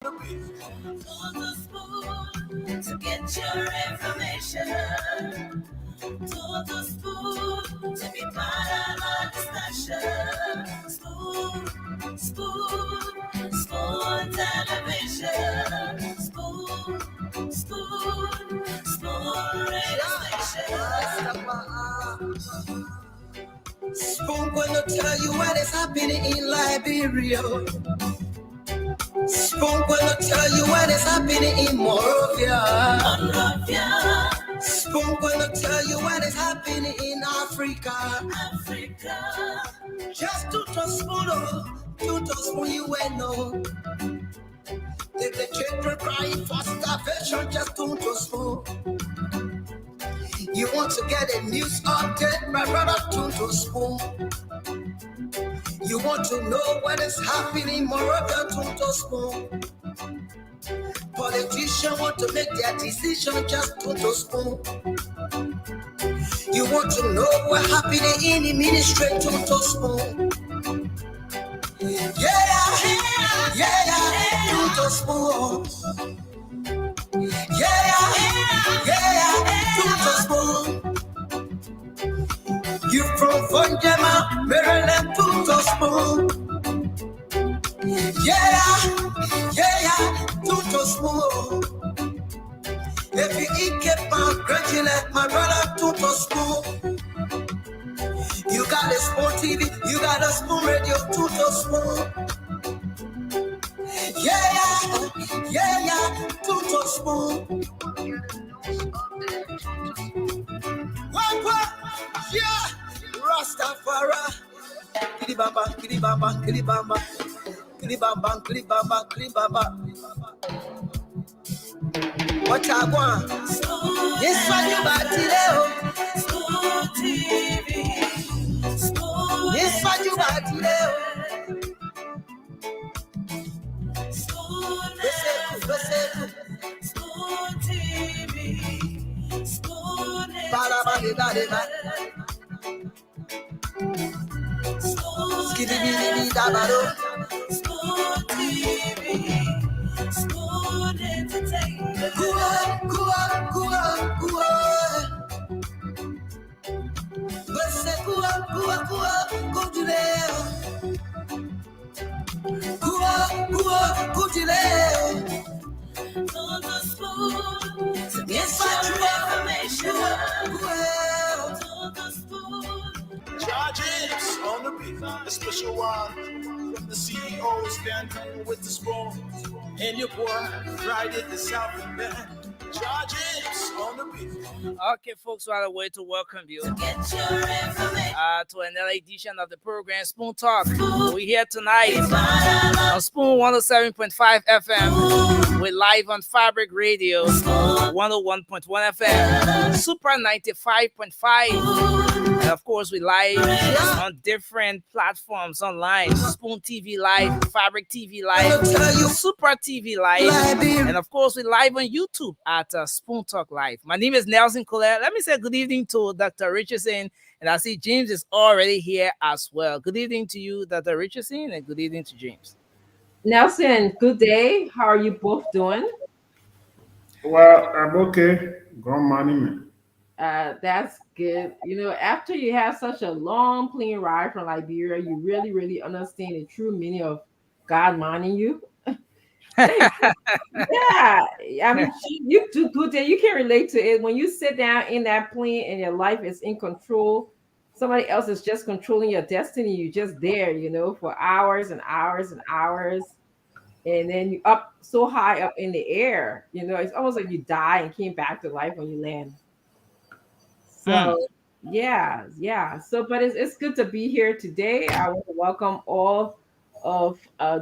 the spoon to get your information. To the spoon to be part of our discussion. Spoon television. Spoon radio station. Spoon gonna tell you what is happening in Liberia. Spoon gonna tell you what is happening in Monrovia. Spoon gonna tell you what is happening in Africa. Just to spoon you will know. If the children crying for starvation, just to spoon. You want to get a news update, my brother, to spoon. You want to know what is happening, Moreover, to spoon. Politicians want to make their decision, just to spoon. You want to know what happening in the ministry, to spoon. Yeah, to spoon. Yeah, to spoon. You from Vanjama, Maryland, to spoon. Yeah, to spoon. If you eat keep on congratulate my brother, to spoon. You got a spoon TV, you got a spoon radio, to spoon. Yeah, to spoon. What? Yeah, Rastafari. Kilibamba, kilibamba, kilibamba. Kilibamba, kilibamba, kilibamba. What I want? Yes, I do, but today. Spoon TV. Yes, I do, but today. Spoon TV. Spoon TV. Skiddy dabado. Spoon TV. Spoon entertainment. Gua. Você go to there. Gua, go to there. On the spoon. Yes, I information. On the spoon. Charges on the beat, a special one from the CEO standing with the spoon. And your boy, Friday the South Band. Charges on the beat. Okay, folks, what a way to welcome you to another edition of the program Spoon Talk. We're here tonight on Spoon 107.5 FM. We're live on Fabric Radio 101.1 FM, Super 95.5. And of course, we live on different platforms online. Spoon TV Live, Fabric TV Live, Super TV Live, and of course, we live on YouTube at Spoon Talk Live. My name is Nelson Colette. Let me say good evening to Dr. Richardson, and I see James is already here as well. Good evening to you, Dr. Richardson, and good evening to James. Nelson, good day. How are you both doing? Well, I'm okay. Good morning, man. That's good. You know, after you have such a long plane ride from Liberia, you really, really understand the true meaning of God minding you. Yeah, I mean, you do good that you can relate to it when you sit down in that plane and your life is in control. Somebody else is just controlling your destiny. You're just there, you know, for hours and hours and hours, and then you up so high up in the air. You know, it's almost like you die and came back to life when you land. So yeah. So, but it's good to be here today. I want to welcome all of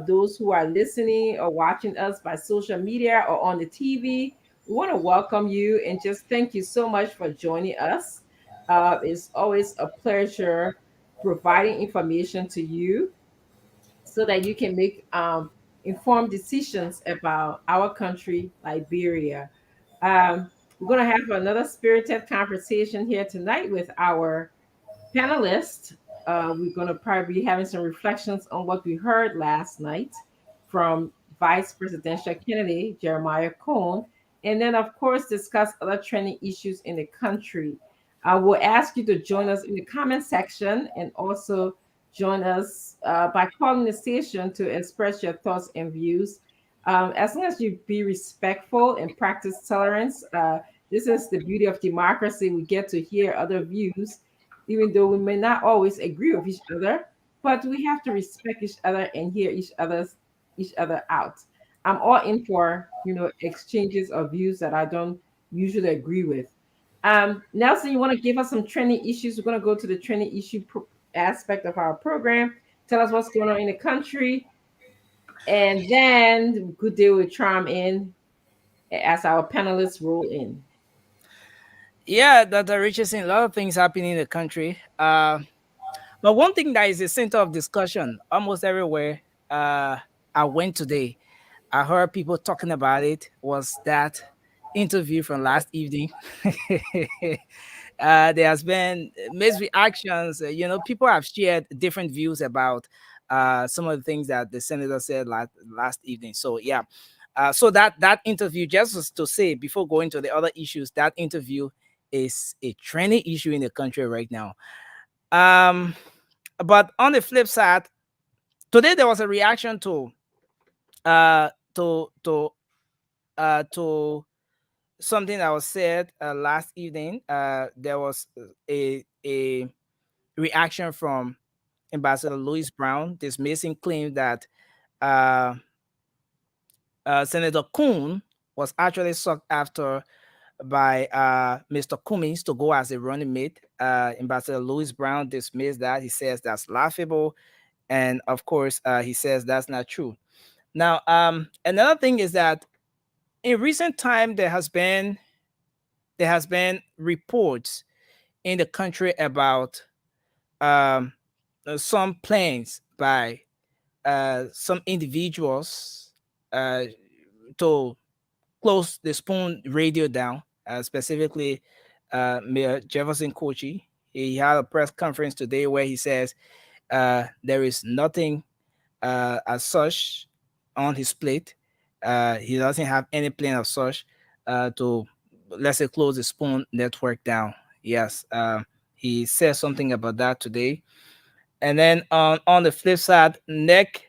those who are listening or watching us by social media or on the TV. We want to welcome you and just thank you so much for joining us. It's always a pleasure providing information to you so that you can make informed decisions about our country, Liberia. We're going to have another spirited conversation here tonight with our panelists. We're going to probably be having some reflections on what we heard last night from vice presidential candidate Jeremiah Cohn, and then, of course, discuss other trending issues in the country. I will ask you to join us in the comment section and also join us by calling the station to express your thoughts and views. As long as you be respectful and practice tolerance, this is the beauty of democracy. We get to hear other views, even though we may not always agree with each other, but we have to respect each other and hear each other out. I'm all in for exchanges of views that I don't usually agree with. Nelson, you want to give us some trending issues? We're going to go to the trending issue aspect of our program. Tell us what's going on in the country, and then Good Day will chime in as our panelists roll in. Yeah, Dr. Richardson, a lot of things happening in the country. But one thing that is the center of discussion almost everywhere I went today, I heard people talking about it, was that interview from last evening. There has been mixed reactions. People have shared different views about some of the things that the senator said last evening. So yeah, so that interview, just to say before going to the other issues, that interview is a trending issue in the country right now. But on the flip side, today there was a reaction to uh to to to something that was said last evening. There was a reaction from Ambassador Louis Brown dismissing claims that uh, Senator Kuhn was actually sought after by Mr. Cummings to go as a running mate. Ambassador Louis Brown dismissed that. He says that's laughable, and of course, he says that's not true. Now, another thing is that in recent time there has been reports in the country about um, some plans by some individuals to close the Spoon radio down, specifically Mayor Jefferson Kochi. He had a press conference today where he says there is nothing as such on his plate. He doesn't have any plan of such to, let's say, close the Spoon network down. Yes, he said something about that today. And then on the flip side, NEC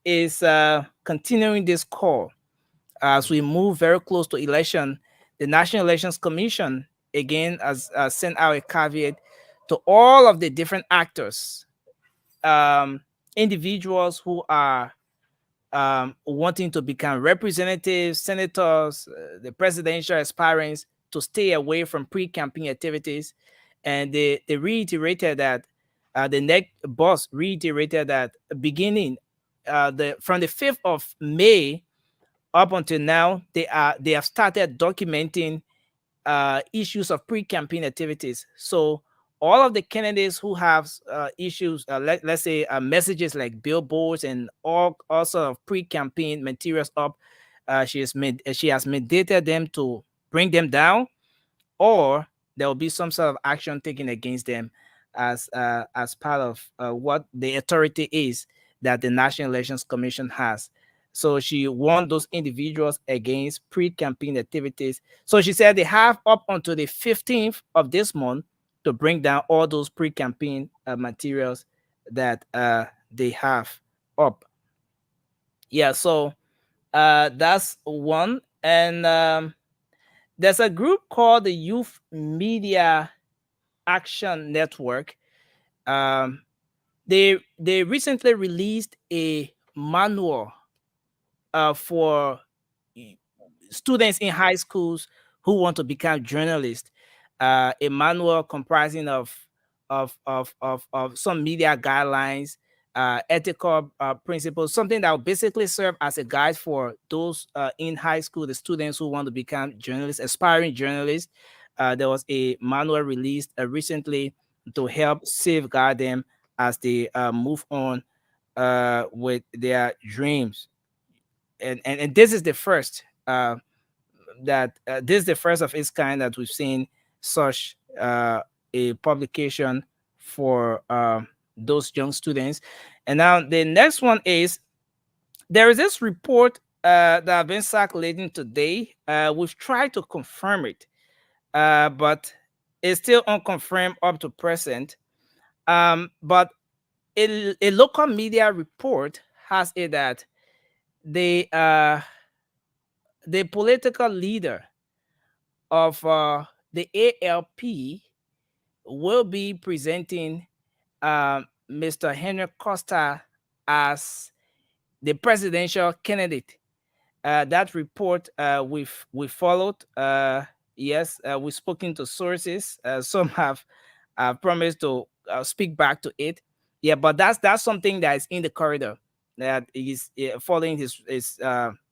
is continuing this call as we move very close to election. The National Elections Commission again has sent out a caveat to all of the different actors, individuals who are wanting to become representatives, senators, the presidential aspirants, to stay away from pre-campaign activities. And they reiterated that the NEC boss reiterated that beginning from the 5th of May up until now, they have started documenting issues of pre-campaign activities. So all of the candidates who have issues, let's say messages like billboards and all sort of pre-campaign materials up, she has mandated them to bring them down, or there will be some sort of action taken against them as part of what the authority is that the National Elections Commission has. So she warned those individuals against pre-campaign activities. So she said they have up until the 15th of this month to bring down all those pre-campaign materials that they have up. Yeah, so that's one. And there's a group called the Youth Media Action Network. They recently released a manual for students in high schools who want to become journalists. A manual comprising of some media guidelines, ethical principles, something that will basically serve as a guide for those in high school, the students who want to become journalists, aspiring journalists. There was a manual released recently to help safeguard them as they move on with their dreams. And this is the first this is the first of its kind that we've seen such a publication for those young students. And now the next one is, there is this report that have been circulating today, we've tried to confirm it, but it's still unconfirmed up to present. But a local media report has it that the uh, the political leader of the ALP will be presenting Mr. Henry Costa as the presidential candidate. That report we followed. Yes, we've spoken to sources. Some have promised to speak back to it. Yeah, but that's something that is in the corridor that is following his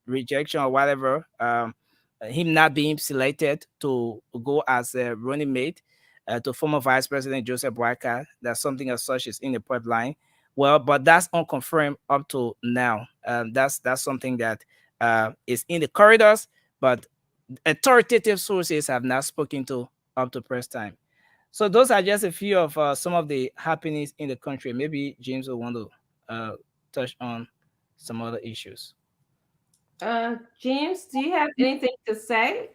rejection or whatever. Him not being selected to go as a running mate to former Vice President Joseph Boakai. That something as such is in the pipeline. Well, but that's unconfirmed up to now. That's something that is in the corridors, but authoritative sources have not spoken to up to press time. So those are just a few of some of the happenings in the country. Maybe James will want to touch on some other issues. James, do you have anything to say?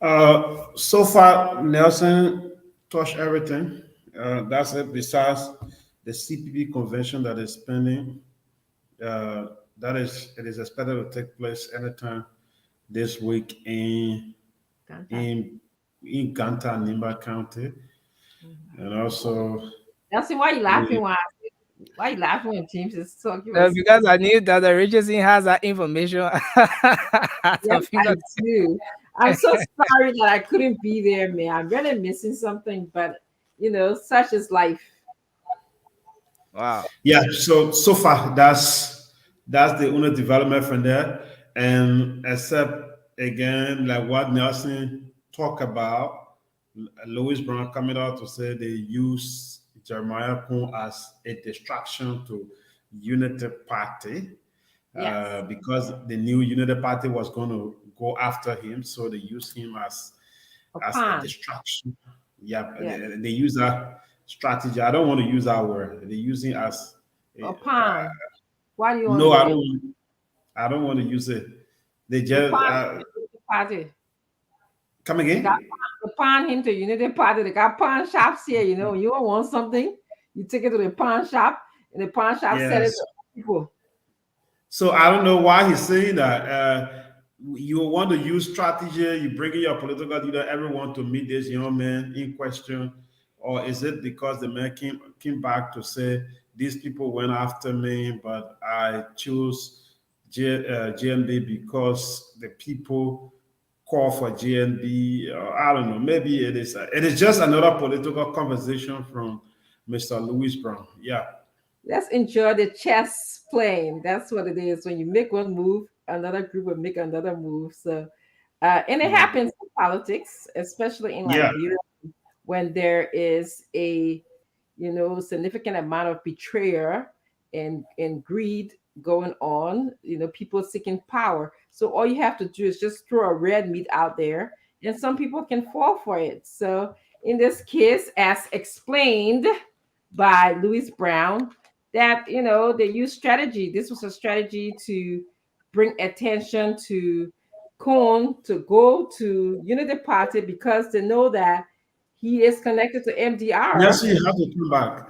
So far, Nelson touched everything. That's it. Besides the CPP convention that is pending, uh, it is expected to take place anytime this week Contact. in in Ganta, Nimba County, and also Nelson, why you we. laughing? Why you laughing when James is talking about Because I CPP? knew that the agency has that information at Yes, her I fingertips. do. I'm so sorry that I couldn't be there, man. I'm really missing something, but such is life. Wow. Yeah, so far that's the only development from there. And except again, like what Nelson talked about, Louis Brown coming out to say they use Jeremiah Poon as a distraction to Unity Party, Yes, because the new Unity Party was going to go after him, so they use him as a upon. distraction. Yeah, Yeah, they use that strategy. I don't want to use that word. They use it as upon. Why do you want no. to I use don't. I don't want to use it. They just upon the party? come They got again. upon him to Unity Party. They got pawn shops here. You don't want something, you take it to the pawn shop, and the pawn shop sell it Yes. to people. So I don't know why he's saying that. You want to use strategy. You bring in your political leader, everyone to meet this young man in question, or is it because the man came back to say these people went after me, but I chose GNB because the people call for GNB? I don't know. Maybe it is. It is just another political conversation from Mr. Louis Brown. Yeah. Let's enjoy the chess playing. That's what it is. When you make one move, another group will make another move. So, and it Yeah. happens in politics, especially in Yeah. Liberia, when there is a significant amount of betrayal and greed going on. People seeking power. So all you have to do is just throw a red meat out there, and some people can fall for it. So in this case, as explained by Louis Brown, that they use strategy. This was a strategy to bring attention to Cohn to go to Unity Party because they know that he is connected to MDR, Yes, you have to come back.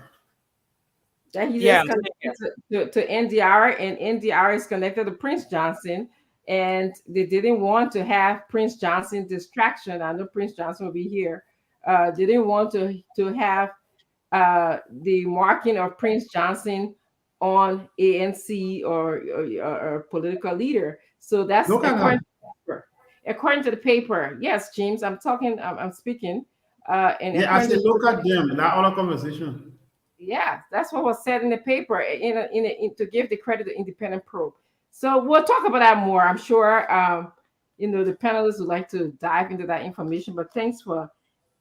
that he Yeah, is I'm saying, connected to NDR, and NDR is connected to Prince Johnson. And they didn't want to have Prince Johnson distraction. I know Prince Johnson will be here. They didn't want to have the marking of Prince Johnson on ANC or political leader. So that's Look at that. according to the paper. Yes, James, I'm speaking. And Yeah, I according said, to look at them. That other conversation. yeah, that's what was said in the paper to give the credit to independent probe. So we'll talk about that more. I'm sure the panelists would like to dive into that information. But thanks for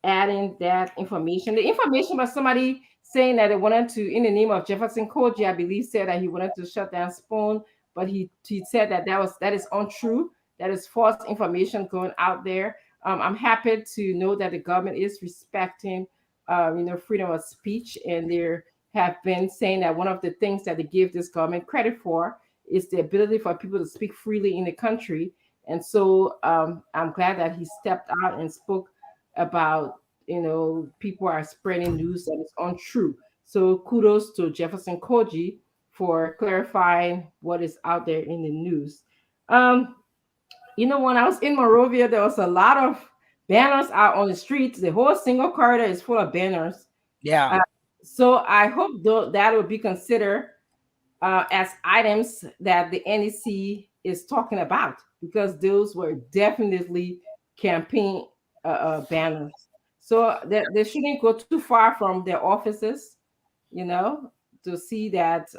adding that information. The information was somebody saying that they wanted to, in the name of Jefferson Koji, I believe, said that he wanted to shut down Spoon, but he said that is untrue. That is false information going out there. I'm happy to know that the government is respecting, freedom of speech, and there have been saying that one of the things that they give this government credit for It's the ability for people to speak freely in the country. And so I'm glad that he stepped out and spoke about, people are spreading news that is untrue. So kudos to Jefferson Koji for clarifying what is out there in the news. Um, when I was in Monrovia, there was a lot of banners out on the streets. The whole single corridor is full of banners. Yeah. Uh, so I hope that will be considered as items that the NEC is talking about, because those were definitely campaign banners. So they shouldn't go too far from their offices, you know, to see that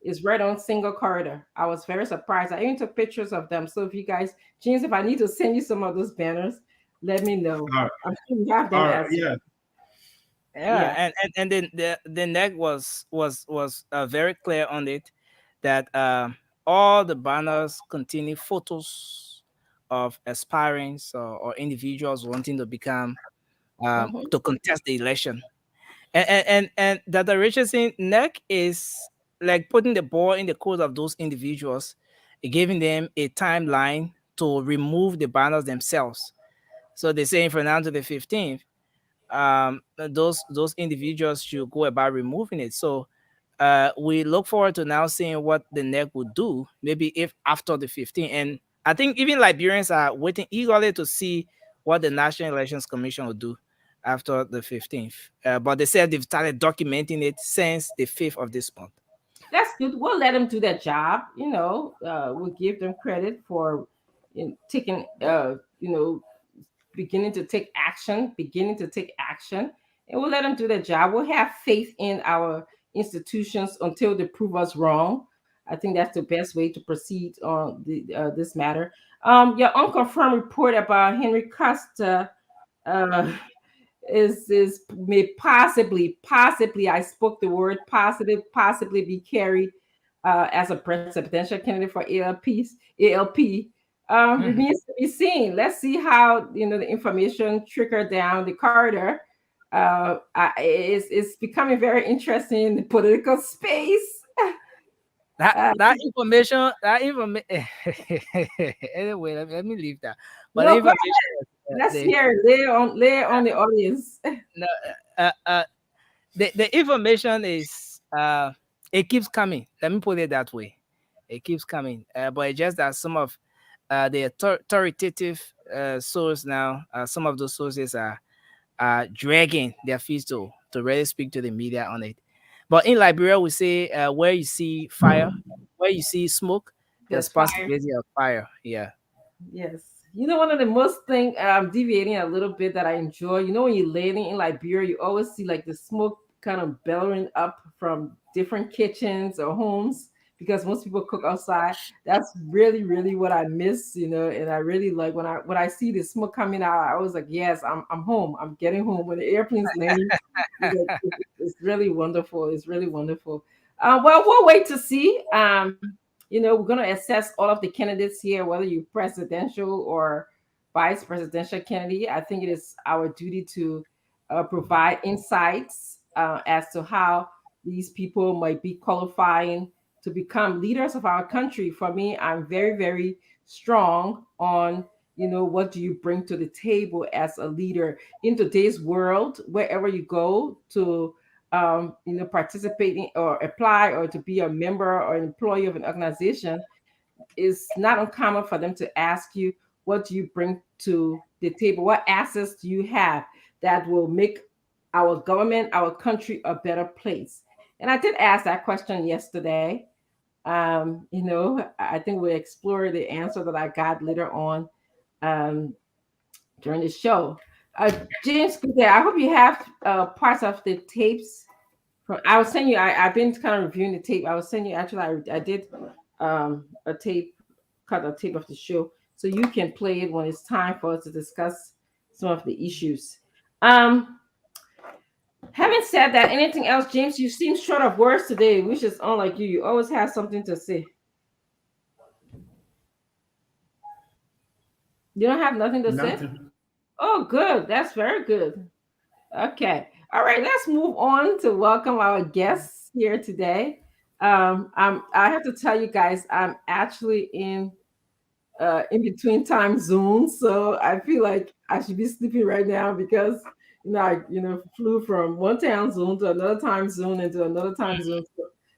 it's right on single corridor. I was very surprised. I even took pictures of them. So if you guys, James, if I need to send you some of those banners, let me know. All right, I'm sure you have them all right, as yeah. Yeah, yeah. and then the neck was very clear on it that all the banners contain photos of aspiring or individuals wanting to become Mhm. to contest the election, and that the Richardson neck is like putting the ball in the court of those individuals, giving them a timeline to remove the banners themselves. So they're saying from now to the 15th, those individuals should go about removing it. So we look forward to now seeing what the NEC would do, maybe if after the 15th. And I think even Liberians are waiting eagerly to see what the National Elections Commission will do after the 15th. But they said they've started documenting it since the 5th of this month. That's good. We'll let them do their job. We'll give them credit for taking, beginning to take action, and we'll let them do their job. We'll have faith in our institutions until they prove us wrong. I think that's the best way to proceed on this matter. Your unconfirmed report about Henry Costa uh, is may possibly I spoke the word possibly be carried as a presidential candidate for ALP. Mhm. Remains to be seen. Let's see how the information trickle down the corridor. It's becoming very interesting in the political space. That Uh, that information that information anyway, let me leave that. But the no, go information ahead. was, Let's hear it. Lay on the audience. no, uh, uh, the information is it keeps coming. Let me put it that way. It keeps coming. But it's just that some of the authoritative source now, some of those sources are dragging their feet to really speak to the media on it. But in Liberia, we say where you see fire, where you see smoke, there's That's fire. possibility of fire. Yeah. Yes. One of the most thing deviating a little bit that I enjoy, when you're landing in Liberia, you always see like the smoke kind of bellowing up from different kitchens or homes, because most people cook outside. That's really, really what I miss, and I really like when I see the smoke coming out, I was like, yes, I'm home. I'm getting home. When the airplane's landing, it's really wonderful. It's really wonderful. Well, we'll wait to see. We're going to assess all of the candidates here, whether you're presidential or vice presidential candidate. I think it is our duty to provide insights as to how these people might be qualifying to become leaders of our country. For me, I'm very, very strong on, what do you bring to the table as a leader in today's world, wherever you go to participating or apply or to be a member or an employee of an organization, is not uncommon for them to ask you, what do you bring to the table? What assets do you have that will make our government, our country a better place? And I did ask that question yesterday. I think we'll explore the answer that I got later on um, during the show. James, good day. I hope you have parts of the tapes. I was sending you. I've been kind of reviewing the tape. I was sending you. Actually, I did a tape, cut a tape of the show, so you can play it when it's time for us to discuss some of the issues. Um, Having said that, anything else, James? You seem short of words today, which is unlike you. You always have something to say. You don't have nothing to say? Nothing. Oh, good. That's very good. Okay. All right. Let's move on to welcome our guests here today. I have to tell you guys, I'm actually in between time zones, so I feel like I should be sleeping right now because I flew from one time zone to another time zone and to another time zone.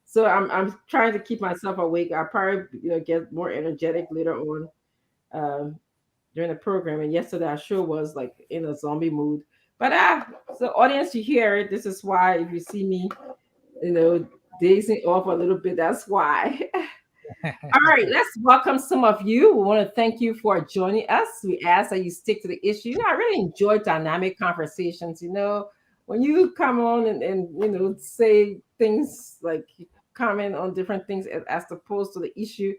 So I'm trying to keep myself awake. I'll probably get more energetic later on um, during the program. And yesterday I sure was like in a zombie mood. But so audience, you hear it. This is why if you see me, dazing off a little bit, that's why. All right, let's welcome some of you. We want to thank you for joining us. We ask that you stick to the issue. I really enjoy dynamic conversations. When you come on and say things like comment on different things as opposed to the issue,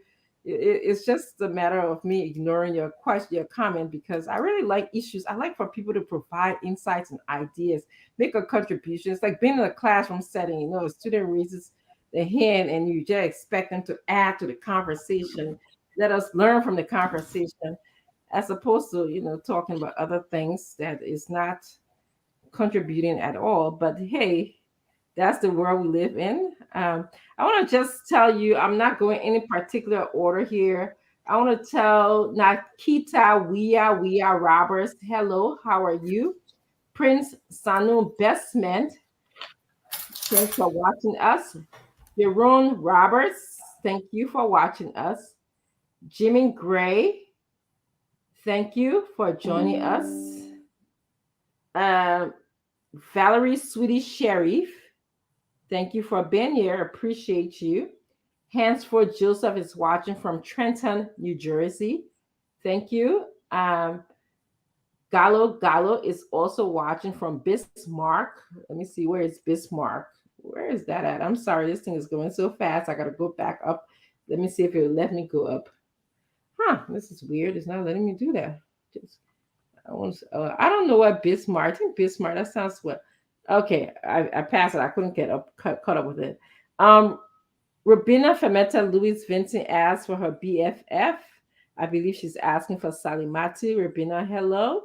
it's just a matter of me ignoring your question, your comment, because I really like issues. I like for people to provide insights and ideas, make a contribution. It's like being in a classroom setting. A student raises the hand and you just expect them to add to the conversation. Let us learn from the conversation as opposed to talking about other things that is not contributing at all. But hey, that's the world we live in. I want to just tell you, I'm not going any particular order here. I want to tell Nakita Wia Roberts, hello, how are you? Prince Sanu Bestment, thanks for watching us. Jerome Roberts, thank you for watching us. Jimmy Gray, thank you for joining us. Valerie Sweetie Sheriff, thank you for being here. Appreciate you. Hansford Joseph is watching from Trenton, New Jersey. Thank you. Gallo is also watching from Bismarck. Let me see, where is Bismarck? Where is that at? I'm sorry, this thing is going so fast. I got to go back up. Let me see if it'll let me go up. This is weird. It's not letting me do that. I don't know what Bismarck. I think Bismarck, that sounds what. Okay, I passed it. I couldn't get up, caught up with it. Rabina Femeta Louise Vincent asked for her BFF. I believe she's asking for Salimati. Rabina, hello.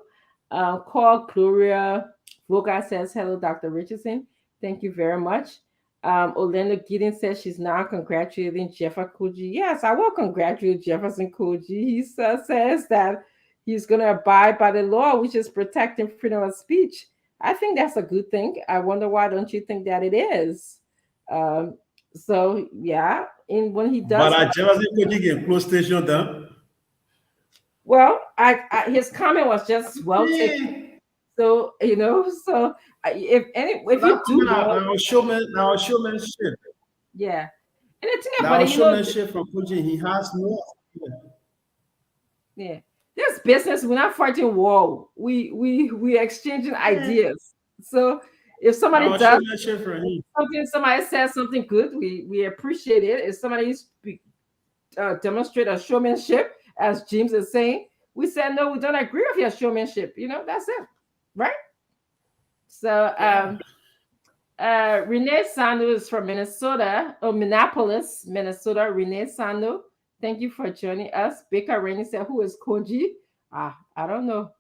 Call Gloria Voga says, hello, Dr. Richardson. Thank you very much. Orlando Gideon says she's now congratulating Jefferson Koji. Yes, I will congratulate Jefferson Koji. He says that he's going to abide by the law, which is protecting freedom of speech. I think that's a good thing. I wonder why don't you think that it is? So yeah, when he does. But Jefferson Koji can close station down. Well, his comment was just well taken. So if you do now showmanship. Yeah, and the thing about showmanship from Koji, he has no. Yeah, this business, we're not fighting war. We exchanging ideas. So if somebody does something, somebody says something good, we appreciate it. If somebody demonstrate a showmanship, as James is saying, we said no, we don't agree with your showmanship. That's it, right? So Renee Sando is from Minnesota, Minneapolis, Minnesota. Renee Sando, thank you for joining us. Baker Rainey said, who is Koji? I don't know.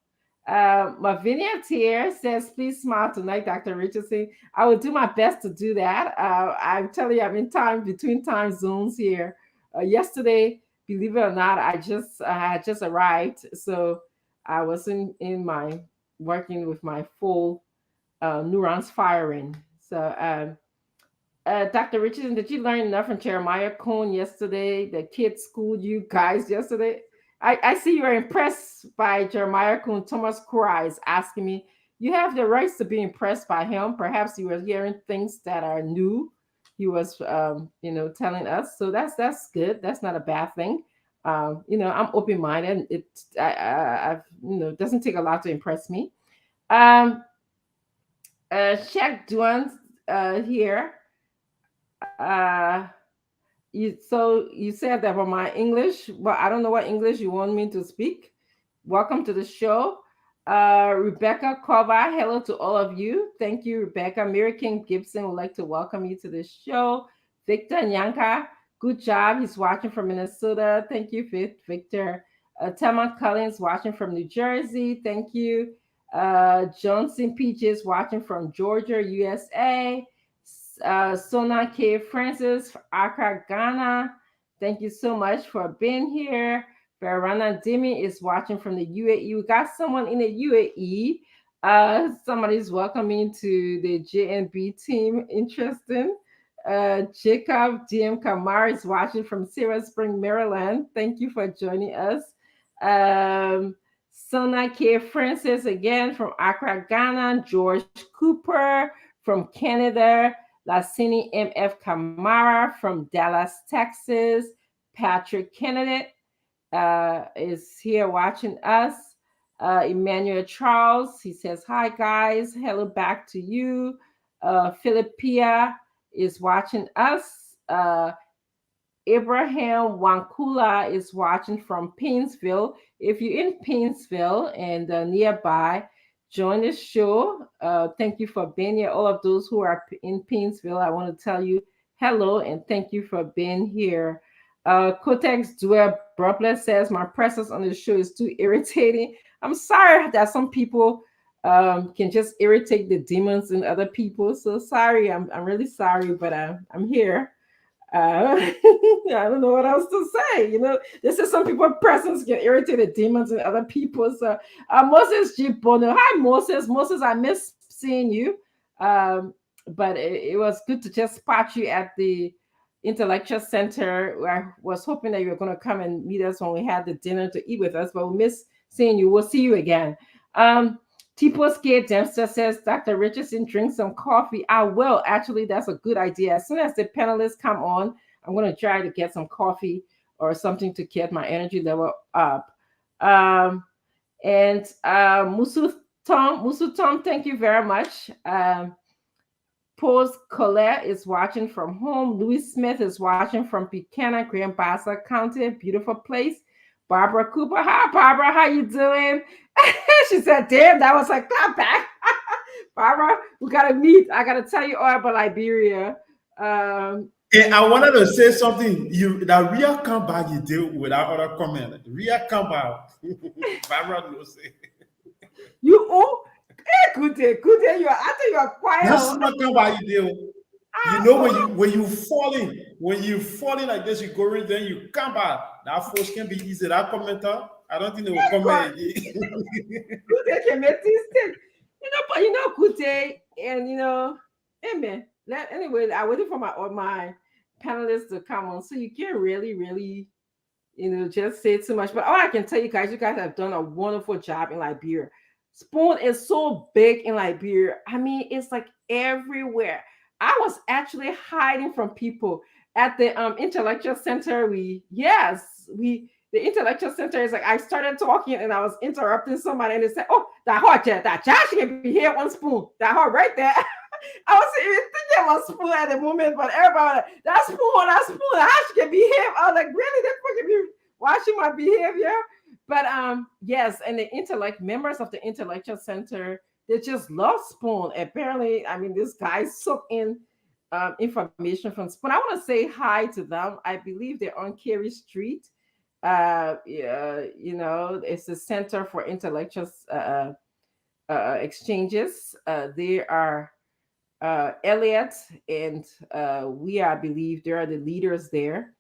Mavinia Tier says, please smile tonight, Dr. Richardson. I will do my best to do that. I'm telling you, I'm in between time zones here. Yesterday, believe it or not, I had just arrived, so I was in my working with my full neurons firing. So, Dr. Richardson, did you learn enough from Jeremiah Cohn yesterday? The kids schooled you guys yesterday. I see you are impressed by Jeremiah Cohn. Thomas Cry is asking me, you have the rights to be impressed by him. Perhaps you were hearing things that are new. He was, telling us. So that's good. That's not a bad thing. I'm open-minded. It doesn't take a lot to impress me. Shaq Duan here. You said that for my English, but I don't know what English you want me to speak. Welcome to the show. Rebecca Kova, hello to all of you. Thank you, Rebecca. Mary King Gibson would like to welcome you to the show. Victor Nyanka, good job. He's watching from Minnesota. Thank you, Victor. Tamar Collins watching from New Jersey. Thank you. Johnson Peaches watching from Georgia, USA. Sona K. Francis, Accra, Ghana. Thank you so much for being here. Verana Dimi is watching from the UAE. We got someone in the UAE. Somebody's welcoming to the JNB team. Interesting. Jacob DM Kamar is watching from Silver Spring, Maryland. Thank you for joining us. Sona K. Francis again from Accra, Ghana. George Cooper from Canada. Lassini MF Kamara from Dallas, Texas. Patrick Kennedy is here watching us. Emmanuel Charles, he says, hi guys, hello back to you. Philippia is watching us. Abraham Wankula is watching from Painesville. If you're in Painesville and nearby, join the show. Thank you for being here. All of those who are in Painesville, I want to tell you hello and thank you for being here. Kotex Dwell Brupler says, my presence on the show is too irritating. I'm sorry that some people can just irritate the demons in other people. So sorry, I'm really sorry, but I'm here. I don't know what else to say. You know, this is some people's presence can irritate the demons in other people. So Moses G. Bono. Hi, Moses. Moses, I miss seeing you. But it was good to just spot you at the Intellectual Center. I was hoping that you were going to come and meet us when we had the dinner to eat with us, but we miss seeing you. We'll see you again. Tipo Scared Dempster says, Dr. Richardson, drink some coffee. I will. Actually, that's a good idea. As soon as the panelists come on, I'm going to try to get some coffee or something to get my energy level up. Musu Tom, thank you very much. Pose Colette is watching from home. Louis Smith is watching from Buchanan, Grand Bassa County. Beautiful place. Barbara Cooper. Hi, Barbara. How you doing? She said, damn, that was a clap back. Barbara, we got to meet. I got to tell you all about Liberia. Yeah, I wanted to say something. That Ria come back, you did without other comment. Ria come back. Barbara knows it. You oh, good day. You are after you are quiet. That's not come back, you did. You know when you falling like this, you go in, then you come back. That force can be easy. That commenter, I don't think they will come back again. Good day can make this thing. But good day, and amen. Anyway, I waited for my panelists to come on, so you can't really, just say too much. But all I can tell you guys have done a wonderful job in Liberia. Spoon is so big in Liberia. I mean, it's like everywhere. I was actually hiding from people at the Intellectual Center. The Intellectual Center is like, I started talking and I was interrupting somebody and they said, oh, that hot jet, that Josh can be here one spoon. That hot right there. I was even thinking about spoon at the moment, but everybody, that spoon, how she can behave. I was like, really? They fucking be watching my behavior? But yes, and the members of the Intellectual Center, they just love Spoon. Apparently, I mean, this guy soaked in information from Spoon. I want to say hi to them. I believe they're on Carey Street. It's the Center for Intellectual Exchanges. They are Elliot and I believe they are the leaders there.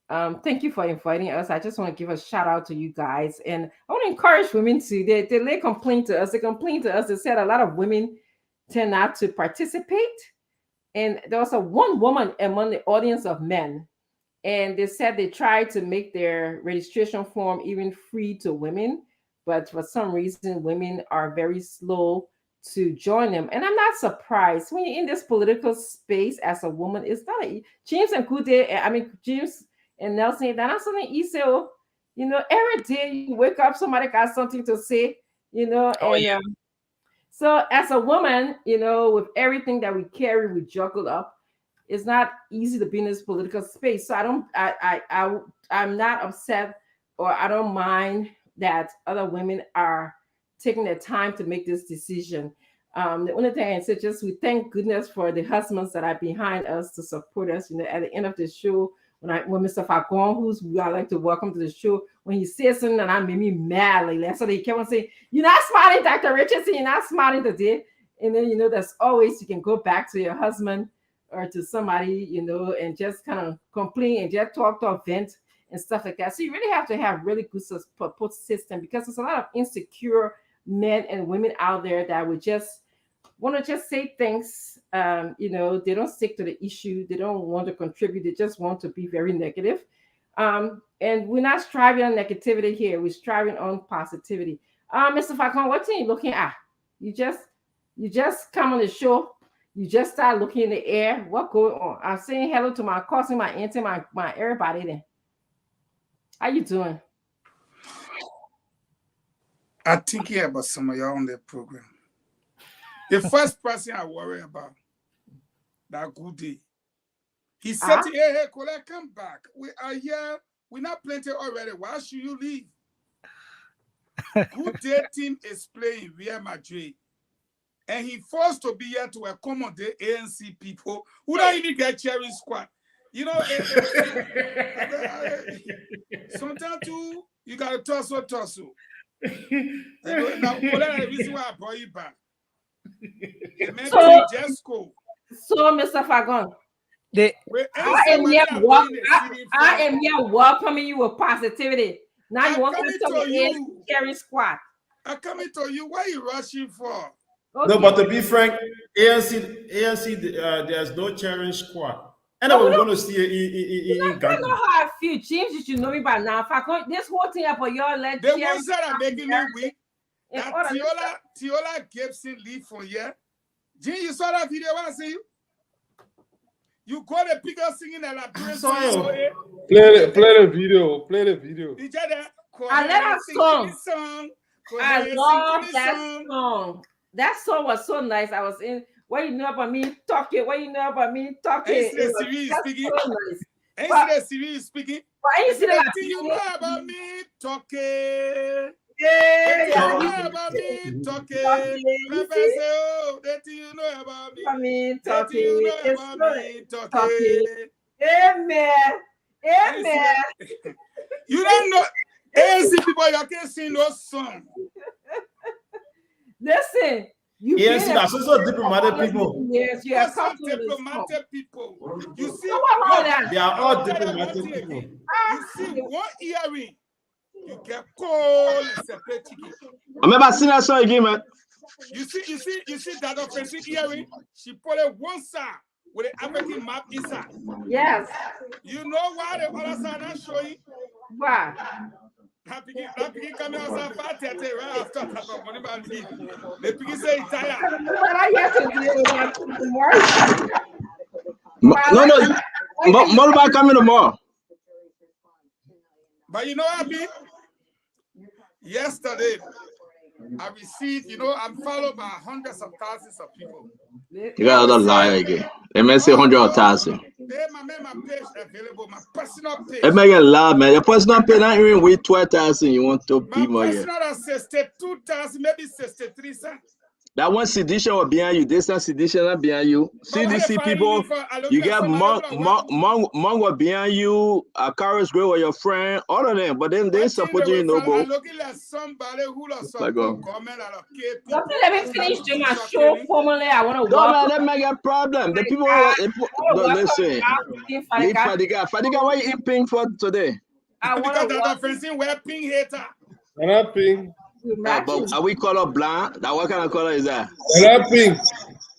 Thank you for inviting us. I just want to give a shout out to you guys. And I want to encourage women to, they lay complaint to us. They complain to us. They said a lot of women tend not to participate. And there was one woman among the audience of men. And they said they tried to make their registration form even free to women. But for some reason, women are very slow to join them. And I'm not surprised. When you're in this political space as a woman, it's not James and Nelson, they're not something easy. Every day you wake up, somebody got something to say, So as a woman, with everything that we carry, we juggle up. It's not easy to be in this political space. So I'm not upset, or I don't mind that other women are taking the time to make this decision. The only thing I say, just we thank goodness for the husbands that are behind us to support us. At the end of the show, when Mr. Fagon, who's I like to welcome to the show, when he says something that made me mad like that, so they kept on saying, "You're not smiling, Dr. Richardson. You're not smiling today." And then there's always you can go back to your husband or to somebody, you know, and just kind of complain and just talk to vent and stuff like that. So you really have to have really good support system, because there's a lot of insecure men and women out there that would just want to just say things. You know, they don't stick to the issue. They don't want to contribute. They just want to be very negative. And we're not striving on negativity here. We're striving on positivity. Mr. Falcon, what are you looking at? You just come on the show. You just start looking in the air. What going on? I'm saying hello to my cousin, my auntie, my everybody there. How you doing? I'm thinking about some of y'all on the program. The first person I worry about, that good day. He said, hey, Kola, come back. We are here. We're not plenty already. Why should you leave? Good day team is playing Real Madrid. And he forced to be here to accommodate ANC people who don't even get cheering squad. You know, sometimes too, you got to tussle. Now, the reason why I brought you back. So, Mr. Fagon, I am here welcoming you with positivity. Now you want to tell me carry squad. I'm coming to you. What are you rushing for? Okay. No, but to be frank, ANC, there's no cheering squad. And we're going to see it in Ghana. I know how I feel. James, you should know me by now. Fagon, this whole thing about your let the ones that are making me weak. That Tiola Gibson leave from here. Jim, you saw that video? I see you. You got a picture singing and I song. Play the video. Play the video. I let her song. I love that song. That song was so nice. I was in. What you know about me talking? What you know about me talking? Ain't the Siri speaking? Ain't the Siri speaking? Ain't see that? You know about me talking? Yeah. You know about me talking? Papa say, oh, that you know about me talking? You know about me talking? Amen. You don't know. ANC people, you can't sing no song. Listen. Yes, that's also diplomatic people. Yes, you are diplomatic people. You see, they are all diplomatic people. You see, one earring, you get cold and separate chicken. I remember seeing that song again, man. You see that offensive earring? She put it one side with the African map inside. Yes. You know why the other side not showing? Why? Happy coming outside 5:30 right after that money about me. The piggy say tired. But I have to deal with that tomorrow. No, more about coming tomorrow. But you know what, Happy? Yesterday, I received, I'm followed by hundreds of thousands of people. You got another liar again. They may say 100,000. My page available, my personal page. They make it loud, man. Your personal page not even with 12,000. You want to be more. My personal is 62,000, maybe 63,000. That one sedition was behind you. This one sedition not behind you. CDC people, you got Mongo behind you. Karis Gray was your friend. All of them, but then they support you, no go. I'm looking at somebody who lost some comment out of KP. Let me finish doing my show formally. I want to walk. No, man, that make a problem. The people listen. Fadiga, why you eat pink for today? Because that offensive wear pink hater. Not pink. But are we color blind? That what kind of color is that? Pink.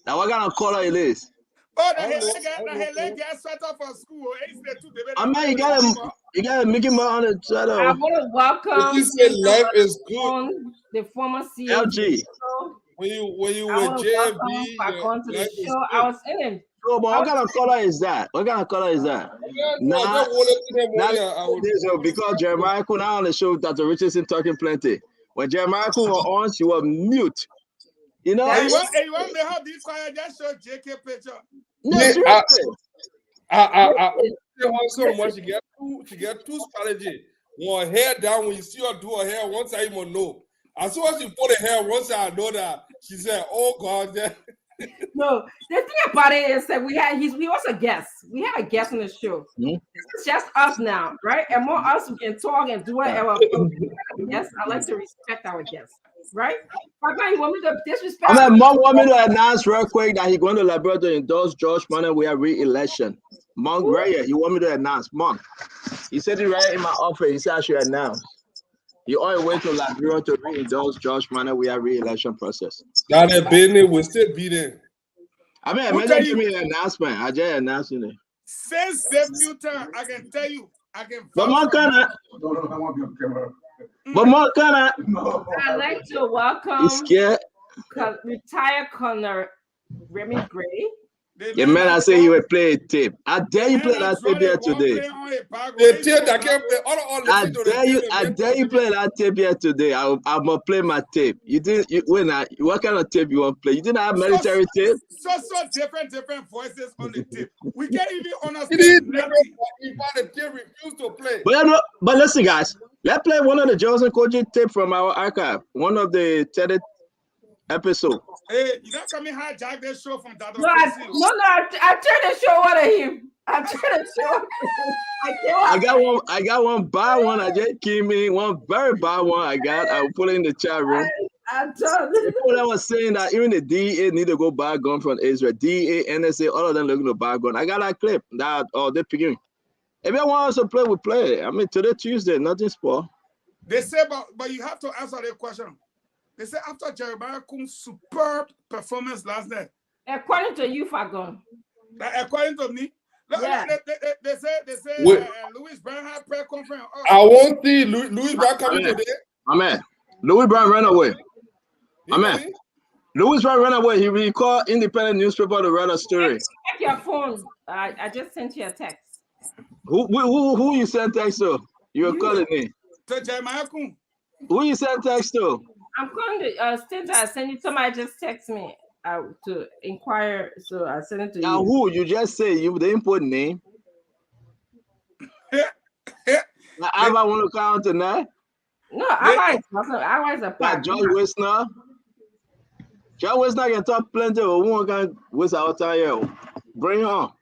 That what kind of color it is? Oh, the hell get sweater for school. I mean, you got a Mickey Mouse on the sweater. I want to welcome. You said life is good. The former CEO. LG. When you were JFB, I was in him. So, but what kind of color is that? Because Jeremiah Kun on the show that Richardson talking plenty. When Jeremiah Kun was on, she was mute. You know. Hey, you want me to have this fire? Just show JK picture. No, I want so much to get two strategy. One hair down when you see her do her hair. Once I even know. As soon as she put her hair, once I know that she said, "Oh God." No, the thing about it is that he was a guest. We had a guest on the show. Mm-hmm. It's just us now, right? And more us, we can talk and do whatever. Yes, I like to respect our guests. right? Why can't you want me to disrespect? I mean, Monk want me to announce real quick that he's going to Liberia to endorse George Money. We are re-election. Monk, right here. He want me to announce. Monk. He said it right in my office. He said I should announce. He only wait to Liberia to re-endorse George Money. We are re-election process. Now that business will still be there. I mean, imagine give me an announcement. I just announcing it. Since the time, I can tell you, I can. But Monk cannot. No, I want to be on camera. But Monk cannot. No. I'd like to welcome He's scared. Retired Colonel Remy Gray. Yeah, man, I say you will play a tape. I dare you play that tape here today. The tape that can play. I dare you play that tape here today. I'm gonna play my tape. You didn't. What kind of tape you want to play? You didn't have military tape. So different voices on the tape. We can't even understand. The tape refused to play. But listen, guys. Let's play one of the Joseph Koji tape from our archive. One of the 30th episode. Hey, you don't come in hijack this show from that. No, I turned the show over to him. I turned the show. I got one bad one. I just came in. One very bad one I got. I will put it in the chat room. I'm telling you. People that was saying that even the DEA need to go buy a gun from Israel. DEA, NSA, all of them looking to buy a gun. I got that clip that they're picking. If you want us to play, we play. I mean, today Tuesday, nothing spoiled. They say, but you have to answer the question. They say after Jeremiah Kuhn's superb performance last night. According to you, Fagon. According to me. Yeah. They say Louis Brown had prayer conference. I won't see Louis Brown coming today. Amen. Louis Brown ran away. Amen. Louis Brown ran away. He recalled independent newspaper to write a story. Check your phone. I just sent you a text. Who you sent text to? You're calling me. To Jeremiah Kuhn. Who you sent text to? I'm calling the since I sent it, somebody just text me to inquire, so I sent it to now, you. who? You just say you didn't put name. Now, I want to count tonight. No, I was a part. George Wisner. George Wisner can talk plenty, but we can waste our time here. Bring it on.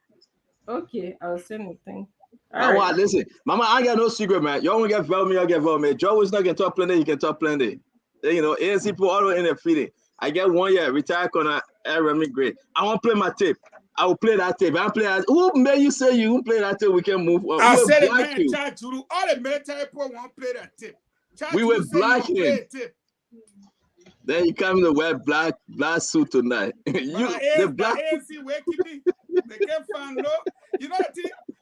Okay, I'll send it. Thing. Right. Listen, Mama, I ain't got no secret, man. Y'all want to get involved me, I'll get involved me. George Wisner can talk plenty, he can talk plenty. You know, ANC people all in their feeling. I get 1 year, retired Colonel Remy Gray. I want to play my tape. I will play that tape. I play that. Who made you say you won't play that tape? We can move on. I said it, man. All the military people won't play that tape. We will black him. Then you come to wear black suit tonight. The black ANC way keeping. They can't find no. You know what?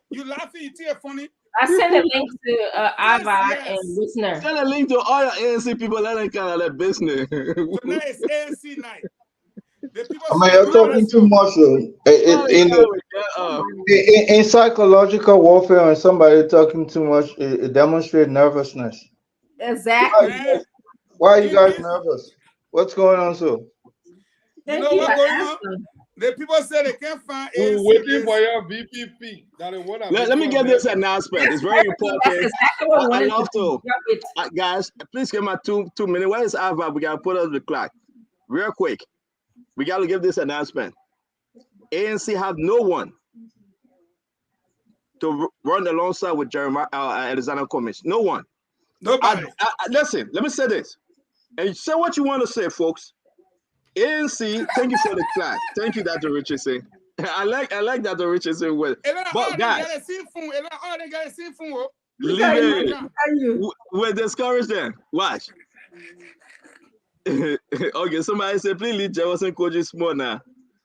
You laughing, you think funny. I sent a link to Ava and listener. Send a link to all your ANC people. Let them kind of their business. Tonight is ANC night. You're talking too much. In psychological warfare, when somebody talking too much, it demonstrates nervousness. Exactly. Why are you guys nervous? What's going on, so? You know what's going on? The people say they can't find ANC. We're waiting for your VPP. Let me get this announcement. It's very important. Exactly I love to. Guys, please give my 2 minutes. Where is Ava? We got to put up the clock. Real quick. We got to give this announcement. ANC have no one to run alongside with Jeremiah Alexander Cummings. No one. Nobody. Listen, let me say this. And say what you want to say, folks. ANC, thank you for the clap. Thank you, Dr. Richardson. I like Dr. Richardson with. But guys, leave it. We're discouraged then. Watch. Okay, somebody said, please leave Jefferson Koji small now.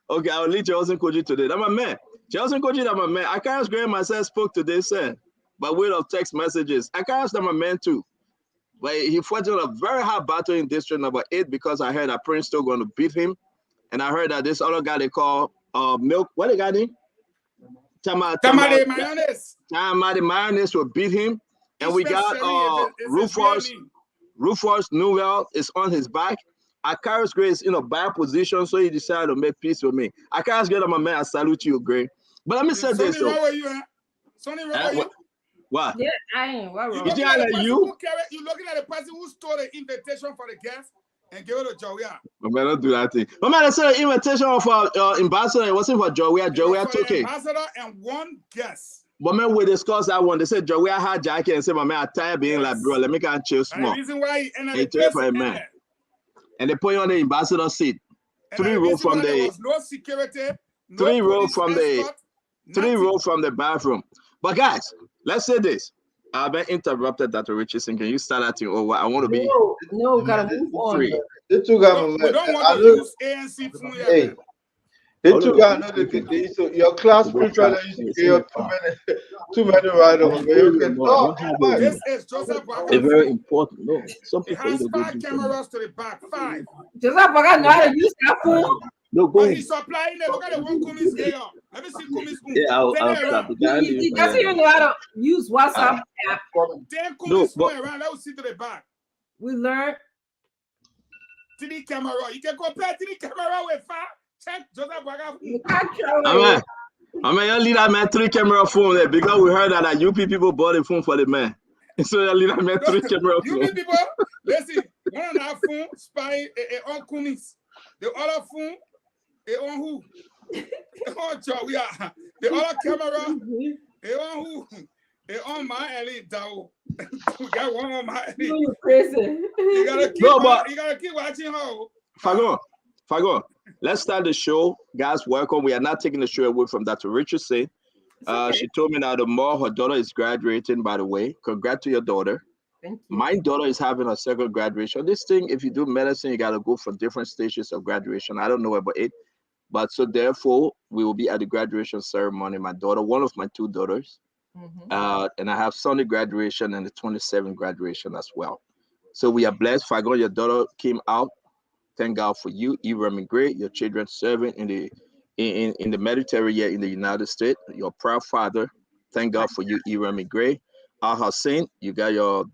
Okay, I'll leave Jefferson Koji today. That's my man. Jefferson Koji, that's my man. I can't grab myself spoke today, sir, by way of text messages. I can't that's my man too. But he fought in a very hard battle in district number 8 because I heard that Prince still going to beat him. And I heard that this other guy they call Milk, what the guy name? Tamale Mayonnaise. Tamale Mayonnaise will beat him. And we got Rufus Newell is on his back. Akaris Gray is in a bad position, so he decided to make peace with me. Akaris Gray, my man, I salute you, Gray. But let me say this, though. What? Yeah, I ain't. What you looking at the person who stole the invitation for the guest and gave it to Joey. My man, don't do that thing. My man, I said the invitation for ambassador. It wasn't for Joey. Joey took it. Ambassador and one guest. But man, we discussed that one. They said Joey hijacked it and said, my man, I'm tired being like, bro, let me go and chill small. The reason why he ended the for a man. and they put you on the ambassador seat. And 3 rows from there the was no security, no 3 rows police from the escort, 3 nothing. rows from the bathroom. But guys, let's say this. I've been interrupted, Dr. Richardson. Can you start that thing over? I want to be No, gotta move on. free. They took out We don't want to use ANC phone yet. Hey, they took out another so your class spiritual you too many right over there. You can talk. This is Joseph Boaga. It's very important. No, It has 5 cameras to the back. 5. Joseph Boaga know how to use that phone. No, go But ahead. he's supplying it. Look at the one Kumi's here. Let me see Kumi's phone. Yeah, I'll stop. He doesn't even know how to use WhatsApp app. Then Kumi's phone around. Let us see to the back. We learned. 3 camera. You can compare 3 camera with 5. Check Joseph Boaga. I mean, you leave that man 3 camera phone there because we heard that UP people bought a phone for the man. So you leave that man 3 camera phone. UP people, listen, one on our phone spying on Kumis. The other phone, on who? On Joe, yeah. The other camera, on who? On my Ellie Dow. We got one on my Ellie. You're crazy. You gotta keep watching her. Fagon, let's start the show. Guys, welcome. We are not taking the show away from Dr. Richardson. She told me now tomorrow her daughter is graduating, by the way. Congrats to your daughter. Thank you. My daughter is having a second graduation. This thing, if you do medicine, you got to go for different stages of graduation. I don't know about it. But so therefore, we will be at the graduation ceremony. My daughter, one of my 2 daughters. And I have Sunday graduation and the 27th graduation as well. So we are blessed. Fagon, your daughter came out. Thank God for you. Irami Gray, your children serving in the military here in the United States. Your proud father. Thank God for you, Irami Gray. Al Hussein, you got your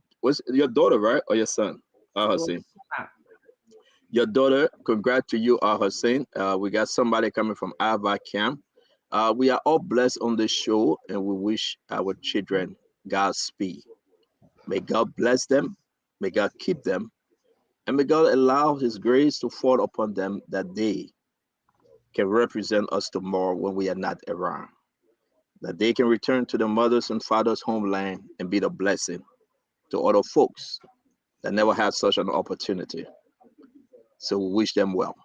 daughter, right? Or your son? Al Hussein. Your daughter, congrats to you, Al Hussein. We got somebody coming from Ava Camp. We are all blessed on this show, and we wish our children Godspeed. May God bless them. May God keep them. And may God allow His grace to fall upon them that they can represent us tomorrow when we are not around. That they can return to their mothers and fathers' homeland and be the blessing to other folks that never had such an opportunity. So we wish them well.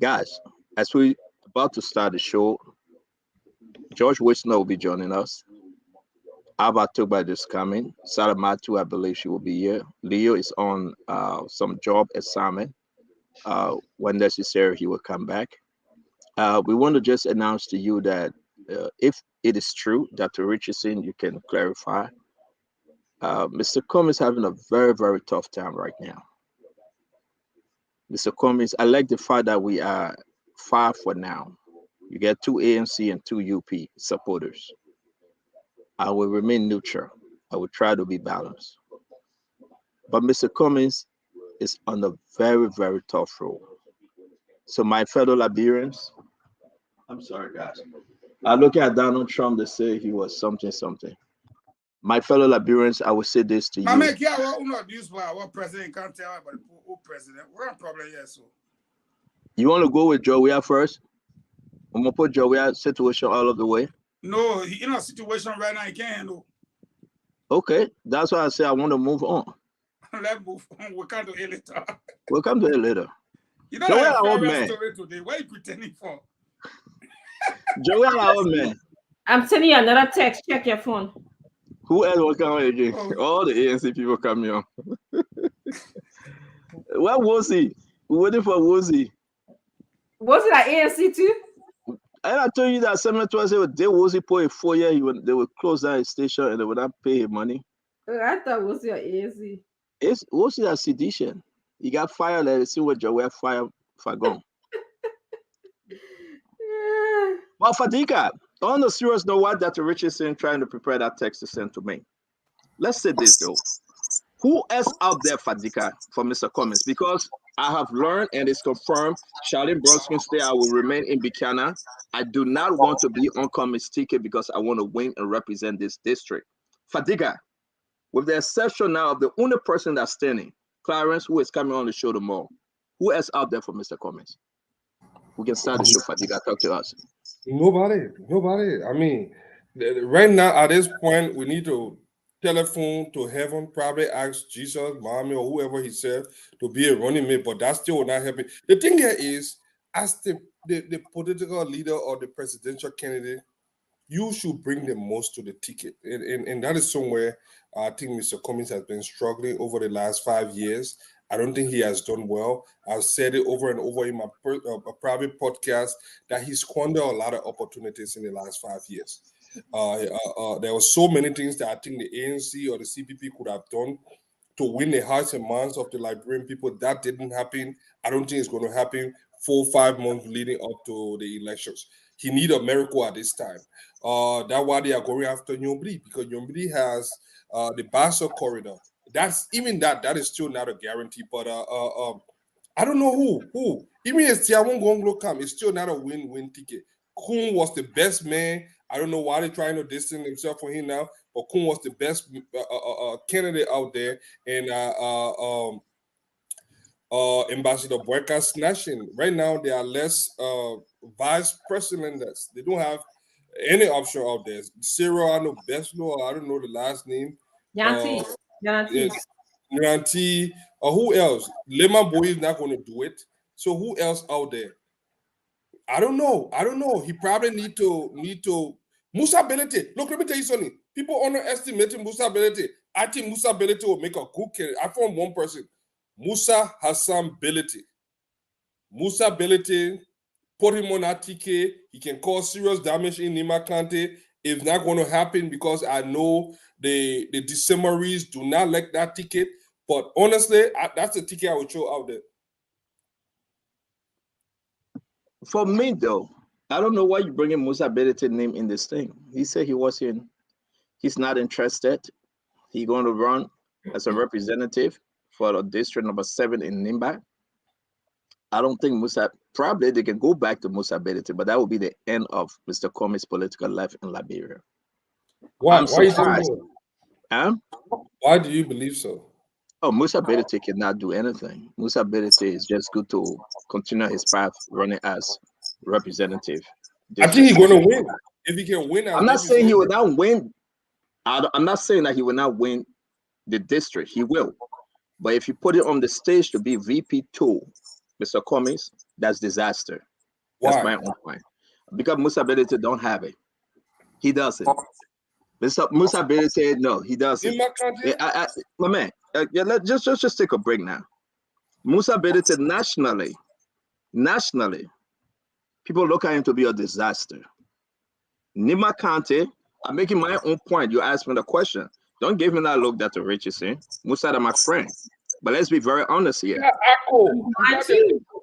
Guys, as we about to start the show, George Wisner will be joining us. Abba Tuba is coming. Sarah Matu, I believe she will be here. Leo is on some job assignment. When necessary, he will come back. We want to just announce to you that if it is true, Dr. Richardson, you can clarify. Mr. Combs is having a very, very tough time right now. Mr. Combs, I like the fact that we are 5 for now. You get 2 ANC and 2 UP supporters. I will remain neutral. I will try to be balanced. But Mr. Cummings is on a very, very tough road. So my fellow Liberians, I'm sorry, guys. I look at Donald Trump to say he was something. My fellow Liberians, I will say this to you. I make what president can't tell about the president. We're on problem here, so. You want to go with Joey first? I'm gonna put Joey situation all of the way. No, in a situation right now, he can't handle. Okay, that's why I say I want to move on. Let's move on. We can't do it later. We'll come to it later. You know that old man story today. What are you pretending for? Joey, our old man. I'm sending you another text. Check your phone. Who else will come again? Oh. All the ANC people coming on. Where was he? We're waiting for Wozy. Was it at ANC too? And I told you that 712 they Wozy for a 4 year. They would close down his station and they would not pay him money. I thought Wozy at ANC. It's Wozy at sedition. He got fired. Let's see what Joey fired Fagon. Yeah. Well, Fadika, on the serious note, what Dr. Richardson trying to prepare that text to send to me. Let's say this though. Who else out there, Fadika, for Mr. Cummings? Because I have learned and it's confirmed, Charlene Bronson say I will remain in Buchanan. I do not want to be on Cummings' ticket because I want to win and represent this district. Fadika, with the exception now of the only person that's standing, Clarence, who is coming on the show tomorrow. Who else out there for Mr. Cummings? We can start the show, Fadika. Talk to us. Nobody. I mean, right now at this point, we need to telephone to heaven, probably ask Jesus, mommy, or whoever he said to be a running mate, but that still will not help it. The thing here is, as the political leader or the presidential candidate, you should bring the most to the ticket. And that is somewhere I think Mr. Cummings has been struggling over the last 5 years. I don't think he has done well. I've said it over and over in my private podcast that he squandered a lot of opportunities in the last 5 years. There were so many things that I think the ANC or the CPP could have done to win the hearts and minds of the Liberian people. That didn't happen. I don't think it's going to happen 4-5 months leading up to the elections. He need a miracle at this time. That's why they are going after Nyombri, because Nyombri has the Basel corridor. That is still not a guarantee. But I don't know who. Even if Tiawon Gonglo come, it's still not a win-win ticket. Kun was the best man. I don't know why they're trying to distance themselves from him now, but Kun was the best candidate out there, and Ambassador Boyka snatching. Right now, there are less vice presidents. They don't have any option out there. Cyril, I know Beslo, I don't know the last name. Yanti. Who else? Lehman Boy is not going to do it. So who else out there? I don't know. He probably need to Musa Belete. Look, let me tell you something. People underestimating Musa Belete. I think Musa Belete will make a good candidate. I found one person. Musa Hassan Belete. Musa Belete, put him on that ticket. He can cause serious damage in Nima Kante. It's not going to happen because I know the Decemberies do not like that ticket. But honestly, that's the ticket I would throw out there. For me, though, I don't know why you're bringing Musa Belete name in this thing. He said he's not interested. He's going to run as a representative for the district number 7 in Nimba. I don't think probably they can go back to Musa Belete, but that would be the end of Mr. Come's political life in Liberia. Why do you think so? Huh? Why do you believe so? Oh, Musa Belete cannot do anything. Musa Belete is just good to continue his path running as representative. I think he's going to win. If he can win, I'm not saying he will not win. I'm not saying that he will not win the district. He will. But if you put it on the stage to be VP2, Mr. Cummings, that's disaster. Why? That's my own point. Because Musa Belete don't have it. He doesn't. Musa Belete, no, he doesn't. My man, let's just take a break now. Musa Belete nationally, people look at him to be a disaster. Nima Kante, I'm making my own point. You asked me the question. Don't give me that look that the rich is in. Musa, my friend. But let's be very honest here.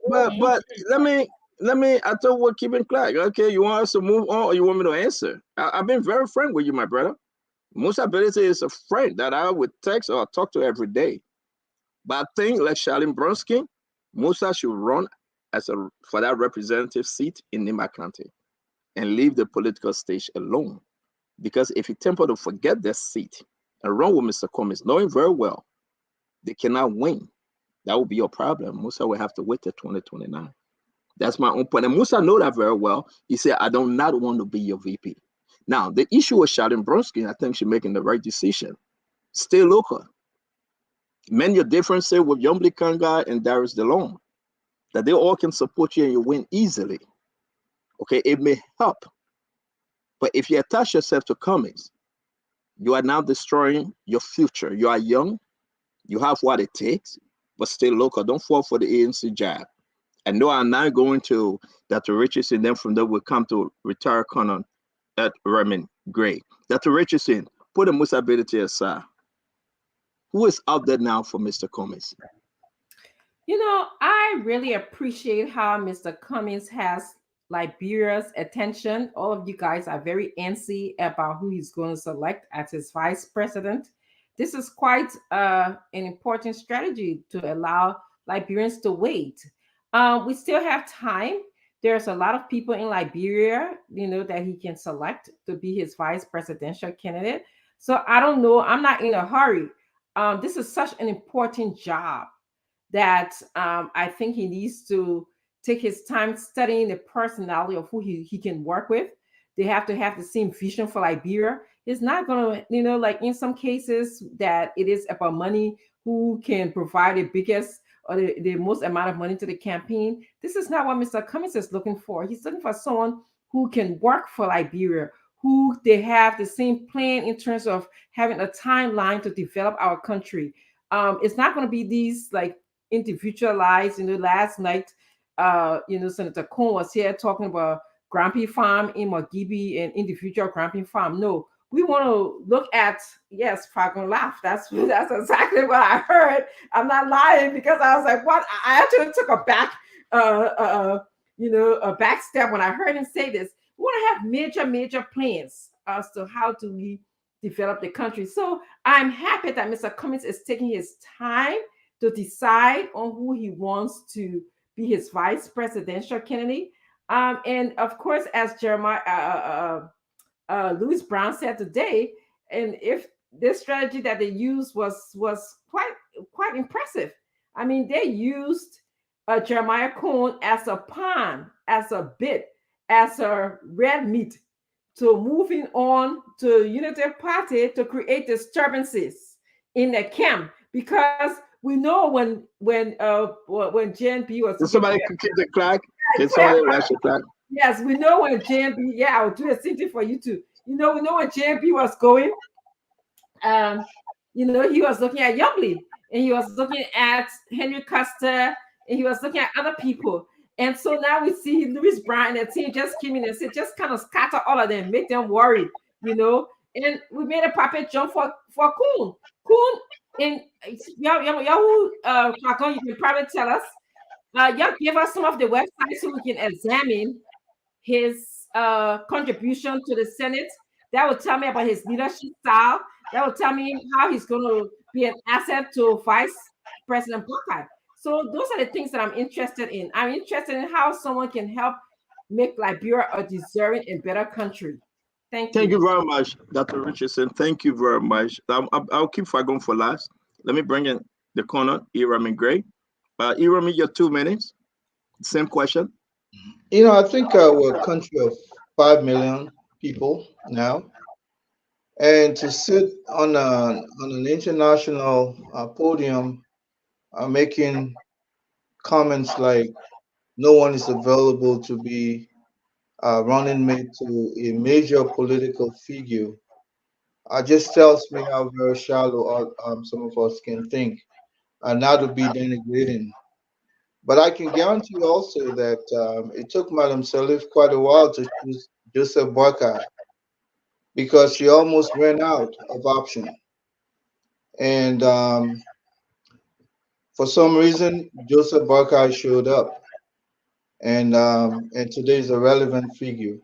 But let me. I thought we're keeping clear. Okay, you want us to move on, or you want me to answer? I've been very frank with you, my brother. Musa Belete is a friend that I would text or talk to every day. But I think, like Charlene Bronsky, Musa should run for that representative seat in Nimba County and leave the political stage alone. Because if you tempt to forget that seat and run with Mr. Cummings, knowing very well they cannot win, that would be your problem. Musa will have to wait till 2029. That's my own point. And Musa know that very well. He said, I do not want to be your VP. Now, the issue with Charlene Bronsky, I think she's making the right decision. Stay local. Mend your differences with Yombli Kanga and Darius DeLong, that they all can support you and you win easily. Okay, it may help. But if you attach yourself to Cummings, you are now destroying your future. You are young. You have what it takes, but stay local. Don't fall for the ANC jab. And no, I'm not going to Dr. Richardson. Then from there, we'll come to retire Conan at Raymond Gray. Dr. Richardson, put a Musa Belete aside. Who is out there now for Mr. Cummings? You know, I really appreciate how Mr. Cummings has Liberia's attention. All of you guys are very antsy about who he's going to select as his vice president. This is quite an important strategy to allow Liberians to wait. We still have time. There's a lot of people in Liberia, that he can select to be his vice presidential candidate. So I don't know. I'm not in a hurry. This is such an important job that I think he needs to take his time studying the personality of who he can work with. They have to have the same vision for Liberia. It's not gonna, like in some cases that it is about money, who can provide the biggest or the most amount of money to the campaign. This is not what Mr. Cummings is looking for. He's looking for someone who can work for Liberia, who they have the same plan in terms of having a timeline to develop our country. It's not going to be these like individualized. Last night, Senator Cohn was here talking about Grampy Farm in Mogibi and individual Grampy Farm. No, we want to look at, yes, Falcon laugh. That's exactly what I heard. I'm not lying, because I was like, what? I actually took a back step when I heard him say this. We want to have major plans as to how do we develop the country. So I'm happy that Mr. Cummings is taking his time to decide on who he wants to be his vice presidential candidate. And of course, as Jeremiah Louis Brown said today, and if this strategy that they used was quite impressive. I mean, they used Jeremiah Cohn as a pawn, as a bit, as a red meat to moving on to Unity Party to create disturbances in the camp, because we know when JNP was somebody could keep the clock. Can somebody rush the clock? Yes, we know when JNP. Yeah, I'll do the same thing for you too. We know when JNP was going. He was looking at Youngly, and he was looking at Henry Custer, and he was looking at other people. And so now we see Louis Brown and the team just came in and said, just kind of scatter all of them, make them worry, And we made a puppet jump for Kuhn. Kuhn, and Yahoo, you can probably tell us. Y'all give us some of the websites so we can examine his contribution to the Senate. That will tell me about his leadership style. That will tell me how he's going to be an asset to Vice President Buckeye. So those are the things that I'm interested in. I'm interested in how someone can help make Liberia a deserving and better country. Thank you. Thank you very much, Dr. Richardson. Thank you very much. I'll keep Fagon for last. Let me bring in the corner, Irami Gray. Irami, your 2 minutes. Same question. I think we're a country of 5 million people now, and to sit on an international podium making comments like no one is available to be running mate to a major political figure just tells me how very shallow some of us can think, and not to be denigrating. But I can guarantee also that it took Madam Salif quite a while to choose Joseph Boyka, because she almost ran out of option. And for some reason, Joseph Boyka showed up, and today is a relevant figure.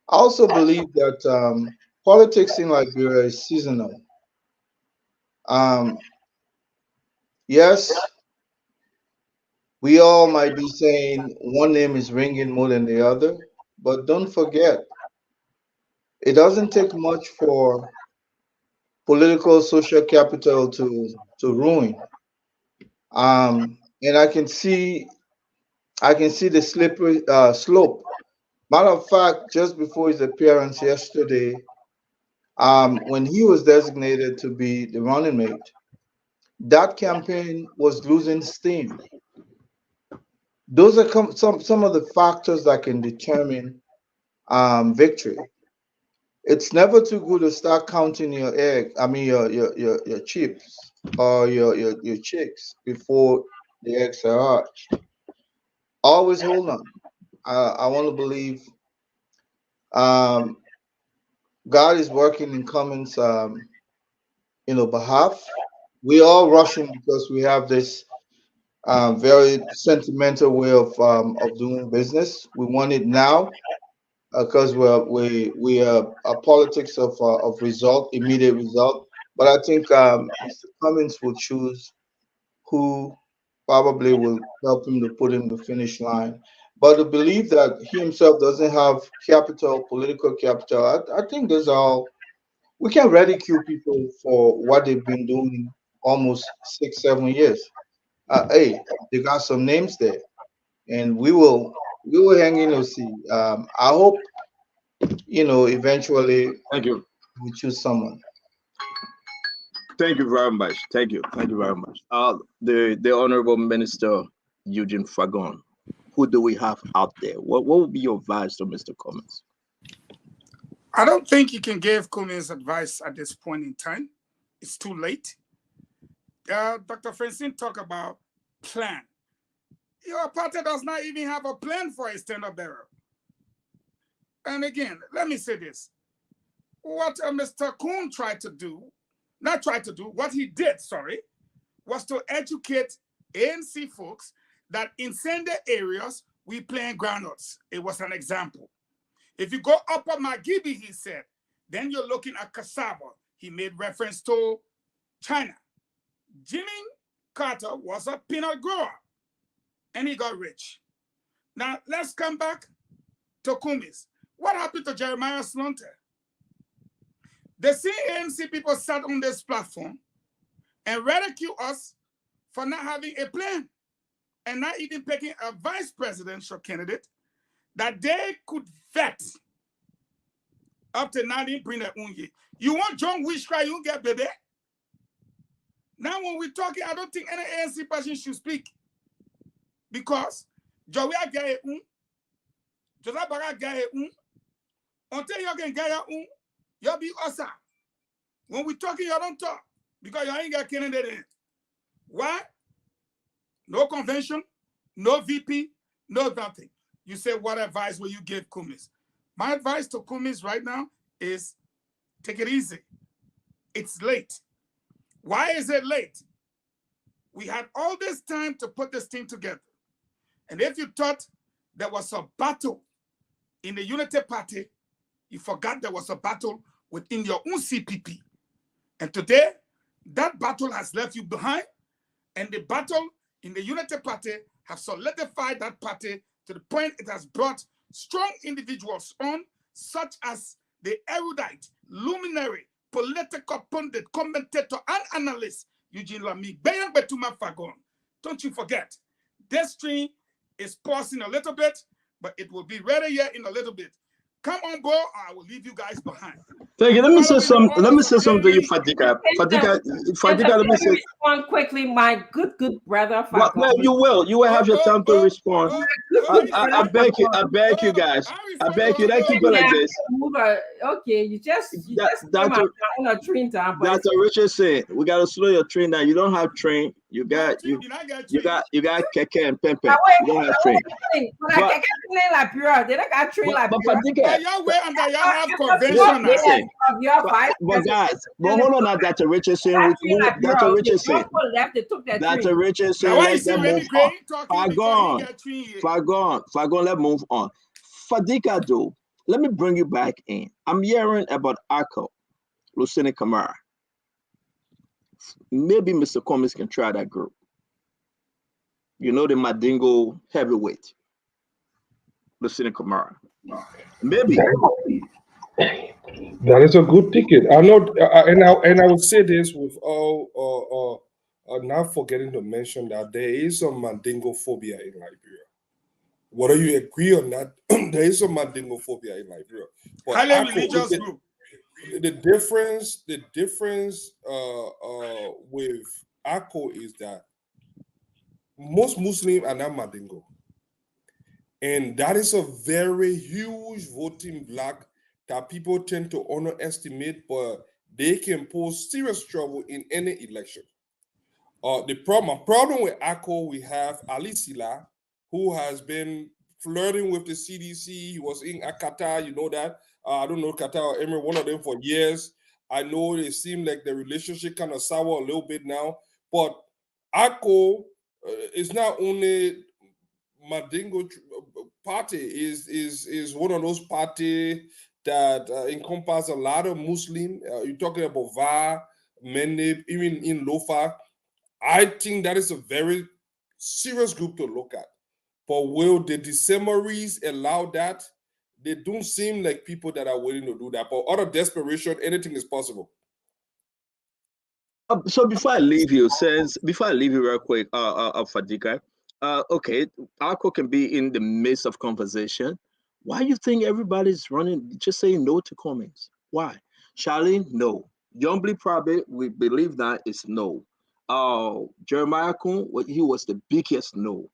I also believe that politics in Liberia is seasonal. Yes, we all might be saying one name is ringing more than the other, but don't forget, it doesn't take much for political social capital to ruin. And I can see the slippery slope. Matter of fact, just before his appearance yesterday, when he was designated to be the running mate, that campaign was losing steam. Those are some of the factors that can determine victory. It's never too good to start counting your egg. I mean your chips or your chicks before the eggs are hatched. Always hold on. I want to believe um, God is working in Cummins' behalf. We all rushing because we have this very sentimental way of doing business. We want it now because we are a politics of result, immediate result. But I think Mr. Cummins will choose who probably will help him to put him to finish line. But to believe that he himself doesn't have capital, political capital, I think those are all. We can ridicule people for what they've been doing almost 6, 7 years. Hey, they got some names there, and we will hang in to see. I hope eventually Thank you. we choose someone. Thank you very much. Thank you very much. The Honorable Minister Eugene Fagon, who do we have out there? What would be your advice to Mr. Cummins? I don't think you can give Cummins advice at this point in time. It's too late. Dr. Francine talked about plan. Your party does not even have a plan for a stand-up bearer. And again, let me say this. What Mr. Kuhn what he did, was to educate ANC folks that in Sende areas, we plant groundnuts. It was an example. If you go up on Magibi, he said, then you're looking at cassava. He made reference to China. Jimmy Carter was a peanut grower, and he got rich. Now, let's come back to Cummins. What happened to Jeremiah Slunter? The ANC people sat on this platform and ridicule us for not having a plan and not even picking a vice presidential candidate that they could vet up to now. They bring their own year. You want John Wishkra, you get baby. Now, when we're talking, I don't think any ANC person should speak because Joey Agaye Joseph Agaye until you can get you'll be awesome. When we're talking, you don't talk because you ain't got candidate in. Why? No convention, no VP, no nothing. You say, what advice will you give Cummins? My advice to Cummins right now is take it easy. It's late. Why is it late? We had all this time to put this thing together. And if you thought there was a battle in the Unity Party, you forgot there was a battle within your own CPP. And today, that battle has left you behind. And the battle in the Unity Party have solidified that party to the point it has brought strong individuals on, such as the erudite, luminary, political pundit, commentator, and analyst, Eugene Lamy, Bayan Betuma Fagon. Don't you forget, this stream is pausing a little bit, but it will be ready here in a little bit. Come on board, or I will leave you guys behind. Thank you. Let me say something to you, Fadika. Fadika, let me say. Respond quickly, my good brother. Well, you will have your time to respond. I beg you guys. I beg you. Don't keep it like this. Okay, you just Dr. on a train time. Dr. Richard said we gotta slow your train down. You don't have train. You got keke and pempe. You don't have train. But Fadika, y'all have convention. But guys, but hold on now, Dr. Richardson. Dr. Richardson. Dr. Richardson, let them move on. Fagon, let's move on. Fadika, though, let me bring you back in. I'm hearing about Akko, Lucini Kamara. Maybe Mr. Cummins can try that group. You know the Madingo heavyweight, Lucini Kamara. Maybe. That is a good ticket. I know, and I would say this with all, not forgetting to mention that there is some Mandingo phobia in Liberia. Whether you agree or not, there is some Mandingo phobia in Liberia. But highly religious group. The difference with ACO is that most Muslims are not Mandingo, and that is a very huge voting block that people tend to underestimate, but they can pose serious trouble in any election. The problem with ACO, we have Ali Sila, who has been flirting with the CDC. He was in Qatar, you know that. I don't know Qatar or Emirates, one of them for years. I know it seemed like the relationship kind of sour a little bit now, but ACO is not only Mandingo party, is one of those parties that encompass a lot of Muslim. You're talking about VAR, Menib, even in Lofa. I think that is a very serious group to look at. But will the Decemberies allow that? They don't seem like people that are willing to do that. But out of desperation, anything is possible. So before I leave you real quick, Fadika, okay, ACO can be in the midst of conversation. Why do you think everybody's running, just saying no to Cummins? Why? Charlie, no. Youngly probably we believe that is no. Jeremiah Kun, he was the biggest no.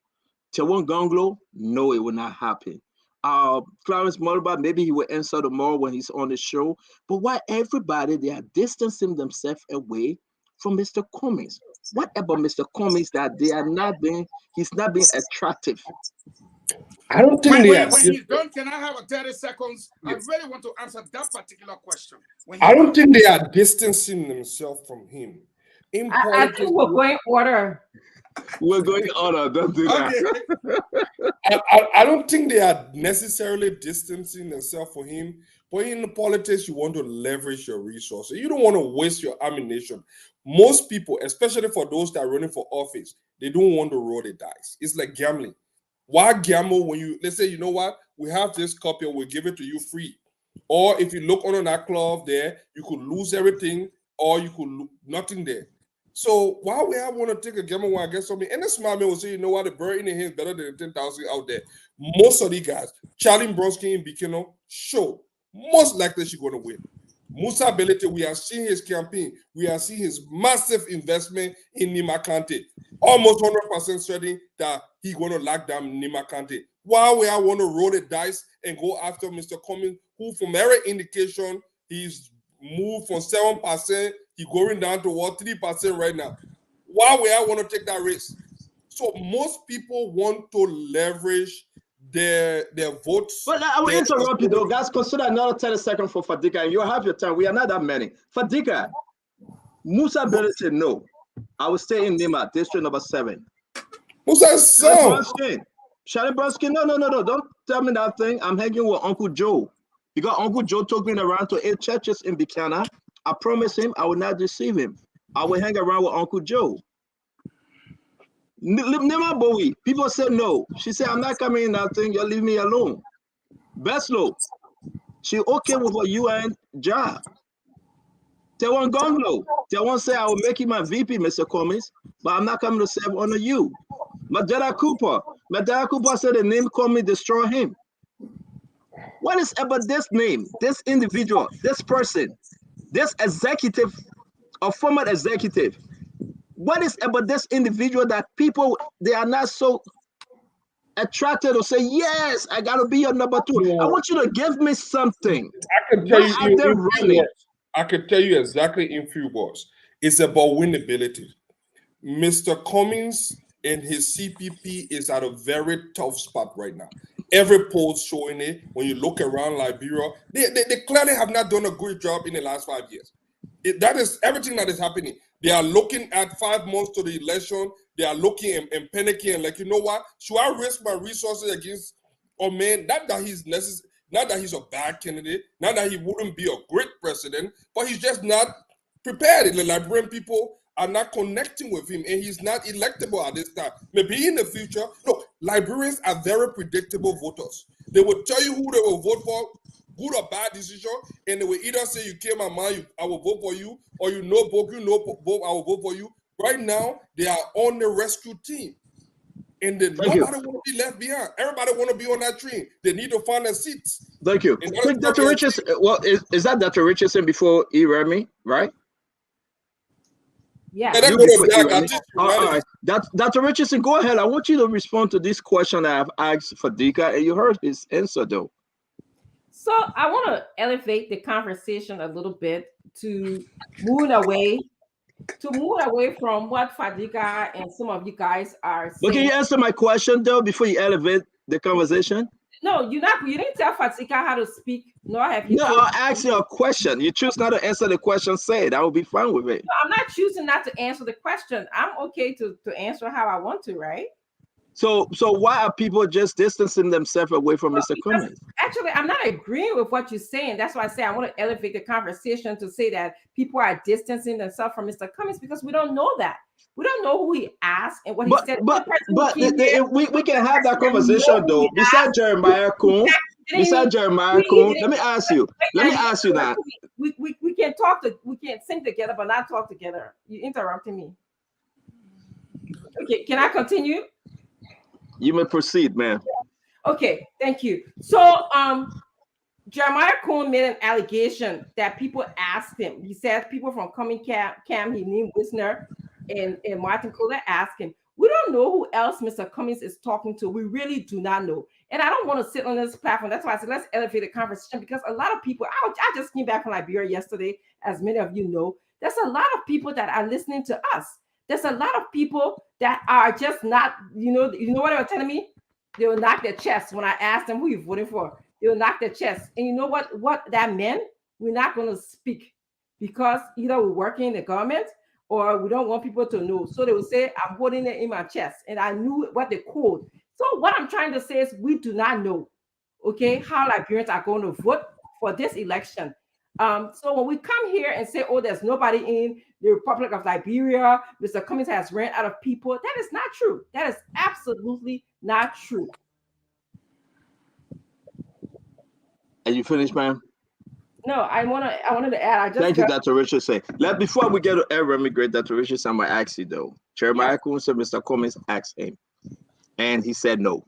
Tewon Gonglo, no, it will not happen. Clarence Mulba, maybe he will answer tomorrow when he's on the show. But why everybody they are distancing themselves away from Mr. Cummings? What about Mr. Cummings that they are not being? He's not being attractive. I don't think when he's done, can I have a 30 seconds? Yes. I really want to answer that particular question. I don't think they are distancing themselves from him. I think we're going order. We're going order. Don't do that. I don't think they are necessarily distancing themselves from him. But in politics, you want to leverage your resources. You don't want to waste your ammunition. Most people, especially for those that are running for office, they don't want to roll the dice. It's like gambling. Why gamble when you, let's say, you know what, we have this copy, we'll give it to you free. Or if you look under that cloth there, you could lose everything or you could lose nothing there. So why would I want to take a gamble when I get something? And the smart man will say, you know what, the bird in the hand is better than the 10,000 out there. Most of these guys, Charlie Bronski and Bikino, sure, most likely she's going to win. Musa Belete, we have seen his campaign. We have seen his massive investment in Nima Kante. Almost 100% certain that he's going to lock down Nima Kante. Why would I want to roll the dice and go after Mr. Cummings, who from every indication, he's moved from 7%, he's going down to what, 3% right now. Why would I want to take that risk? So most people want to leverage their votes. But I will interrupt you though, guys. Consider another 30 seconds for Fadika, and you'll have your time. We are not that many. Fadika, Musa Bello said no. I will stay in Nima, district number 7. Musa's son. Charlie Bronsky, no. Don't tell me that thing. I'm hanging with Uncle Joe. Because Uncle Joe took me around to 8 churches in Buchanan. I promised him I will not deceive him. I will hang around with Uncle Joe. Nima Bowie, people say no. She said, I'm not coming in that thing. You leave me alone. Beslo, she okay with her UN job. Tewon Gonglo, Tewon say I will make him my VP, Mr. Cummings, but I'm not coming to serve under you. Madela Cooper said the name Cummings destroy him. What is about this name, this individual, this person, this executive or former executive? What is about this individual that people, they are not so attracted or say, yes, I got to be your number 2. I want you to give me something. I can tell you exactly in few words. It's about winnability. Mr. Cummings and his CPP is at a very tough spot right now. Every poll showing it. When you look around Liberia, they clearly have not done a good job in the last 5 years. That is everything that is happening. They are looking at 5 months to the election. They are looking and panicking and like, you know what? Should I risk my resources against a man? Not that he's necessary, not that he's a bad candidate, not that he wouldn't be a great president, but he's just not prepared. The Liberian people are not connecting with him, and he's not electable at this time. Maybe in the future. Look, Liberians are very predictable voters. They will tell you who they will vote for, good or bad decision, and they will either say you came my mind, I will vote for you, or you know both, I will vote for you. Right now, they are on the rescue team. And then nobody want to be left behind. Everybody want to be on that train. They need to find their seats. Thank you. Quick, Dr. Richardson. Well, is that Dr. Richardson before Remy, right? Yeah. All right. Dr. Richardson, go ahead. I want you to respond to this question I've asked for Dika, and you heard his answer though. So I want to elevate the conversation a little bit to move away from what Fadika and some of you guys are saying. But can you answer my question though before you elevate the conversation? No, you didn't tell Fadika how to speak. No, I'll ask you a question. You choose not to answer the question, say it. I will be fine with it. No, I'm not choosing not to answer the question. I'm okay to answer how I want to, right? So why are people just distancing themselves away from Mr. Cummings? Actually, I'm not agreeing with what you're saying. That's why I say I want to elevate the conversation to say that people are distancing themselves from Mr. Cummings because we don't know that. We don't know who he asked and what he said. But we can have that conversation though. Besides Jeremiah Kuhn, let me ask you that. We can talk we can sing together but not talk together. You interrupted me. Okay, can I continue? You may proceed, ma'am. Okay, thank you. So Jeremiah Cohn made an allegation that people asked him. He said people from Cumming Camp, he named Wisner and Martin Kohler asked him, we don't know who else Mr. Cummings is talking to. We really do not know. And I don't want to sit on this platform. That's why I said, let's elevate the conversation, because a lot of people, I just came back from Liberia yesterday, as many of you know. There's a lot of people that are listening to us. There's a lot of people that are just not, you know what they were telling me? They will knock their chest when I asked them who you're voting for. They will knock their chest. And you know what that meant? We're not going to speak because either we're working in the government or we don't want people to know. So they will say, I'm holding it in my chest. And I knew what they called. So what I'm trying to say is we do not know, okay, how Liberians are going to vote for this election. So when we come here and say, oh, there's nobody in the Republic of Liberia, Mr. Cummings has ran out of people, that is not true. That is absolutely not true. Are you finished, ma'am? No, I wanted to add. Thank you, Dr. Richard. Before we get to air immigrant, Dr. Richard, I'm gonna ask you though. Jeremiah Cohn said Mr. Cummings asked him, and he said no.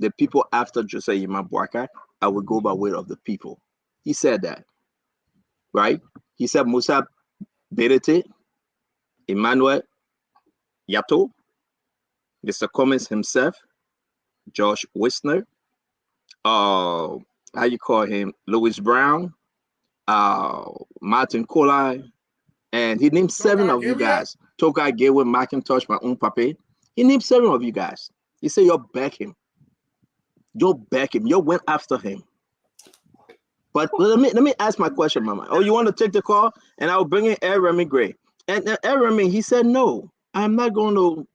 The people after Jose Imabwaka, I will go by way of the people. He said that, right? He said Musa Berete, Emmanuel Yato, Mr. Cummings himself, Josh Wisner, how you call him, Louis Brown, Martin Kohler, and he named 7 of you guys. Toka Gawe McIntosh, my own papi. He named 7 of you guys. He said you'll back him. You'll back him. You went after him. But let me ask my question, Mama. Oh, you want to take the call? And I'll bring in Aaron Remy Gray. And Aaron Remy, he said, no, I'm not going to,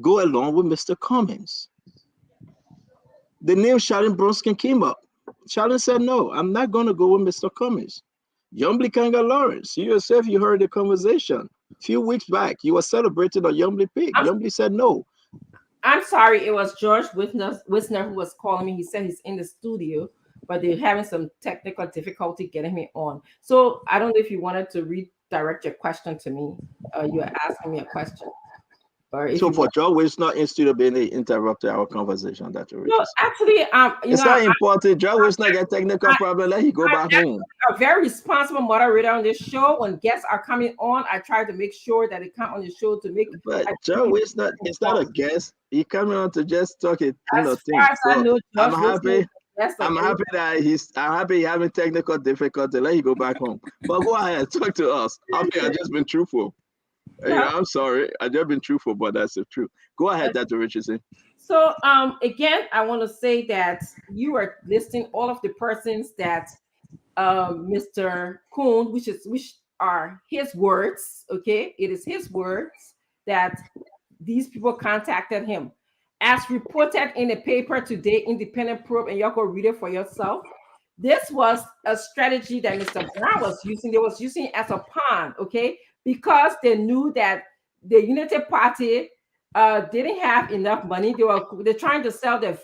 go along with Mr. Cummings. The name Sharon Bronskin came up. Sharon said, no, I'm not going to go with Mr. Cummings. Yombly Kanga Lawrence, you yourself, you heard the conversation. A few weeks back, you were celebrating on Yombly Pig. Yombly said no. I'm sorry, it was George Wisner who was calling me. He said he's in the studio, but they're having some technical difficulty getting me on. So I don't know if you wanted to redirect your question to me. You're asking me a question. So for Joe Wisner in studio being interrupted our conversation, Dr. Richard. No, actually, it's not important. Joe Wisner get technical problem. Let him go back home. A very responsible moderator on this show. When guests are coming on, I try to make sure that they come on the show to make. But Joe Wisner is not a guest. He coming on to just talk it. As far as I know, I'm happy. I'm happy that he's having technical difficulty. Let him go back home. But go ahead, talk to us. I've just been truthful. Yeah, I'm sorry. I've just been truthful, but that's the truth. Go ahead, Dr. Richardson. So, again, I want to say that you are listing all of the persons that Mr. Kuhn, which are his words, okay? It is his words that these people contacted him. As reported in the paper today, Independent Probe, and y'all go read it for yourself. This was a strategy that Mr. Brown was using. They was using it as a pawn, okay? Because they knew that the Unity Party didn't have enough money. They're trying to sell the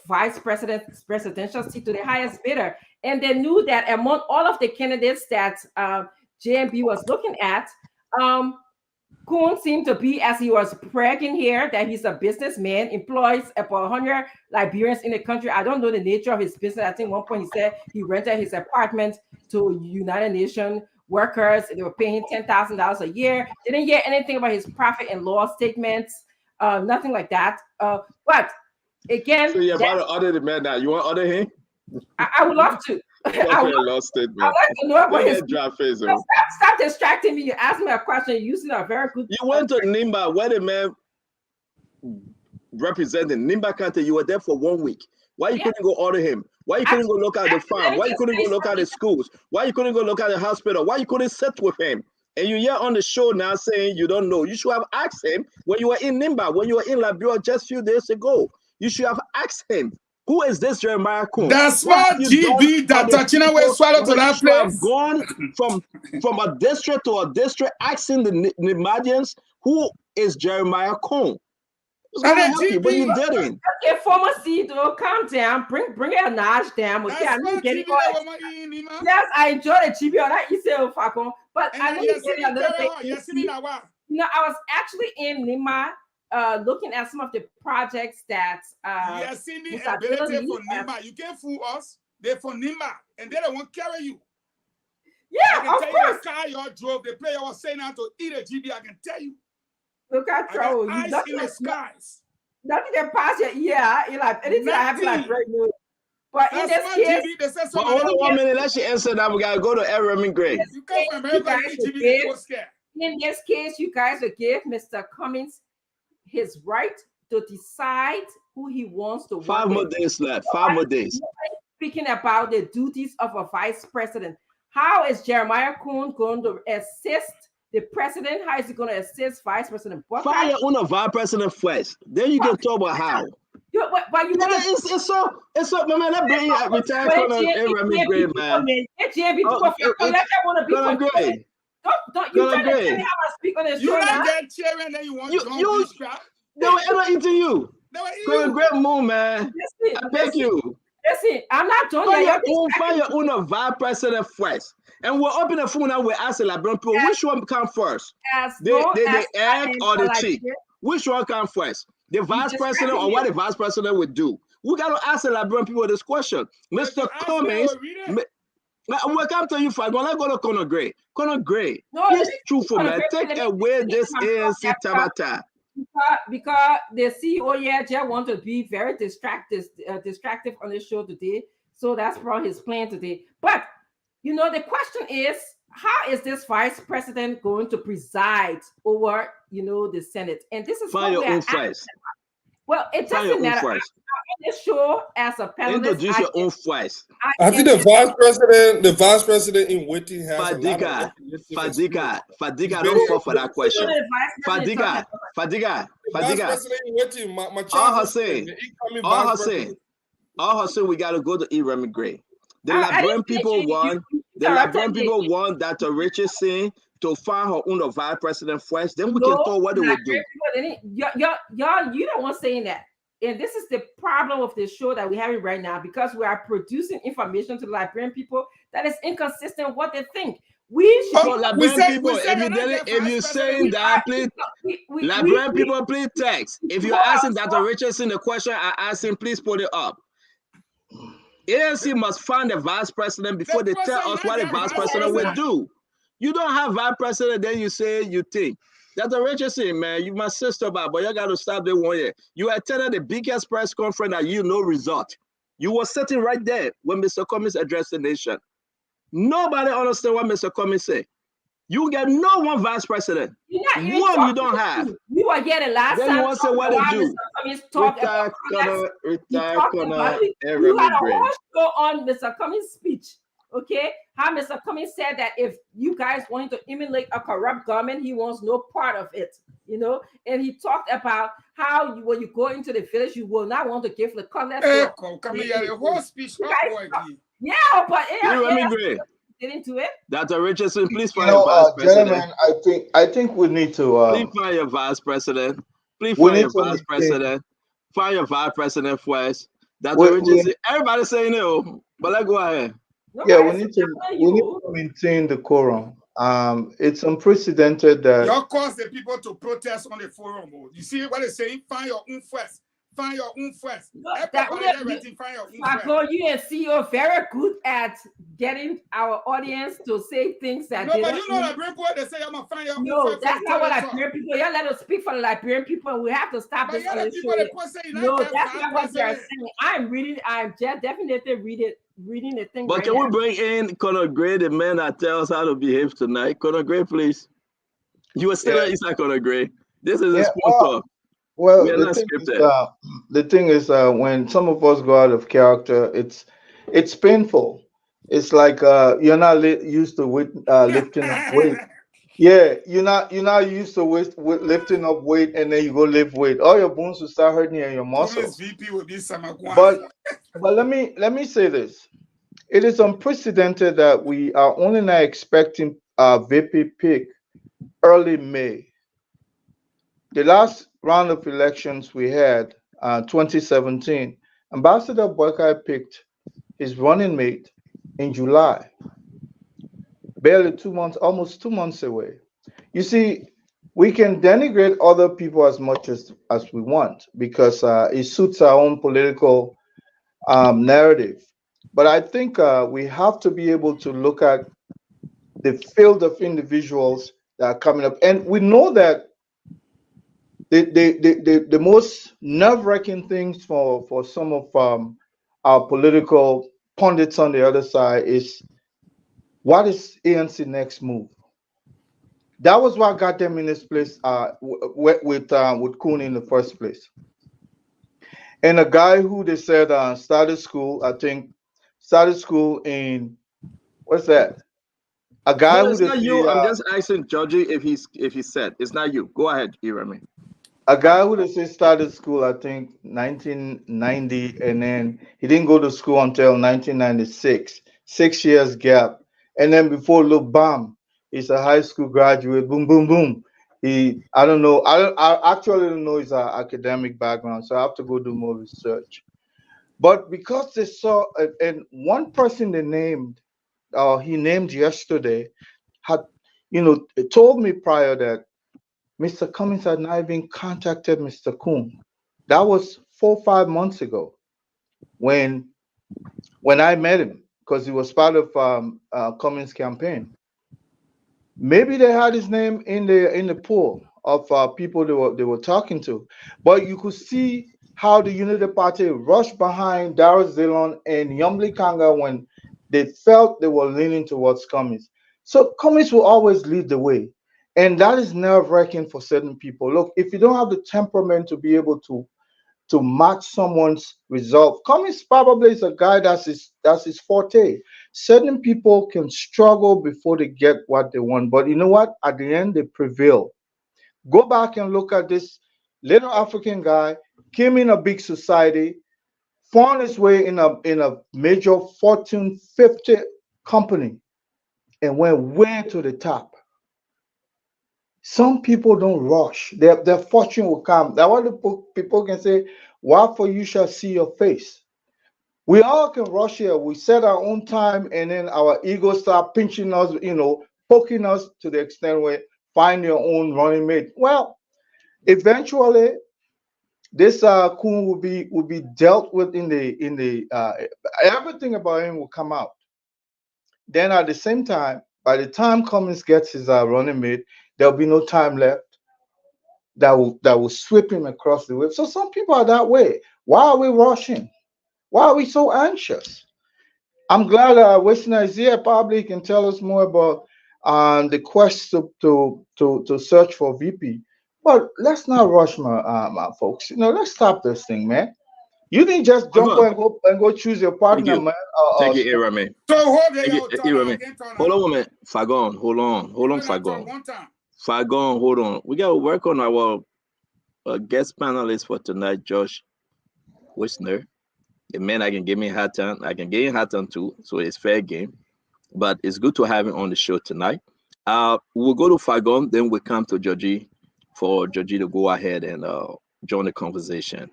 presidential seat to the highest bidder. And they knew that among all of the candidates that JMB was looking at, Kuhn seemed to be, as he was bragging here, that he's a businessman, employs about 100 Liberians in the country. I don't know the nature of his business. I think one point he said he rented his apartment to United Nations workers. They were paying $10,000 a year. Didn't hear anything about his profit and loss statements, nothing like that. But again, so you're about to order the man now. You want to order him? I would love to. I would like to know about his face. Stop distracting me. You asked me a question. You're using a very good. You went to Nimba, where the man representing Nimba County. You were there for 1 week. Why you couldn't go order him? Why you couldn't go look at the farm? Why you couldn't go look at the schools? Why you couldn't go look at the hospital? Why you couldn't sit with him? And you're here on the show now saying you don't know. You should have asked him when you were in Nimba, when you were in Liberia just a few days ago. You should have asked him, who is this Jeremiah Kuhn? That's what GB that Tachinawe swallowed to that place. Gone from a district to a district asking the Nimadians, who is Jeremiah Kuhn? But you didn't. Okay, former CEO, calm down. Bring a notch down. Okay, I'm not getting it. Yes, I enjoy the GB on that. You say, but I know you get a little bit. I was actually in Nima, looking at some of the projects that ability for Nima. You can't fool us. They're from Nima, and they don't want to carry you. Yeah, I can of tell course. you the car you drove, the player was saying how to eat a GB. I can tell you. Look at trouble. I got eyes in the skies. Nothing can pass your ear. You like anything I have, like right now. But in this case, GB, they said but hold on 1 minute. Let's answer that. We gotta go to Aaron Gray. You come from America, you GB, they go scared. In this case, you guys will give Mr. Cummings his right to decide who he wants to. 5 more days left. 5 more days. Speaking about the duties of a vice president, how is Jeremiah Kuhn going to assist the president? How is he going to assist Vice President Buckeye? Find your own vice president first. Then you can talk about how. But you want to? It's so, my man. That bring retired Colonel Aaron Gray, man. Colonel Gray. Don't you try to tell me how I speak on this show? You like that chair and then you want you they were ever eating you. Colonel Gray Moon, man. I beg you. Listen, I'm not doing Find your own vice president first. And we're up in the phone now. We're asking like people, which one come first? The egg or the chick? Which one come first? The vice president or what the vice president would do? We got to ask the Liberian people this question. Mr. Cummings, we'll come to you first. Well, let's go to Conor Gray. Conor Gray, please truthful, man. Take away this ANC tabata. Because the CEO just want to be very distractive on the show today. So that's probably his plan today. But you know, the question is, how is this vice president going to preside over, you know, the Senate? And this is find your own first. Well, it doesn't matter. I'm on this show as a panelist. Introduce your own first. I think the vice president in waiting has Fadiga, don't fall for that question. Fadiga. All her say, we got to go to Aaron Gray. The Liberian people want Dr. Richardson to find her own vice president first. Then we can talk what they will do. Y'all, you don't want saying that. And this is the problem of the show that we're having right now, because we are producing information to the Liberian people that is inconsistent with what they think. We should. Liberian people, if you're saying that, please, Liberian people, please text. If you're asking Dr. Richardson the question I asked him, please put it up. ANC must find the vice president before they tell us what the vice president will do. You don't have vice president, then you say you think. Dr. Richardson, man, you my sister, but you got to stop there 1 year. You attended the biggest press conference that you know result. You were sitting right there when Mr. Cummings addressed the nation. Nobody understand what Mr. Cummings said. You get no one vice president. You don't have. You were getting last time. Then you want to say what they do. Retire Conor. You had a whole show on Mr. Cummings' speech. Okay, how Mr. Cummings said that if you guys want to emulate a corrupt government, he wants no part of it, you know. And he talked about how when you go into the village, you will not want to give the color. Come here, the whole speech. Yeah, but get into it. Dr. Richardson, please find your vice president. Gentlemen, I think we need to. Please find your vice president. Please find your vice president. Find your vice president first. Dr. Richardson, everybody's saying no, but let's go ahead. Yeah, we need to maintain the quorum. It's unprecedented that you cause the people to protest on the forum. You see what they're saying? Find your own first. Find your own first. You and CEO very good at getting our audience to say things that but you know Liberian people, they say I'm gonna find your own first. That's not what Liberian people. You let us speak for the Liberian people. We have to stop this. No, that's not what they're saying. I'm just definitely reading the thing. But can we bring in Conor Gray, the man that tells how to behave tonight? Conor Gray, please. You were still inside Conor Gray. This is a sport talk. Well, the thing is, when some of us go out of character, it's painful. It's like you're not used to lifting up weight. Yeah, you're not used to lifting up weight, and then you go lift weight. All your bones will start hurting and your muscles. But let me say this: it is unprecedented that we are only now expecting VP pick early May. The last round of elections we had, 2017, Ambassador Buckeye picked his running mate in July. Barely 2 months, almost 2 months away. You see, we can denigrate other people as much as we want because it suits our own political narrative. But I think we have to be able to look at the field of individuals that are coming up. And we know that the most nerve-wracking things for some of our political pundits on the other side is, what is ANC next move? That was what got them in this place with Kuhn in the first place. And a guy who they said started school, I think, started school in, what's that? A guy No, who it's they not you. say I'm just asking Georgie if he said. It's not you. Go ahead, Irami. a guy who they say started school, I think 1990, and then he didn't go to school until 1996. 6 years gap, and then before look, bam, he's a high school graduate. Boom, boom, boom. I don't know. I actually don't know his academic background, so I have to go do more research. But because they saw, and one person they named, he named yesterday, had, told me prior that Mr. Cummings had not even contacted Mr. Kuhn. That was 4 or 5 months ago when I met him, because he was part of Cummings' campaign. Maybe they had his name in the pool of people they were talking to, but you could see how the Unity Party rushed behind Darrell Zillon and Yumli Kanga when they felt they were leaning towards Cummings. So Cummings will always lead the way, and that is nerve-wracking for certain people. Look, if you don't have the temperament to be able to match someone's resolve. Cummings probably is a guy that's his forte. Certain people can struggle before they get what they want, but you know what? At the end, they prevail. Go back and look at this little African guy, came in a big society, found his way in a major Fortune 50 company, and went way to the top. Some people don't rush. Their fortune will come. That's why the people can say, "Why for you shall see your face." We all can rush here. We set our own time, and then our ego start pinching us, poking us to the extent where find your own running mate. Well, eventually, this Kun will be dealt with in the everything about him will come out. Then at the same time, by the time Cummings gets his running mate, there'll be no time left that will sweep him across the wave. So some people are that way. Why are we rushing? Why are we so anxious? I'm glad Western is here. Probably can tell us more about the quest to search for VP. But let's not rush, my folks. Let's stop this thing, man. You didn't just jump Fagon, and go choose your thank partner, you. man. Thank you, Irami. So hold it Thank you, out, turn Irami. again, turn Hold on a minute. Fagon, hold on. Hold on, Fagon. one time. Fagon, hold on. We got to work on our guest panelist for tonight, Josh Wisner. The man I can give me a hard time. I can give him a hard time too, so it's fair game. But it's good to have him on the show tonight. We'll go to Fagon, then we come to Georgie for Georgie to go ahead and join the conversation.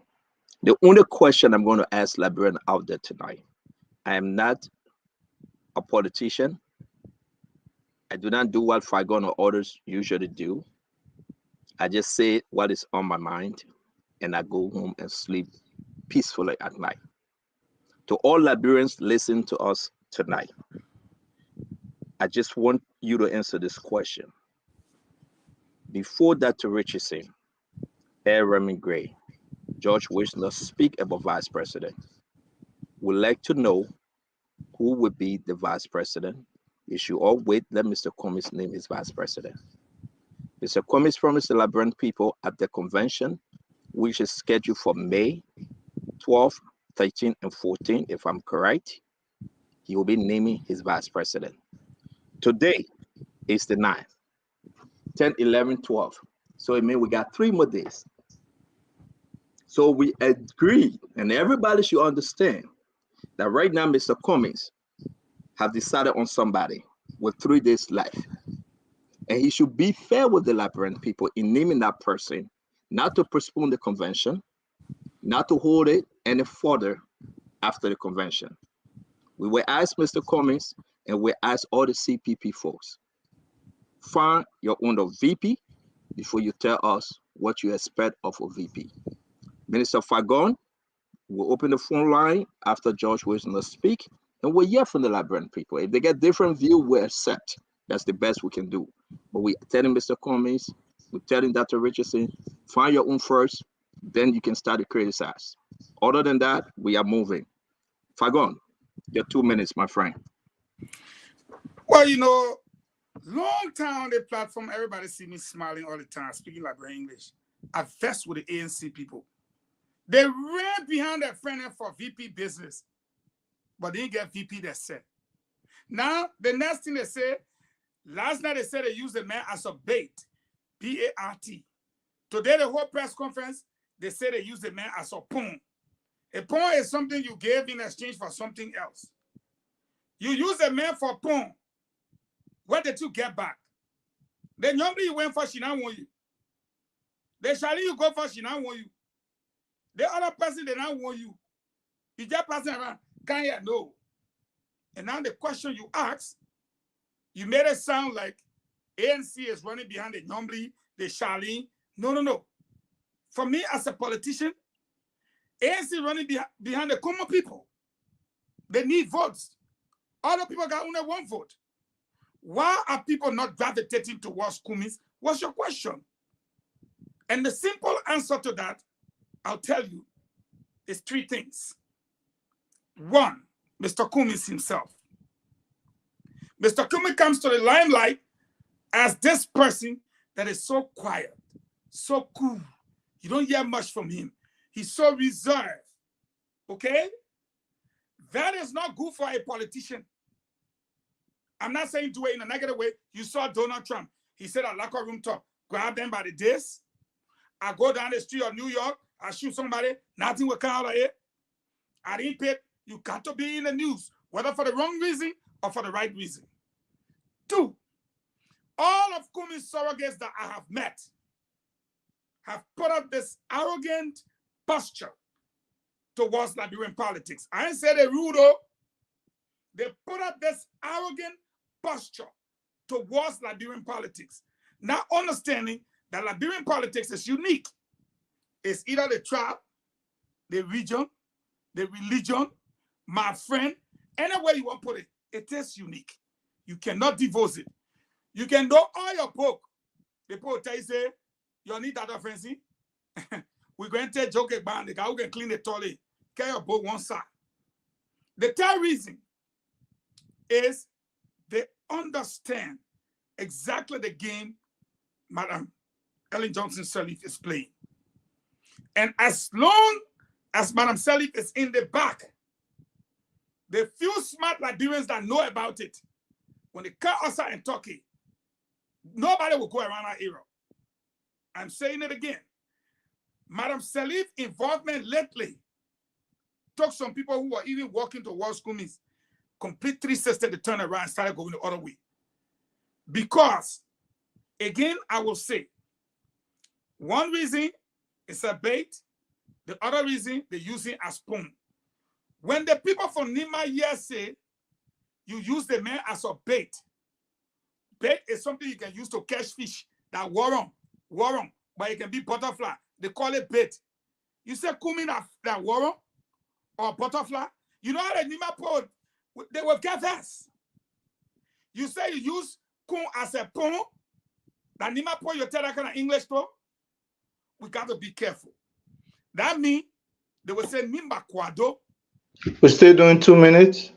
The only question I'm going to ask Liberian out there tonight, I am not a politician. I do not do what Fagon or others usually do. I just say what is on my mind, and I go home and sleep peacefully at night. To all Liberians listening to us tonight, I just want you to answer this question. Before Dr. Richardson, Aaron Gray, George Wisner speak about vice president, we'd like to know who would be the vice president. You should all wait, let Mr. Cummings name his vice president. Mr. Cummings promised the Liberian people at the convention, which is scheduled for May 12, 13, and 14, if I'm correct, he will be naming his vice president. Today is the 9th, 10, 11, 12. So it means we got 3 more days. So we agree, and everybody should understand that right now Mr. Cummings have decided on somebody with 3 days left. And he should be fair with the Liberian people in naming that person, not to postpone the convention, not to hold it any further after the convention. We will ask Mr. Cummings and we ask all the CPP folks, find your own VP before you tell us what you expect of a VP. Minister Fagon will open the phone line after George Wisner speak, And we'll hear from the Liberian people. If they get different view, we accept. That's the best we can do. But we telling Mr. Cummings, we're telling Dr. Richardson, find your own first, then you can start to criticize. Other than that, we are moving. Fagon, your 2 minutes, my friend. Well, you know, long time on the platform, everybody see me smiling all the time, speaking Liberian English. I vexed with the ANC people. They ran behind their friend for VP business, but they didn't get VP, they said. Now, the next thing they say, last night they said they used the man as a bait, B-A-R-T. Today, the whole press conference, they say they used the man as a pawn. A pawn is something you gave in exchange for something else. You use a man for pawn. What did you get back? The number you went for, she not want you. The Charlie you go for, she not want you. The other person, they not want you. You just passing around, can't you know? And now the question you ask, you made it sound like ANC is running behind the Numbly, the Charlie. No. For me, as a politician, ANC running behind the common people. They need votes. Other people got only one vote. Why are people not gravitating towards Cummings? What's your question? And the simple answer to that, I'll tell you, is 3 things. 1, Mr. Cummings himself. Mr. Cummings comes to the limelight as this person that is so quiet, so cool. You don't hear much from him. He's so reserved. Okay? That is not good for a politician. I'm not saying do it in a negative way. You saw Donald Trump. He said at locker room talk, grab them by the days. I go down the street of New York, I shoot somebody, nothing will come out of it. I didn't pay. You got to be in the news, whether for the wrong reason or for the right reason. 2, all of Cummings' surrogates that I have met have put up this arrogant posture towards Liberian politics. I ain't say they rude, though. They put up this arrogant posture towards Liberian politics. Not understanding that Liberian politics is unique. It's either the tribe, the region, the religion, my friend, any way you want to put it, it is unique. You cannot divorce it. You can do all your poke. The poke tell you, say, you need that offensive. We're going to take joke about the guy who can clean the toilet. Carry your boat one side. The 3rd reason is they understand exactly the game Madam Ellen Johnson Sirleaf is playing. And as long as Madam Sirleaf is in the back, the few smart Liberians that know about it, when they come outside and talk it, nobody will go around our era. I'm saying it again. Madam Sirleaf's involvement lately took some people who were even walking towards Cummings complete 360 to turn around and started going the other way. Because, again, I will say, one reason is a bait, the other reason they use it as pawn. When the people from Nima here say you use the man as a bait, bait is something you can use to catch fish that warm, but it can be butterfly. They call it bait. You say Cummings that warm or butterfly, you know how the Nima put, they will get us. You say you use Kun as a pawn, that Nima put you tell that kind of English to, we got to be careful. That means they will say Nimba Kwado. We're still doing 2 minutes.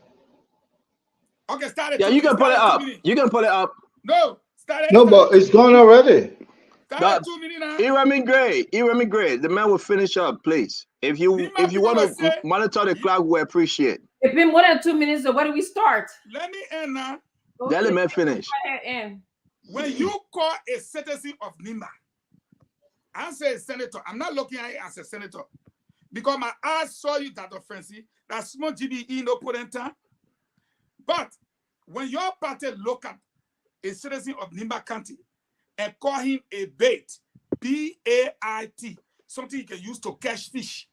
Okay, start it. Yeah, you can put it up. You can put it up. No, start it. No, but it's gone already. Start 2 minutes now. Iremi Gray. The man will finish up, please. If you want to monitor the clock, we appreciate. It's been more than 2 minutes, so where do we start? Let me end now. Let the man finish. Go ahead, end. When you call a citizen of Nimba, I say a senator. I'm not looking at it as a senator. Because my eyes saw you that offensive, that small GBE no put in time. But when your party look at a citizen of Nimba County and call him a bait, B-A-I-T, something you can use to catch fish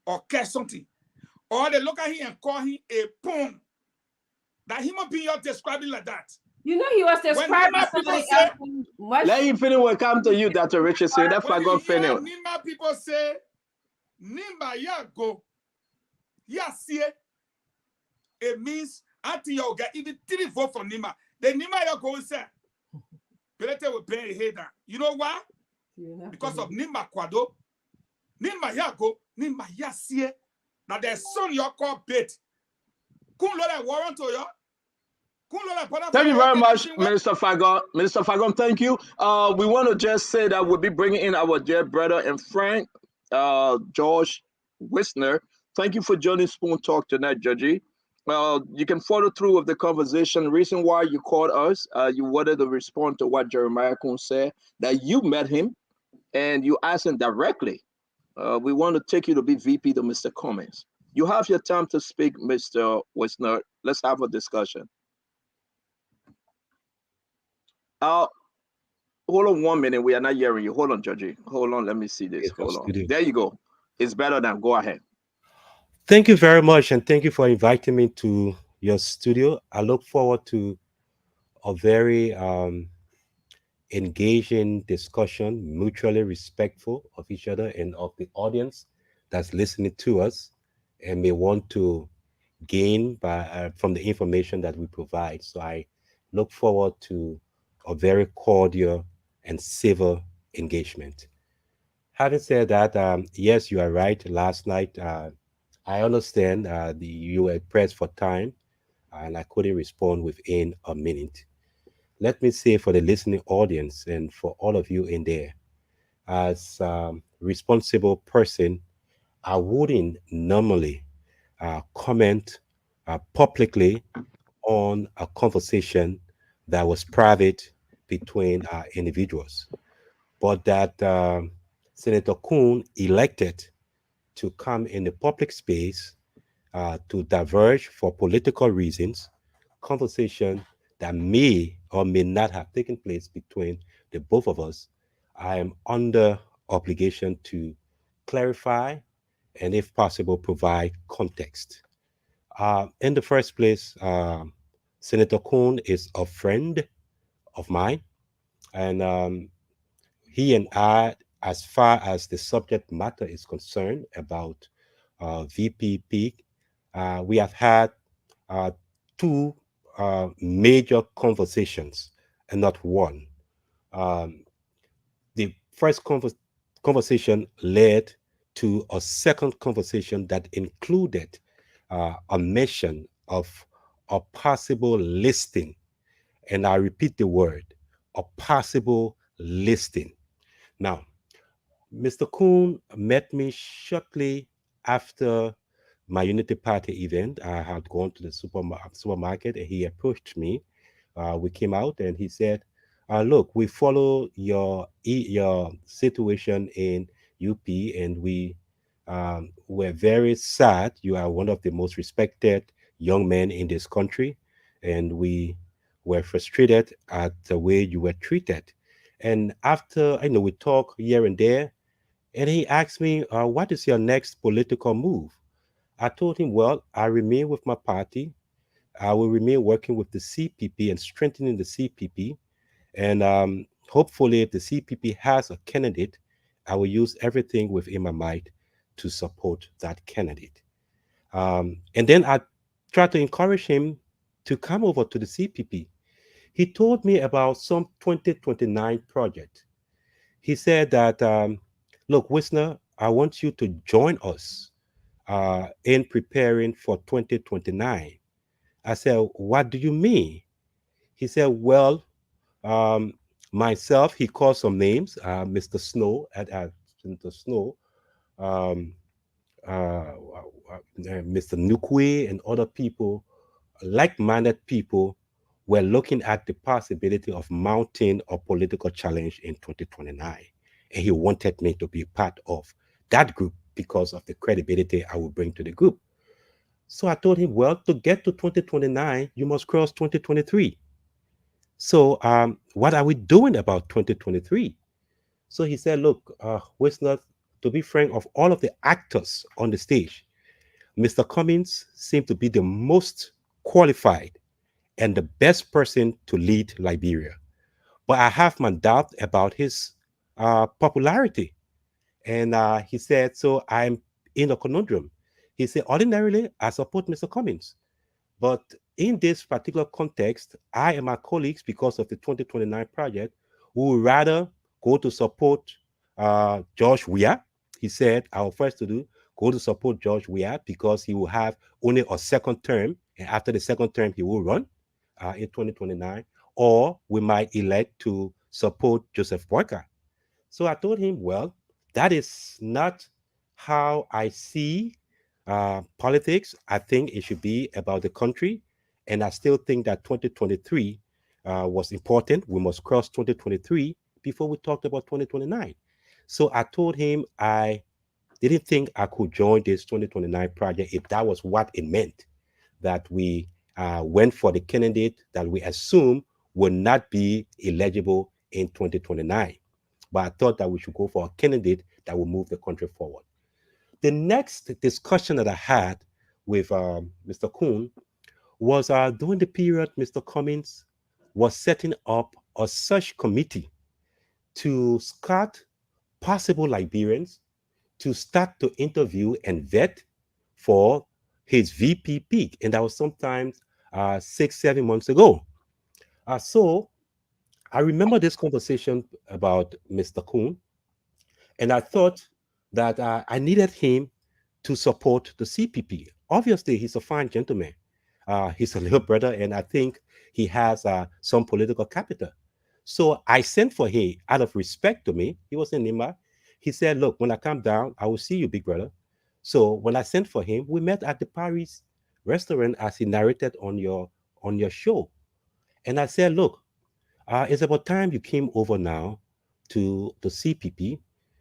or catch something, or they look at him and call him a pawn, that human being you're describing like that. You know he was describing somebody else. Let him finish when come to you, Dr. Richardson. That's why God finish. Nimba people say, Nimba, yeah, go. Yeah, see it. it means until you get even 3 votes for Nima. The Nima you go say, Pelete will pay a header. You know why? Because of Nima Kwado. Nima Yago, Nima Yasie. Now there's son you call bait. Kun lo warrant to you. Thank you very much, Minister Fagon. Minister Fagon, thank you. We want to just say that we'll be bringing in our dear brother and friend, George Wisner. Thank you for joining Spoon Talk tonight, Judgy. You can follow through with the conversation. The reason why you called us, you wanted to respond to what Jeremiah Kun said, that you met him and you asked him directly. We want to take you to be VP to Mr. Cummings. You have your time to speak, Mr. Wisner. Let's have a discussion. Hold on 1 minute. We are not hearing you. Hold on, Judgy. Hold on. Let me see this. Hold on. There you go. It's better than. Go ahead. Thank you very much, and thank you for inviting me to your studio. I look forward to a very engaging discussion, mutually respectful of each other and of the audience that's listening to us and may want to gain from the information that we provide. So I look forward to a very cordial and civil engagement. Having said that, yes, you are right. Last night, I understand you were pressed for time and I couldn't respond within a minute. Let me say for the listening audience and for all of you in there, as a responsible person, I wouldn't normally comment publicly on a conversation that was private between individuals, but that Senator Kuhn elected to come in the public space to diverge for political reasons, conversation that may or may not have taken place between the both of us, I am under obligation to clarify and, if possible, provide context. In the first place, Senator Kuhn is a friend of mine, and he and I, as far as the subject matter is concerned about VPP, we have had two major conversations and not one. The first conversation led to a second conversation that included a mention of a possible listing. And I repeat the word, a possible listing. Now, Mr. Kuhn met me shortly after my Unity Party event. I had gone to the supermarket and he approached me. We came out and he said, look, we follow your situation in UP and we were very sad. You are one of the most respected young men in this country and we were frustrated at the way you were treated. And after, we talk here and there, and he asked me, what is your next political move? I told him, well, I remain with my party. I will remain working with the CPP and strengthening the CPP. And hopefully, if the CPP has a candidate, I will use everything within my might to support that candidate. And then I tried to encourage him to come over to the CPP. He told me about some 2029 project. He said that, look, Wisner, I want you to join us in preparing for 2029. I said, what do you mean? He said, well, myself, he called some names, Mr. Snow, Mr. Snow, Mr. Nukwe, and other people, like-minded people, were looking at the possibility of mounting a political challenge in 2029. And he wanted me to be part of that group because of the credibility I would bring to the group. So I told him, well, to get to 2029, you must cross 2023. So what are we doing about 2023? So he said, look, Wisner, to be frank, of all of the actors on the stage, Mr. Cummings seemed to be the most qualified and the best person to lead Liberia. But I have my doubt about his popularity. And he said, so I'm in a conundrum. He said, ordinarily, I support Mr. Cummings. But in this particular context, I and my colleagues, because of the 2029 project, we would rather go to support George Weah. He said our first to do, go to support George Weah because he will have only a second term, and after the second term, he will run in 2029. Or we might elect to support Joseph Boyka. So I told him, well, that is not how I see politics. I think it should be about the country. And I still think that 2023 was important. We must cross 2023 before we talked about 2029. So I told him I didn't think I could join this 2029 project if that was what it meant, that we went for the candidate that we assume will not be eligible in 2029. But I thought that we should go for a candidate that will move the country forward. The next discussion that I had with Mr. Kuhn was during the period Mr. Cummings was setting up a search committee to scout possible Liberians to start to interview and vet for his VP peak. And that was sometimes 6-7 months ago. So I remember this conversation about Mr. Kuhn, and I thought that I needed him to support the CPP. Obviously, he's a fine gentleman. He's a little brother, and I think he has some political capital. So I sent for him out of respect to me. He was in Lima. He said, look, when I come down, I will see you, big brother. So when I sent for him, we met at the Paris restaurant as he narrated on your show. And I said, look, it's about time you came over now to the CPP.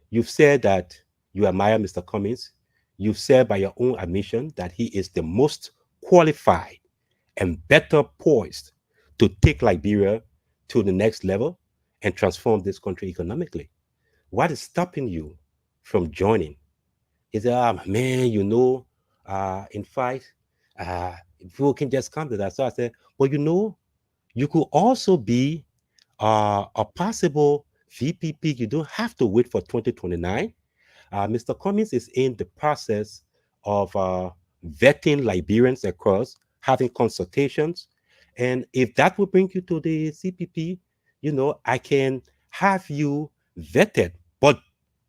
You've said that you admire Mr. Cummings. You've said by your own admission that he is the most qualified and better poised to take Liberia to the next level and transform this country economically. What is stopping you from joining? He said, man, in fact, people can just come to that. So I said, well, you could also be a possible VPP. You don't have to wait for 2029. Mr. Cummings is in the process of vetting Liberians across, having consultations. And if that will bring you to the CPP, I can have you vetted. But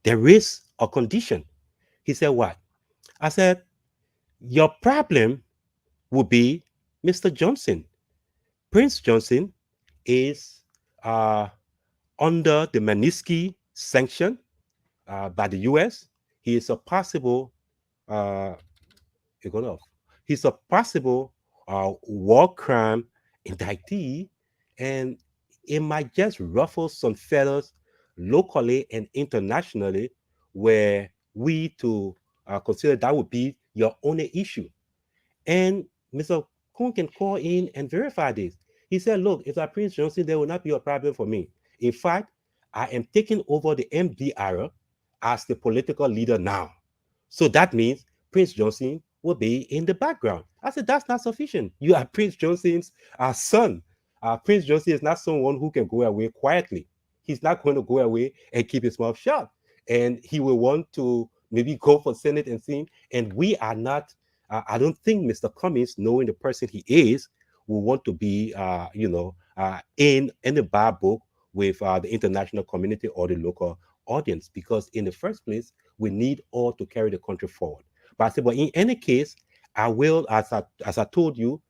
there is a condition. He said, what? I said, your problem will be Mr. Johnson. Prince Johnson is under the Magnitsky sanction by the US. He is a possible he's a possible war crime indictee, and it might just ruffle some feathers locally and internationally, where we to consider that would be your only issue. And Mr. Kuhn can call in and verify this. He said, look, if I Prince Johnson, there will not be a problem for me. In fact, I am taking over the MDR as the political leader now. So that means Prince Johnson will be in the background. I said, that's not sufficient. You are Prince Johnson's son. Prince Johnson is not someone who can go away quietly. He's not going to go away and keep his mouth shut. And he will want to maybe go for Senate and see. And we are not, I don't think Mr. Cummings, knowing the person he is, will want to be, in the bar book with the international community or the local audience, because in the first place, we need all to carry the country forward. But I said, but in any case, I will, as I told you,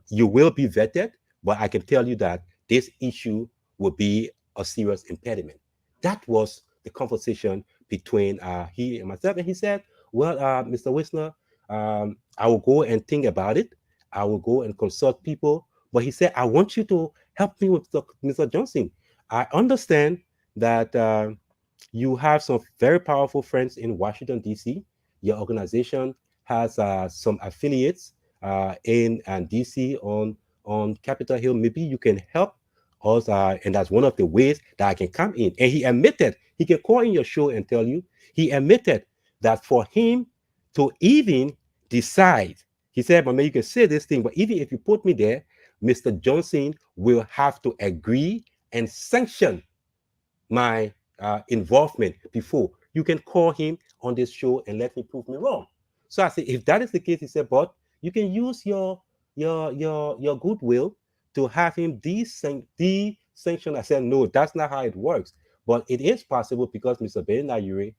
you will be vetted, but I can tell you that this issue will be a serious impediment. That was the conversation between he and myself. And he said, well, Mr. Wisner, I will go and think about it. I will go and consult people. But he said, I want you to help me with Mr. Johnson. I understand that you have some very powerful friends in Washington, D.C. Your organization has some affiliates in D.C. on Capitol Hill. Maybe you can help us, and that's one of the ways that I can come in. And he admitted, he can call in your show and tell you, he admitted that for him to even decide, he said, but man, you can say this thing, but even if you put me there, Mr. Johnson will have to agree and sanction my involvement before you can call him on this show and let me prove me wrong. So I said, if that is the case, he said, but you can use your your goodwill to have him de-sanctioned. I said, no, that's not how it works. But it is possible because Mr. Ben Ayure,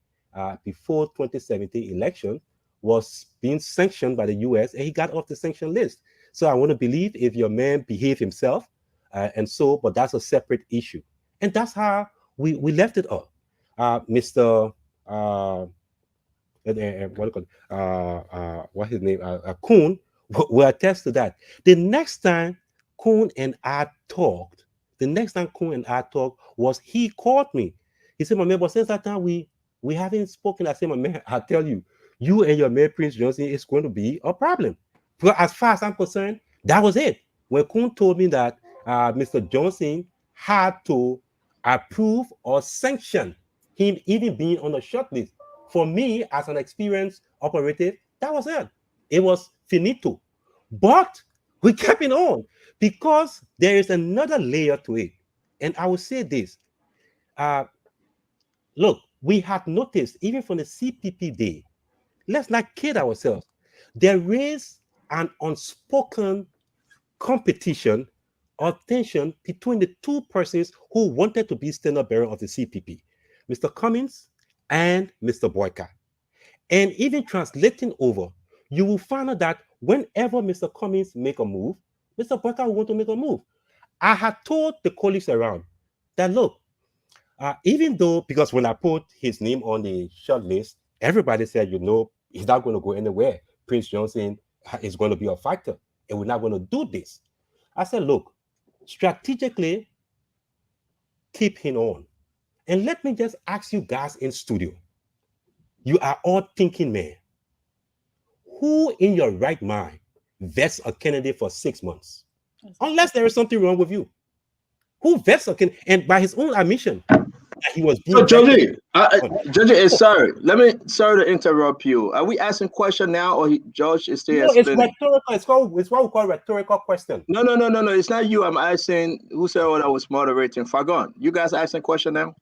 before 2017 election, was being sanctioned by the US and he got off the sanction list. So I want to believe if your man behaved himself, but that's a separate issue. And that's how we left it up. Mr. What do you call it? What's his name? Kuhn will attest to that. The next time Kuhn and I talked, was he called me. He said, my man, but since that time we haven't spoken. I said, my man, I tell you, you and your man Prince Johnson is going to be a problem. Because as far as I'm concerned, that was it. When Kuhn told me that Mr. Johnson had to approve or sanction him even being on the short list, for me as an experienced operative, that was it. It was finito. But we kept it on because there is another layer to it. And I will say this. Look, we had noticed even from the CPP day, let's not kid ourselves. There is an unspoken competition or tension between the two persons who wanted to be standard bearer of the CPP, Mr. Cummins and Mr. Boyka. And even translating over, you will find out that whenever Mr. Cummins make a move, Mr. Boyka will want to make a move. I had told the colleagues around that, look, even though, because when I put his name on the short list, everybody said, he's not going to go anywhere. Prince Johnson is going to be a factor, and we're not going to do this. I said, look, strategically, keep him on. And let me just ask you guys in studio. You are all thinking, man, who in your right mind vets a candidate for 6 months? Unless there is something wrong with you. Who vets a candidate? And by his own admission, he was being Judge, sorry to interrupt you. Are we asking question now, or George is still explaining? It's rhetorical. It's what we call rhetorical question. No. It's not you. I'm asking. Who said I was moderating? Fagon, you guys asking question now?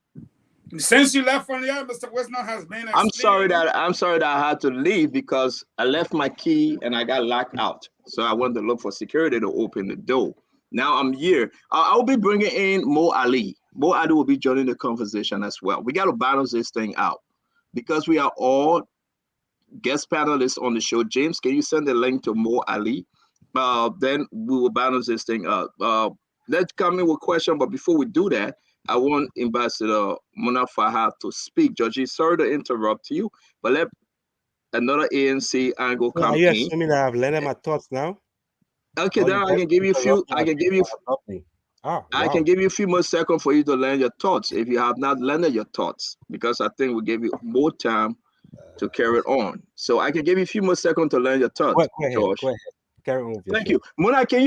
Since you left from here, Mr. Wisner has been. I'm sorry that I had to leave because I left my key and I got locked out. So I went to look for security to open the door. Now I'm here. I'll be bringing in Mo Ali. Mo Ali will be joining the conversation as well. We got to balance this thing out because we are all guest panelists on the show. James, can you send the link to Mo Ali? Then we will balance this thing up. Let's come in with question, but before we do that, I want Ambassador Mona Fahad to speak. Georgie, sorry to interrupt you, but let another ANC angle come in. Are you assuming that I've learned my thoughts now? Okay, then I can give you a few. I can give you a few more seconds for you to learn your thoughts if you have not learned your thoughts, because I think we give you more time to carry it on. So I can give you a few more seconds to learn your thoughts, George. Go ahead. Carry on with Thank you. Mona, can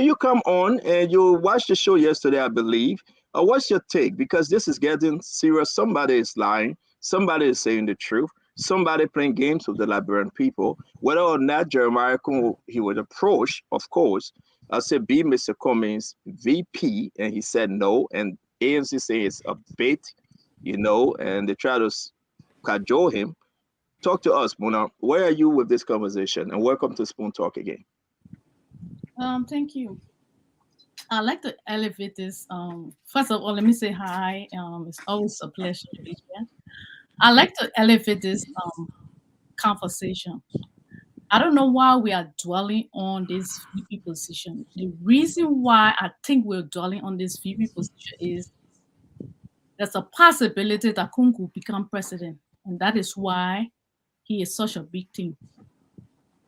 you come on? And you watched the show yesterday, I believe. What's your take? Because this is getting serious. Somebody is lying. Somebody is saying the truth. Somebody playing games with the Liberian people. Whether or not Jeremiah Kuhn, he was approached, of course, I said, be Mr. Cummings VP, and he said no. And ANC say it's a bait, and they try to cajole him. Talk to us, Mona. Where are you with this conversation? And welcome to Spoon Talk again. Thank you. I'd like to elevate this. First of all, let me say hi. It's always a pleasure to be here. I'd like to elevate this conversation. I don't know why we are dwelling on this VP position. The reason why I think we're dwelling on this VP position is there's a possibility that Kung will become president, and that is why he is such a big thing.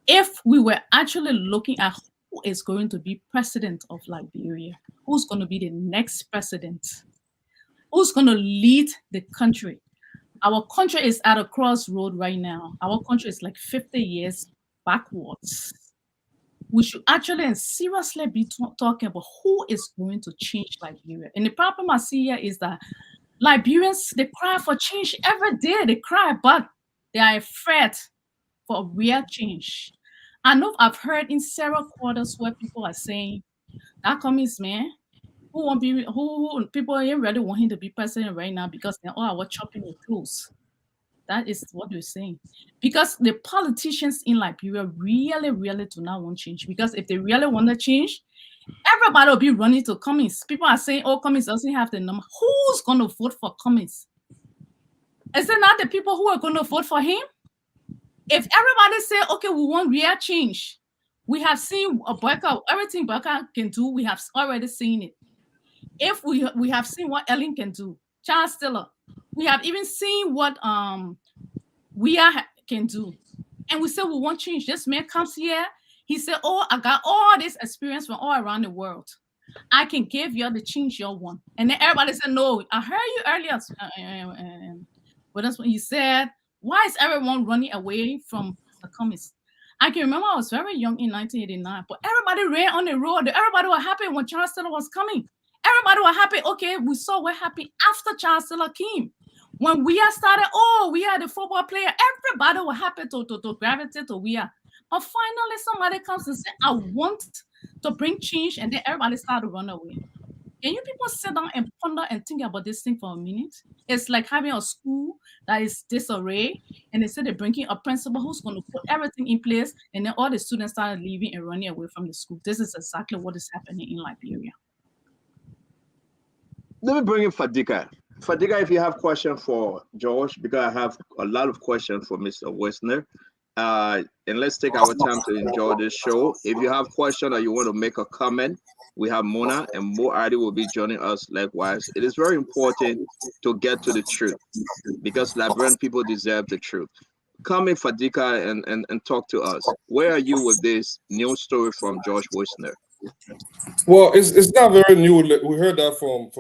If we were actually looking at who is going to be president of Liberia, who's going to be the next president, who's going to lead the country, our country is at a crossroad right now. Our country is like 50 years backwards. We should actually and seriously be talking about who is going to change Liberia. And the problem I see here is that Liberians, they cry for change every day. They cry, but they are afraid for real change. I know I've heard in several quarters where people are saying that Cummings man, who people ain't really want him to be president right now because they're all chopping the clothes. That is what you're saying. Because the politicians in Liberia really, really do not want change. Because if they really want to change, everybody will be running to Cummings. People are saying, oh, Cummings doesn't have the number. Who's going to vote for Cummings? Is it not the people who are going to vote for him? If everybody say, okay, we want real change, we have seen a Boyka, everything Boyka can do, we have already seen it. If we have seen what Ellen can do, Charles Stiller, we have even seen what we can do. And we say we want change. This man comes here, he said, oh, I got all this experience from all around the world. I can give you the change you want. And then everybody said, no, I heard you earlier. But that's when you said, why is everyone running away from the Cummings? I can remember I was very young in 1989, but everybody ran on the road. Everybody was happy when Charles Taylor was coming. Everybody was happy. Okay, we saw what happened after Charles Taylor came. When we started, oh, we had a football player. Everybody was happy to gravitate to we are. But finally, somebody comes and says, I want to bring change, and then everybody started to run away. Can you people sit down and ponder and think about this thing for a minute? It's like having a school that is disarray, and instead of bringing a principal who's going to put everything in place, and then all the students started leaving and running away from the school. This is exactly what is happening in Liberia. Let me bring in Fadika. Fadika, if you have questions for George, because I have a lot of questions for Mr. Wisner. And let's take our time to enjoy this show. If you have questions or you want to make a comment, we have Mona and Mo Adi will be joining us likewise. It is very important to get to the truth because Liberian people deserve the truth. Come in, Fadika, and talk to us. Where are you with this new story from George Wisner? Well, it's not very new. We heard that from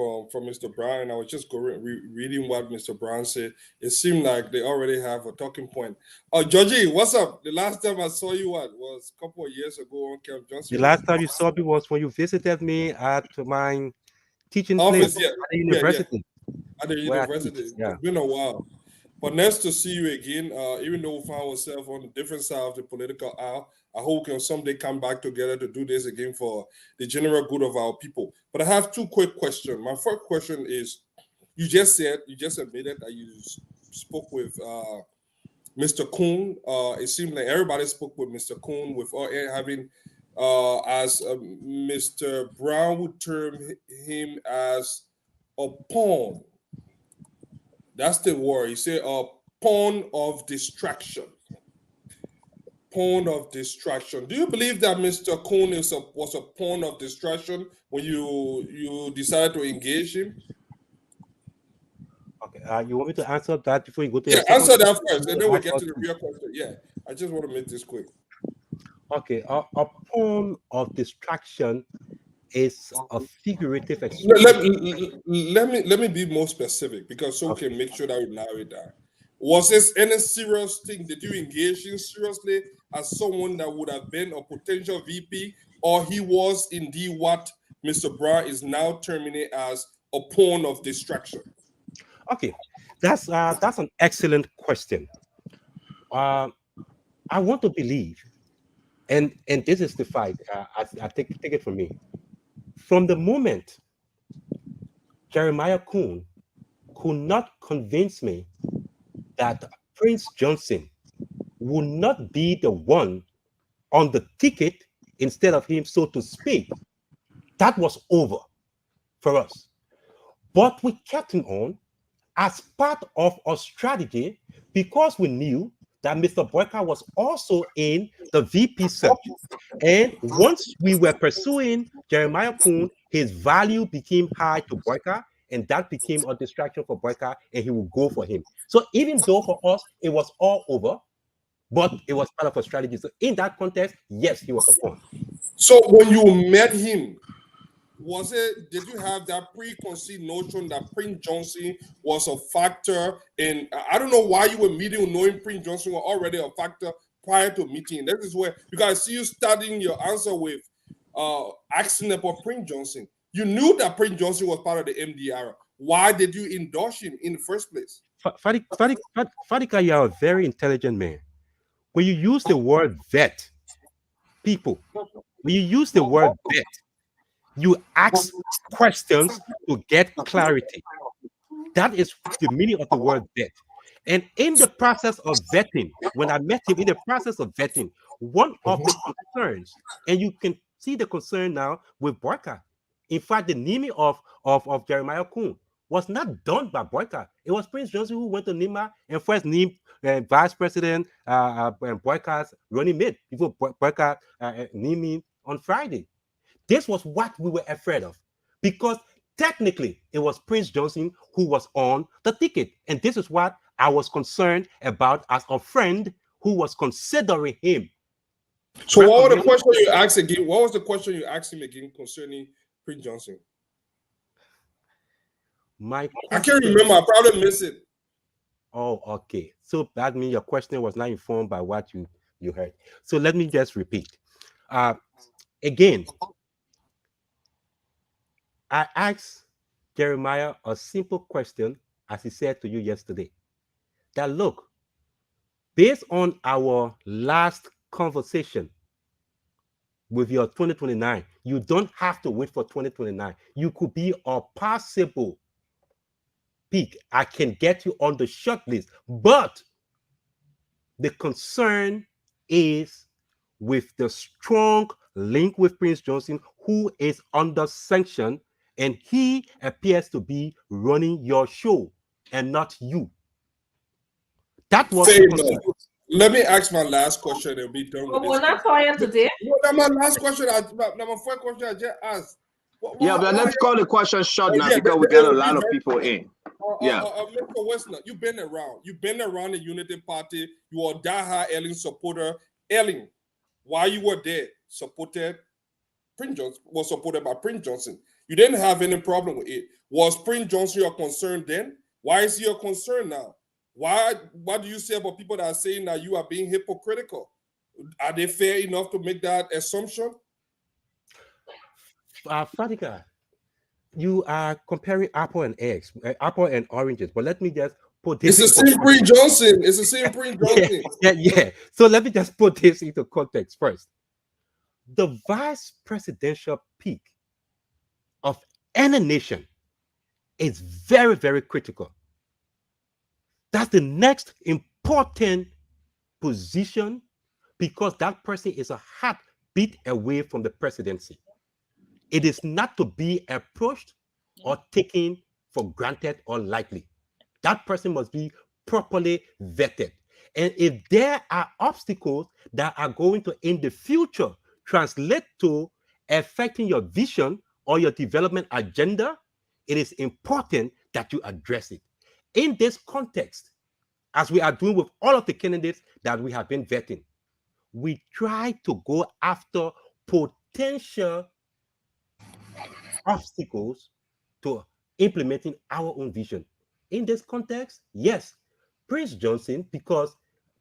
Mr. Brown. I was just reading what Mr. Brown said. It seemed like they already have a talking point. Georgie, what's up? The last time I saw you was a couple of years ago on Camp Johnson. The last time you saw me was when you visited me at my teaching place at the university. At the university. Yeah. It's been a while. But nice to see you again. Even though we found ourselves on the different side of the political aisle, I hope we can someday come back together to do this again for the general good of our people. But I have two quick questions. My first question is, you just admitted that you spoke with Mr. Kuhn. It seemed like everybody spoke with Mr. Kuhn without having, as Mr. Brown would term him as a pawn. That's the word. He said a pawn of distraction. Pawn of distraction. Do you believe that Mr. Kuhn was a pawn of distraction when you decided to engage him? Okay. You want me to answer that before you go to answer that first, and then we'll get to the real question. Yeah, I just want to make this quick. Okay. A pawn of distraction is a figurative expression. Let me be more specific because so we can make sure that we narrow it down. Was this any serious thing? Did you engage in seriously as someone that would have been a potential VP, or he was indeed what Mr. Brown is now terming as a pawn of distraction? Okay, that's an excellent question. I want to believe, and this is the fight. I take it from me. From the moment Jeremiah Kuhn could not convince me that Prince Johnson would not be the one on the ticket instead of him, so to speak, that was over for us. But we kept him on as part of our strategy because we knew that Mr. Boyka was also in the VP search. And once we were pursuing Jeremiah Kuhn, his value became high to Boyka, and that became a distraction for Boyka, and he would go for him. So even though for us, it was all over, but it was part of a strategy. So in that context, yes, he was a pawn. So when you met him, did you have that preconceived notion that Prince Johnson was a factor? And I don't know why you were meeting knowing Prince Johnson was already a factor prior to meeting. That is where, because I see you starting your answer with asking about Prince Johnson. You knew that Prince Johnson was part of the MDR. Why did you endorse him in the first place? Fadika, you are a very intelligent man. When you use the word vet, when you use the word vet, you ask questions to get clarity. That is the meaning of the word vet. And in the process of vetting, when I met him in the process of vetting, one of the concerns, and you can see the concern now with Boyka. In fact, the naming of Jeremiah Kuhn was not done by Boyka. It was Prince Johnson who went to NIMA and first named Vice President Boyka's running mate before Boyka named him on Friday. This was what we were afraid of, because technically it was Prince Johnson who was on the ticket. And this is what I was concerned about as a friend who was considering him. So what was the question you asked again? What was the question you asked him again concerning Prince Johnson? I can't remember. I probably missed it. Oh, okay. So that means your question was not informed by what you heard. So let me just repeat. Again, I asked Jeremiah a simple question, as he said to you yesterday, that look, based on our last conversation with your 2029, you don't have to wait for 2029. You could be a possible pick. I can get you on the short list, but the concern is with the strong link with Prince Johnson, who is under sanction, and he appears to be running your show and not you. That was the concern. Let me ask my last question and be done with this. We're not talking today. No, my last question. My first question I just asked. Yeah, but let's call the question short now because we got a lot of people in. Yeah. Mr. Westner, you've been around. You've been around the Unity Party. You are a diehard Ellen supporter. Ellen, while you were there, Prince Johnson was supported by Prince Johnson. You didn't have any problem with it. Was Prince Johnson your concern then? Why is he your concern now? What do you say about people that are saying that you are being hypocritical? Are they fair enough to make that assumption? Fatika, you are comparing apple and oranges, but let me just put this. It's the same Prince Johnson. It's the same Prince Johnson. Yeah. So let me just put this into context first. The vice presidential peak of any nation is very, very critical. That's the next important position because that person is a heartbeat away from the presidency. It is not to be approached or taken for granted or lightly. That person must be properly vetted. And if there are obstacles that are going to, in the future, translate to affecting your vision or your development agenda, it is important that you address it. In this context, as we are doing with all of the candidates that we have been vetting, we try to go after potential obstacles to implementing our own vision. In this context, yes, Prince Johnson, because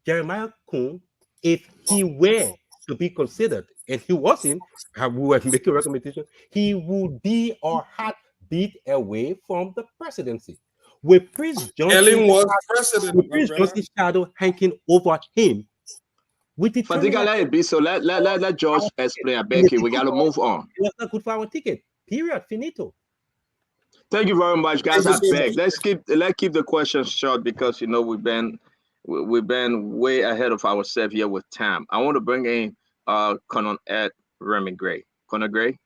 Jeremiah Kuhn, if he were to be considered, and he wasn't, we were making a recommendation, he would be or had beat away from the presidency. With Prince Johnson, Johnson's shadow hanging over him, with the let it be. So let George explain. Becky, we got to move on. It's not good for our ticket. Period. Finito. Thank you very much, guys. I beg. Let's keep the questions short because we've been way ahead of ourselves here with time. I want to bring in Colonel Ed Remy Gray. Colonel Gray.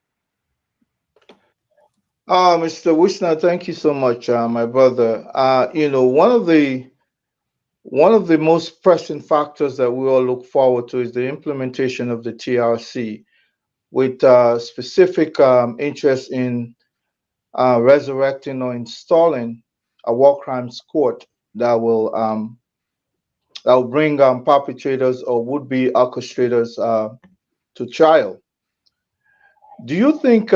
Mr. Wishner, thank you so much, my brother. One of the most pressing factors that we all look forward to is the implementation of the TRC, with specific interest in resurrecting or installing a war crimes court that will bring perpetrators or would-be orchestrators to trial. Do you think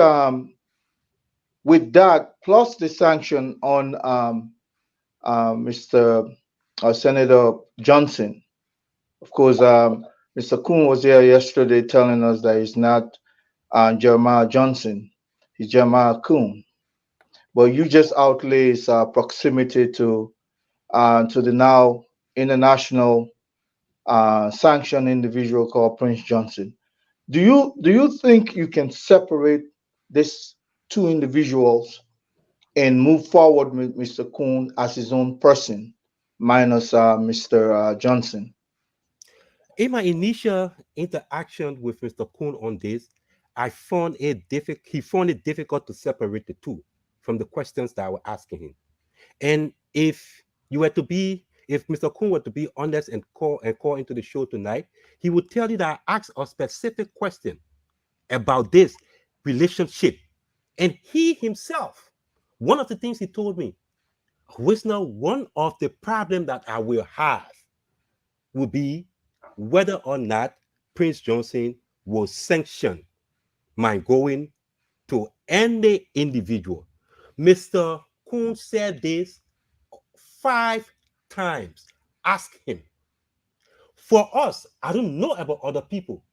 with that, plus the sanction on Mr. Senator Johnson, of course, Mr. Kuhn was here yesterday telling us that he's not Jeremiah Johnson, he's Jeremiah Kuhn. But you just outlay his proximity to the now international sanctioned individual called Prince Johnson. Do you think you can separate these two individuals and move forward with Mr. Kuhn as his own person minus Mr. Johnson? In my initial interaction with Mr. Kuhn on this, I found he found it difficult to separate the two from the questions that I was asking him. And if Mr. Kuhn were to be honest and call into the show tonight, he would tell you that I asked a specific question about this relationship. And he himself, one of the things he told me, Wisner, one of the problems that I will have will be whether or not Prince Johnson will sanction my going to any individual. Mr. Kuhn said this 5 times. Ask him. For us, I don't know about other people,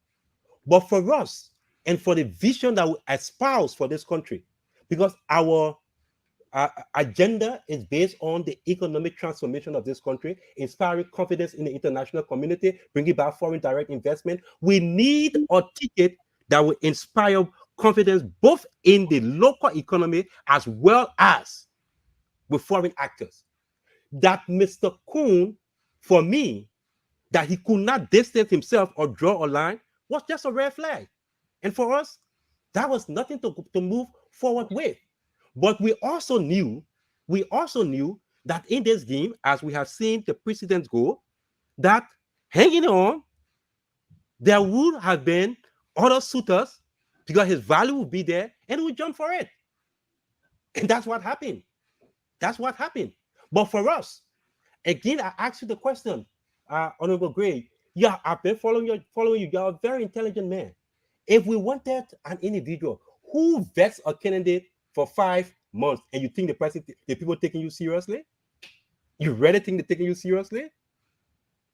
but for us and for the vision that we espouse for this country, because our agenda is based on the economic transformation of this country, inspiring confidence in the international community, bringing back foreign direct investment. We need a ticket that will inspire confidence both in the local economy as well as with foreign actors. That Mr. Kuhn, for me, that he could not distance himself or draw a line was just a red flag. And for us, that was nothing to move forward with. But we also knew that in this game, as we have seen the precedents go, that hanging on, there would have been other suitors because his value would be there and we jump for it. And that's what happened. But for us, again, I ask you the question, Honorable Gray. Yeah, I've been following you. You're a very intelligent man. If we wanted an individual who vets a candidate for 5 months and you think the people taking you seriously? You really think they're taking you seriously?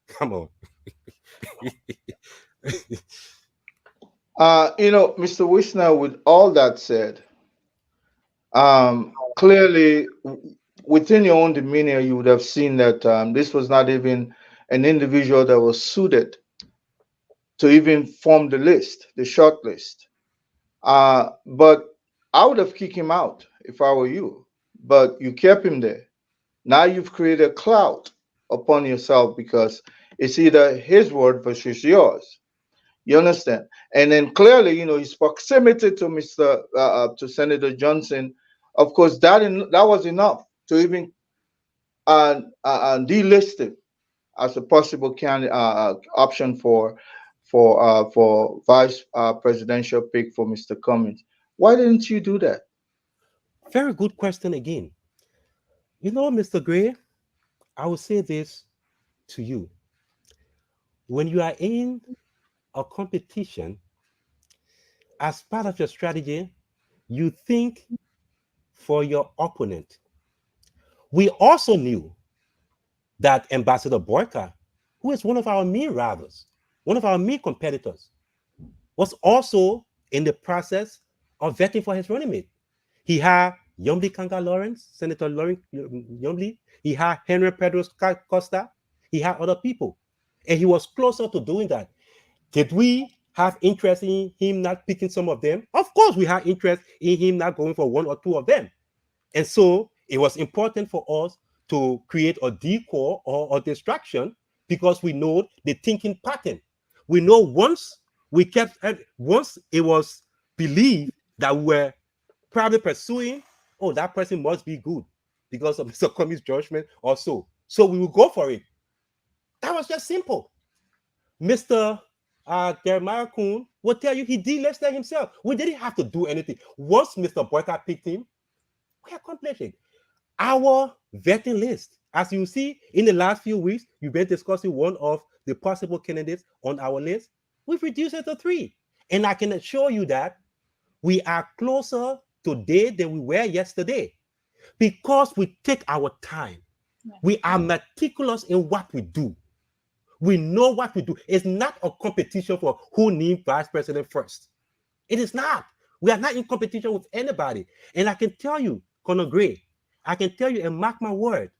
Come on. Mr. Wisner, with all that said, clearly within your own demeanor, you would have seen that this was not even an individual that was suited to even form the short list. But I would have kicked him out if I were you. But you kept him there. Now you've created a clout upon yourself because it's either his word versus yours. You understand? And then clearly, his proximity to to Senator Johnson, of course, that was enough to even delist him as a possible candidate option for vice presidential pick for Mr. Cummings. Why didn't you do that? Very good question again. Mr. Gray, I will say this to you. When you are in a competition, as part of your strategy, you think for your opponent. We also knew that Ambassador Boyka, who is one of our main rivals, one of our main competitors, was also in the process of vetting for his running mate. He had Yomli Kanga Lawrence, Senator Yomli. He had Henry Pedro Costa. He had other people. And he was closer to doing that. Did we have interest in him not picking some of them? Of course, we had interest in him not going for one or two of them. And so it was important for us to create a decoy or a distraction because we know the thinking pattern. We know once it was believed that we were probably pursuing, that person must be good because of Mr. Cummings' judgment or so. So we will go for it. That was just simple. Mr. Jeremiah Kuhn will tell you he delisted himself. We didn't have to do anything. Once Mr. Boyka picked him, we accomplished it. Our vetting list, as you see in the last few weeks, we've been discussing one of the possible candidates on our list. We've reduced it to 3. And I can assure you that we are closer today than we were yesterday because we take our time. We are meticulous in what we do. We know what we do. It's not a competition for who needs vice president first. It is not. We are not in competition with anybody. And I can tell you, Conor Gray, I can tell you and mark my word,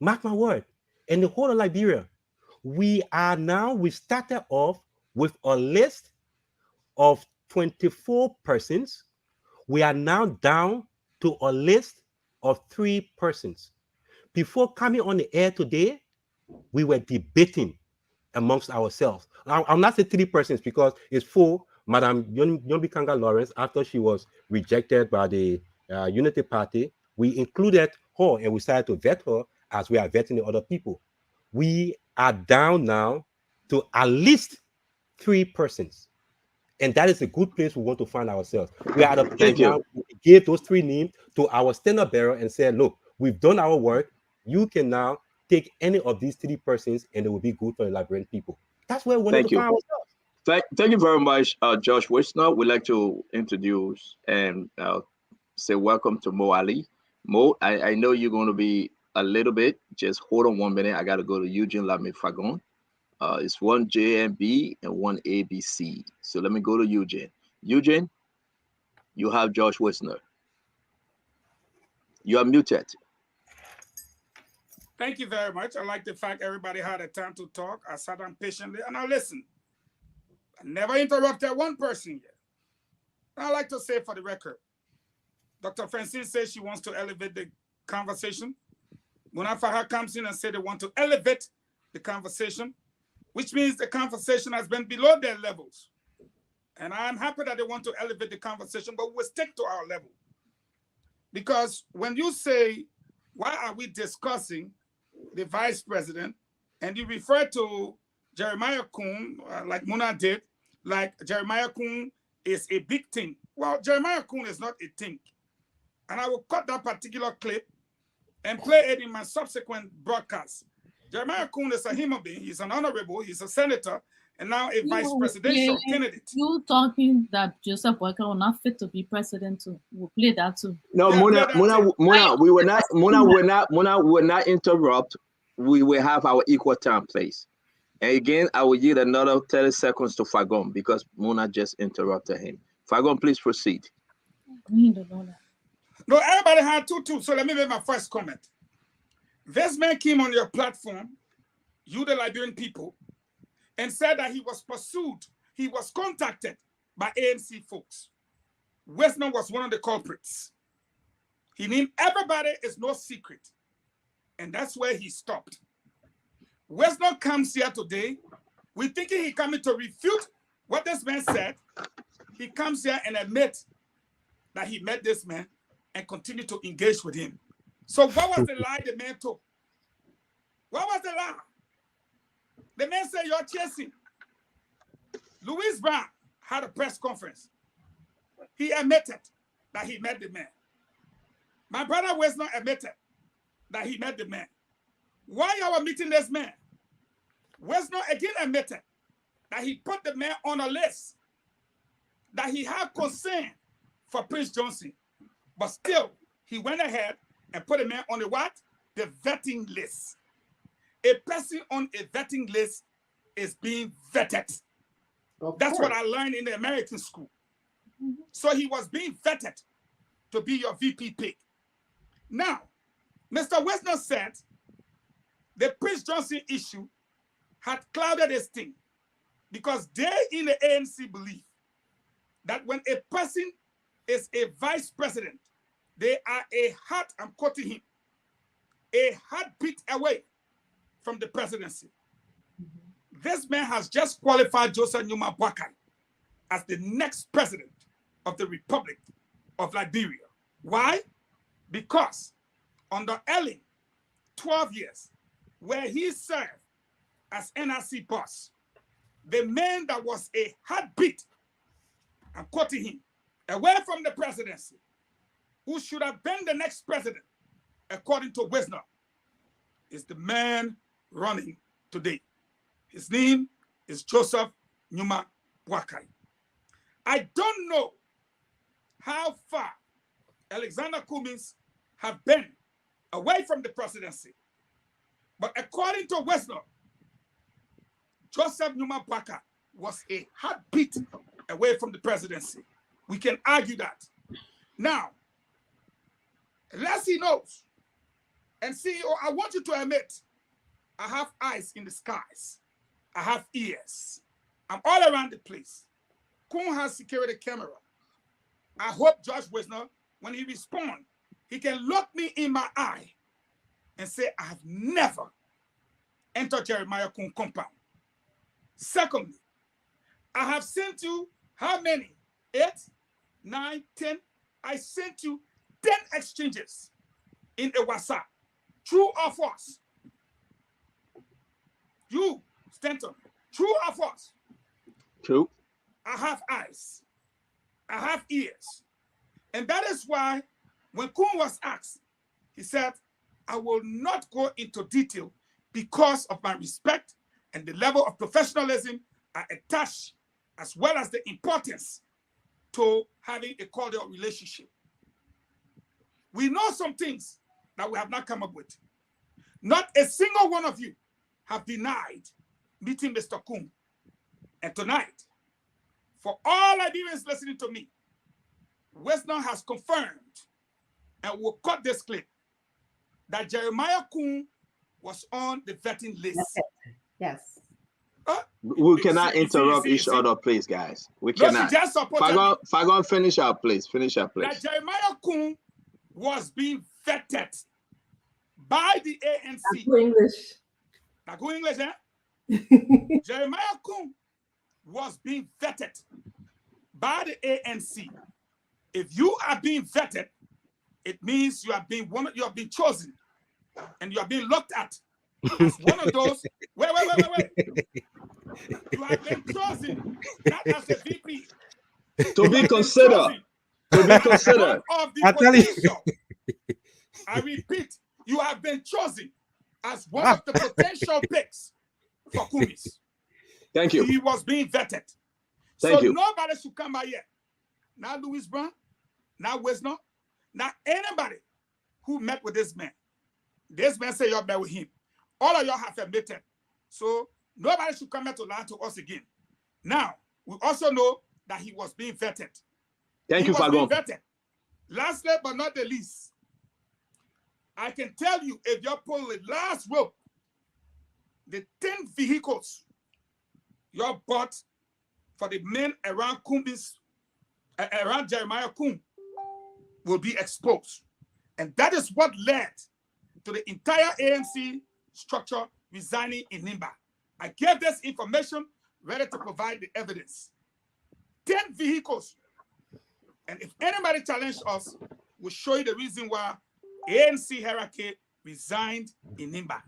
in the whole of Liberia, we started off with a list of 24 persons. We are now down to a list of 3 persons before coming on the air today, we were debating amongst ourselves. I'll not say 3 persons because it's 4. Madam Yombikanga Lawrence, after she was rejected by the Unity Party, we included her and we started to vet her as we are vetting the other people. We are down now to at least 3 persons. And that is a good place we want to find ourselves. We are at a place now we gave those 3 names to our standard bearer and said, look, we've done our work. You can now take any of these 3 persons and it will be good for the Liberian people. That's where we want to find ourselves. Thank you very much, Josh Wisner. We'd like to introduce and say welcome to Mo Ali. Mo, I know you're going to be a little bit. Just hold on 1 minute. I got to go to Eugene Lamy Fagon. It's 1 JMB and 1 ABC. So let me go to Eugene. Eugene, you have Josh Wisner. You are muted. Thank you very much. I like the fact everybody had a time to talk. I sat down patiently and I listened. I never interrupted one person yet. And I like to say for the record, Dr. Francine says she wants to elevate the conversation. Munafaha comes in and says they want to elevate the conversation, which means the conversation has been below their levels. And I'm happy that they want to elevate the conversation, but we'll stick to our level. Because when you say, why are we discussing the vice president, and you refer to Jeremiah Kuhn, like Muna did, like Jeremiah Kuhn is a big thing. Well, Jeremiah Kuhn is not a thing. And I will cut that particular clip and play it in my subsequent broadcast. Jeremiah Kuhn is a human being. He's an honorable, he's a senator, and now a vice presidential candidate. You talking that Joseph Walker will not fit to be president too. We'll play that too. No, Yeah, Muna, we will not interrupt. We will have our equal time, please. And again, I will yield another 30 seconds to Fagon because Muna just interrupted him. Fagon, please proceed. No, everybody had two. So let me make my first comment. This man came on your platform, you the Liberian people, and said that he was pursued, he was contacted by ANC folks. Westman was one of the culprits. He named everybody, is no secret. And that's where he stopped. Westman comes here today, we're thinking he coming to refute what this man said. He comes here and admits that he met this man and continued to engage with him. So what was the lie the man told? What was the lie? The man said, you're chasing. Louis Brown had a press conference. He admitted that he met the man. My brother Wesner admitted that he met the man. Why are we meeting this man? Wesner again admitted that he put the man on a list, that he had concern for Prince Johnson, but still he went ahead and put the man on the what? The vetting list. A person on a vetting list is being vetted. That's what I learned in the American school. So he was being vetted to be your VP pick. Now, Mr. Wesner said the Prince Johnson issue had clouded his thing because they in the ANC believe that when a person is a vice president, they are a heart, I'm quoting him, a heartbeat away from the presidency. This man has just qualified Joseph Numa Boakai as the next president of the Republic of Liberia. Why? Because under Ellen, 12 years, where he served as NRC boss, the man that was a heartbeat, I'm quoting him, away from the presidency, who should have been the next president, according to Wisner, is the man running today. His name is Joseph Numa Boakai. I don't know how far Alexander Cummings have been away from the presidency, but according to Wisner, Joseph Numa Boakai was a heartbeat away from the presidency. We can argue that. Now, unless he knows, and CEO, I want you to admit, I have eyes in the skies. I have ears. I'm all around the place. Kuhn has security camera. I hope Josh Wisner, when he responds, he can look me in my eye and say, I have never entered Jeremiah Kun compound. Secondly, I have sent you how many? 8, 9, 10. I sent you 10 exchanges in a WhatsApp. True or false? You, Stanton, true or false? True. I have eyes. I have ears. And that is why when Kun was asked, he said, I will not go into detail because of my respect and the level of professionalism I attach, as well as the importance to having a cordial relationship. We know some things that we have not come up with. Not a single one of you have denied meeting Mr. Kun. And tonight, for all Liberians listening to me, Western has confirmed, and will cut this clip, that Jeremiah Kun was on the vetting list. Yes. We cannot interrupt each other, please, guys. We cannot. Fagon, finish up, please. Finish up, please. That Jeremiah Kun was being vetted by the ANC. That's English. Now go English, eh? Jeremiah Kun was being vetted by the ANC. If you are being vetted, it means you are being chosen, and you are being looked at as one of those. Wait. You have been chosen, not as a VP. To be considered. To be considered. I repeat, you have been chosen as one of the potential picks for Kumis. Thank you. He was being vetted. Thank you. Nobody should come by here. Not Louis Brown, not Wisner, not anybody who met with this man. This man said you met with him. All of y'all have admitted. So nobody should come here to lie to us again. Now, we also know that he was being vetted. Thank you, Fagon. Lastly, but not the least, I can tell you, if you're pulling the last rope, the 10 vehicles you bought for the men around around Jeremiah Kun will be exposed. And that is what led to the entire ANC structure resigning in Nimba. I gave this information ready to provide the evidence. 10 vehicles. And if anybody challenged us, we'll show you the reason why ANC hierarchy resigned in Nimba.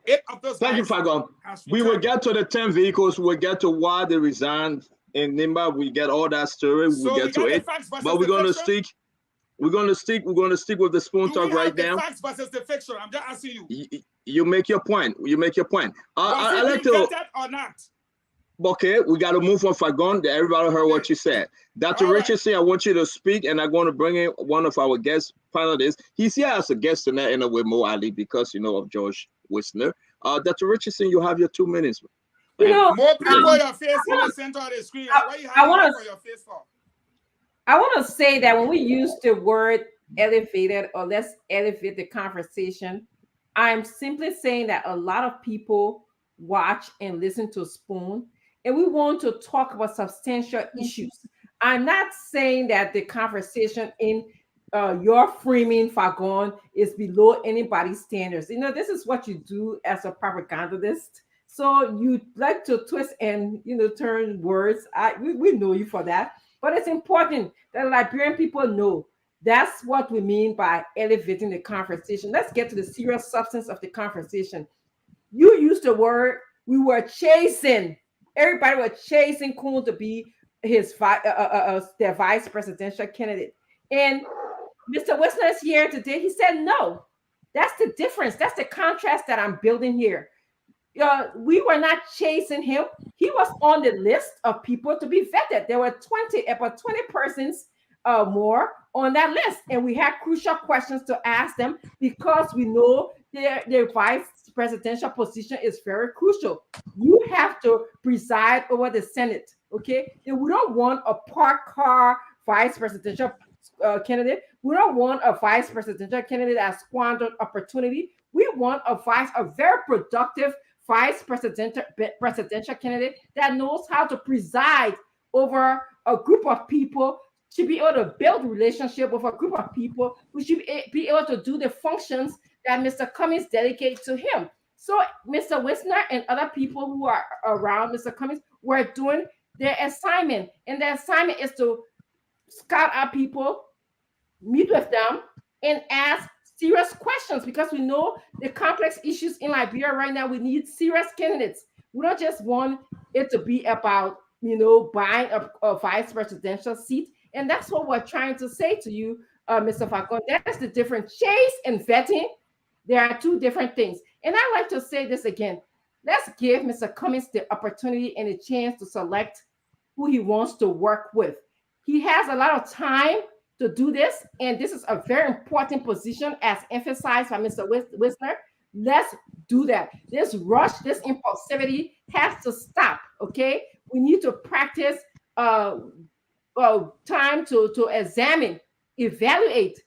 8 of those. Thank you, Fagon. We will get to the 10 vehicles. We'll get to why they resigned in Nimba. We get all that story. We'll get to it. But we're going to stick. We're going to stick with the spoon talk right now. Facts versus the fiction. I'm just asking you. You make your point. You make your point. I like to. Or not? Okay, we got to move on Fagon. Everybody heard what you said. Dr. Richardson, I want you to speak, and I'm going to bring in one of our guest panelists. He's here as a guest tonight, and with Mo Ali, because of George Wisner. Dr. Richardson, you have your 2 minutes. More people your face in the center of the screen. What you have for your face for? I want to say that when we use the word elevated, or let's elevate the conversation, I'm simply saying that a lot of people watch and listen to Spoon, and we want to talk about substantial issues. I'm not saying that the conversation in your framing, Fagon, is below anybody's standards. This is what you do as a propagandist. So you like to twist and turn words. We know you for that. But it's important that Liberian people know that's what we mean by elevating the conversation. Let's get to the serious substance of the conversation. You used the word, we were chasing. Everybody was chasing Kun to be their vice presidential candidate. And Mr. Wisner is here today. He said, no, that's the difference. That's the contrast that I'm building here. We were not chasing him. He was on the list of people to be vetted. There were about 20 persons more on that list. And we had crucial questions to ask them because we know their vice presidential position is very crucial. You have to preside over the Senate, okay? And we don't want a parked car vice presidential candidate. We don't want a vice presidential candidate that squandered opportunity. We want a very productive vice presidential candidate that knows how to preside over a group of people, to be able to build relationship with a group of people. We should be able to do the functions that Mr. Cummings dedicated to him. So Mr. Wisner and other people who are around Mr. Cummings were doing their assignment. And their assignment is to scout out people, meet with them, and ask serious questions, because we know the complex issues in Liberia right now. We need serious candidates. We don't just want it to be about, buying a vice presidential seat. And that's what we're trying to say to you, Mr. Falcon. That's the difference. Chase and vetting, there are two different things. And I like to say this again. Let's give Mr. Cummings the opportunity and a chance to select who he wants to work with. He has a lot of time to do this, and this is a very important position, as emphasized by Mr. Wisner. Let's do that. This rush, this impulsivity has to stop, okay? We need to practice time to examine, evaluate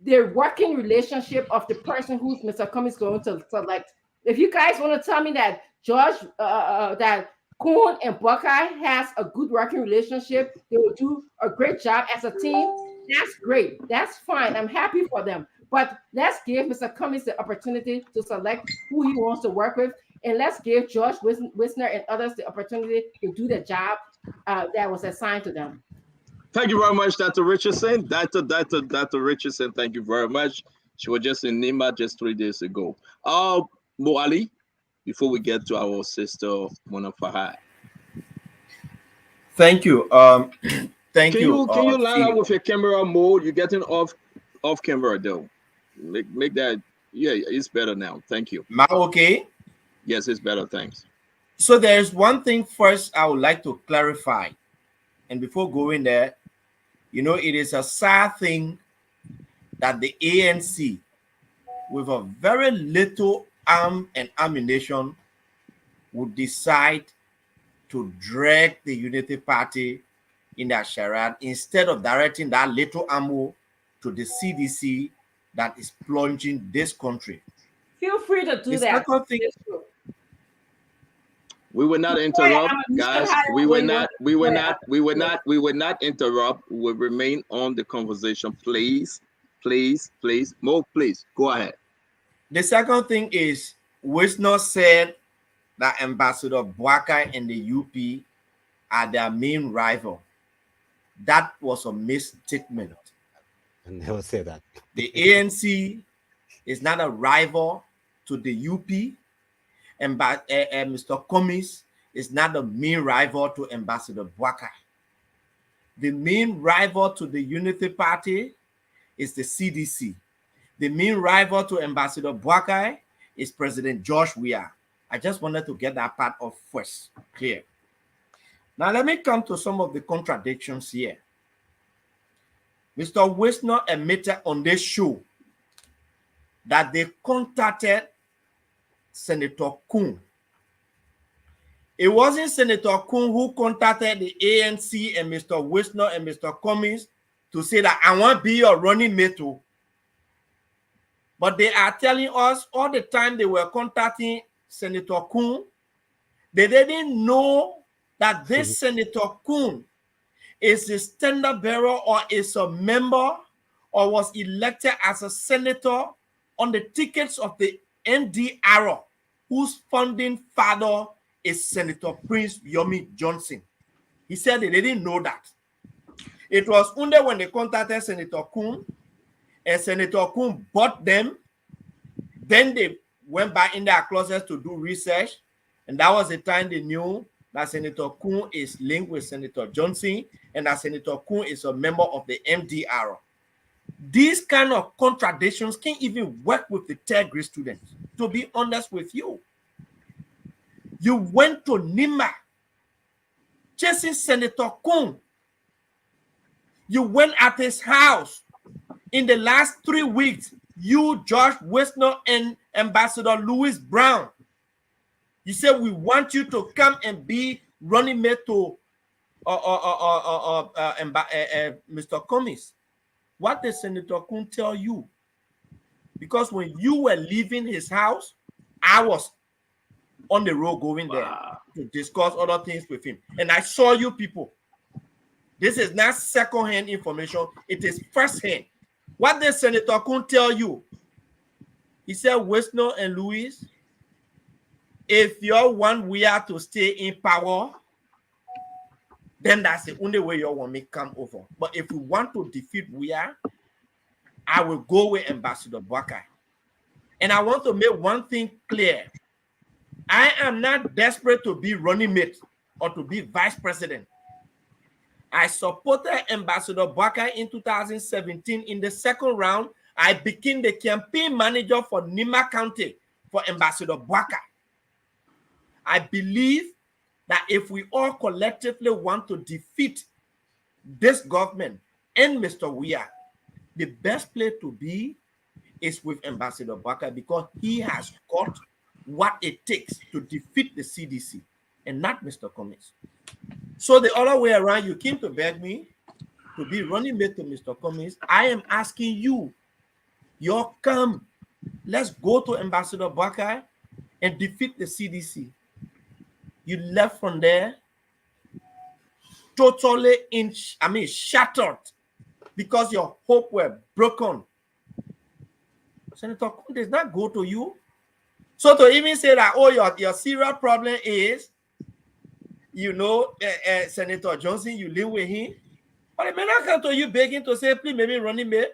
the working relationship of the person who's Mr. Cummings going to select. If you guys want to tell me that that Kuhn and Buckeye has a good working relationship, they will do a great job as a team, that's great. That's fine. I'm happy for them. But let's give Mr. Cummings the opportunity to select who he wants to work with. And let's give George Wisner and others the opportunity to do the job that was assigned to them. Thank you very much, Dr. Richardson. Dr. Richardson, thank you very much. She was just in Nima just 3 days ago. Moali, before we get to our sister, Mona Fahad. Thank you. Thank you. Can you line up with your camera mode? You're getting off camera though. Make that, yeah, it's better now. Thank you. Am I okay? Yes, it's better. Thanks. So there's one thing first I would like to clarify. And before going there, it is a sad thing that the ANC, with a very little arm and ammunition, would decide to drag the Unity Party in that charade instead of directing that little ammo to the CDC that is plunging this country. Feel free to do that. We will not interrupt, guys. We will not interrupt. We'll remain on the conversation, please. Mo, please go ahead. The second thing is, Wisner said that Ambassador Boakai and the UP are their main rival. That was a misstatement. I never said that. The ANC is not a rival to the UP. And Mr. Cummings is not the main rival to Ambassador Boakai. The main rival to the Unity Party is the CDC. The main rival to Ambassador Boakai is President George Weah. I just wanted to get that part of first clear. Now let me come to some of the contradictions here. Mr. Wisner admitted on this show that they contacted Senator Kuhn. It wasn't Senator Kuhn who contacted the ANC and Mr. Wisner and Mr. Cummings to say that I want to be your running mate. But they are telling us all the time they were contacting Senator Kuhn. They didn't know that this Senator Kuhn is a standard bearer or is a member or was elected as a senator on the tickets of the MDR, whose founding father is Senator Prince Yomi Johnson. He said they didn't know that. It was only when they contacted Senator Kuhn and Senator Kuhn bought them, then they went back in their closets to do research, and that was the time they knew that Senator Kuhn is linked with Senator Johnson and that Senator Kuhn is a member of the MDR. These kind of contradictions can't even work with the third grade students, to be honest with you. You went to Nima chasing Senator Kuhn. You went at his house. In the last 3 weeks, you, George Wisner, and Ambassador Louis Brown, you said, we want you to come and be running mate to Mr. Cummings. What did Senator Kuhn tell you? Because when you were leaving his house, I was on the road going there to discuss other things with him. And I saw you people. This is not second-hand information. It is first-hand. What did Senator Kuhn tell you? He said, Wisno and Louis, if you want we are to stay in power, then that's the only way you want me come over. But if we want to defeat we are, I will go with Ambassador Buckeye. And I want to make one thing clear. I am not desperate to be running mate or to be vice president. I supported Ambassador Buckeye in 2017 in the second round. I became the campaign manager for Nima County for Ambassador Buckeye. I believe that if we all collectively want to defeat this government and Mr. Weah, the best place to be is with Ambassador Buckeye because he has got what it takes to defeat the CDC and not Mr. Cummings. So the other way around, you came to beg me to be running mate to Mr. Cummings. I am asking you, come, let's go to Ambassador Buckeye and defeat the CDC. You left from there totally shattered because your hope were broken. Senator Kuhn does not go to you. So to even say that, oh, your serious problem is, Senator Johnson, you live with him. But it may not come to you begging to say, please, maybe running mate.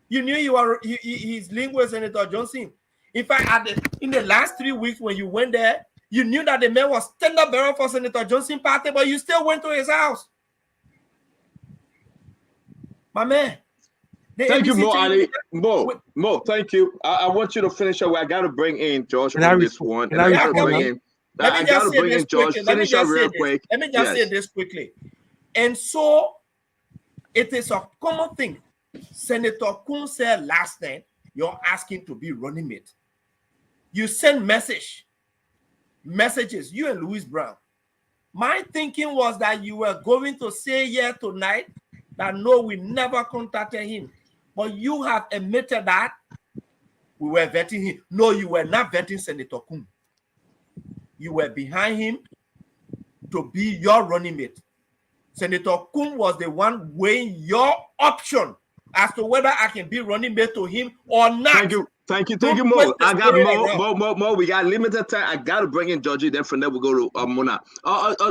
You knew he's linked with Senator Johnson. In fact, in the last 3 weeks when you went there, you knew that the man was standard bearer for Senator Johnson party, but you still went to his house. My man. Thank you, Mo Ali. Mo, thank you. I want you to finish up. I got to bring in George on this one. I got to bring in. I got to bring in George. Finish up real quick. Let me just say this quickly. And so, it is a common thing. Senator Kuhn said last night, you're asking to be running mate. You send messages, you and Louis Brown. My thinking was that you were going to say here tonight that no, we never contacted him. But you have admitted that we were vetting him. No, you were not vetting Senator Kuhn. You were behind him to be your running mate. Senator Kuhn was the one weighing your option as to whether I can be running mate to him or not. Thank you, Mo. I got more. We got limited time. I got to bring in Georgie. Then from there we go to Mona.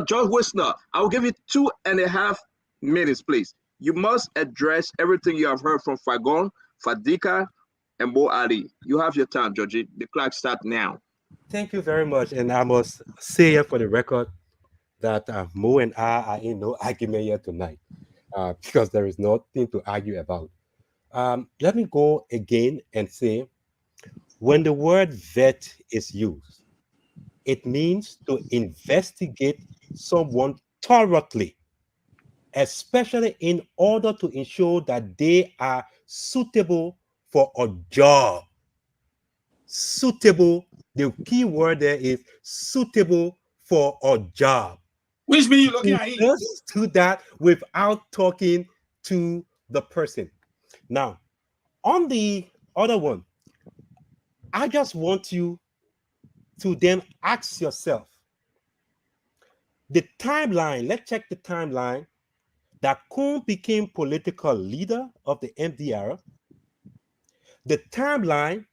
George Wisner, I will give you 2.5 minutes, please. You must address everything you have heard from Fagon, Fadika, and Mo Ali. You have your time, Georgie. The clock starts now. Thank you very much. And I must say here for the record that Mo and I are in no argument here tonight because there is nothing to argue about. Let me go again and say, when the word vet is used, it means to investigate someone thoroughly, especially in order to ensure that they are suitable for a job. Suitable, the key word there is suitable for a job. Which means you're looking at him. Just do that without talking to the person. Now, on the other one, I just want you to then ask yourself, the timeline, let's check the timeline that Kuhn became political leader of the MDR, the timeline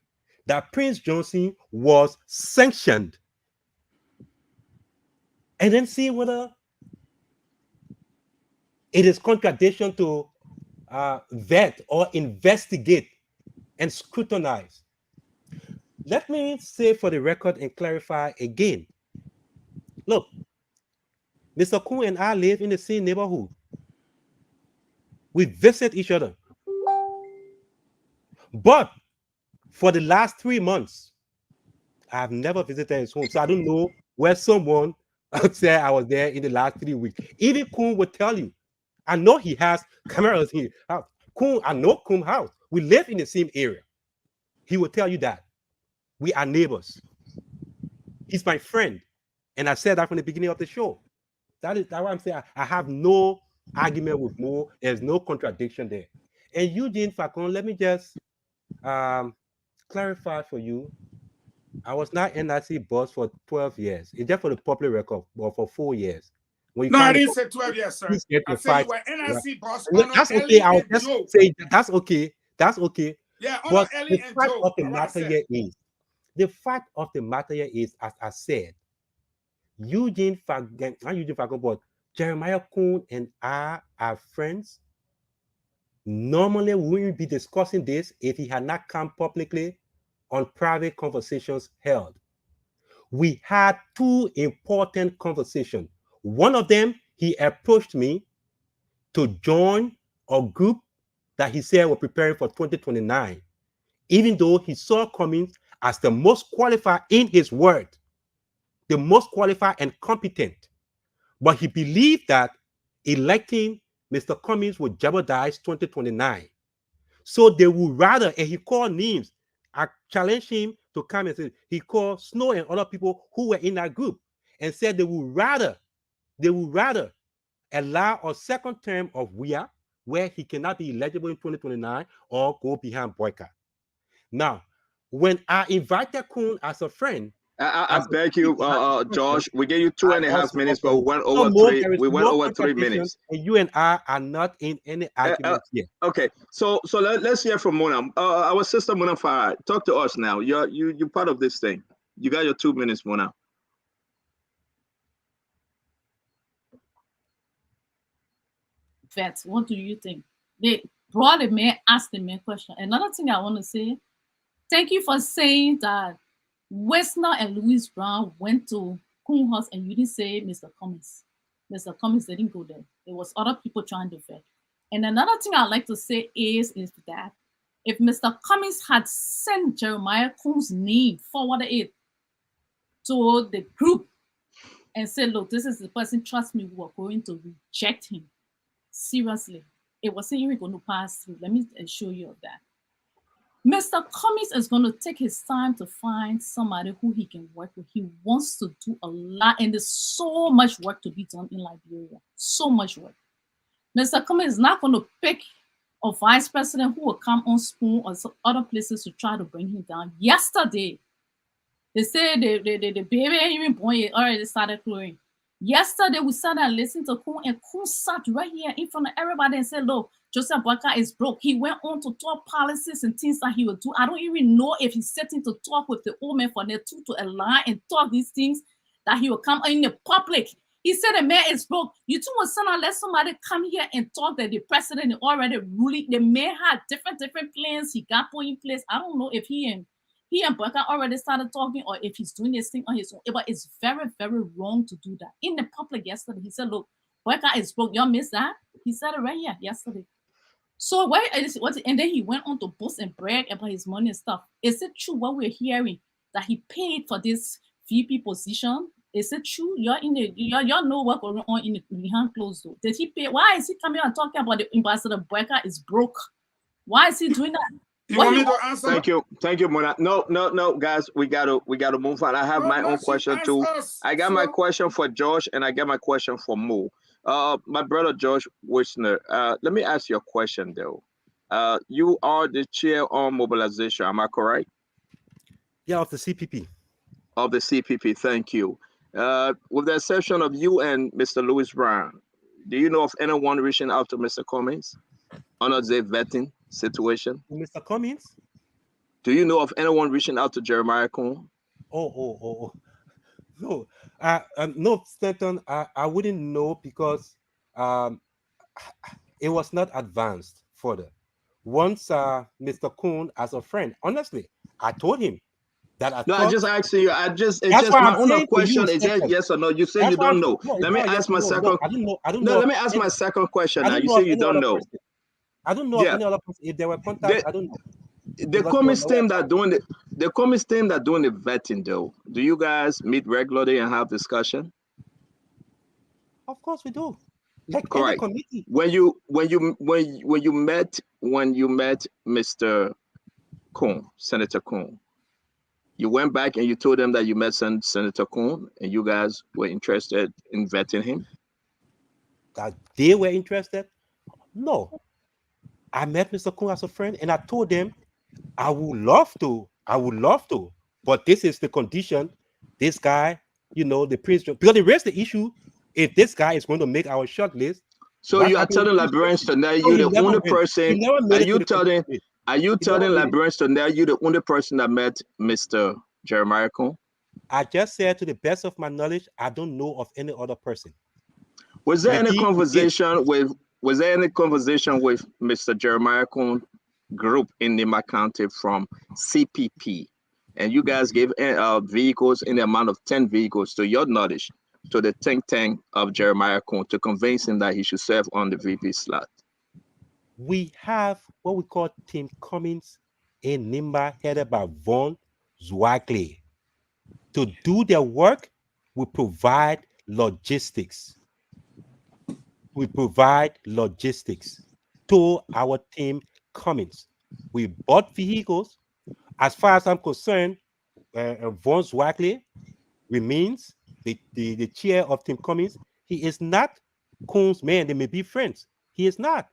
that Prince Johnson was sanctioned, and then see whether it is contradiction to vet or investigate and scrutinize. Let me say for the record and clarify again. Look, Mr. Kuhn and I live in the same neighborhood. We visit each other. But for the last 3 months, I've never visited his home. So I don't know where someone out there I was there in the last 3 weeks. Even Kuhn would tell you. I know he has cameras here. I know Kuhn's house. We live in the same area. He will tell you that. We are neighbors. He's my friend. And I said that from the beginning of the show. That's why I'm saying I have no argument with Mo. There's no contradiction there. And Eugene Facon, let me just clarify for you. I was not NRC boss for 12 years. It's just for the public record, but for 4 years. No, I didn't say 12 years, sir. I said you were NRC boss. That's okay. I was just saying that's okay. That's okay. Yeah, on But Ellie the and fact Joe. of the matter here is, as I said, Eugene Fagan, not Eugene Fagan, but Jeremiah Kuhn and I are friends. Normally, we wouldn't be discussing this if he had not come publicly on private conversations held. We had two important conversations. One of them, he approached me to join a group that he said were preparing for 2029, even though he saw Cummings as the most qualified in his word, the most qualified and competent. But he believed that electing Mr. Cummings would jeopardize 2029. So they would rather, and he called names. I challenged him to come and say, he called Snow and other people who were in that group and said they would rather allow a second term of Weah, where he cannot be eligible in 2029, or go behind Boycott. Now, when I invited Kuhn as a friend, I beg you, Josh, we gave you 2.5 minutes, but we went so over Mo, three. there is We went no over 3 contradiction, minutes. and you and I are not in any argument here. Okay, so let's hear from Mona. Our sister Mona Farah, talk to us now. You're part of this thing. You got your 2 minutes, Mona. Vets, what do you think? They brought the man, asked the man question. Another thing I want to say, thank you for saying that Westner and Louis Brown went to Kuhn House and you didn't say Mr. Cummings. Mr. Cummings didn't go there. There was other people trying to vet. And another thing I'd like to say is that if Mr. Cummings had sent Jeremiah Kuhn's name, forwarded it to the group and said, look, this is the person, trust me, we are going to reject him. Seriously, it wasn't even going to pass through. Let me assure you of that. Mr. Cummings is going to take his time to find somebody who he can work with. He wants to do a lot, and there's so much work to be done in Liberia. So much work. Mr. Cummings is not going to pick a vice president who will come on Spoon or some other places to try to bring him down. Yesterday, they said the baby ain't even born yet, already started crying. Yesterday, we sat and listened to Kuhn, and Kuhn sat right here in front of everybody and said, look, Joseph Boyka is broke. He went on to talk policies and things that he would do. I don't even know if he's sitting to talk with the old man for them two to align and talk these things that he will come in the public. He said the man is broke. You two will send out, let somebody come here and talk that the president is already ruling. The man had different plans he got put in place. I don't know if he and Boyka already started talking or if he's doing this thing on his own. But it's very, very wrong to do that. In the public yesterday, he said, look, Boyka is broke. Y'all missed that? He said it right here yesterday. So and then he went on to boast and brag about his money and stuff. Is it true what we're hearing that he paid for this VP position? Is it true? Y'all know what's going on in the behind closed door. Did he pay? Why is he coming and talking about the ambassador Boyka is broke? Why is he doing that? You want me to answer? Thank you, Mona. No, guys, we gotta move on. I have my own question too. I got my question for Josh and I got my question for Mo. My brother Josh Wishner, let me ask you a question though. You are the chair on mobilization, am I correct? Yeah, of the CPP. Of the CPP, thank you. With the exception of you and Mr. Louis Brown, do you know of anyone reaching out to Mr. Cummings under the vetting situation? Mr. Cummings? Do you know of anyone reaching out to Jeremiah Kuhn? Oh. No, no, Stanton, I wouldn't know because it was not advanced further. Once Mr. Kuhn, as a friend, honestly, I told him that I just asked you. It's just my own question. Is yes or no? You say you don't know. Let me ask my second. I don't know. Let me ask my second question now. You say you don't know. I don't know of any other person. If there were contacts, I don't know. The Cummings team that doing the vetting though, do you guys meet regularly and have discussion? Of course we do. Like correct. Any committee. When you met Mr. Kuhn, Senator Kuhn, you went back and you told them that you met Senator Kuhn and you guys were interested in vetting him? That they were interested? No. I met Mr. Kuhn as a friend and I told them I would love to, but this is the condition. This guy, the prince, because they raised the issue, if this guy is going to make our short list. So you are telling Liberians tonight you're the only person, Are you telling Liberians to know you the only person that met Mr. Jeremiah Kuhn? I just said, to the best of my knowledge, I don't know of any other person. Was there any conversation with Mr. Jeremiah Kuhn group in Nima County from CPP? And you guys gave vehicles in the amount of 10 vehicles, to your knowledge, to the think tank of Jeremiah Kuhn to convince him that he should serve on the VP slot. We have what we call Team Cummins in Nimba, headed by Von Zwagley. To do their work, we provide logistics. We provide logistics to our Team Cummins. We bought vehicles. As far as I'm concerned, Von Zwagley remains the chair of Team Cummins. He is not Kuhn's man. They may be friends. He is not.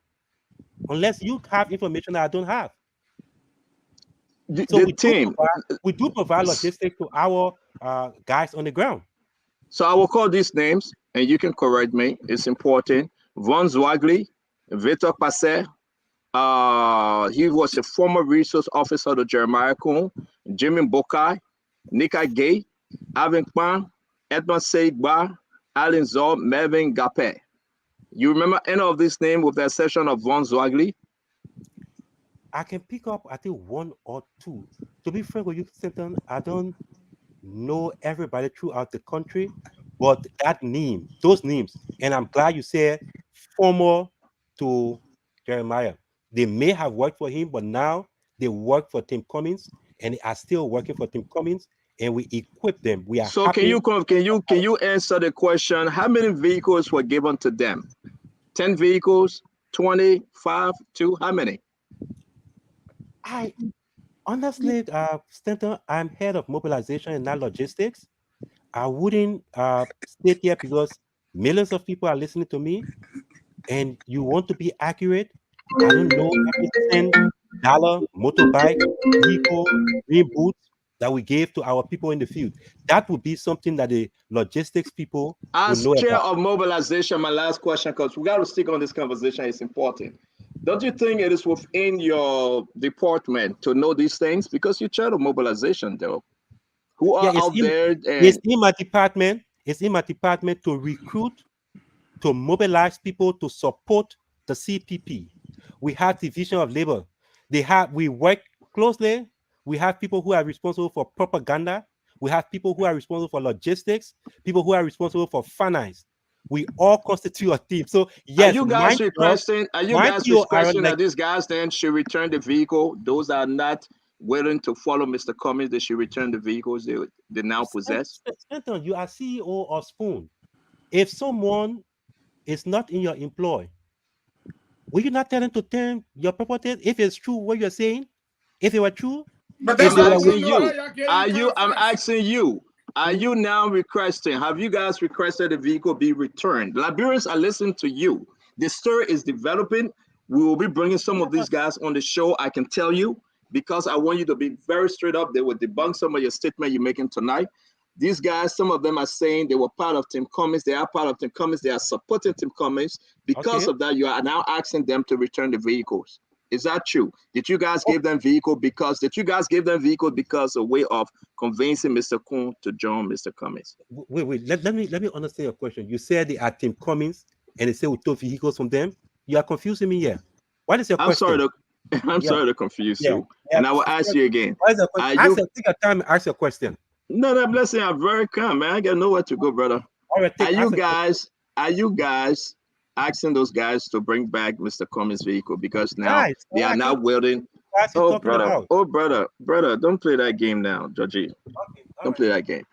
Unless you have information that I don't have. So we do provide logistics to our guys on the ground. So I will call these names, and you can correct me. It's important. Von Zwagley, Victor Passer. He was a former resource officer of Jeremiah Kuhn. Jimmy Bokai, Nika Gay, Alvin Kwan, Edmond Seigba, Alan Zor, Melvin Gapé. You remember any of these names with the exception of Von Zwagley? I can pick up, I think, one or two. To be frank with you, Stanton, I don't know everybody throughout the country, but those names, and I'm glad you said former to Jeremiah. They may have worked for him, but now they work for Team Cummins, and they are still working for Team Cummins, and we equip them. We are so happy. Can you answer the question? How many vehicles were given to them? 10 vehicles, 20, 5, 2, how many? I honestly, Stanton, I'm head of mobilization and not logistics. I wouldn't state here because millions of people are listening to me, and you want to be accurate. I don't know every $10 motorbike, vehicle, green boots that we gave to our people in the field. That would be something that the logistics people as will know chair about. of mobilization, my last question, because we got to stick on this conversation, it's important. Don't you think it is within your department to know these things? Because you're chair of mobilization, though. Who are out there? It's in my department. It's in my department to recruit, to mobilize people to support the CPP. We have division of labor. We work closely. We have people who are responsible for propaganda. We have people who are responsible for logistics, people who are responsible for finance. We all constitute a team. So yes, are you guys requesting that these guys then should return the vehicle? Those that are not willing to follow Mr. Cummins, they should return the vehicles they now possess. Stanton, you are CEO of Spoon. If someone is not in your employ, will you not tell them to turn your property if it's true what you're saying? If it were true, but I'm asking you. I'm asking you. Are you now requesting? Have you guys requested the vehicle be returned? Liberians are listening to you. The story is developing. We will be bringing some of these guys on the show. I can tell you, because I want you to be very straight up. They will debunk some of your statement you're making tonight. These guys, some of them are saying they were part of Team Cummins. They are part of Team Cummins. They are supporting Team Cummins. Because of that, you are now asking them to return the vehicles. Is that true? Did you guys give them vehicle because a way of convincing Mr. Kuhn to join Mr. Cummins? Wait. Let me understand your question. You said they are Team Cummins and they say we took vehicles from them. You are confusing me here. What is your question? I'm sorry to confuse you. And I will ask you again. What is your question? Take your time and ask your question. No, blessing. I'm very calm, man. I got nowhere to go, brother. All right, are you guys asking those guys to bring back Mr. Cummins' vehicle because now they are now wielding? Oh, brother, don't play that game now, Georgie. Don't play that game.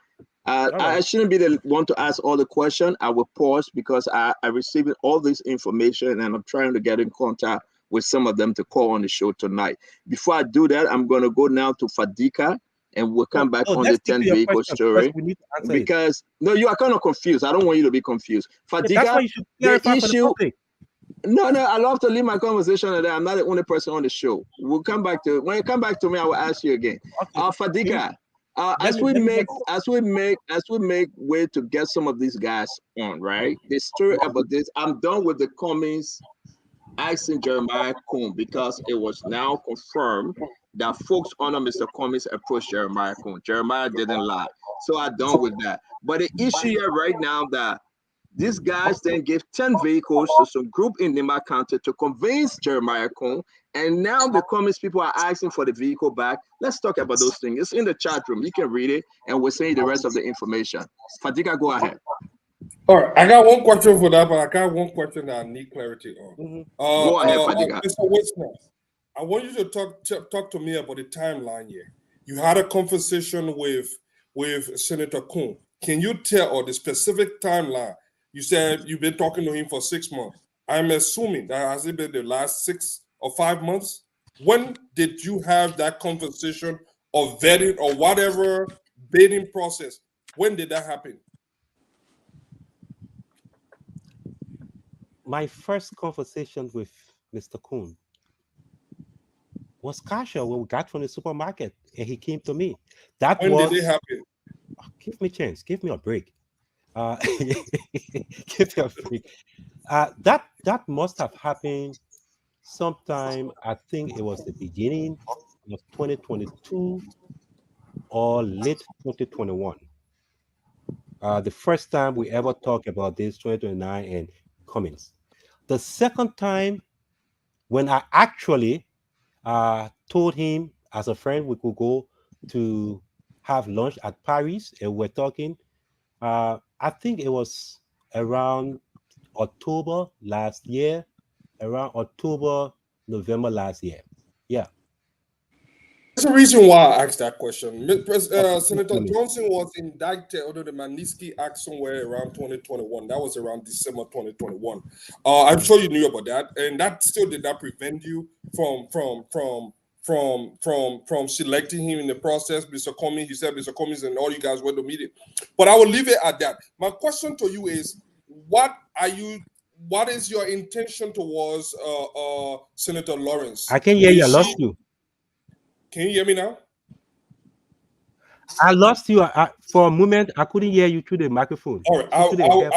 I shouldn't be the one to ask all the questions. I will pause because I received all this information and I'm trying to get in contact with some of them to call on the show tonight. Before I do that, I'm going to go now to Fadika and we'll come back on the 10 vehicle story. Because you are kind of confused. I don't want you to be confused. Fadika, that's why you should clarify for the public. No, I love to leave my conversation there. I'm not the only person on the show. We'll come back to when you come back to me, I will ask you again. Fadika, as we make way to get some of these guys on, right? The story about this, I'm done with the Cummins asking Jeremiah Coon because it was now confirmed that folks under Mr. Cummings approached Jeremiah Coon. Jeremiah didn't lie. So I'm done with that. But the issue here right now that these guys then gave 10 vehicles to some group in Nima County to convince Jeremiah Coon. And now the Cummings people are asking for the vehicle back. Let's talk about those things. It's in the chat room. You can read it, and we'll send you the rest of the information. Fadiga, go ahead. All right, I got one question for that, but I got one question that I need clarity on. Go ahead, Fadiga. Mr. Wisner, I want you to talk to me about the timeline here. You had a conversation with Senator Coon. Can you tell the specific timeline? You said you've been talking to him for 6 months. I'm assuming that has it been the last 6 or 5 months? When did you have that conversation or vetting or whatever bidding process? When did that happen? My first conversation with Mr. Coon was casual when we got from the supermarket and he came to me. When did it happen? Give me a chance. Give me a break. Give me a break. That must have happened sometime, I think it was the beginning of 2022 or late 2021. The first time we ever talked about this, 2029 and Cummings. The second time, when I actually told him as a friend we could go to have lunch at Paris and we're talking, I think it was around October last year, around October, November last year. Yeah. That's the reason why I asked that question. Senator Johnson was indicted under the Magnitsky Act somewhere around 2021. That was around December 2021. I'm sure you knew about that, and that still did not prevent you from selecting him in the process. Mr. Cummings, you said Mr. Cummings and all you guys went to meet him. But I will leave it at that. My question to you is, what is your intention towards Senator Lawrence? I can hear you. I lost you. Can you hear me now? I lost you for a moment. I couldn't hear you through the microphone. All right, I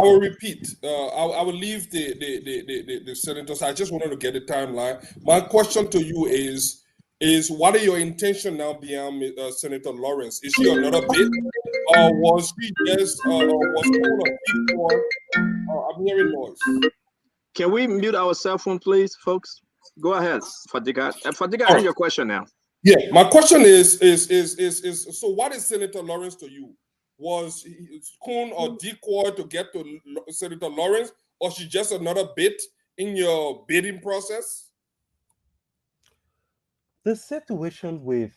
will repeat. I will leave the senators. I just wanted to get the timeline. My question to you is what are your intention now beyond Senator Lawrence? Is she another bid, or was she just I'm hearing noise. Can we mute our cell phone, please, folks? Go ahead, Fadiga. Fadiga, I have your question now. Yeah, my question is so what is Senator Lawrence to you? Was Coon or decoy to get to Senator Lawrence, or she just another bit in your bidding process? The situation with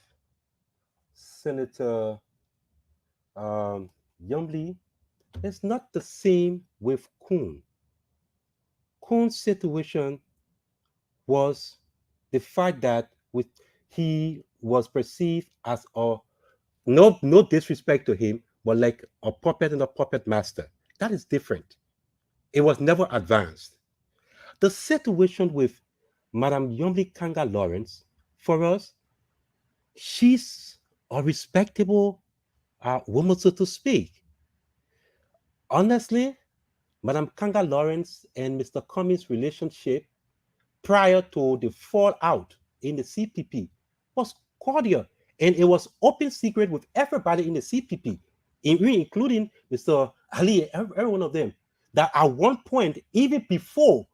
Senator Yumley is not the same with Coon. Coon's situation was the fact that he was perceived as no disrespect to him, but like a puppet and a puppet master. That is different. It was never advanced. The situation with Madam Yumli Kanga Lawrence, for us, she's a respectable woman, so to speak. Honestly, Madam Kanga Lawrence and Mr. Cummings' relationship prior to the fallout in the CPP was cordial, and it was open secret with everybody in the CPP, including Mr. Ali, every one of them, that at one point, even before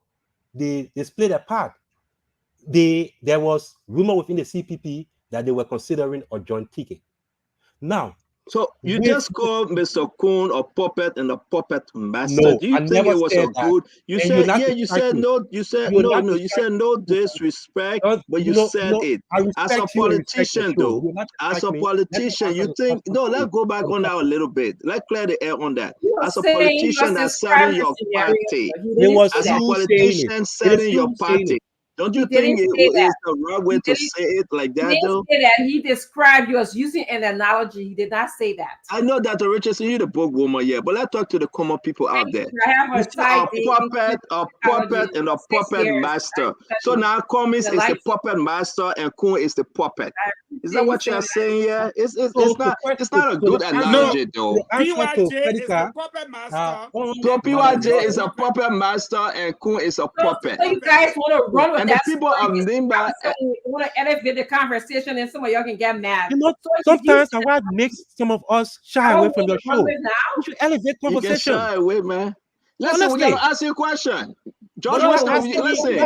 they split apart, there was rumor within the CPP that they were considering a joint ticket. Now, so you just called Mr. Coon a puppet and a puppet master. No, do you I think it was a that. good? You and said yeah. You said no. You said no. No. You said no disrespect, but you said it as a politician, though. As a politician, you think no? Let's go back on that a little bit. Let's clear the air on that. As a politician that's serving your party, as a politician serving your party. Don't you think it is the right way to say it like that, though? He didn't say that. He described you as using an analogy. He did not say that. I know that, Richardson, you're the book woman, yeah, but let's talk to the common people out there. I have a puppet and a puppet master. So now Cummings is the puppet master and Coon is the puppet. Is that what you're saying here? It's not a good analogy though. PYJ is the puppet master. So PYJ is a puppet master and Kun is a puppet. So you guys want to run with and that? The people of Nimba want to elevate the conversation, and some of y'all can get mad. You know, sometimes what makes some of us shy away from your show. Now? We should elevate You conversation. can shy away, man. Listen, we gotta ask you a question. George Wisner, listen.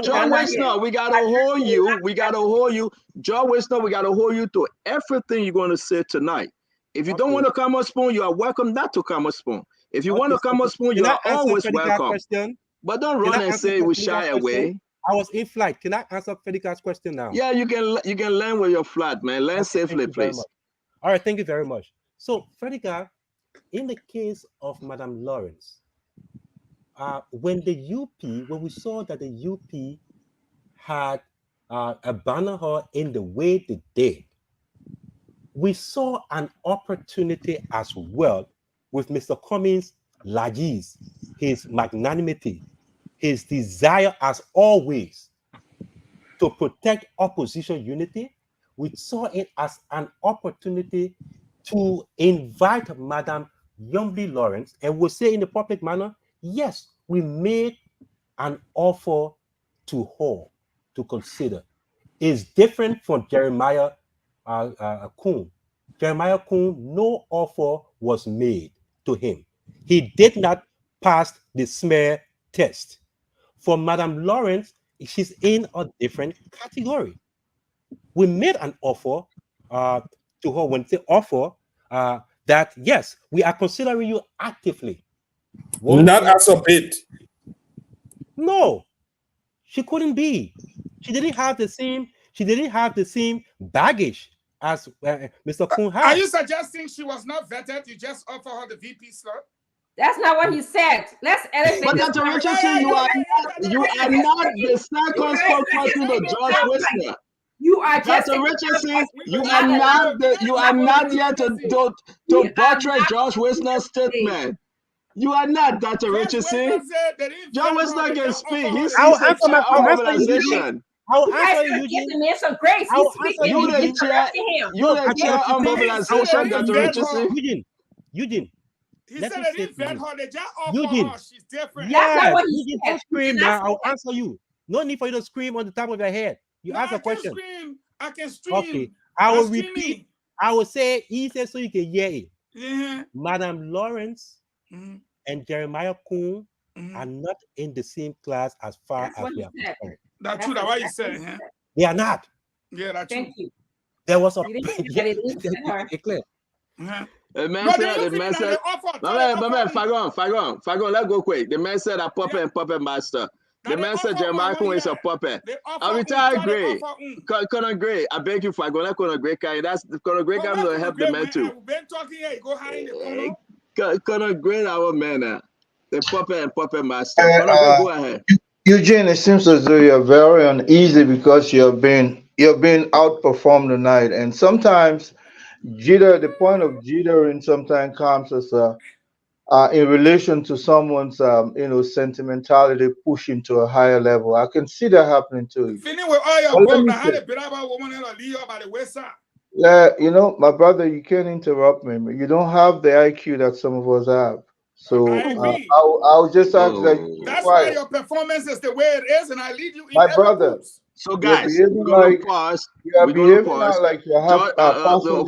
John Wisner, we gotta hold you. We gotta hold you. John Wisner, we gotta hold you to everything you're gonna say tonight. If you don't want to come on Spoon, you are welcome not to come on Spoon. If you want to come on Spoon, you are always welcome. But don't run and say we shy away. I was in flight. Can I answer Fedica's question now? Yeah, you can land with your flat, man. Land safely, please. All right, thank you very much. So, Fedica, in the case of Madame Lawrence, when we saw that the UP had abandoned her in the way they did, we saw an opportunity as well with Mr. Cummings' largesse, his magnanimity, his desire as always to protect opposition unity. We saw it as an opportunity to invite Madame Yombly Lawrence, and we'll say in the public manner, yes, we made an offer to her to consider. It's different from Jeremiah Kuhn. Jeremiah Kuhn, no offer was made to him. He did not pass the smear test. For Madame Lawrence, she's in a different category. We made an offer to her when they offer that, yes, we are considering you actively. Not as a bid. No, she couldn't be. She didn't have the same baggage as Mr. Kuhn had. Are you suggesting she was not vetted? You just offer her the VP slot? That's not what he said. Let's elevate. But Dr. Richardson, you are not the second spokesperson of George Wisner. You are just Dr. Richardson. You are not here to buttress George Wisner's statement. You are not, Dr. Richardson. John Wisner can speak. He's a chair of mobilization. You guys are giving the man some grace. He's speaking. You the chair of mobilization, Dr. Richardson. Eugene. He said they didn't vet her. They just offer her. She's different. Yeah, Eugene, don't scream now. I'll answer you. No need for you to scream on the top of your head. You ask a question. I can scream. Okay, I will repeat. I will say he said so you can hear it. Yeah. Madame Lawrence and Jeremiah Kuhn are not in the same class as far as we are concerned. That's true. That's what you said. They are not. Yeah, that's true. Thank you. There was a The man said, Fagon, let's go quick. The man said a puppet and puppet master. The man said Jeremiah Kuhn is a puppet. I retired Gray. Conor Gray, I beg you, Fagon, let Conor Gray carry. That's Conor Gray comes to help the man too. We've been talking here. Go hide in the Conor Gray, our man now. The puppet and puppet master. Go ahead. Eugene, it seems as though you're very uneasy because you're being outperformed tonight, and sometimes the point of jittering sometimes comes as in relation to someone's sentimentality pushing to a higher level. I can see that happening to you. Finish with all your work. I had a bit about woman in a lead by the west side. My brother, you can't interrupt me. You don't have the IQ that some of us have. So I'll just ask that. That's why your performance is the way it is, and I lead you in my brother. So guys, we're gonna pause. We're gonna pause. Like you have Conor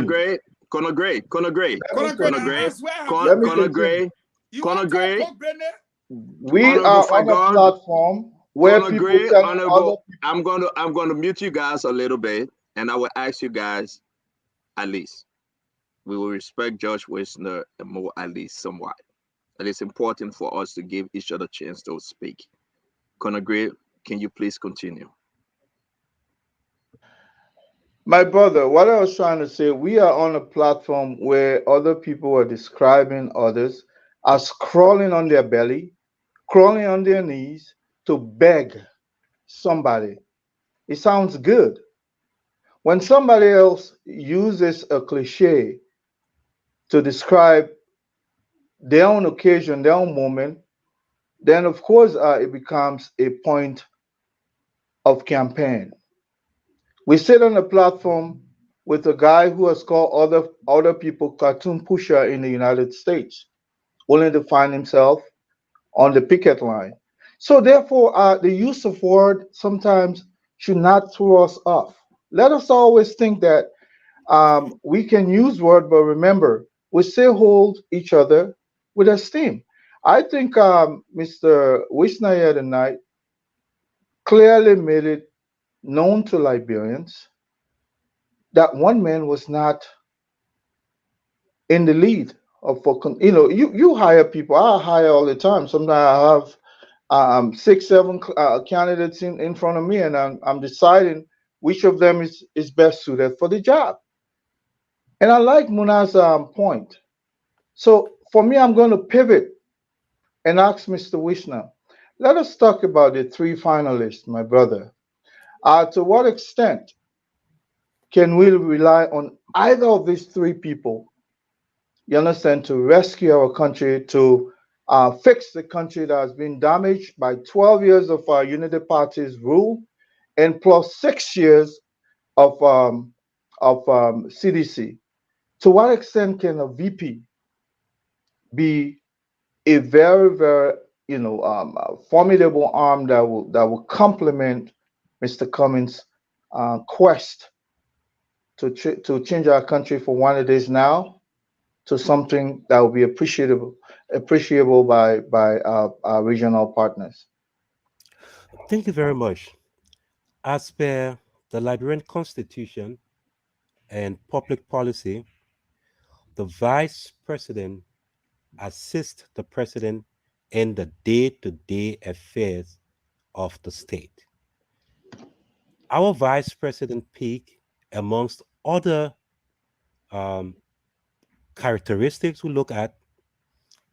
Gray. We are on a platform where people I'm gonna mute you guys a little bit, and I will ask you guys at least. We will respect George Wisner more, at least somewhat. And it's important for us to give each other a chance to speak. Conor Gray, can you please continue? My brother, what I was trying to say, we are on a platform where other people are describing others as crawling on their belly, crawling on their knees to beg somebody. It sounds good. When somebody else uses a cliche to describe their own occasion, their own moment, then of course it becomes a point of campaign. We sit on a platform with a guy who has called other people cartoon pusher in the United States, only to find himself on the picket line. So therefore, the use of word sometimes should not throw us off. Let us always think that we can use word, but remember, we still hold each other with esteem. I think Mr. Wisnaya tonight clearly made it known to Liberians that one man was not in the lead of for you hire people. I hire all the time. Sometimes I have 6, 7 candidates in front of me, and I'm deciding which of them is best suited for the job. And I like Muna's point. So for me, I'm going to pivot and ask Mr. Wishna, let us talk about the 3 finalists, my brother. To what extent can we rely on either of these 3 people, you understand, to rescue our country, to fix the country that has been damaged by 12 years of our Unity Party's rule and plus 6 years of CDC? To what extent can a VP be a very, very, formidable arm that will complement Mr. Cummings' quest to change our country from what it is now to something that will be appreciable by our regional partners? Thank you very much. As per the Liberian Constitution and public policy, the vice president assists the president in the day-to-day affairs of the state. Our vice president pick, amongst other um, characteristics we look at,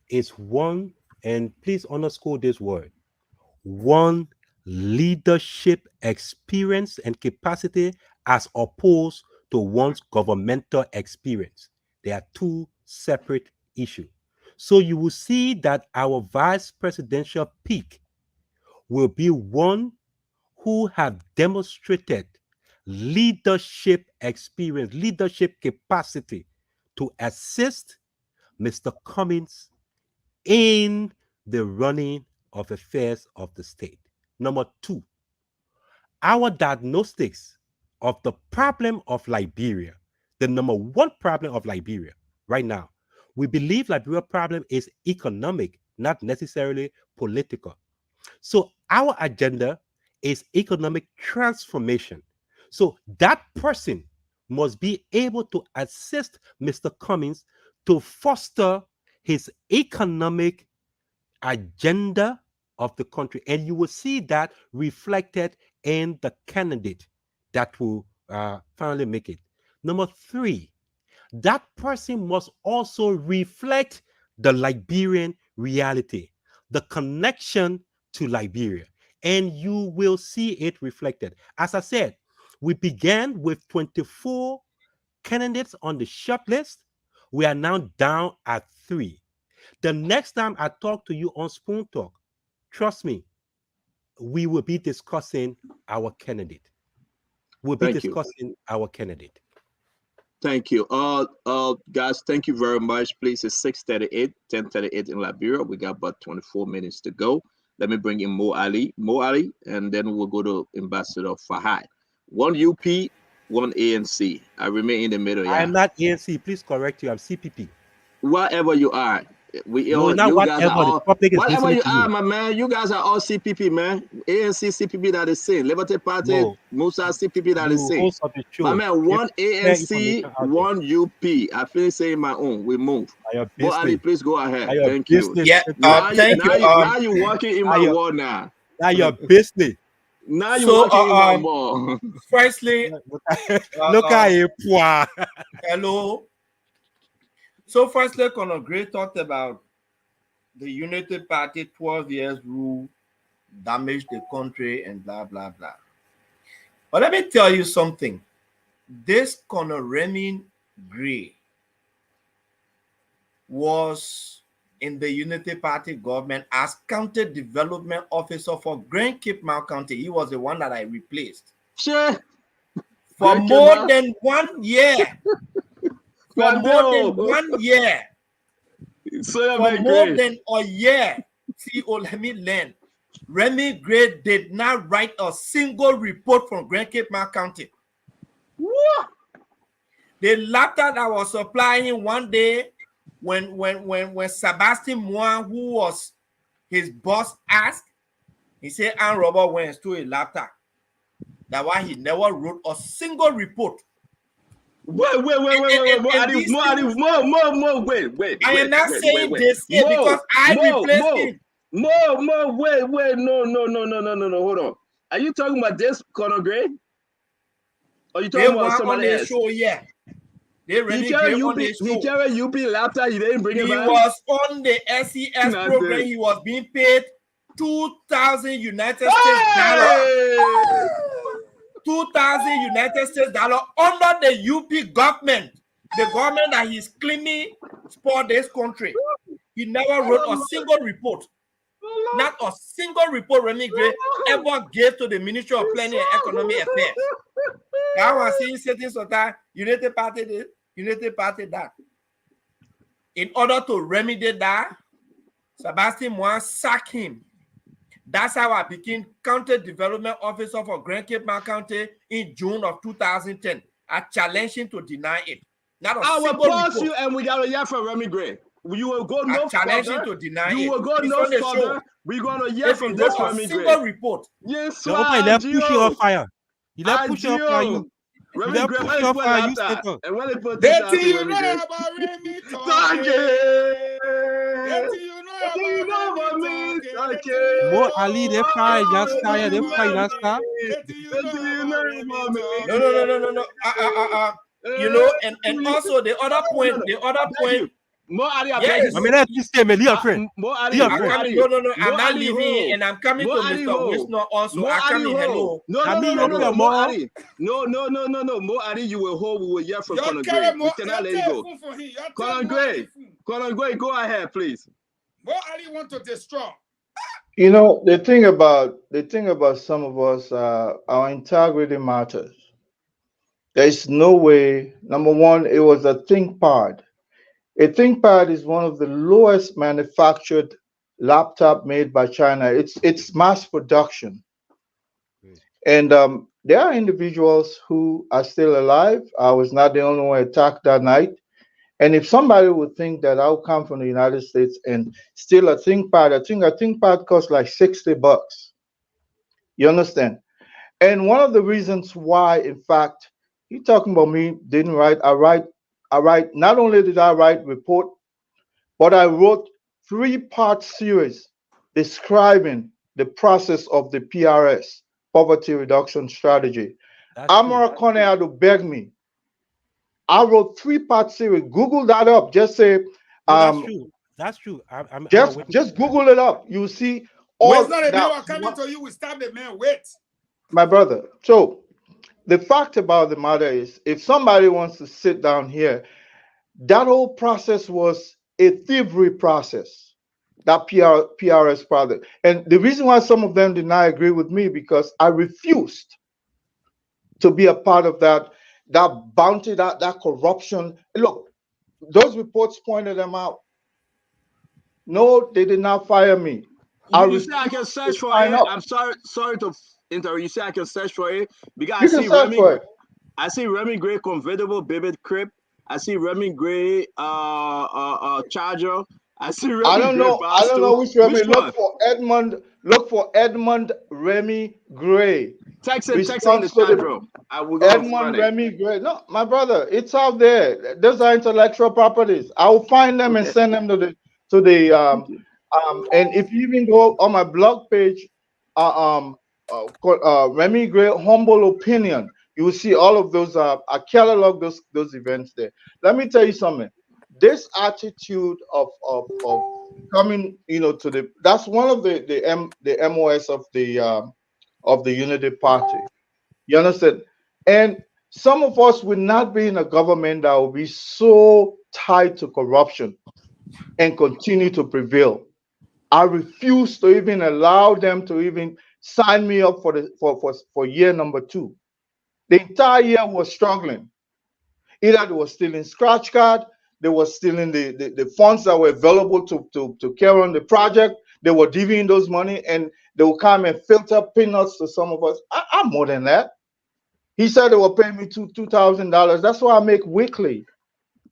is one, and please underscore this word, one, leadership experience and capacity as opposed to one's governmental experience. They are 2 separate issues. So you will see that our vice presidential pick will be one who have demonstrated leadership experience, leadership capacity to assist Mr. Cummings in the running of affairs of the state. Number 2, our diagnostics of the problem of Liberia, the number 1 problem of Liberia right now, we believe Liberia's problem is economic, not necessarily political. So our agenda is economic transformation. So that person must be able to assist Mr. Cummings to foster his economic agenda of the country. And you will see that reflected in the candidate that will finally make it. Number 3, that person must also reflect the Liberian reality, the connection to Liberia, and you will see it reflected. As I said, we began with 24 candidates on the short list. We are now down at 3. The next time I talk to you on Spoon Talk, trust me, we will be discussing our candidate. We'll be discussing our candidate. Thank you. Guys, thank you very much. Please, it's 6:38, 10:38 in Liberia. We got about 24 minutes to go. Let me bring in Mo Ali, and then we'll go to Ambassador Fahad. 1 UP, 1 ANC. I remain in the middle. Yeah. I am not ANC. Please correct you. I'm CPP. Whatever you are. No, not you guys are whatever. all, whatever you are, my man. You guys are all CPP, man. ANC, CPP, that is same. Liberty Party, Musa, CPP, that is same. My man, 1 ANC, 1 UP. I finish saying my own. We move. Bo Ali, please go ahead. Thank you. Yeah, thank you. Now you're working in my world now. Now your business. Now you're working in my world. Firstly, look at you. Hello. So firstly, Conor Gray talked about the Unity Party 12 years rule damaged the country and blah, blah, blah. But let me tell you something. This Conor Raymond Gray was in the Unity Party government as County Development Officer for Grand Cape Mount County. He was the one that I replaced. Sure. For more than 1 year. For more than 1 year. For more than a year. See, let me learn. Remy Gray did not write a single report from Grand Cape Mount County. What? The laptop that was supplying one day when Sebastian Moin, who was his boss, asked, he said, Ann Robert went and stole a laptop. That's why he never wrote a single report. Wait. I am not saying this because I replaced him. Wait. No. Hold on. Are you talking about this Conor Gray? Or you talking about somebody else? Show, yeah. He carried UP laptop. He didn't bring it back. He was on the SES program. He was being paid 2,000 United States dollars. 2,000 United States dollars under the UP government. The government that he's claiming for this country. He never wrote a single report. Not a single report Remy Gray ever gave to the Ministry of Planning and Economic Affairs. I was seeing certain sort of United Party this, United Party that. In order to remedy that, Sebastian Moin sacked him. That's how I became County Development Officer for Grand Cape Mount County in June of 2010. I challenged him to deny it. Not a I will pause report. you and we got to hear from Remy Gray. You will go no further. To deny you will go it's no further. We're going to hear from this Remy Gray. Single report. Yes, sir. He push you on fire. He let push you on fire. Remy Gray, when he put laptop, and when he put this out to Remy Gray. Thank you know about me. More Ali, they fire just fire. They fire just start. No. You know, and also the other point. More Ali, yes. I mean, that's just a friend. More Ali, no. I'm not leaving, and I'm coming to Mr. Wisner also. I'm coming. Hello. No. More Ali. No. More Ali, you will hold. We will hear from Conor Gray. We cannot let you go. Conor Gray, go ahead, please. More Ali want to destroy. You know, the thing about some of us, our integrity matters. There is no way. Number one, it was a ThinkPad. A ThinkPad is one of the lowest manufactured laptop made by China. It's mass production. And there are individuals who are still alive. I was not the only one attacked that night. And if somebody would think that I'll come from the United States and steal a ThinkPad, I think a ThinkPad costs like $60. You understand? And one of the reasons why, in fact, you're talking about me didn't write. I write. Not only did I write report, but I wrote 3-part series describing the process of the PRS, poverty reduction strategy. Amara Kone had to beg me. I wrote 3-part series. Google that up. Just say. That's true. Just Google it up. You see all. It's not a man coming to you. We stab the man. Wait. My brother. So. The fact about the matter is, if somebody wants to sit down here, that whole process was a thievery process, that PRS product. And the reason why some of them did not agree with me, because I refused to be a part of that bounty, that corruption. Look, those reports pointed them out. No, they did not fire me. You say I can search for it. I'm sorry to interrupt. You say I can search for it because I see Remy Gray convertible baby crib. I see Remy Gray charger. I see Remy I don't Gray know which Remy. Look for Edmund Remy Gray. Text in the chat, bro. Edmund Remy Gray. No, my brother, it's out there. Those are intellectual properties. I will find them and send them to the and if you even go on my blog page, Remy Gray Humble Opinion, you will see all of those. I catalog those events there. Let me tell you something. This attitude of coming, to that's one of the MOS of the Unity Party. You understand? And some of us will not be in a government that will be so tied to corruption and continue to prevail. I refuse to even allow them to even sign me up for year number 2. The entire year was struggling. Either they were stealing scratch card, they were stealing the funds that were available to carry on the project. They were divvying those money, and they would come and filter peanuts to some of us. I'm more than that. He said they were paying me $2,000. That's what I make weekly.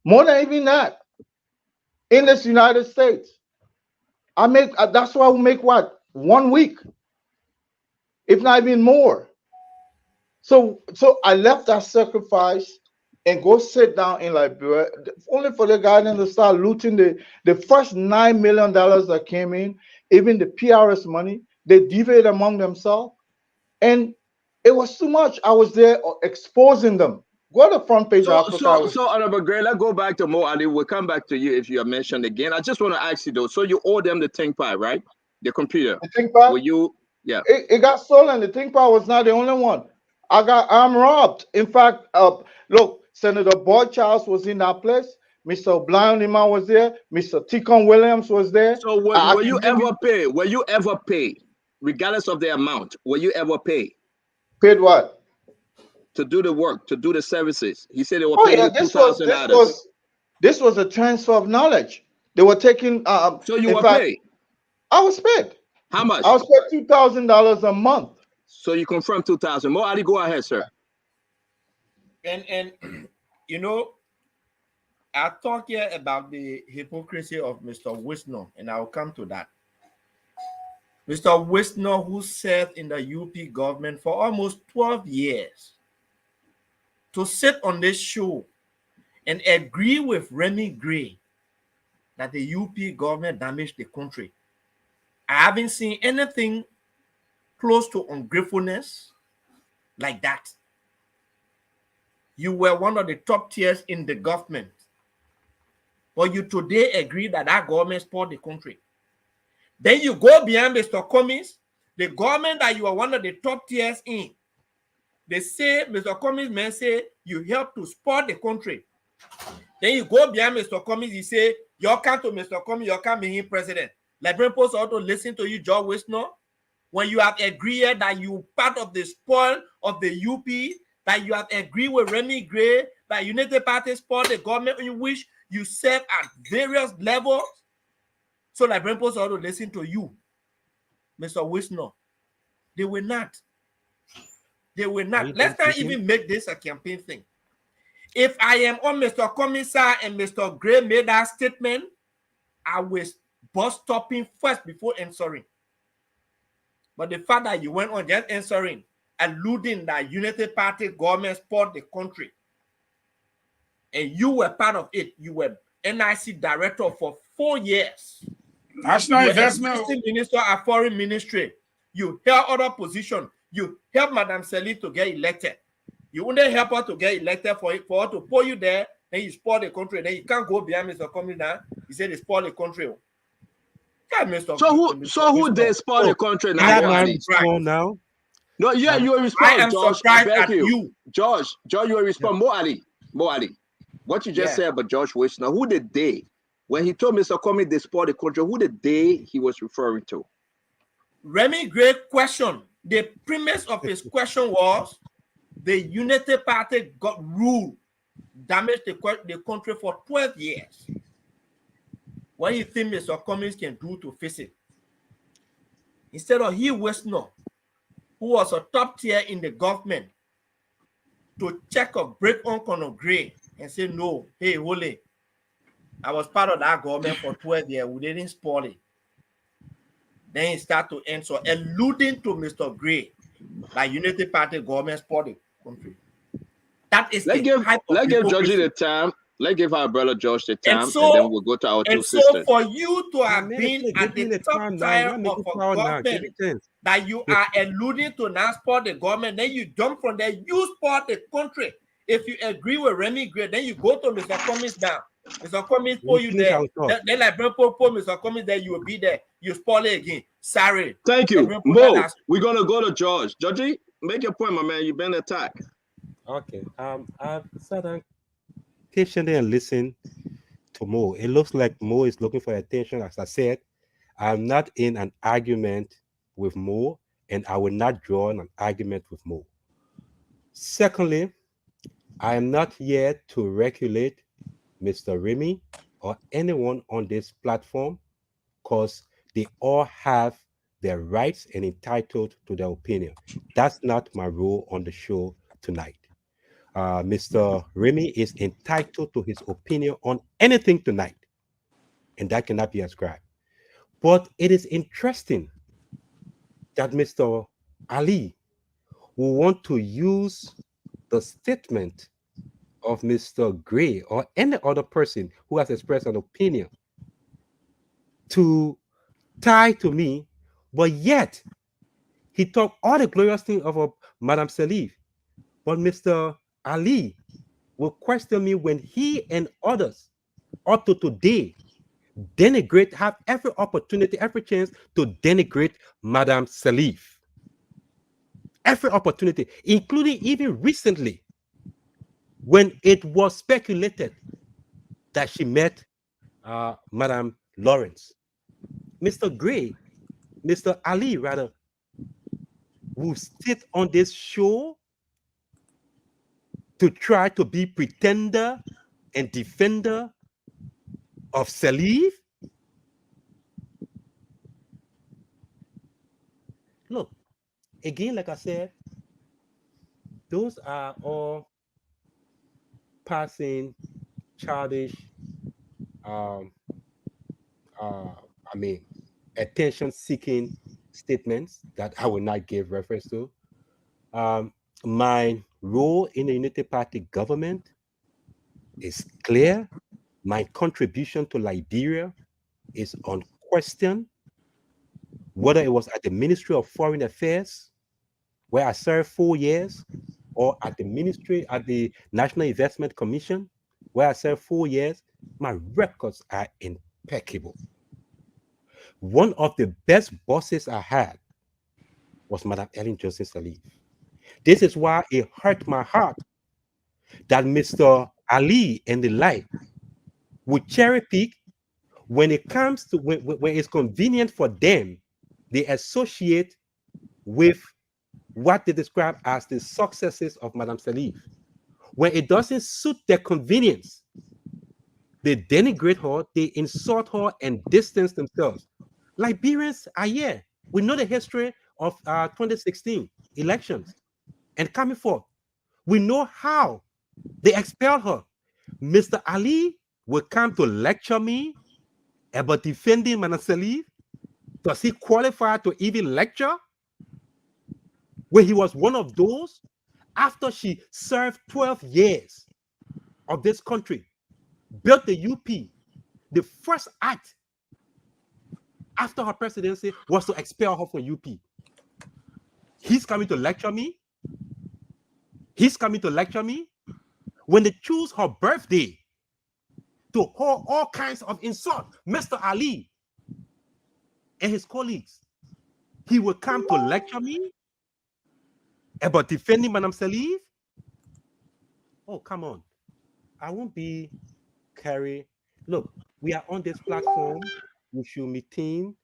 More than even that. In this United States. That's why we make what? 1 week. If not even more. So I left that sacrifice and go sit down in Liberia, only for the guy to start looting the first $9 million that came in, even the PRS money, they deviated among themselves. And it was too much. I was there exposing them. Go to the front page of Africa. So Honorable Gray, let's go back to Mo Ali. We'll come back to you if you are mentioned again. I just want to ask you though. So you owe them the ThinkPad, right? The computer. The ThinkPad? Were you? Yeah. It got stolen. The ThinkPad was not the only one. I'm robbed. In fact, look, Senator Boyd Charles was in that place. Mr. O'Brien was there. Mr. Ticon Williams was there. So were you ever paid? Were you ever paid, regardless of the amount? Were you ever paid? Paid what? To do the work, to do the services. He said they were paying $2,000. This was a transfer of knowledge. They were taking. So you were paid? I was paid. How much? I was paid $2,000 a month. So you confirm 2,000. Mo Ali, go ahead, sir. And you know, I talk here about the hypocrisy of Mr. Wisner, and I will come to that. Mr. Wisner, who served in the UP government for almost 12 years, to sit on this show and agree with Remy Gray that the UP government damaged the country. I haven't seen anything close to ungratefulness like that. You were one of the top tiers in the government, but you today agree that that government spoiled the country. Then you go behind Mr. Cummings, the government that you are one of the top tiers in. They say, Mr. Cummings may say, you help to spoil the country. Then you go behind Mr. Cummings, you say, you come to Mr. Cummings, you can't be him president. Liberian Post also listen to you, George Wisner, when you have agreed that you part of the spoil of the UP, that you have agreed with Remy Gray, that United Party spoiled the government in which you serve at various levels. So Liberian Post also listen to you, Mr. Wisner. They will not. They will not. Let's not even make this a campaign thing. If I am on Mr. Commissar and Mr. Gray made that statement, I will bust stopping first before answering. But the fact that you went on just answering, alluding that United Party government spoiled the country, and you were part of it, you were NIC director for 4 years. National Investment Minister of Foreign Ministry. You held other position. You helped Madame Sely to get elected. You only help her to get elected for her to pull you there. Then you spoil the country. Then you can't go behind Mr. Cummings now. He said they spoil the country. So who they spoil the country now? No, yeah, you will respond. I am George, surprised at you. George, you will respond. Mo Ali, what you just said about George Wisner, who did they? When he told Mr. Cummings they spoil the country, who did they he was referring to? Remy Gray question. The premise of his question was the United Party got ruled, damaged the country for 12 years. What do you think Mr. Cummings can do to fix it? Instead of he Wisner, who was a top tier in the government, to check or break on Conor Gray and say, no, hey, Holy, I was part of that government for 12 years. We didn't spoil it. Then he start to answer, alluding to Mr. Gray, like Unity Party government spoiled the country. That is let's give Georgie the time. Let's give our brother George the time, and then we'll go to our two sisters. And so for you to have been at the top tier of a government that you are alluding to now spoil the government, then you jump from there, you spoil the country. If you agree with Remy Gray, then you go to Mr. Cummings now. Mr. Cummings pull you there. Then like pull Mr. Cummings there, you will be there. You spoil it again. Sorry. Thank you. Mo, we're gonna go to George. Georgie, make your point, my man. You've been attacked. Okay. I've sat down patiently and listened to Mo. It looks like Mo is looking for attention. As I said, I'm not in an argument with Mo, and I will not draw an argument with Mo. Secondly, I am not here to regulate Mr. Remy or anyone on this platform because they all have their rights and entitled to their opinion. That's not my role on the show tonight. Mr. Remy is entitled to his opinion on anything tonight, and that cannot be ascribed. But it is interesting that Mr. Ali will want to use the statement of Mr. Gray or any other person who has expressed an opinion to tie to me, but yet he talked all the glorious thing of Madame Salif. But Mr. Ali will question me when he and others up to today denigrate, have every opportunity, every chance to denigrate Madame Salif. Every opportunity, including even recently, when it was speculated that she met Madame Lawrence. Mr. Gray, Mr. Ali, rather, will sit on this show to try to be pretender and defender of Salif. Look, again, like I said, those are all passing childish, attention-seeking statements that I will not give reference to. My role in the Unity Party government is clear. My contribution to Liberia is unquestioned. Whether it was at the Ministry of Foreign Affairs, where I served 4 years, or at the National Investment Commission, where I served 4 years, my records are impeccable. One of the best bosses I had was Madame Ellen Johnson Salif. This is why it hurt my heart that Mr. Ali and the like would cherry pick when it comes to when it's convenient for them. They associate with what they describe as the successes of Madame Salif. When it doesn't suit their convenience, they denigrate her, they insult her, and distance themselves. Liberians are here. We know the history of 2016 elections and coming forth. We know how they expelled her. Mr. Ali will come to lecture me about defending Madame Salif. Does he qualify to even lecture? When he was one of those, after she served 12 years of this country, built the UP, the first act after her presidency was to expel her from UP. He's coming to lecture me. He's coming to lecture me when they choose her birthday to hold all kinds of insult. Mr. Ali and his colleagues, he will come to lecture me about defending Madame Salif. Oh, come on. I won't be carry. Look, we are on this platform. We should maintain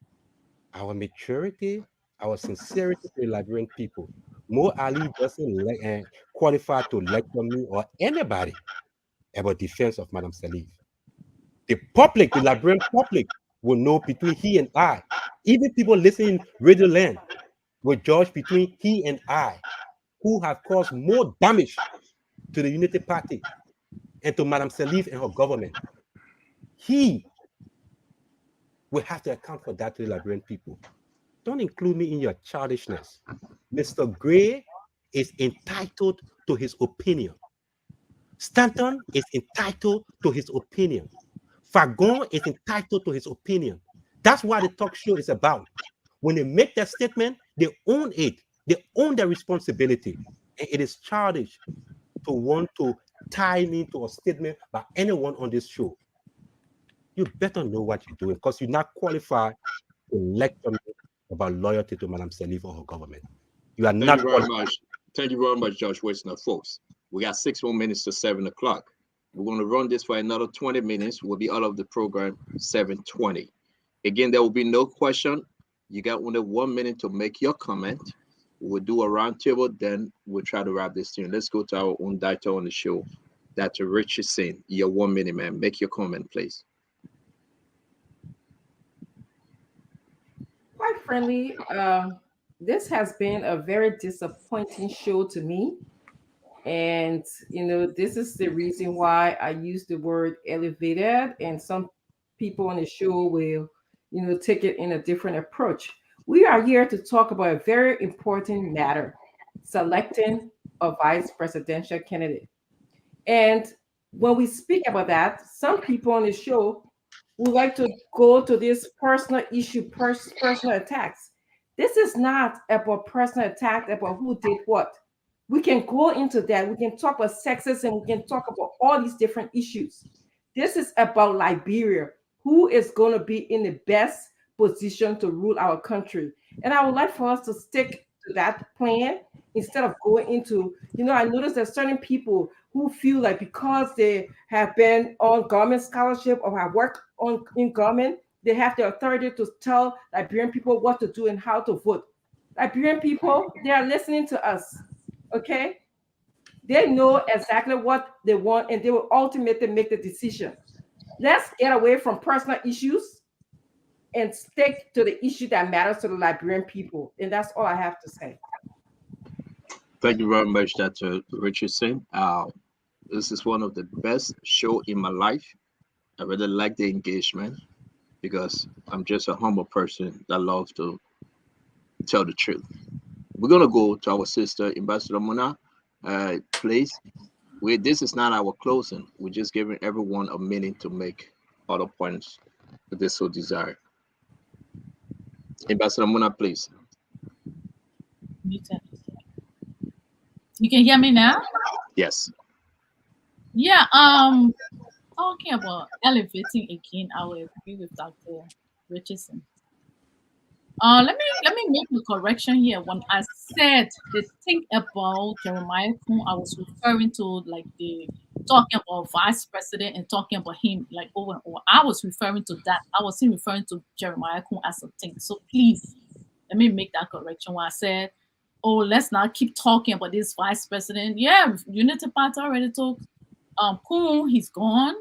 our maturity, our sincerity to the Liberian people. Mo Ali doesn't qualify to lecture me or anybody about defense of Madame Salif. The public, the Liberian public, will know between he and I. Even people listening Radio Land will judge between he and I, who have caused more damage to the Unity Party and to Madame Salif and her government. He will have to account for that to the Liberian people. Don't include me in your childishness. Mr. Gray is entitled to his opinion. Stanton is entitled to his opinion. Fagon is entitled to his opinion. That's what the talk show is about. When they make that statement, they own it. They own their responsibility. And it is childish to want to tie me to a statement by anyone on this show. You better know what you're doing because you're not qualified to lecture me about loyalty to Madame Salif or her government. You are not qualified. Much. Thank you very much, Judge Wisner. Folks, we got 6 more minutes to 7 o'clock. We're going to run this for another 20 minutes. We'll be out of the program 7:20. Again, there will be no question. You got only 1 minute to make your comment. We'll do a roundtable, then we'll try to wrap this thing. Let's go to our own doctor on the show, Dr. Richardson. Your 1 minute, man. Make your comment, please. Quite friendly, this has been a very disappointing show to me. And, this is the reason why I use the word elevated, and some people on the show will, take it in a different approach. We are here to talk about a very important matter, selecting a vice presidential candidate. And when we speak about that, some people on the show would like to go to this personal issue, personal attacks. This is not about personal attack, about who did what. We can go into that. We can talk about sexism. We can talk about all these different issues. This is about Liberia, who is going to be in the best position to rule our country. And I would like for us to stick to that plan instead of going into, I noticed there's certain people who feel like because they have been on government scholarship or have worked in government, they have the authority to tell Liberian people what to do and how to vote. Liberian people, they are listening to us, okay? They know exactly what they want, and they will ultimately make the decision. Let's get away from personal issues and stick to the issue that matters to the Liberian people. And that's all I have to say. Thank you very much, Dr. Richardson. This is one of the best shows in my life. I really like the engagement because I'm just a humble person that loves to tell the truth. We're going to go to our sister, Ambassador Mona. Please, this is not our closing. We're just giving everyone a minute to make other points that they so desire. Ambassador Mona, please. You can hear me now? Yes. Yeah, talking about elevating again, I will agree with Dr. Richardson. Let me make a correction here. When I said the thing about Jeremiah Kuhn, I was referring to like the talking about vice president and talking about him like over and over. I was referring to that. I wasn't referring to Jeremiah Kuhn as a thing. So please let me make that correction when I said, oh, let's not keep talking about this vice president. Yeah, Unity Party already took Kuhn, he's gone.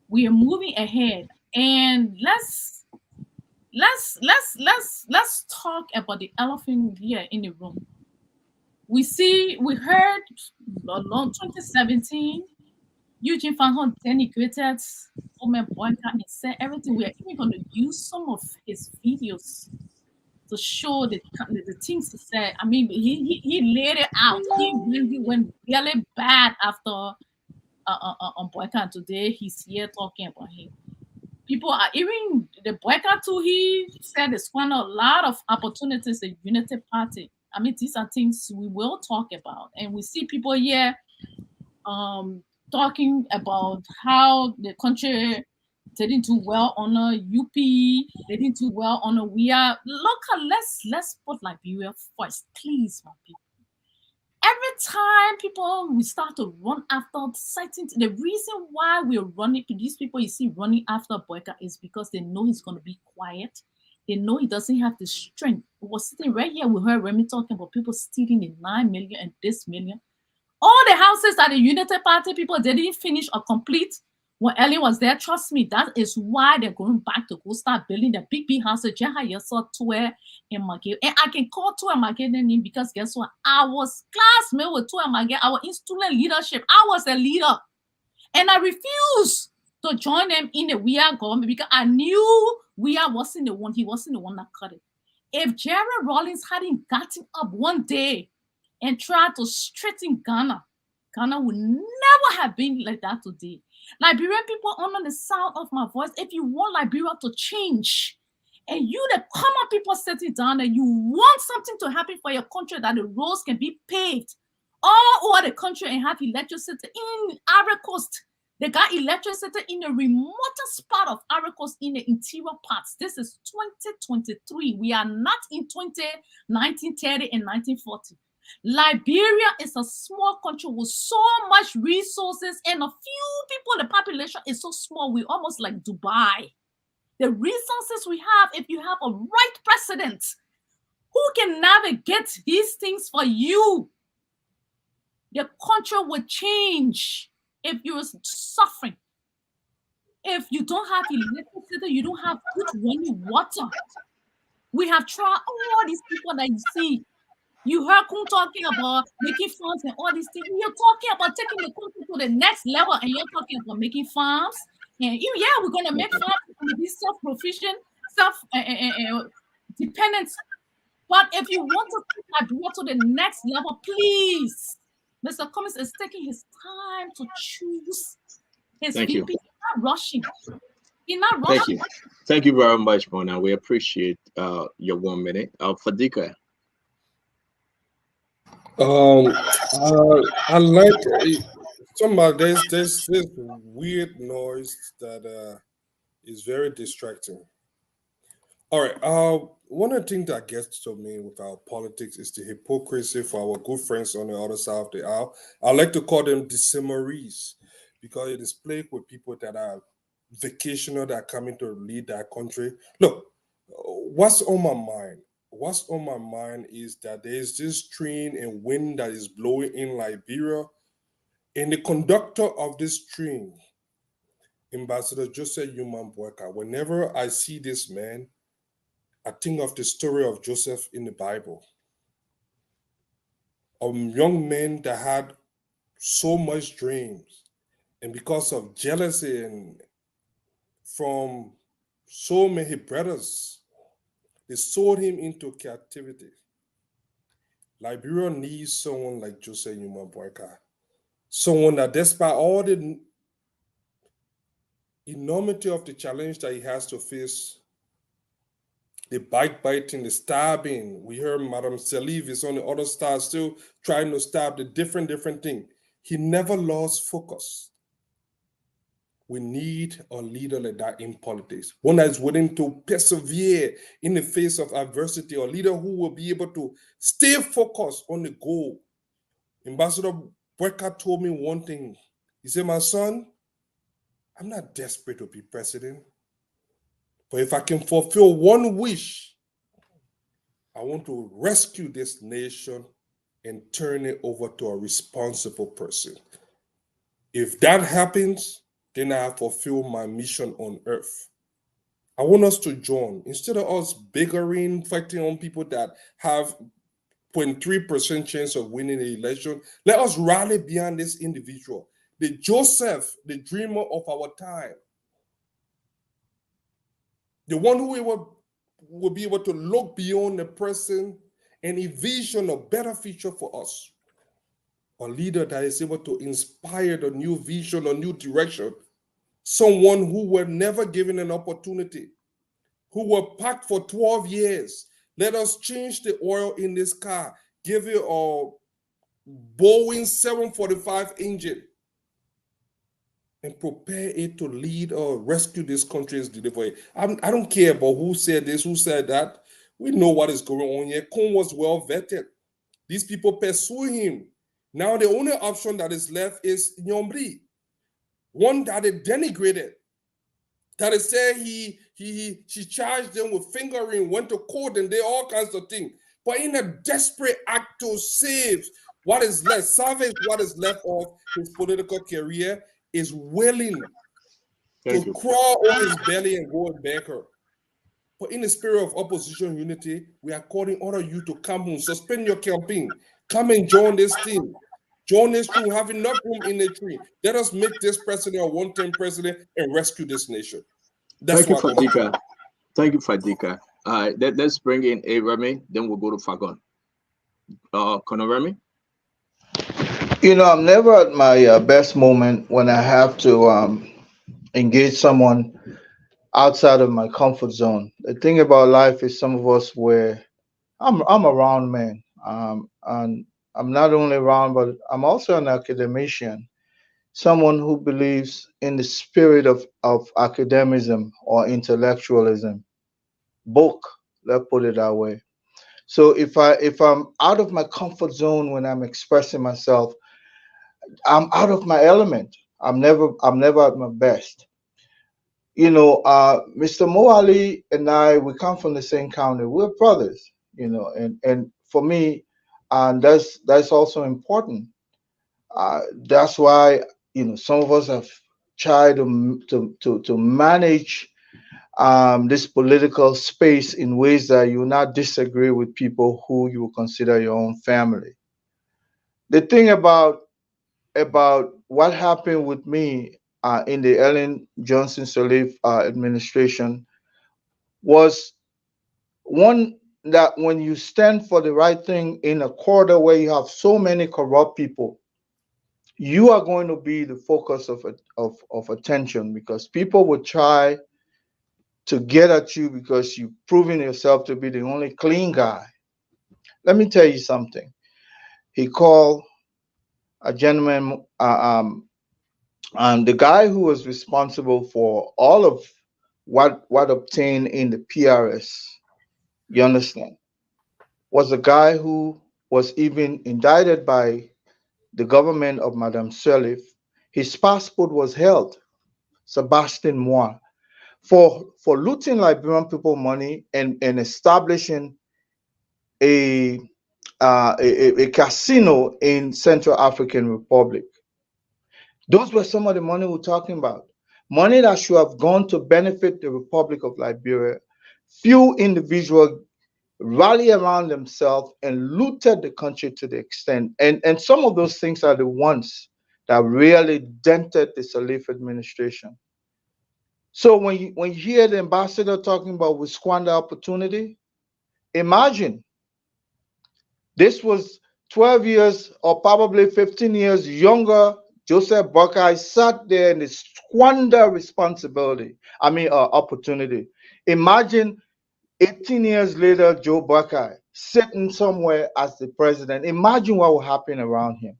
We are moving ahead, and let's talk about the elephant here in the room. We heard along 2017, Eugene Van Horn denigrated women boycott and said everything. We are even going to use some of his videos to show the things he said. I mean, he laid it out. He went really bad after on boycott. Today he's here talking about him. People are even the boycott too. He said it's one a lot of opportunities in Unity Party. I mean, these are things we will talk about, and we see people here talking about how the country didn't do well on a UP, they didn't do well on a we are local. Let's put Liberia first, please, my people. Every time we start to run after certain, the reason why we're running to these people you see running after boycott is because they know he's going to be quiet. They know he doesn't have the strength. We were sitting right here, we heard Remy talking about people stealing the 9 million and this million. All the houses that the Unity Party people, they didn't finish or complete when Ellie was there. Trust me, that is why they're going back to go start building the big houses. And I can call Tua Mage name because guess what? I was classmate with Tua Mage, our student leadership. I was a leader. And I refused to join them in the WEA government because I knew WEA wasn't the one. He wasn't the one that cut it. If Jerry Rawlings hadn't gotten up one day and tried to straighten Ghana, Ghana would never have been like that today. Liberian people under the sound of my voice, if you want Liberia to change, and you, the common people, sitting down and you want something to happen for your country, that the roads can be paved all over the country and have electricity in Ivory Coast. They got electricity in the remotest part of Ivory Coast in the interior parts. This is 2023. We are not in 1930 and 1940. Liberia is a small country with so much resources and a few people. The population is so small. We're almost like Dubai. The resources we have, if you have a right president who can navigate these things for you. The country will change if you're suffering. If you don't have electricity, you don't have good running water. We have tried all these people that you see. You heard Kun talking about making farms and all these things. You're talking about taking the country to the next level, and you're talking about making farms. And yeah, we're going to make farms, we're going to be self-proficient, self-dependent. But if you want to take Liberia to the next level, please, Mr. Cummings is taking his time to choose his VP. He's not rushing. He's not rushing. Thank you very much, Mona. We appreciate your 1 minute. Fadika. I like there's this weird noise that is very distracting. All right. One of the things that gets to me with our politics is the hypocrisy for our good friends on the other side of the aisle. I like to call them decimmeries because it is plagued with people that are vacationer that are coming to lead that country. Look, what's on my mind? What's on my mind is that there's this train and wind that is blowing in Liberia, and the conductor of this train, Ambassador Joseph Boyka. Whenever I see this man, I think of the story of Joseph in the Bible. A young man that had so much dreams, and because of jealousy and from so many brothers, they sold him into captivity. Liberia needs someone like Joseph Boyka. Someone that despite all the enormity of the challenge that he has to face, the biting, the stabbing. We heard Madam Salif is on the other side still trying to stab the different thing. He never lost focus. We need a leader like that in politics. One that is willing to persevere in the face of adversity, a leader who will be able to stay focused on the goal. Ambassador Boyka told me one thing. He said, my son, I'm not desperate to be president. But if I can fulfill one wish, I want to rescue this nation and turn it over to a responsible person. If that happens, then I have fulfilled my mission on earth. I want us to join. Instead of us bickering, fighting on people that have 0.3% chance of winning the election, let us rally behind this individual. The Joseph, the dreamer of our time. The one who will be able to look beyond the present and envision a better future for us. A leader that is able to inspire a new vision, a new direction. Someone who were never given an opportunity, who were packed for 12 years. Let us change the oil in this car, give it a Boeing 745 engine, and prepare it to lead or rescue this country's delivery. I don't care about who said this, who said that. We know what is going on here. Kun was well vetted. These people pursue him. Now the only option that is left is Nyombri. One that they denigrated. That they said she charged them with fingering, went to court and did all kinds of things. But in a desperate act to save what is left, salvage what is left of his political career, is willing to crawl on his belly and go and beg her. But in the spirit of opposition unity, we are calling all of you to come home, suspend your campaign, come and join this team. Join this team, have enough room in the tree. Let us make this president a one-term president and rescue this nation. Thank you, Fadika. Thank you, Fadika. Let's bring in a Remy, then we'll go to Fagon. Conor Remy? You know, I'm never at my best moment when I have to engage someone outside of my comfort zone. The thing about life is some of us I'm a round man, and I'm not only round, but I'm also an academician, someone who believes in the spirit of academicism or intellectualism. Book, let's put it that way. So if I'm out of my comfort zone when I'm expressing myself, I'm out of my element. I'm never at my best. You know, Mr. Mo Ali and I, we come from the same county. We're brothers. you know, and for me, and that's also important. That's why, you know, some of us have tried to manage this political space in ways that you not disagree with people who you consider your own family. The thing about what happened with me in the Ellen Johnson Sirleaf administration was one that when you stand for the right thing in a corridor where you have so many corrupt people, you are going to be the focus of attention because people will try to get at you because you've proven yourself to be the only clean guy. Let me tell you something. He called a gentleman, and the guy who was responsible for all of what obtained in the PRS, you understand, was a guy who was even indicted by the government of Madame Sirleaf. His passport was held, Sebastian Moir, for looting Liberian people money and establishing a, a casino in Central African Republic. Those were some of the money we're talking about. Money that should have gone to benefit the Republic of Liberia. Few individuals rally around themselves and looted the country to the extent. And some of those things are the ones that really dented the Sirleaf administration. So when you hear the ambassador talking about we squander opportunity, imagine this was 12 years or probably 15 years younger. Joseph Buckeye sat there and squandered responsibility. Opportunity. Imagine 18 years later, Joe Buckeye sitting somewhere as the president. Imagine what will happen around him.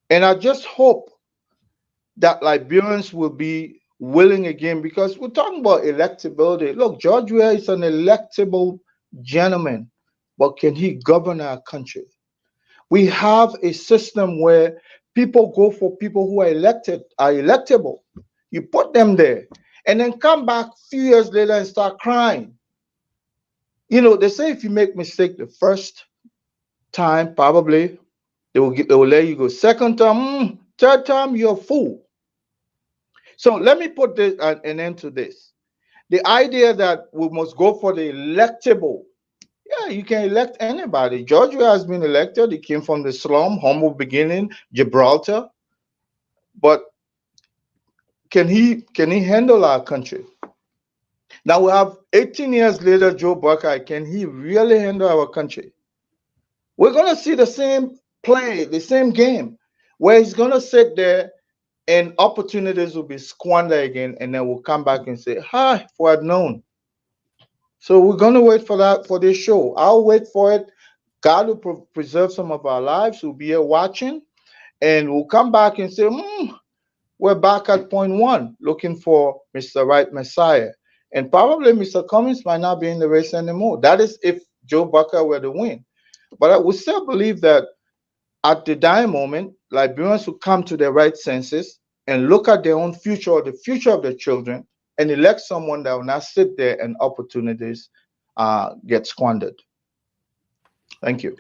And I just hope that Liberians will be willing again because we're talking about electability. Look, George Weah is an electable gentleman, but can he govern our country? We have a system where people go for people who are electable. You put them there and then come back a few years later and start crying. You know, they say if you make mistake the first time, probably they will let you go. Second time, third time, you're a fool. So let me put this an end to this. The idea that we must go for the electable. Yeah, you can elect anybody. Georgia has been elected. He came from the slum, humble beginning, Gibraltar. But can he handle our country? Now we have 18 years later, Joe Buckeye. Can he really handle our country? We're gonna see the same play, the same game, where he's gonna sit there and opportunities will be squandered again, and then we'll come back and say, "Hi, if we had known." So we're gonna wait for that for this show. I'll wait for it. God will preserve some of our lives. We'll be here watching, and we'll come back and say, we're back at point one, looking for Mr. Right Messiah. And probably Mr. Cummings might not be in the race anymore. That is if Joe Buckeye were to win. But I would still believe that at the dying moment, Liberians will come to their right senses and look at their own future or the future of their children and elect someone that will not sit there and opportunities get squandered. Thank you.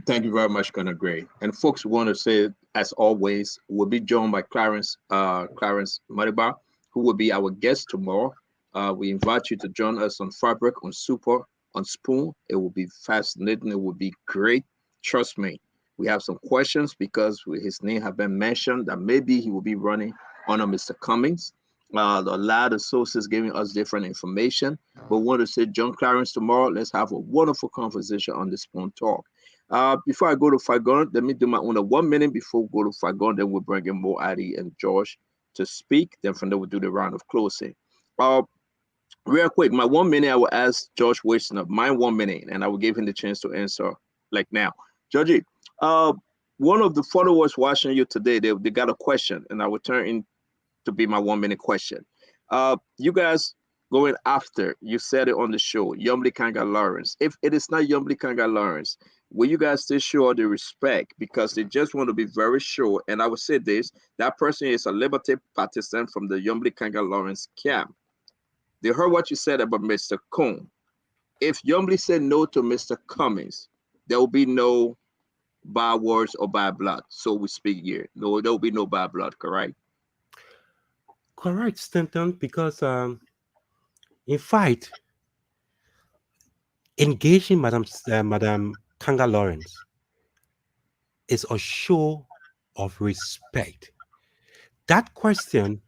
Thank you very much, Colonel Gray. And folks, want to say, as always, we'll be joined by Clarence Mariba, who will be our guest tomorrow. We invite you to join us on Fabric, on Super, on Spoon. It will be fascinating. It will be great. Trust me. We have some questions because his name have been mentioned that maybe he will be running under Mr. Cummings. A lot of sources giving us different information. But we want to say John Clarence tomorrow. Let's have a wonderful conversation on the Spoon Talk. Before I go to Fagon, let me do my own 1 minute before we go to Fagon. Then we'll bring in Mo Adi and George to speak. Then from there, we'll do the round of closing. Real quick, my 1 minute, I will ask George Wisner, my 1 minute, and I will give him the chance to answer like now. Georgie, one of the followers watching you today, they got a question, and I will turn in to be my 1 minute question. You guys going after, you said it on the show, Yumli Kanga Lawrence. If it is not Yumli Kanga Lawrence, will you guys still show the respect? Because they just want to be very sure. And I will say this, that person is a Liberty partisan from the Yumli Kanga Lawrence camp. They heard what you said about Mr. Coon. if Yombly said no to Mr. Cummings, there will be no bad words or bad blood, so we speak here. No, there will be no bad blood, correct? Correct, Stanton, because in fact, engaging Madam Kanga Lawrence is a show of respect. That question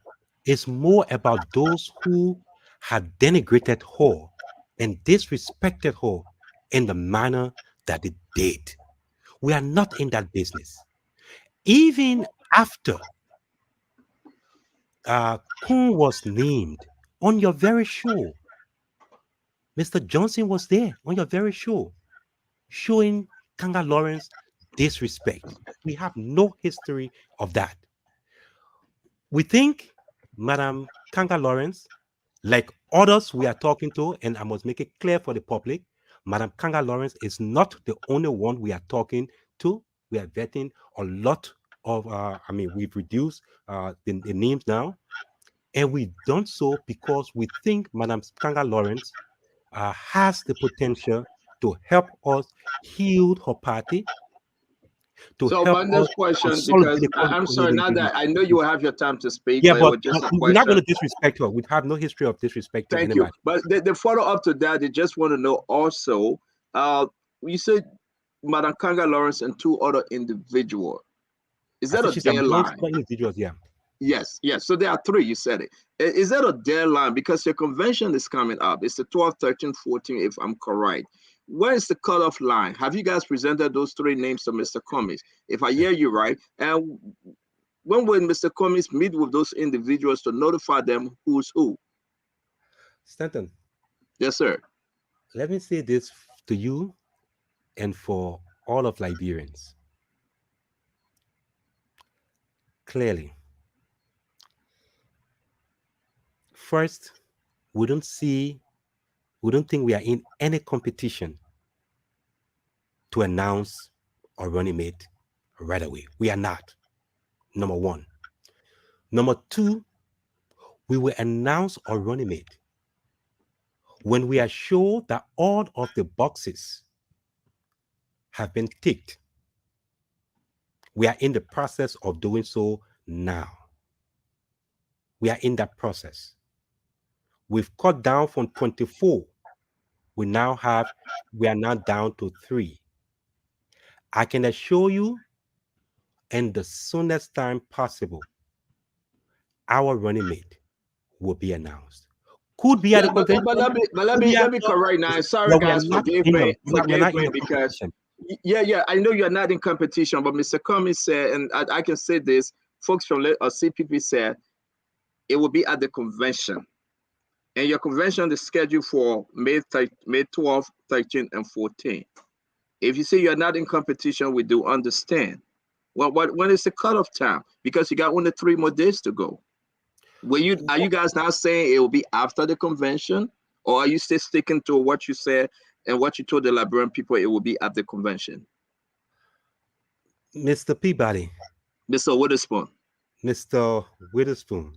is more about those who had denigrated her and disrespected her in the manner that they did. We are not in that business. Even after Kun was named on your very show, Mr. Johnson was there on your very show, showing Kanga Lawrence disrespect. We have no history of that. We think Madam Kanga Lawrence, like others we are talking to, and I must make it clear for the public, Madam Kanga Lawrence is not the only one we are talking to. We are vetting a lot of, we've reduced the names now, and we've done so because we think Madam Kanga Lawrence has the potential to help us heal her party, to So, help but us this question, consolidate because the I'm sorry, now that I know you will have your time to speak, yeah, but it but was just a we're not going question. to disrespect her. We have no history of disrespecting Thank you. anybody. But the follow up to that, they just want to know also, you said Madam Kanga Lawrence and two other individuals. Is I that said a she's amongst deadline? other individuals, yeah. Yes, yes. So there are three, you said it. Is that a deadline? Because your convention is coming up. It's the 12, 13, 14, if I'm correct. Where is the cutoff line? Have you guys presented those three names to Mr. Cummings? If I hear you right, and when will Mr. Cummings meet with those individuals to notify them who's who? Stanton, Yes, sir. let me say this to you and for all of Liberians. Clearly, first, we don't think we are in any competition to announce our running mate right away. We are not, number one. Number two, we will announce our running mate when we are sure that all of the boxes have been ticked. We are in the process of doing so now. We are in that process. We've cut down from 24. We are now down to 3. I can assure you, in the soonest time possible, our running mate will be announced. Could be at Yeah, the convention. let me correct now. Sorry, But we are guys, not in them. We're forgive not in me a because competition. yeah, I know you're not in competition, but Mr. Cummings said, and I can say this, folks from CPP said it will be at the convention, and your convention is scheduled for May 12, 13, and 14. If you say you're not in competition, we do understand. When is the cutoff time? Because you got only 3 more days to go. Are you guys now saying it will be after the convention, or are you still sticking to what you said and what you told the Liberian people it will be at the convention? Mr. Peabody. Mr. Witherspoon. Mr. Witherspoon.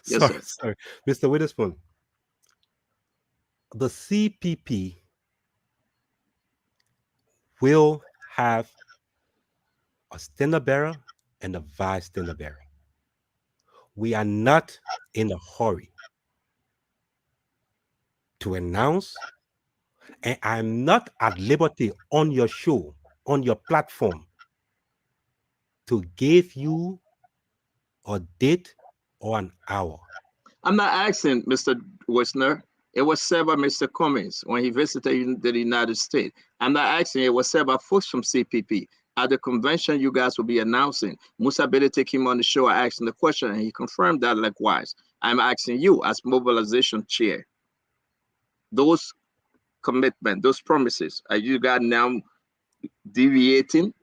Yes, sir. sorry. Mr. Witherspoon. The CPP will have a standard bearer and a vice standard bearer. We are not in a hurry to announce, and I'm not at liberty on your show, on your platform, to give you a date or an hour. I'm not asking Mr. Wisner. It was said by Mr. Cummings when he visited the United States. I'm not asking. It was said by folks from CPP. At the convention, you guys will be announcing. Musa Belete came on the show. I asked him the question, and he confirmed that likewise. I'm asking you as mobilization chair. Those commitment, those promises, are you guys now deviating?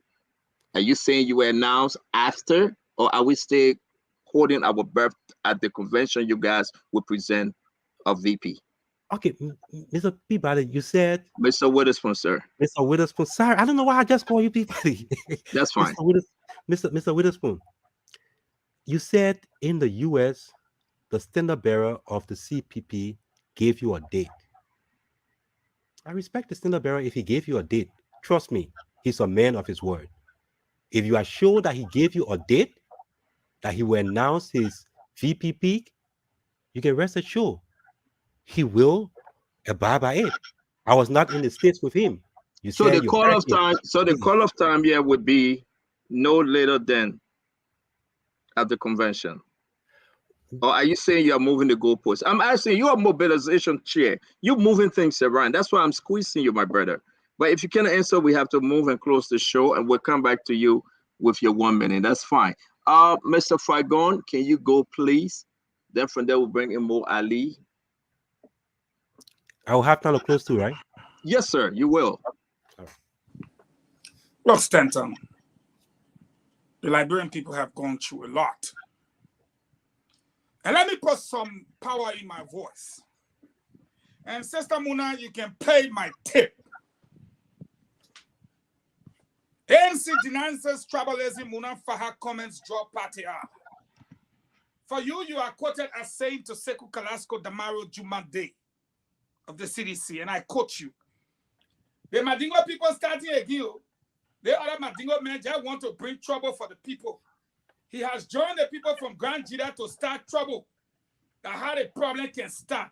Are you saying you were announced after, or are we still holding our breath at the convention you guys will present a VP? Okay, Mr. Peabody, you said Mr. Witherspoon, sir. Mr. Witherspoon. Sorry, I don't know why I just call you Peabody. That's fine. Mr. Witherspoon, you said in the US, the standard bearer of the CPP gave you a date. I respect the standard bearer if he gave you a date. Trust me, he's a man of his word. If you are sure that he gave you a date, that he will announce his VP peak, you can rest assured he will abide by it. I was not in the States with him. You So said the you call heard of him. time, here would be no later than at the convention. Or are you saying you are moving the goalposts? I'm asking you, a mobilization chair. You're moving things around. That's why I'm squeezing you, my brother. But if you cannot answer, we have to move and close the show, and we'll come back to you with your 1 minute. That's fine. Mr. Fagon, can you go, please? Then from there, we'll bring in Mo Ali. I will have time to close too, right? Yes, sir, you will. Look, Stanton, the Liberian people have gone through a lot. And let me put some power in my voice. And Sister Muna, you can pay my tip. ANC denounces tribalism. Muna Faha comments draw party are. For you, you are quoted as saying to Sekou Kalasko Damaro Jumade of the CDC, and I quote you. The Madingo people starting again. The other Madingo men just want to bring trouble for the people. He has joined the people from Grand Jida to start trouble. That how the problem can start.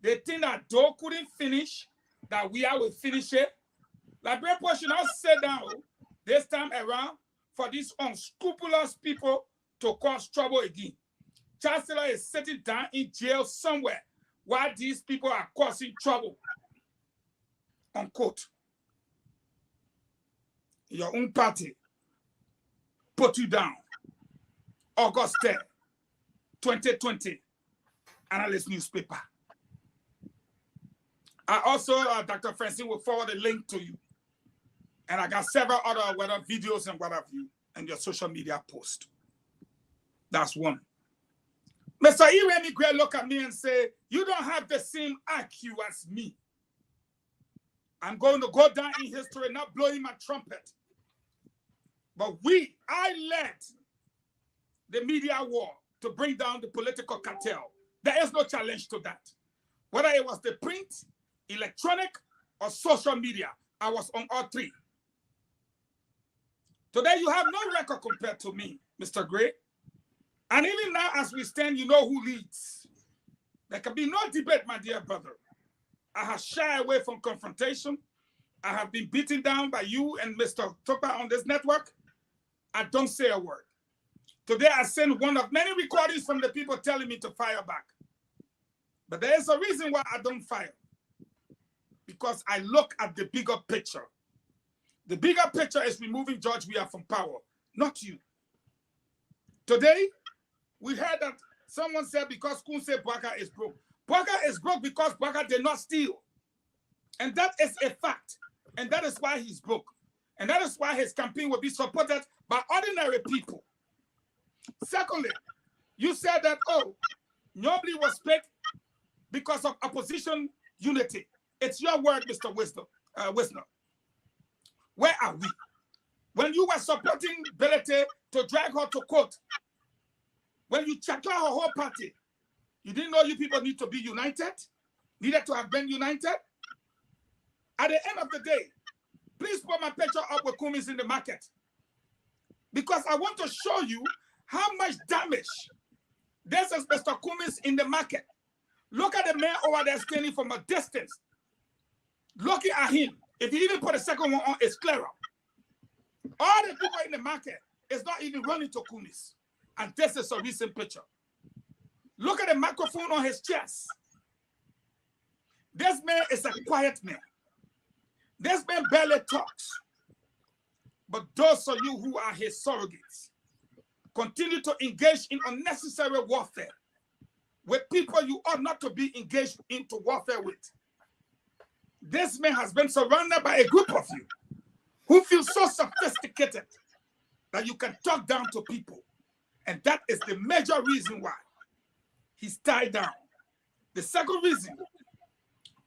They think that Doe couldn't finish, that we will finish it. Liberian people should not sit down this time around for these unscrupulous people to cause trouble again. Chancellor is sitting down in jail somewhere while these people are causing trouble. Unquote. Your own party put you down. August 10, 2020. Analyst newspaper. I also, Dr. Francine will forward a link to you. And I got several other videos and what have you, and your social media post. That's one. Mr. Irene Gray look at me and say, you don't have the same IQ as me. I'm going to go down in history, not blowing my trumpet. But I led the media war to bring down the political cartel. There is no challenge to that. Whether it was the print, electronic, or social media, I was on all three. Today, you have no record compared to me, Mr. Gray. And even now, as we stand, you know who leads. There can be no debate, my dear brother. I have shied away from confrontation. I have been beaten down by you and Mr. Topa on this network. I don't say a word. Today, I sent one of many recordings from the people telling me to fire back. But there is a reason why I don't fire. Because I look at the bigger picture. The bigger picture is removing George Weah from power, not you. Today, we heard that someone said because Kunse Bwaka is broke. Bwaka is broke because Bwaka did not steal. And that is a fact. And that is why he's broke. And that is why his campaign will be supported by ordinary people. Secondly, you said that, nobody was picked because of opposition unity. It's your word, Mr. Wisner. Where are we? When you were supporting Belete to drag her to court, when you checked out her whole party, you didn't know you people need to be united? Needed to have been united? At the end of the day, please put my picture up with Kumis in the market. Because I want to show you how much damage this is Mr. Kumis in the market. Look at the man over there standing from a distance. Looking at him. If you even put a second one on, it's clearer. All the people in the market is not even running to Kumis. And this is a recent picture. Look at the microphone on his chest. This man is a quiet man. This man barely talks. But those of you who are his surrogates continue to engage in unnecessary warfare with people you ought not to be engaged into warfare with. This man has been surrounded by a group of you who feel so sophisticated that you can talk down to people. And that is the major reason why he's tied down. The second reason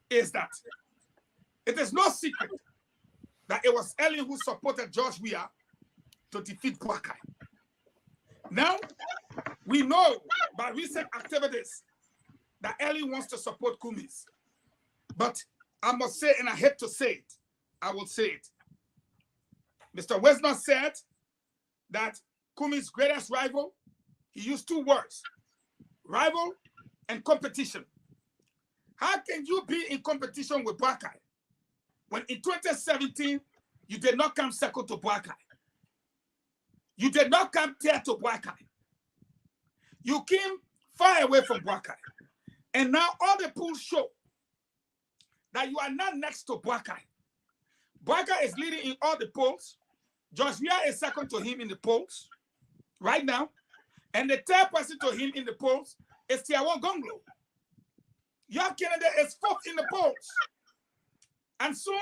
is that it is no secret that it was Ellen who supported George Weah to defeat Bwakai. Now, we know by recent activities that Ellen wants to support Kumis. But I must say, and I hate to say it, I will say it. Mr. Wisner said that Kumi's greatest rival, he used 2 words, rival and competition. How can you be in competition with Boakai when in 2017, you did not come second to Boakai? You did not come third to Boakai. You came far away from Boakai. And now all the polls show that you are not next to Boakai. Boakai is leading in all the polls. Josh Weah is second to him in the polls right now. And the third person to him in the polls is Tiawon Gonglo. Your candidate is 4th in the polls. And soon,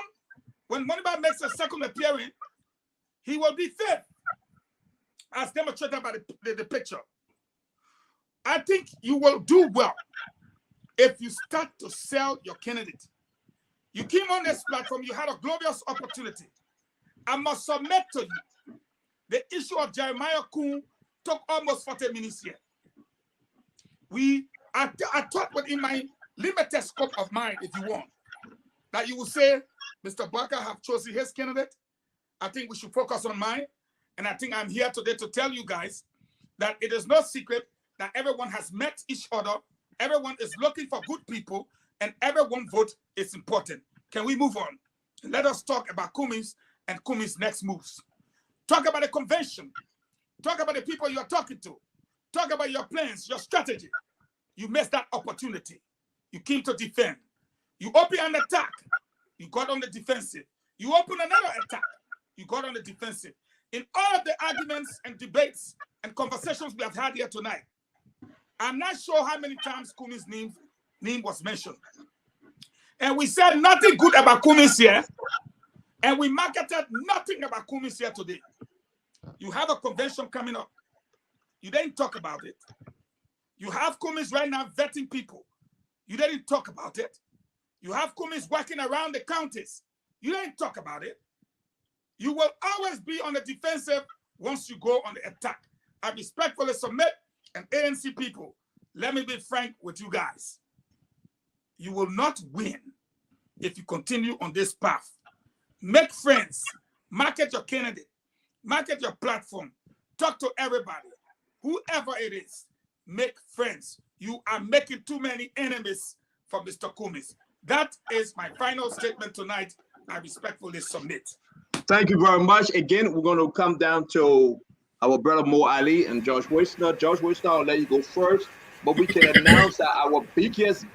when Moniba makes a second appearance, he will be 5th, as demonstrated by the picture. I think you will do well if you start to sell your candidate. You came on this platform, you had a glorious opportunity. I must submit to you, the issue of Jeremiah Kuhn took almost 40 minutes here. I thought within my limited scope of mind, if you want, that you will say, Mr. Barker have chosen his candidate. I think we should focus on mine. And I think I'm here today to tell you guys that it is no secret that everyone has met each other. Everyone is looking for good people, and everyone vote is important. Can we move on? Let us talk about Kumi's and Kumi's next moves. Talk about the convention. Talk about the people you are talking to. Talk about your plans, your strategy. You missed that opportunity. You came to defend. You open an attack. You got on the defensive. You open another attack. You got on the defensive. In all of the arguments and debates and conversations we have had here tonight, I'm not sure how many times Kumi's name was mentioned. And we said nothing good about Kumi's here, and we marketed nothing about Kumi's here today. You have a convention coming up. You didn't talk about it. You have Kumi's right now vetting people. You didn't talk about it. You have Kumi's working around the counties. You didn't talk about it. You will always be on the defensive once you go on the attack. I respectfully submit, and ANC people, let me be frank with you guys. You will not win if you continue on this path. Make friends. Market your candidate. Market your platform. Talk to everybody. Whoever it is, make friends. You are making too many enemies for Mr. Kumis. That is my final statement tonight. I respectfully submit. Thank you very much. Again, we're going to come down to our brother Mo Ali and Josh Wisner. Josh Wisner, I'll let you go first. But we can announce that our biggest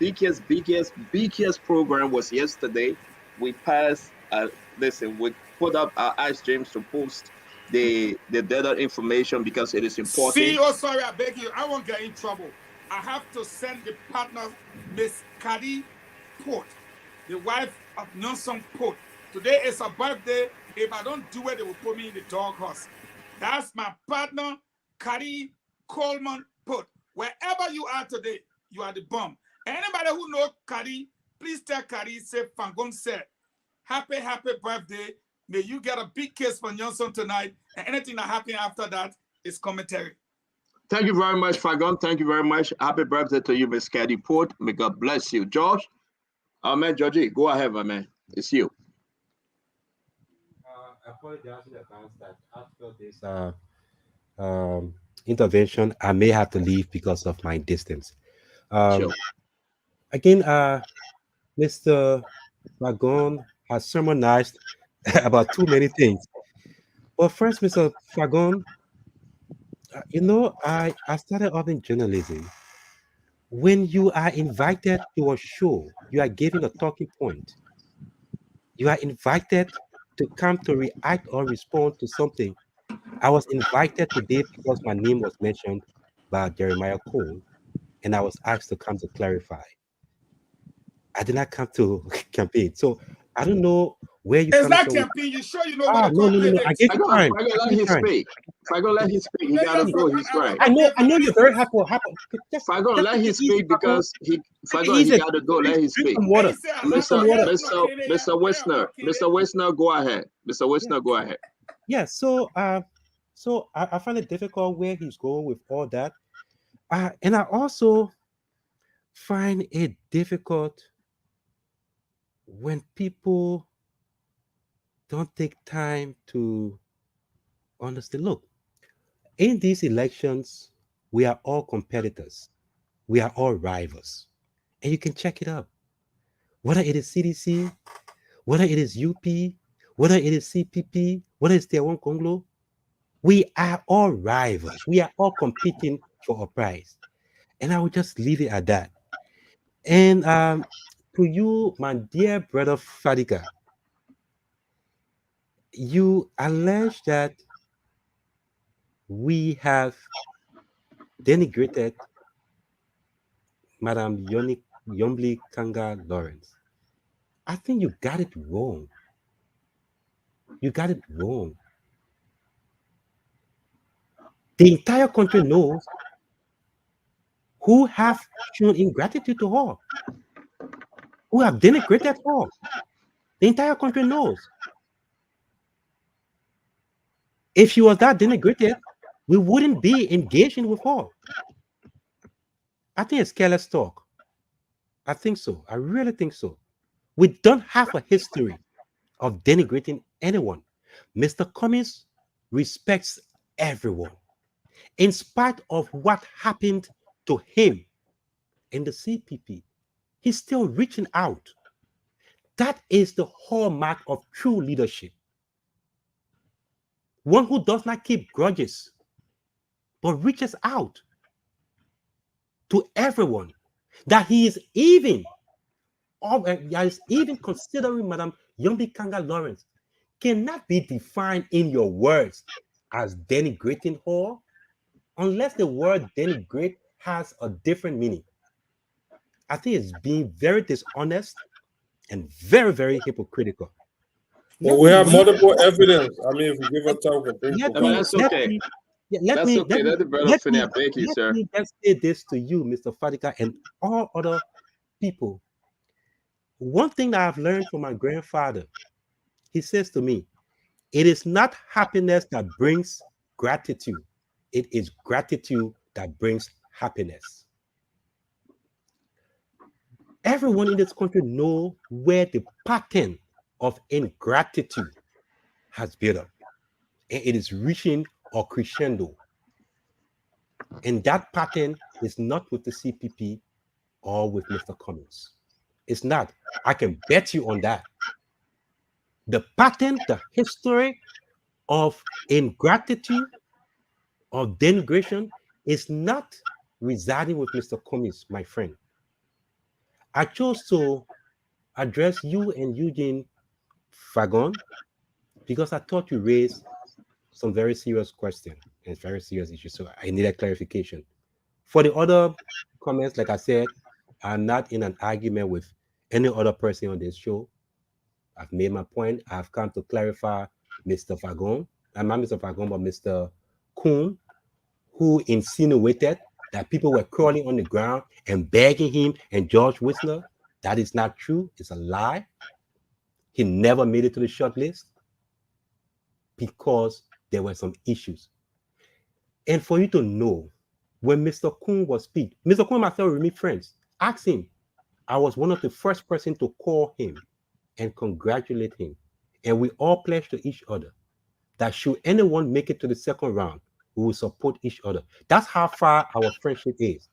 program was yesterday. We passed, listen, we put up our Ask James to post the data information because it is important. Sorry, I beg you. I won't get in trouble. I have to send the partner, Miss Kadi Port, the wife of Nelson Port. Today is her birthday. If I don't do it, they will put me in the doghouse. That's my partner, Kadi Coleman Port. Wherever you are today, you are the bomb. Anybody who knows Kadi, please tell Kadi, say Fangon said, happy birthday. May you get a big kiss from Johnson tonight. And anything that happens after that is commentary. Thank you very much, Fagon. Thank you very much. Happy birthday to you, Miss Caddy Port. May God bless you. Josh? Man, Georgie, go ahead, my man. It's you. I apologize in advance that after this intervention, I may have to leave because of my distance. Sure. Again, Mr. Fagon has sermonized about too many things. Well, first, Mr. Fagon, I started off in journalism. When you are invited to a show, you are given a talking point. You are invited to come to react or respond to something. I was invited today because my name was mentioned by Jeremiah Cole, and I was asked to come to clarify. I did not come to campaign. So I don't know where you It's not campaign. You sure you know what no. I gave you time. If I go let him speak, he gotta go. He's right. I know you're very happy. If I go let him speak because he gotta go. Let him speak. Mr. Wisner, go ahead. Mr. Wisner, go ahead. Yeah. So I find it difficult where he's going with all that, and I also find it difficult when people don't take time to understand, look, in these elections, we are all competitors. We are all rivals. And you can check it out. Whether it is CDC, whether it is UP, whether it is CPP, whether it's Tiawan Conglo, we are all rivals. We are all competing for a prize. And I will just leave it at that. And to you, my dear brother Fadika, you allege that we have denigrated Madam Yombli Kanga Lawrence. I think you got it wrong. You got it wrong. The entire country knows who have shown ingratitude to her, who have denigrated her. The entire country knows. If she was that denigrated, we wouldn't be engaging with her. I think it's careless talk. I think so. I really think so. We don't have a history of denigrating anyone. Mr. Cummings respects everyone. In spite of what happened to him in the CPP, he's still reaching out. That is the hallmark of true leadership. One who does not keep grudges, but reaches out to everyone. That he is even considering Madam Yombi Kanga Lawrence cannot be defined in your words as denigrating her, unless the word denigrate has a different meaning. I think it's being very dishonest and very, very hypocritical. Well, we have multiple evidence. I mean, if we give us time for bring That's okay. Let the brother finish. I beg you, sir. Let me just say this to you, Mr. Fadika, and all other people. One thing that I've learned from my grandfather, he says to me, it is not happiness that brings gratitude. It is gratitude that brings happiness. Everyone in this country knows where the pattern of ingratitude has built up. And it is reaching a crescendo. And that pattern is not with the CPP or with Mr. Cummings. It's not. I can bet you on that. The pattern, the history of ingratitude, of denigration, is not residing with Mr. Cummings, my friend. I chose to address you and Eugene Fagon because I thought you raised some very serious questions and very serious issues. So I needed clarification. For the other comments, like I said, I'm not in an argument with any other person on this show. I've made my point. I've come to clarify Mr. Fagon. I'm not Mr. Fagon, but Mr. Kuhn, who insinuated that people were crawling on the ground and begging him and George Whistler. That is not true. It's a lie. He never made it to the short list because there were some issues. And for you to know, when Mr. Kuhn was speaking, Mr. Kuhn and myself were friends. Ask him. I was one of the first person to call him and congratulate him. And we all pledged to each other that should anyone make it to the second round, we will support each other. That's how far our friendship is.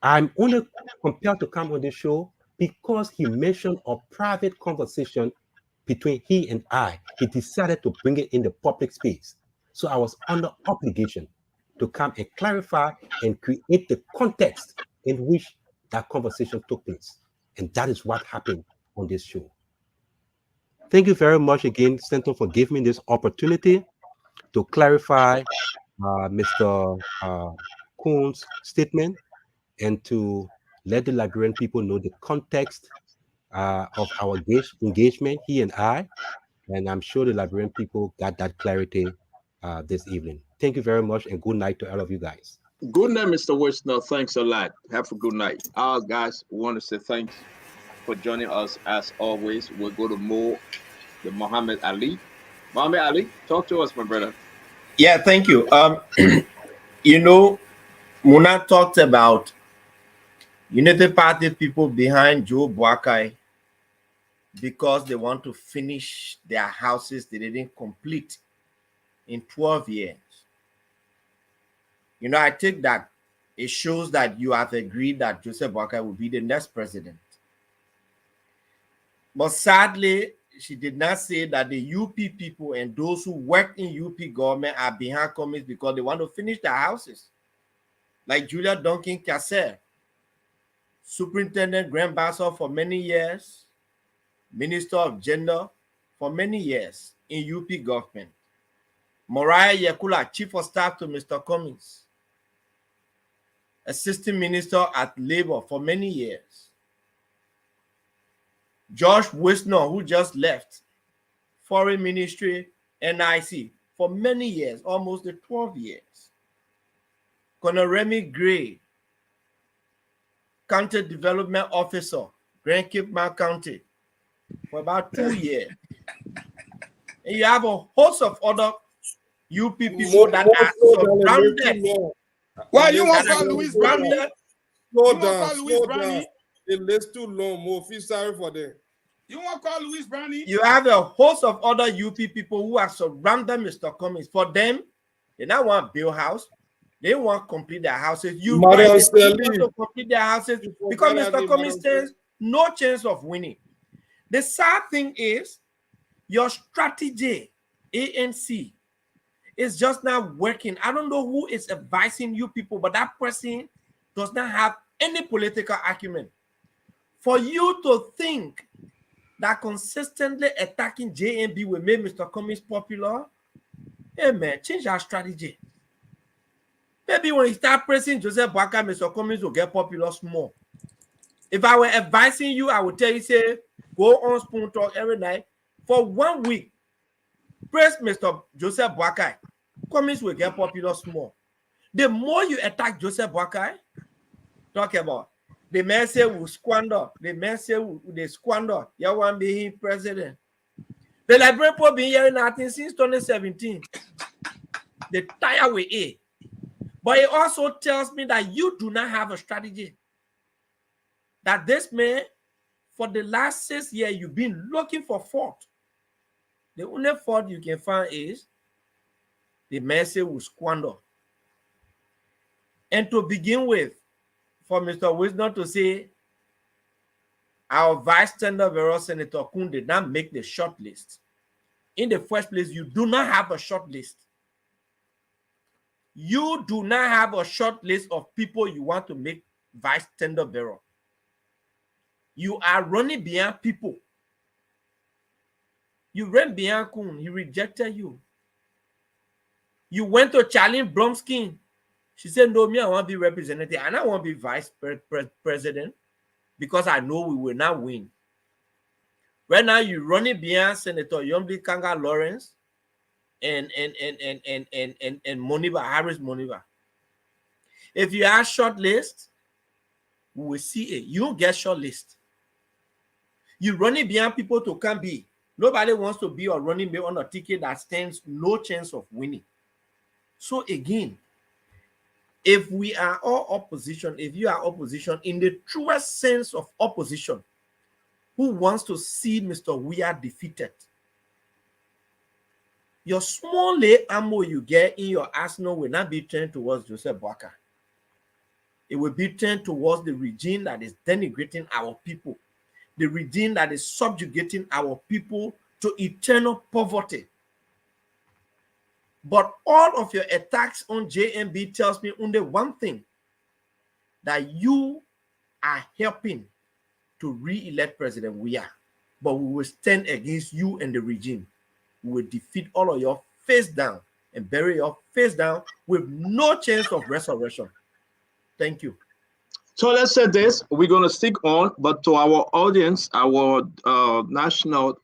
I'm only compelled to come on this show because he mentioned a private conversation between he and I. He decided to bring it in the public space. So I was under obligation to come and clarify and create the context in which that conversation took place. And that is what happened on this show. Thank you very much again, Stanton, for giving me this opportunity to clarify Mr. Kuhn's statement and to let the Liberian people know the context of our engagement, he and I. And I'm sure the Liberian people got that clarity this evening. Thank you very much and good night to all of you guys. Good night, Mr. Whistler. Thanks a lot. Have a good night. Guys, we want to say thanks for joining us as always. We'll go to the Muhammad Ali. Muhammad Ali, talk to us, my brother. Yeah, thank you. You know, Muna talked about Unity Party people behind Joe Boakai because they want to finish their houses they didn't complete in 12 years. You know, I think that it shows that you have agreed that Joseph Boakai will be the next president. But sadly, she did not say that the UP people and those who work in UP government are behind Cummings because they want to finish their houses. Like Julia Duncan Kasser, Superintendent Grand Basel for many years, Minister of Gender for many years in UP government. Mariah Yakula, Chief of Staff to Mr. Cummings, Assistant Minister at Labor for many years. Josh Wisner, who just left, Foreign Ministry, NIC, for many years, almost 12 years. Colonel Remy Gray, County Development Officer, Grand Cape Mount County, for about 2 years. And you have a host of other UP people that are surrounded. Why you want to call Louis Brandy? Slow down. The list too long. More feel sorry for them. You want to call Louis Brandy? You have a host of other UP people who are surrounded Mr. Cummings. For them, they don't want build house. They want to complete their houses. You want to complete their houses because Mr. Cummings stands no chance of winning. The sad thing is your strategy, ANC, is just not working. I don't know who is advising you people, but that person does not have any political acumen. For you to think that consistently attacking JMB will make Mr. Cummings popular, hey man, change our strategy. Maybe when you start pressing Joseph Boakai, Mr. Cummings will get popular small. If I were advising you, I would tell you, say, go on Spoon Talk every night for 1 week. Press Mr. Joseph Boakai, Cummings will get popular small. The more you attack Joseph Boakai, talk about the man say will squander, the man say they squander. You want to be president. The Liberian people been hearing nothing since 2017. They tire with it. But it also tells me that you do not have a strategy. That this man, for the last 6 years, you've been looking for fault. The only fault you can find is the message will squander. And to begin with, for Mr. Wisdom to say, our Vice Tender Bureau Senator Kun did not make the short list. In the first place, you do not have a short list. You do not have a short list of people you want to make Vice Tender Bureau. You are running behind people. You ran behind Kun. He rejected you. You went to Charlene Bromskin. She said, no, me, I want to be representative. And I want to be vice president because I know we will not win. Right now, you're running behind Senator Yombi Kanga Lawrence and Moniba, Harris Moniba. If you have short list, we will see it. You don't get short list. You're running behind people to come be. Nobody wants to be or running on a ticket that stands no chance of winning. So again, if we are all opposition, if you are opposition in the truest sense of opposition, who wants to see Mr. Weah defeated, your small ammo you get in your arsenal will not be turned towards Joseph Boakai. It will be turned towards the regime that is denigrating our people, the regime that is subjugating our people to eternal poverty. But all of your attacks on JMB tells me only one thing, that you are helping to re-elect President Weah. But we will stand against you and the regime. We will defeat all of your face down and bury your face down with no chance of resurrection. Thank you. So let's say this, we're going to stick on, but to our audience, our national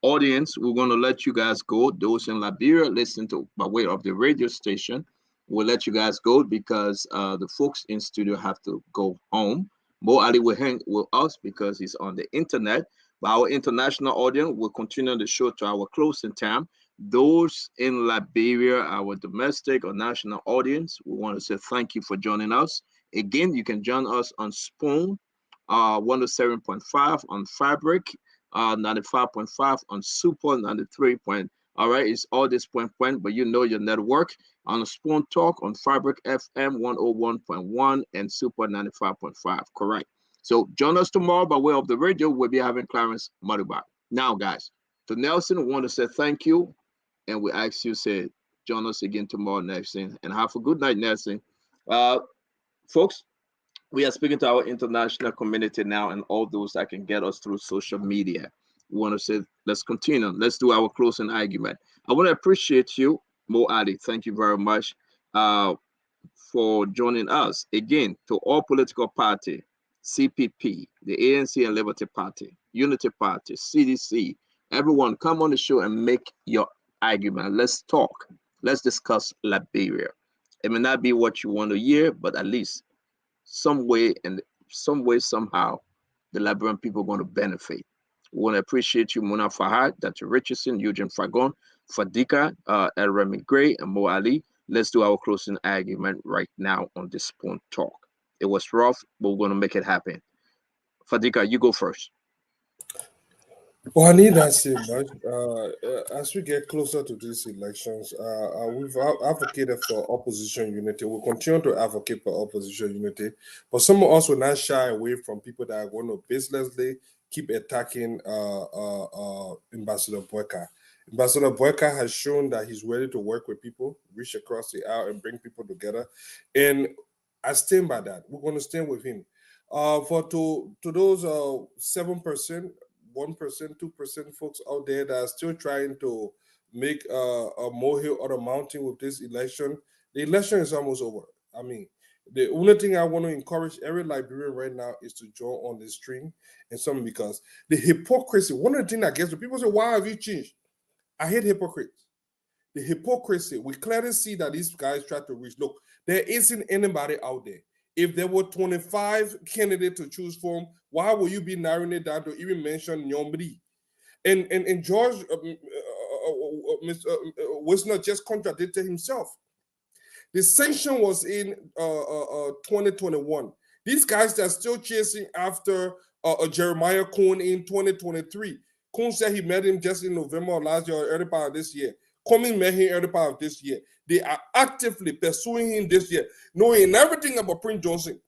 audience, we're going to let you guys go. Those in Liberia listen to by way of the radio station, we'll let you guys go because the folks in studio have to go home. Mo Ali will hang with us because he's on the internet. But our international audience will continue the show to our closing time. Those in Liberia, our domestic or national audience, we want to say thank you for joining us. Again, you can join us on Spoon 107.5 on Fabric. 95.5 on Super 93 point. All right, it's all this point, but you know your network on Spoon Talk on Fabric FM 101.1 and Super 95.5. Correct. So join us tomorrow by way of the radio. We'll be having Clarence Maduba. Now, guys, to Nelson, we want to say thank you, and we ask you say join us again tomorrow, Nelson, and have a good night, Nelson. Folks, we are speaking to our international community now and all those that can get us through social media. We want to say, let's continue. Let's do our closing argument. I want to appreciate you, Mo Ali. Thank you very much for joining us. Again, to all political party, CPP, the ANC and Liberty Party, Unity Party, CDC, everyone come on the show and make your argument. Let's talk. Let's discuss Liberia. It may not be what you want to hear, but at least some way, somehow, the Liberian people are going to benefit. We want to appreciate you, Mona Fahad, Dr. Richardson, Eugene Fagon, Fadika, El Remy Gray, and Mo Ali. Let's do our closing argument right now on this Spoon Talk. It was rough, but we're going to make it happen. Fadika, you go first. Well, I need that so much. As we get closer to these elections, we've advocated for opposition unity. We'll continue to advocate for opposition unity, but some of us will not shy away from people that are going to baselessly keep attacking Ambassador Boyka. Ambassador Boyka has shown that he's ready to work with people, reach across the aisle, and bring people together. And I stand by that. We're going to stand with him. To those 7%, 1%, 2% folks out there that are still trying to make a molehill or a mountain with this election, the election is almost over. I mean, the only thing I want to encourage every Liberian right now is to join on this stream and something, because the hypocrisy, one of the things that gets to people say, why have you changed? I hate hypocrites. The hypocrisy, we clearly see that these guys try to reach. Look, there isn't anybody out there. If there were 25 candidates to choose from, why would you be narrowing it down to even mention Nyombri? And George, Mr. Wisner just contradicted himself. The sanction was in 2021. These guys are still chasing after Jeremiah Kuhn in 2023. Kuhn said he met him just in November of last year or early part of this year. Cummings met him early part of this year. They are actively pursuing him this year, knowing everything about Prince Johnson.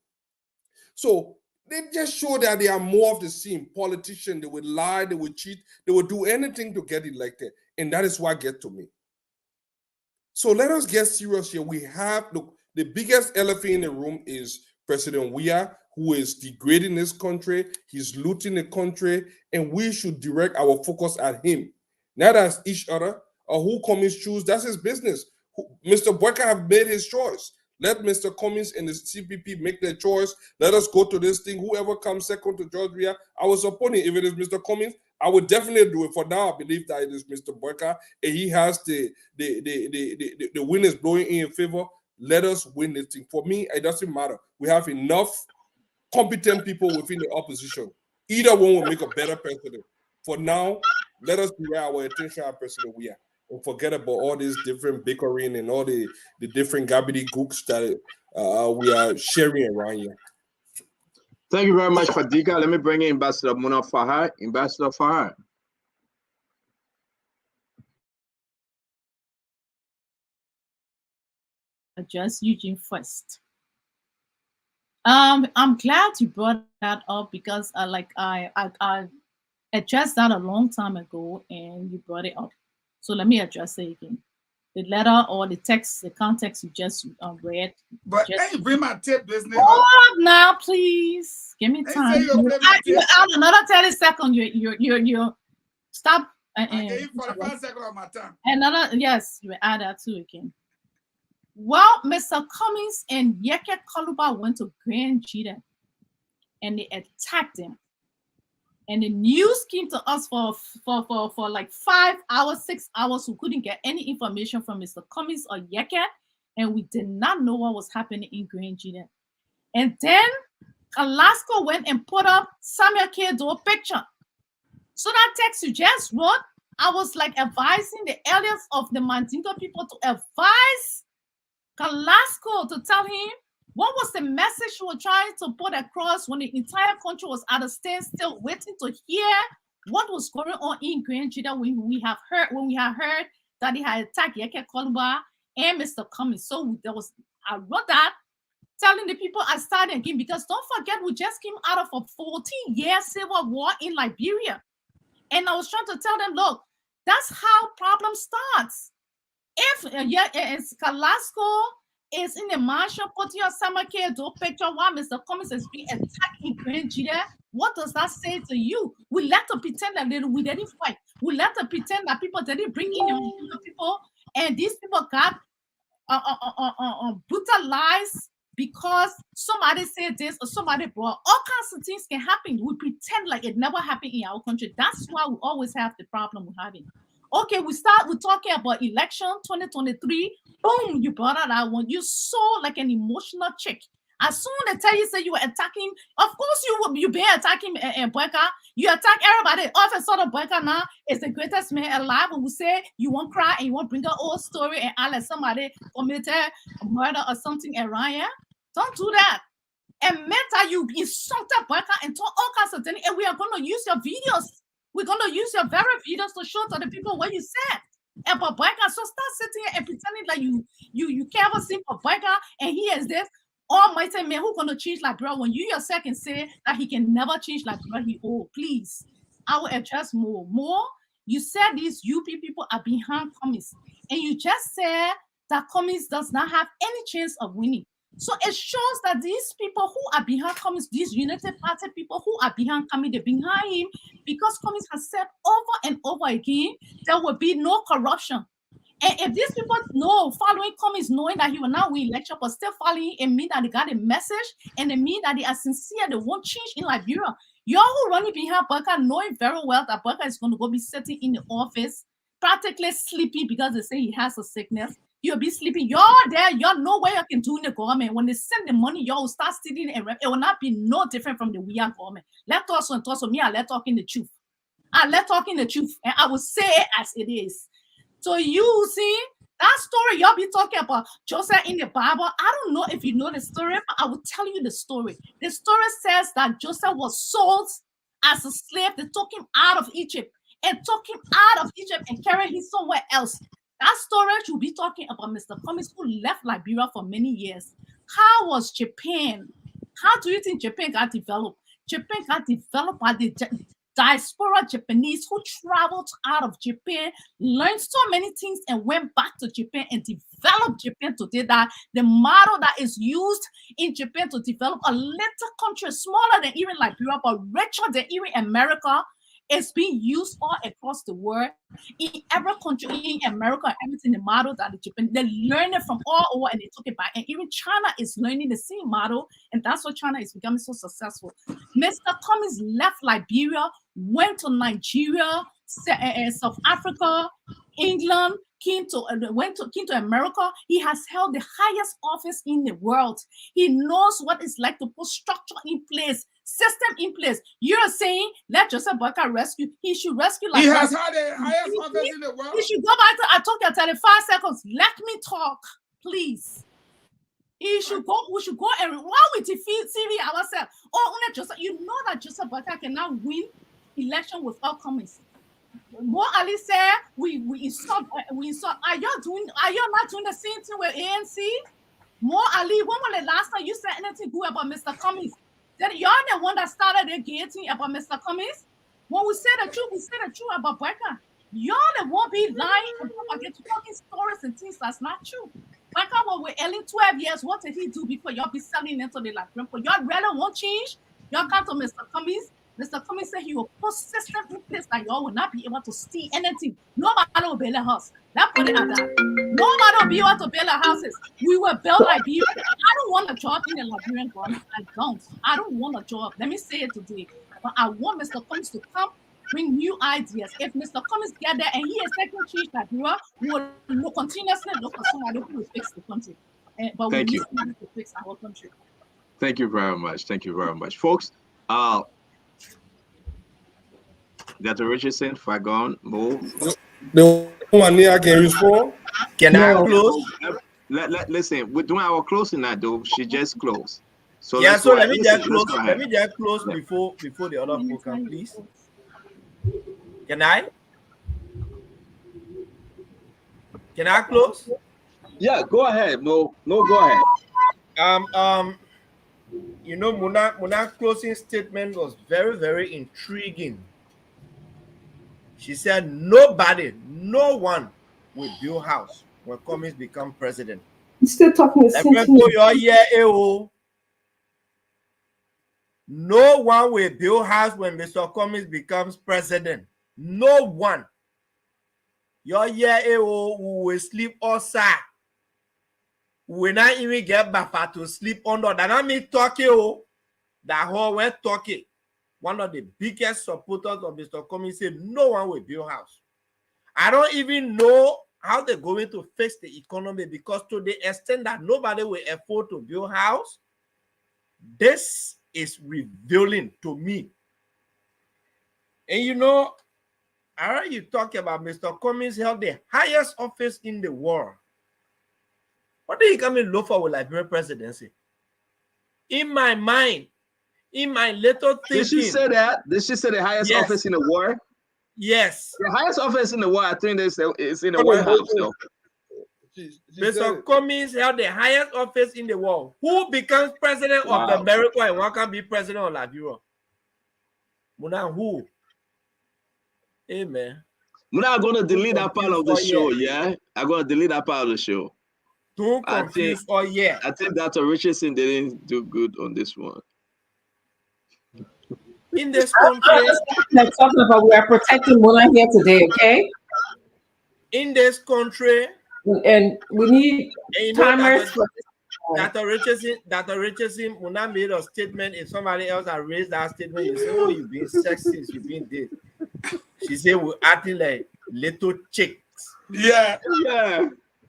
So they just show that they are more of the same politician. They would lie, they would cheat, they would do anything to get elected. And that is what gets to me. So let us get serious here. We have, look, the biggest elephant in the room is President Weah, who is degrading this country. He's looting the country, and we should direct our focus at him, not as each other, or who Cummings choose. That's his business. Mr. Boyka have made his choice. Let Mr. Cummings and the CPP make their choice. Let us go to this thing. Whoever comes second to George Weah, I will support him. If it is Mr. Cummings, I would definitely do it. For now, I believe that it is Mr. Boyka, and he has the wind is blowing in favor. Let us win this thing. For me, it doesn't matter. We have enough competent people within the opposition. Either one will make a better president. For now, let us direct our attention at President Weah and forget about all this different bickering and all the different gobbledygooks that we are sharing around here. Thank you very much, Fadika. Let me bring in Ambassador Mona Fahad. Ambassador Fahad. Address Eugene first. I'm glad you brought that up, because I addressed that a long time ago and you brought it up. So let me address it again. The letter or the text, the context you just read. But hey, bring my tip business. Hold up now, please. Give me time. You add another 30 seconds. You stop. I gave you 45 seconds of my time. Another, yes, you add that too again. Well, Mr. Cummings and Yeke Kaluba went to Grand Jida and they attacked him. And the news came to us for like 5 hours, 6 hours. We couldn't get any information from Mr. Cummings or Yeke, and we did not know what was happening in Grand Jida. And then Alaska went and put up Samuel Kedo picture. So that text you just wrote, I was like advising the elders of the Mandingo people to advise Kalasco to tell him what was the message you were trying to put across when the entire country was at a standstill, waiting to hear what was going on in Grand Judah when we have heard that he had attacked Yeke Kolumba and Mr. Cummings. So I wrote that, telling the people I started again, because don't forget, we just came out of a 14-year civil war in Liberia. And I was trying to tell them, look, that's how problem starts. If it's Kalasco is in the marshal, put your summer care do picture while Mr. Cummings is being attacked in Grand Judah, what does that say to you? We let them pretend that we didn't fight. We let them pretend that people didn't bring in the people, and these people got brutalized because somebody said this or somebody brought. All kinds of things can happen. We pretend like it never happened in our country. That's why we always have the problem we're having. Okay, we're talking about election 2023. Boom, you brought out that one. You so like an emotional chick. As soon as they tell you, say you were attacking, of course you be attacking Boyka. You attack everybody. All of a sudden, Boyka now is the greatest man alive. When we say you won't cry and you won't bring an old story and I'll let somebody committed a murder or something around here. Don't do that. And Meta, you insulted Boyka and told all kinds of things, and we are going to use your videos. We're going to use your very videos to show to the people what you said about Boyka. So start sitting here and pretending like you care for simple Boyka, and he is this almighty man who's going to change Liberia when you yourself can say that he can never change Liberia. Please, I will address more. You said these UP people are behind Cummings, and you just said that Cummings does not have any chance of winning. So it shows that these people who are behind Cummings, these United Party people who are behind Cummings, they're behind him because Cummings has said over and over again there will be no corruption. And if these people know, following Cummings, knowing that he will not win election, but still following, it means that they got a message, and it means that they are sincere, they won't change in Liberia. Y'all who running behind Boyka, knowing very well that Boyka is going to go be sitting in the office, practically sleeping because they say he has a sickness. You'll be sleeping. Y'all there, y'all know what you can do in the government. When they send the money, y'all will start stealing, and it will not be no different from the weird government. Let's talk so me, I let talking the truth. I let talking the truth, and I will say it as it is. So you see, that story y'all be talking about Joseph in the Bible. I don't know if you know the story, but I will tell you the story. The story says that Joseph was sold as a slave. They took him out of Egypt and carried him somewhere else. That story should be talking about Mr. Cummings, who left Liberia for many years. How was Japan? How do you think Japan got developed? Japan got developed by the diaspora Japanese who traveled out of Japan, learned so many things, and went back to Japan and developed Japan today. That the model that is used in Japan to develop a little country smaller than even Liberia, but richer than even America, is being used all across the world, in every country, in America, everything, the model that the Japan, they learned it from all over and they took it back. And even China is learning the same model, and that's why China is becoming so successful. Mr. Cummings left Liberia, went to Nigeria, South Africa, England, came to America. He has held the highest office in the world. He knows what it's like to put structure in place, system in place. You're saying let Joseph Boyka rescue. He should rescue. He has had the highest office in the world. He should go back to. I told you 35 seconds. Let me talk, please. He should go. We should go and why we defeat CV ourselves. Only Joseph. You know that Joseph Boyka cannot win election without Cummings. More Ali said we insult. Are you not doing the same thing with ANC? More Ali, when was the last time you said anything good about Mr. Cummings? That y'all the one that started the gaiety about Mr. Cummings? When we say the truth, we say the truth about Boyka. Y'all that won't be lying about talking stories and things that's not true. Boyka was with Ellen 12 years. What did he do before y'all be selling into the Liberian? Y'all really won't change. Y'all come to Mr. Cummings. Mr. Cummings said he will put system in place that y'all will not be able to steal anything. Nobody will build a house. Let's put it at that. Nobody will be able to build houses. We will build Liberia. I don't want a job in the Liberian government. I don't want a job. Let me say it today. But I want Mr. Cummings to come, bring new ideas. If Mr. Cummings get there and he is taking change Liberia, we will continuously look for somebody who will fix the country. But we need somebody to fix our country. Thank you very much. Thank you very much. Folks, Dr. Richardson, Fagon, Mo. The one here can respond. Can I close? Listen, we're doing our closing now, though. She just closed. So yeah, so let me just close. Let me just close before the other people can, please. Can I? Can I close? Yeah, go ahead, Mo. No, go ahead. You know, Muna's closing statement was very, very intriguing. She said, nobody, no one will build house when Cummings become president. You're still talking the same thing. No one will build house when Mr. Cummings becomes president. No one. Your year will sleep outside. We will not even get Bafa to sleep under. That not me talking. That whole we're talking. One of the biggest supporters of Mr. Cummings said no one will build house. I don't even know how they're going to fix the economy, because to the extent that nobody will afford to build house, this is revealing to me. And you know, I heard you talk about Mr. Cummings held the highest office in the world. What do you come and look for with Liberian presidency? In my mind, in my little thinking. Did she say that? Did she say the highest office in the world? Yes. The highest office in the world, I think is in the White House, though. Mr. Cummings held the highest office in the world. Who becomes president of America and one can be president of Liberia? Muna, who? Amen. Muna, I'm going to delete that part of the show, yeah? I'm going to delete that part of the show. Don't confuse I think Dr. Richardson didn't do good on this one. In this country, we're talking about, we are protecting Mona here today, okay? In this country, and we need timers. Dr. Richardson, Mona made a statement. If somebody else had raised that statement, you say, "Oh, you've been sexist, you've been this." She said, "We're acting like little chicks." Yeah.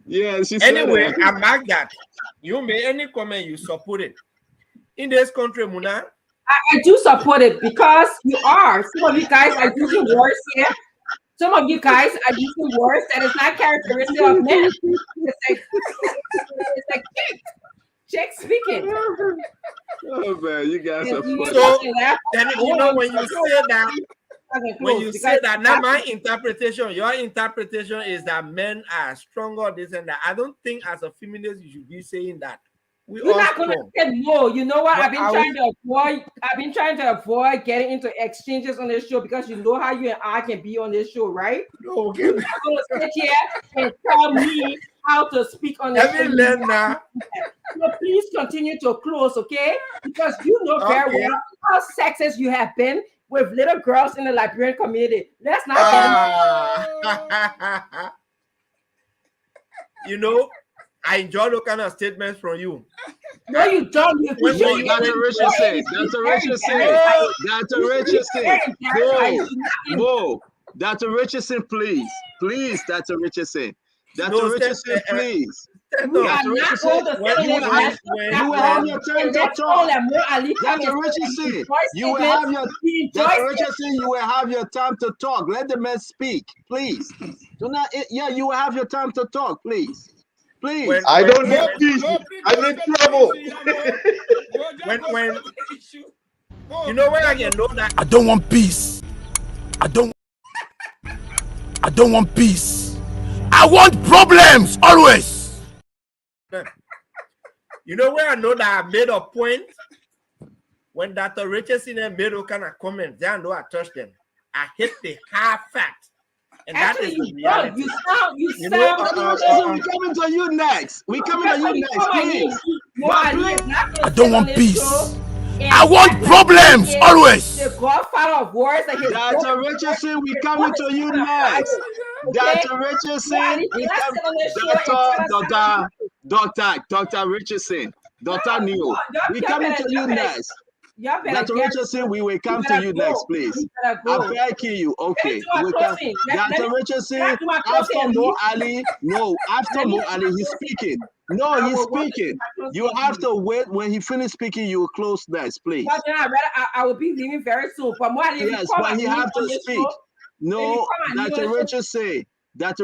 She said anyway, that. I mark that. You make any comment, you support it. In this country, Muna, I do support it, because you are. Some of you guys are using words here. Some of you guys are using words that is not characteristic of men. It's like chick speaking. Oh man, you guys are funny. So, then you know when you say that, now my interpretation, your interpretation is that men are stronger, this and that. I don't think as a feminist you should be saying that. We're not going to get more. You know what? But I've been trying to avoid getting into exchanges on this show, because you know how you and I can be on this show, right? No, okay. You're not going to sit here and tell me how to speak on this show. So please continue to close, okay? Because you know very well how sexist you have been with little girls in the Liberian community. Let's not get You know, I enjoy those kind of statements from you. No, you don't. Dr. Richardson, Mo, Dr. Richardson, please, Dr. Richardson, please. Dr. Richardson, you will have your turn to talk. Dr. Richardson, you will have your time to talk. Let the man speak, please. Do not. Yeah, you will have your time to talk, please. Please. I don't need peace. I'm in trouble. when you know where I can know that I don't want peace. I don't want peace. I want problems always. You know where I know that I made a point? When Dr. Richardson made those kind of comments, I know I touched them. I hit the hard fact. And actually, that is the reality. You sound. We coming to you next. We coming to you next, please. I don't want peace. I want problems always. The godfather of words. Dr. Richardson, we coming to you next. Dr. Richardson, Dr. Richardson, Dr. Neil, we coming to you next. Dr. Richardson, we will come to you next, please. I'm thanking you. Okay. Dr. Richardson, after Mo Ali, he's speaking. No, he's speaking. You have to wait. When he finishes speaking, you will close next, please. I will be leaving very soon. But yes, but he have to speak. No, Dr.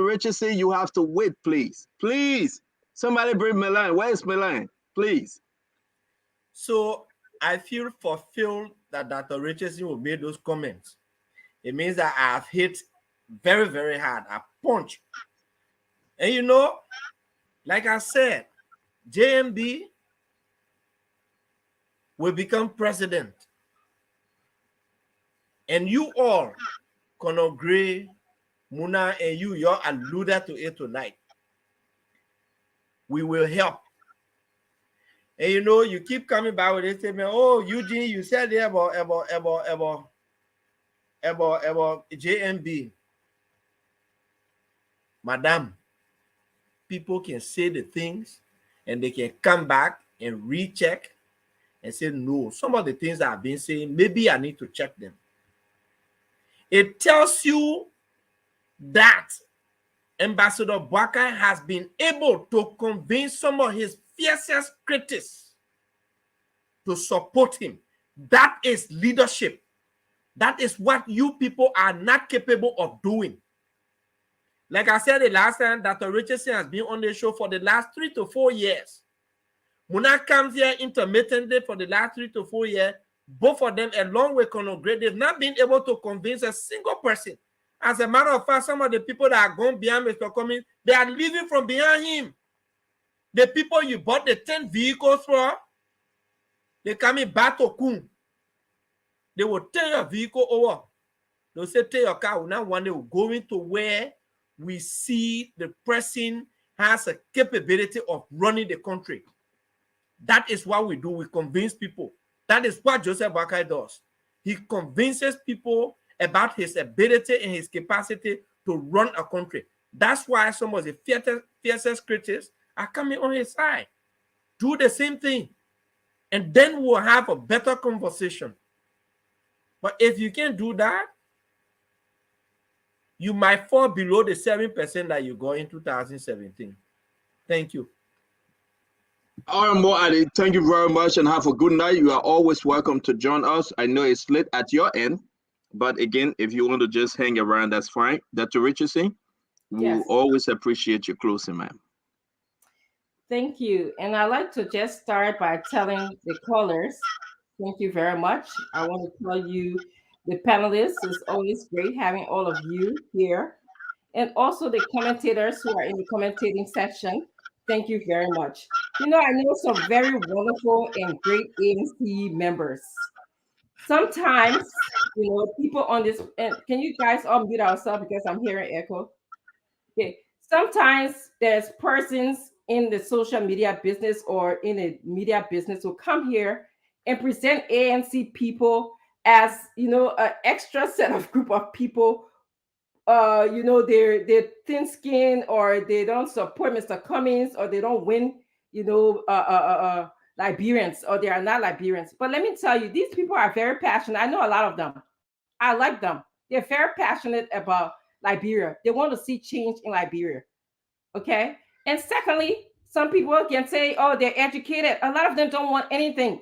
Richardson, you have to wait, please. Please. Somebody bring Milan. Where is Milan? Please. So I feel fulfilled that Dr. Richardson will make those comments. it means that I've hit very, very hard. I punch. And you know, like I said, JMB will become president. And you all, Conor Gray, Muna, and you all alluded to it tonight. We will help. And you know, you keep coming back with this statement. Oh, Eugene, you said there about JMB. Madam, people can say the things and they can come back and recheck and say, no, some of the things I've been saying, maybe I need to check them. It tells you that Ambassador Boakai has been able to convince some of his fiercest critics to support him. That is leadership. That is what you people are not capable of doing. Like I said the last time, Dr. Richardson has been on the show for the last 3 to 4 years. Muna comes here intermittently for the last 3 to 4 years. Both of them, along with Conor Gray, they've not been able to convince a single person. As a matter of fact, some of the people that are going behind Mr. Cummings, they are leaving from behind him. The people you bought the 10 vehicles for, they come in battle Kun. They will turn your vehicle over. They'll say, take your car. Now one day we're going to where we see the person has a capability of running the country. That is what we do. We convince people. That is what Joseph Boakai does. He convinces people about his ability and his capacity to run a country. That's why some of the fiercest critics are coming on his side. Do the same thing. And then we'll have a better conversation. But if you can't do that, you might fall below the 7% that you got in 2017. Thank you. All right, Mo Ali, thank you very much and have a good night. You are always welcome to join us. I know it's late at your end, but again, if you want to just hang around, that's fine. Dr. Richardson, we'll always appreciate your closing, ma'am. Thank you. And I'd like to just start by telling the callers, thank you very much. I want to tell you, the panelists, it's always great having all of you here. And also the commentators who are in the commentating section, thank you very much. You know, I know some very wonderful and great ANC members. Sometimes, you know, people on this, and can you guys all mute ourselves because I'm hearing echo? Okay. Sometimes there's persons in the social media business or in the media business who come here and present ANC people as, you know, an extra set of group of people. You know, they're thin skinned, or they don't support Mr. Cummings, or they don't win, you know, Liberians, or they are not Liberians. But let me tell you, these people are very passionate. I know a lot of them. I like them. They're very passionate about Liberia. They want to see change in Liberia. Okay. And secondly, some people can say, oh, they're educated. A lot of them don't want anything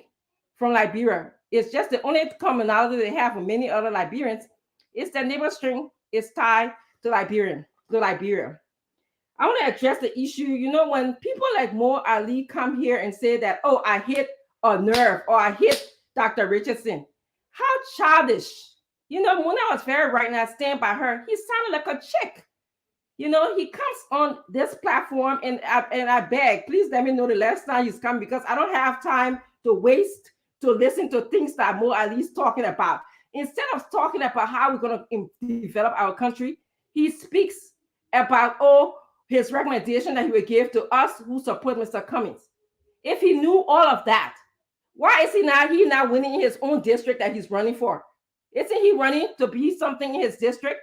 from Liberia. It's just the only commonality they have with many other Liberians is their neighbor string is tied to Liberia. I want to address the issue. You know, when people like Mo Ali come here and say that, oh, I hit a nerve, or I hit Dr. Richardson, how childish. You know, when I was very right now, I stand by her. He sounded like a chick. You know, he comes on this platform, and I beg, please let me know the last time he's come, because I don't have time to waste to listen to things that Mo Ali is talking about. Instead of talking about how we're going to develop our country, he speaks about, oh, his recommendation that he would give to us who support Mr. Cummings. If he knew all of that, why is he not winning in his own district that he's running for? Isn't he running to be something in his district?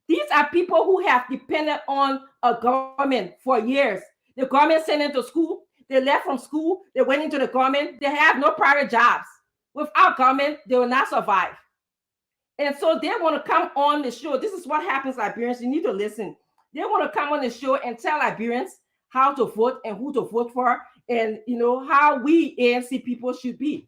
These are people who have depended on a government for years. The government sent them to school. They left from school. They went into the government. They have no private jobs. Without government, they will not survive. And so they want to come on the show. This is what happens, Liberians. You need to listen. They want to come on the show and tell Liberians how to vote and who to vote for, and, you know, how we ANC people should be.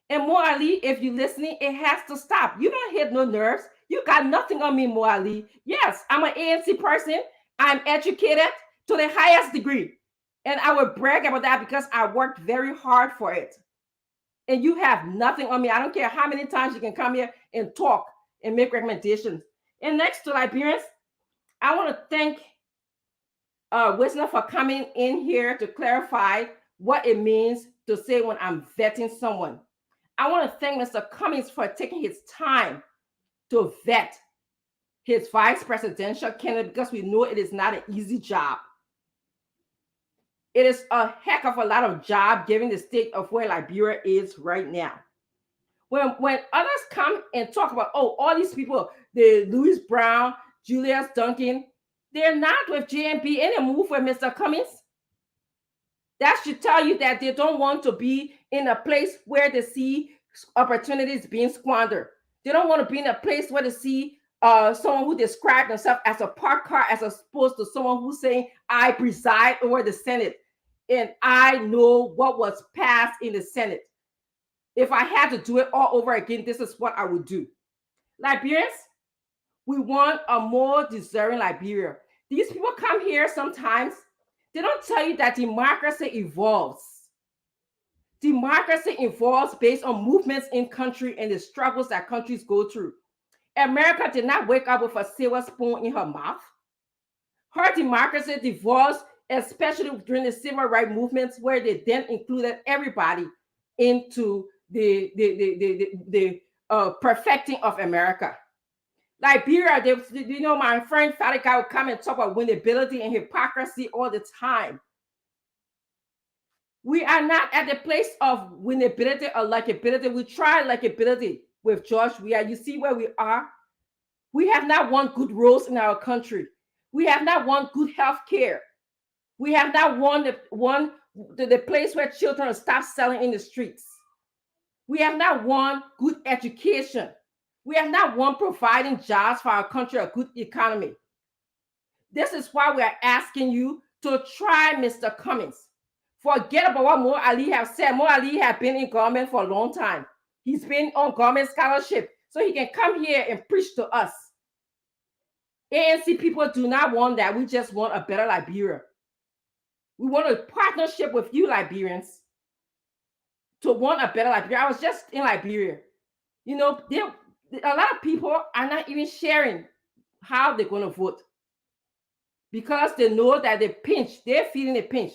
And Mo Ali, if you're listening, it has to stop. You don't hit no nerves. You got nothing on me, Mo Ali. Yes, I'm an ANC person. I'm educated to the highest degree. And I will brag about that because I worked very hard for it. and you have nothing on me. I don't care how many times you can come here and talk and make recommendations. And next to Liberians, I want to thank Wisner for coming in here to clarify what it means to say when I'm vetting someone. I want to thank Mr. Cummings for taking his time to vet his vice presidential candidate, because we know it is not an easy job. It is a heck of a lot of job given the state of where Liberia is right now. When others come and talk about, oh, all these people, the Louis Brown, Julius Duncan, they're not with JMP anymore with Mr. Cummings. That should tell you that they don't want to be in a place where they see opportunities being squandered. They don't want to be in a place where they see someone who described themselves as a parked car as opposed to someone who's saying, I preside over the Senate and I know what was passed in the Senate. If I had to do it all over again, this is what I would do. Liberians, we want a more deserving Liberia. These people come here sometimes, they don't tell you that democracy evolves. Democracy evolves based on movements in country and the struggles that countries go through. America did not wake up with a silver spoon in her mouth. Her democracy evolves, especially during the civil rights movements, where they then included everybody into the perfecting of America. Liberia, my friend Fadika would come and talk about winnability and hypocrisy all the time. We are not at the place of winnability or likability. We try likability with George. You see where we are. We have not won good roads in our country. We have not won good health care. We have not won the place where children stop selling in the streets. We have not won good education. We have not won providing jobs for our country, a good economy. This is why we are asking you to try Mr. Cummings. Forget about what Mo Ali has said. Mo Ali has been in government for a long time. He's been on government scholarship, so he can come here and preach to us. ANC people do not want that. We just want a better Liberia. We want a partnership with you, Liberians, to want a better Liberia. I was just in Liberia. A lot of people are not even sharing how they're going to vote because they know that they're feeling the pinch,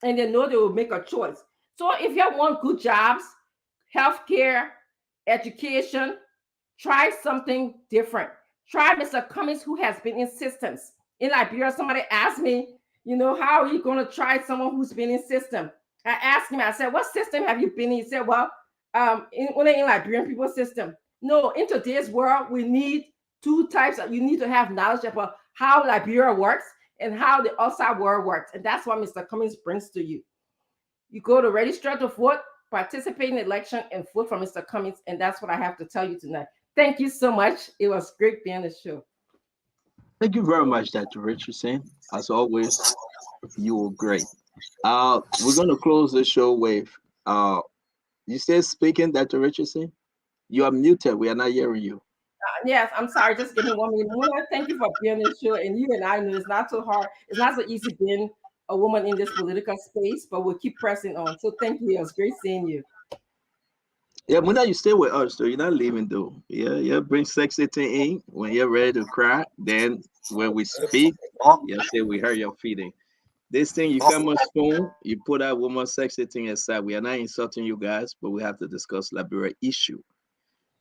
and they know they will make a choice. So if you want good jobs, healthcare, education, try something different. Try Mr. Cummings, who has been insistent. In Liberia, somebody asked me, how are you going to try someone who's been in system? I asked him, I said, what system have you been in? He said, well, only in Liberian people's system. No, in today's world, we need two types. You need to have knowledge about how Liberia works and how the outside world works. And that's what Mr. Cummings brings to you. You go to register to vote, participate in the election, and vote for Mr. Cummings. And that's what I have to tell you tonight. Thank you so much. It was great being on the show. Thank you very much, Dr. Richardson. As always, you were great. We're going to close the show with, you said speaking, Dr. Richardson? You are muted. We are not hearing you. Yes, I'm sorry. Just give me 1 minute. Thank you for being on the show. And you and I know it's not so hard. It's not so easy being a woman in this political space, but we'll keep pressing on. So thank you. It was great seeing you. Yeah, Muna, you stay with us, so you're not leaving, though. Yeah, bring sexy thing in when you're ready to cry. Then when we speak, you say we heard your feeding. This thing, you come on spoon, you put that woman sexy thing aside. We are not insulting you guys, but we have to discuss Liberia issue.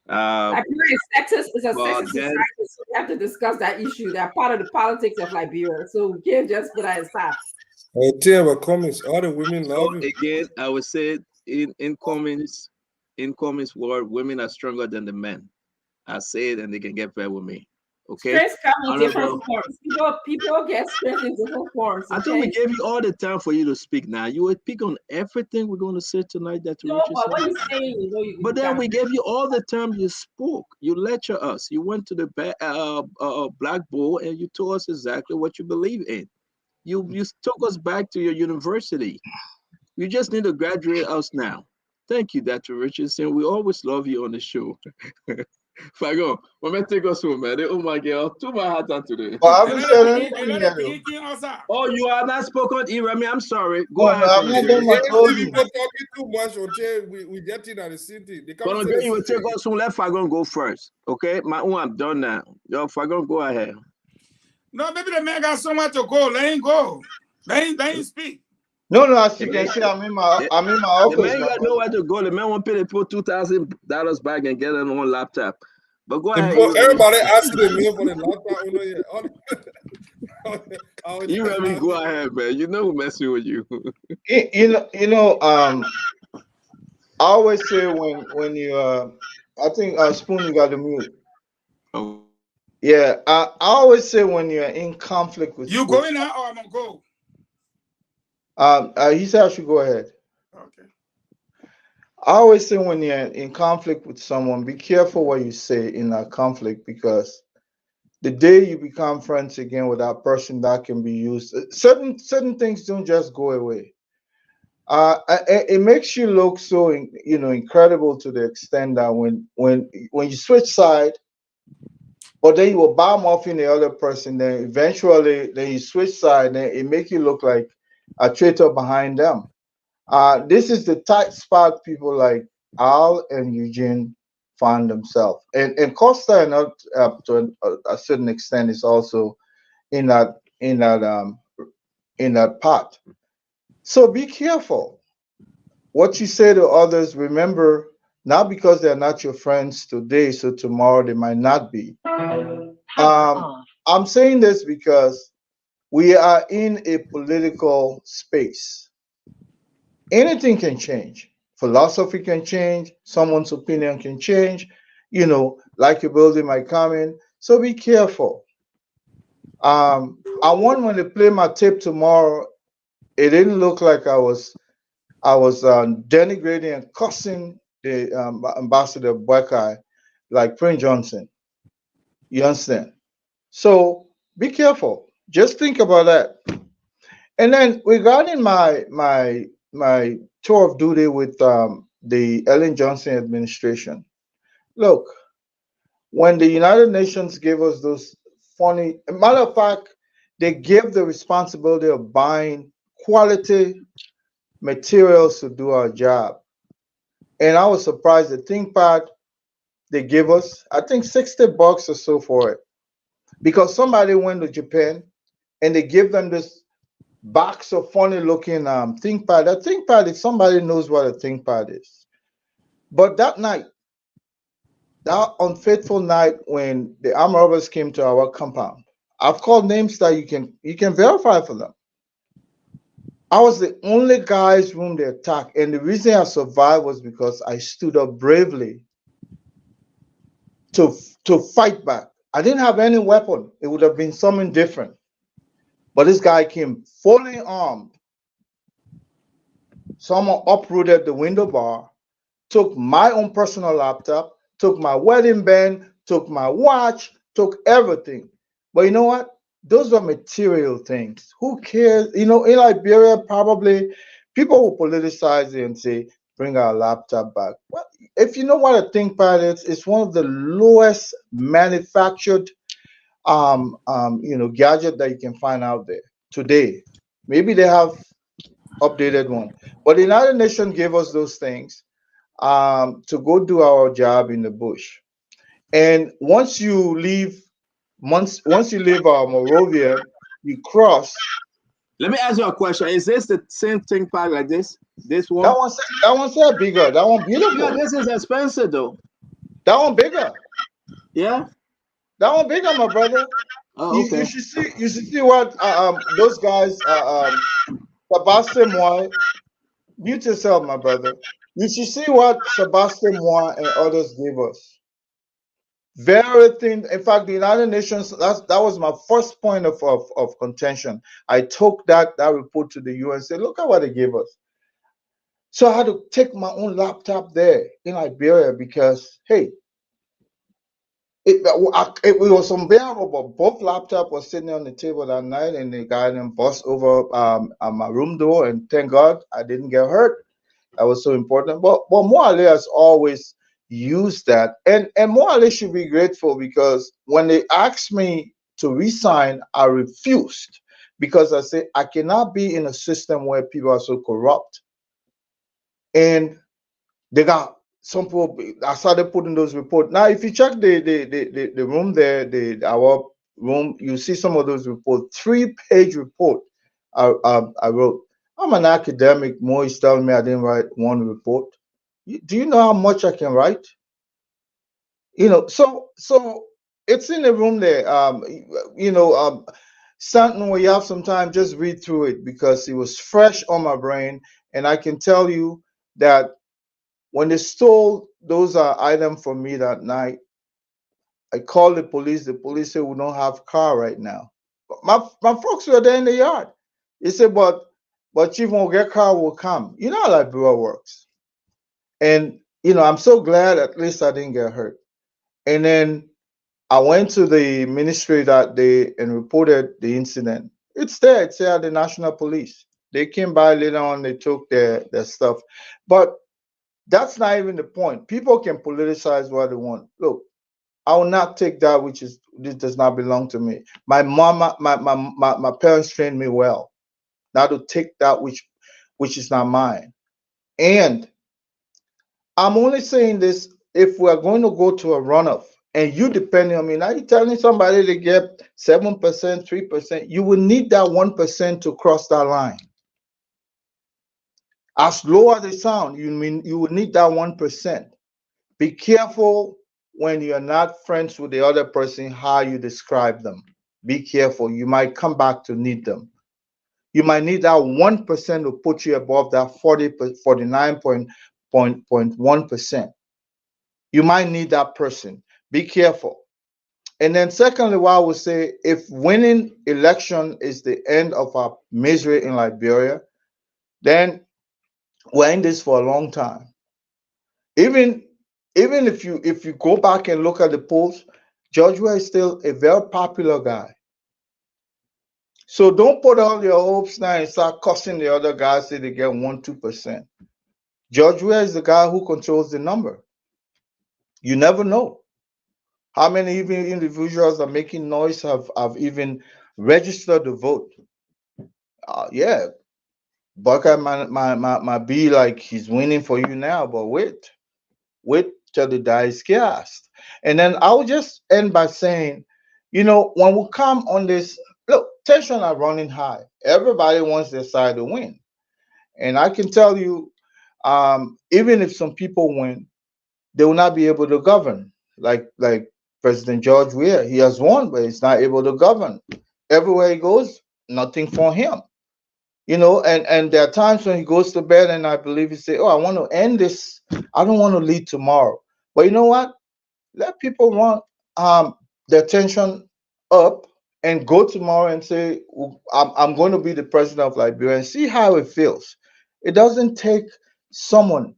Liberia is sexist. It's a sexist society, so we have to discuss that issue. They're part of the politics of Liberia, so we can't just put that aside. I tell you what comments, all the women love you. Again, I would say in comments world, women are stronger than the men. I say it and they can get fair with me. Okay. Strength comes in different forms. People get strength in different forms. Okay? I thought we gave you all the time for you to speak now. You would pick on everything we're going to say tonight. But what you saying? But then we gave you all the time you spoke. You lecture us. You went to the Black Bull and you told us exactly what you believe in. You took us back to your university. You just need to graduate us now. Thank you, Dr. Richardson. We always love you on the show. Fago, when I take us home, man, oh my girl, too my heart on today. Well, I haven't said anything yet. Oh, you are not spoken, Irami. I'm sorry. Go No, ahead. I'm not done my closing. People talking too much until we get in at the city. They But come then you will take us home. Let Fagon go first. Okay? My own, I'm done now. Yo, Fagon, go ahead. No, maybe the man got so much to go. Let him go. Let him speak. No, as you can see, I'm in my office. The man got nowhere to go. The man won't pay the people $2,000 back and get an own laptop. But go ahead. Everybody asking the man for the laptop. You let me go ahead, man. You know who messing with you. I always say when you I think Spoon, you got to mute. Oh. Yeah, I always say when you're in conflict with you going out or I'm gonna go. He said I should go ahead. Okay. I always say when you're in conflict with someone, be careful what you say in that conflict, because the day you become friends again with that person, that can be used. Certain things don't just go away. It makes you look so incredible to the extent that when you switch side, but then you will bomb off in the other person, then eventually then you switch side, then it make you look like a traitor behind them. This is the tight spot people like Al and Eugene find themselves, and Costa, and up to a certain extent, is also in that pot. So be careful what you say to others. Remember, not because they're not your friends today, so tomorrow they might not be. I'm saying this because we are in a political space. Anything can change. Philosophy can change. Someone's opinion can change. Like your building might come in. So be careful. I want, when they play my tape tomorrow, it didn't look like I was denigrating and cussing the Ambassador Buckeye like Prince Johnson. You understand? So be careful. Just think about that. And then regarding my tour of duty with the Ellen Johnson administration, look, when the United Nations gave us those funny, matter of fact, they gave the responsibility of buying quality materials to do our job. And I was surprised. The ThinkPad they gave us, I think $60 or so for it, because somebody went to Japan and they gave them this box of funny looking ThinkPad. A ThinkPad, if somebody knows what a ThinkPad is. But that night, that unfaithful night when the armed robbers came to our compound, I've called names that you can verify for them. I was the only guy's room they attacked, and the reason I survived was because I stood up bravely to fight back. I didn't have any weapon. It would have been something different. But this guy came fully armed. Someone uprooted the window bar, took my own personal laptop, took my wedding band, took my watch, took everything. But you know what? Those are material things. Who cares? In Liberia, probably people will politicize it and say, bring our laptop back. Well, if you know what a ThinkPad is, it's one of the lowest manufactured gadget that you can find out there today. Maybe they have updated one, but the United Nations gave us those things to go do our job in the bush. And once you leave Monrovia, you cross. Let me ask you a question. Is this the same ThinkPad like this? This one? That one's bigger. That one beautiful. Yeah, this is expensive though. That one bigger. Yeah. That one bigger, my brother. Oh, okay. You should see what those guys Sebastian Moy. Mute yourself, my brother. You should see what Sebastian Moy and others gave us. Very thin. In fact, the United Nations, that was my first point of contention. I took that report to the UN and said, look at what they gave us. So I had to take my own laptop there in Liberia because, hey, it was unbearable, but both laptops were sitting on the table that night, and the guy then bust over my room door, and thank God I didn't get hurt. That was so important. But more or less, always use that. And Moale should be grateful, because when they asked me to resign, I refused, because I said I cannot be in a system where people are so corrupt. And they got some people. I started putting those reports. Now, if you check the room there, our room, you see some of those reports. 3-page report I wrote. I'm an academic. Mo is telling me I didn't write one report. Do you know how much I can write? So it's in the room there. Something when you have some time, just read through it, because it was fresh on my brain, and I can tell you that when they stole those items from me that night, I called the police. The police said we don't have car right now. My folks were there in the yard. They said, but Chief, when we get car, will come. You know how Liberia works. And I'm so glad at least I didn't get hurt. And then I went to the ministry that day and reported the incident. It's there. It's there at the National Police. They came by later on. They took their stuff. But that's not even the point. People can politicize what they want. Look, I will not take that this does not belong to me. My mama, my parents trained me well not to take that which is not mine. And I'm only saying this if we're going to go to a runoff and you depending on me. Now you're telling somebody to get 7%, 3%. You will need that 1% to cross that line. As low as it sounds, you would need that 1%. Be careful when you're not friends with the other person, how you describe them. Be careful. You might come back to need them. You might need that 1% to put you above that 49.1%. You might need that person. Be careful. And then secondly, what I would say, if winning election is the end of our misery in Liberia, then we're in this for a long time. Even if you go back and look at the polls, George Weah is still a very popular guy. So don't put all your hopes now and start cussing the other guys say they get 1-2%. George Weah is the guy who controls the number. You never know how many even individuals are making noise have even registered to vote. Yeah, Buckeye might be like he's winning for you now, but wait till the die is cast. And then I'll just end by saying, when we come on this, look, tensions are running high. Everybody wants their side to win. And I can tell you, even if some people win, they will not be able to govern. Like President George Weah, he has won, but he's not able to govern. Everywhere he goes, nothing for him. And there are times when he goes to bed and I believe he say, oh, I want to end this. I don't want to lead tomorrow. But you know what? Let people want their tension up and go tomorrow and say, I'm going to be the president of Liberia, and see how it feels. It doesn't take someone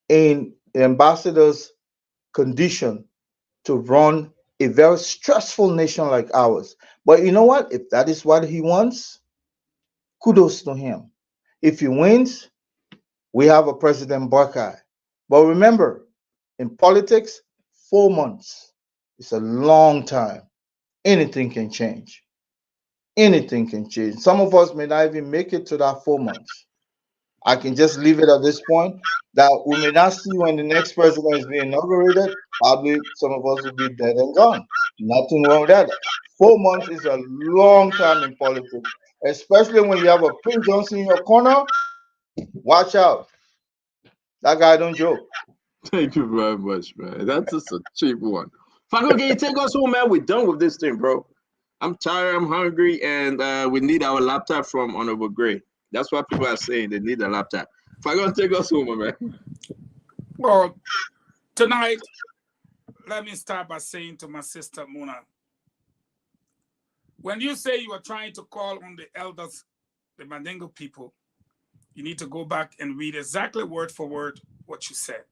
in the ambassador's condition to run a very stressful nation like ours. But you know what? If that is what he wants, kudos to him. If he wins, we have a President Buckeye. But remember, in politics, 4 months is a long time. Anything can change. Anything can change. Some of us may not even make it to that 4 months. I can just leave it at this point that we may not see when the next president is being inaugurated. Probably some of us will be dead and gone. Nothing wrong with that. 4 months is a long time in politics, especially when you have a Prince Johnson in your corner. Watch out. That guy don't joke. Thank you very much, man. That's just a cheap one. Fago, can you take us home, man? We're done with this thing, bro. I'm tired, I'm hungry, and we need our laptop from Honorable Gray. That's what people are saying. They need a laptop. Fago, take us home, man. Well, tonight, let me start by saying to my sister, Muna, when you say you are trying to call on the elders, the Mandingo people, you need to go back and read exactly word for word what you said.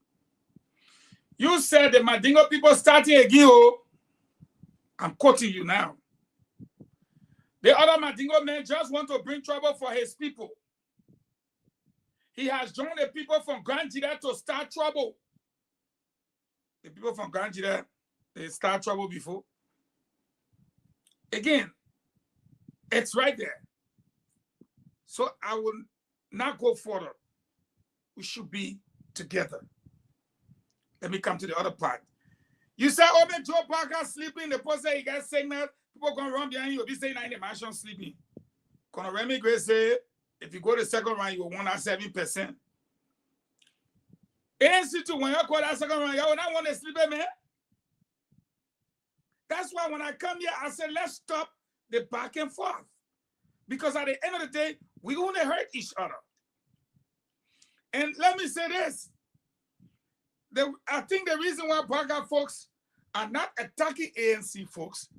You said the Mandingo people starting again. I'm quoting you now. The other Mandingo man just want to bring trouble for his people. He has joined the people from Grand Jida to start trouble. The people from Ganjira, they start trouble before. Again, it's right there. So I will not go further. We should be together. Let me come to the other part. You say, oh, man, Joe Parker sleeping. The person he got signal. People going to run behind you. You'll be saying in the mansion sleeping. Conor Remy Gray say, if you go to the second round, you will win that 7%. ANC too, when you call that second round, you will not want to sleep, man. That's why when I come here, I said, let's stop the back and forth. Because at the end of the day, we want to hurt each other. And let me say this. I think the reason why Baga folks are not attacking ANC folks,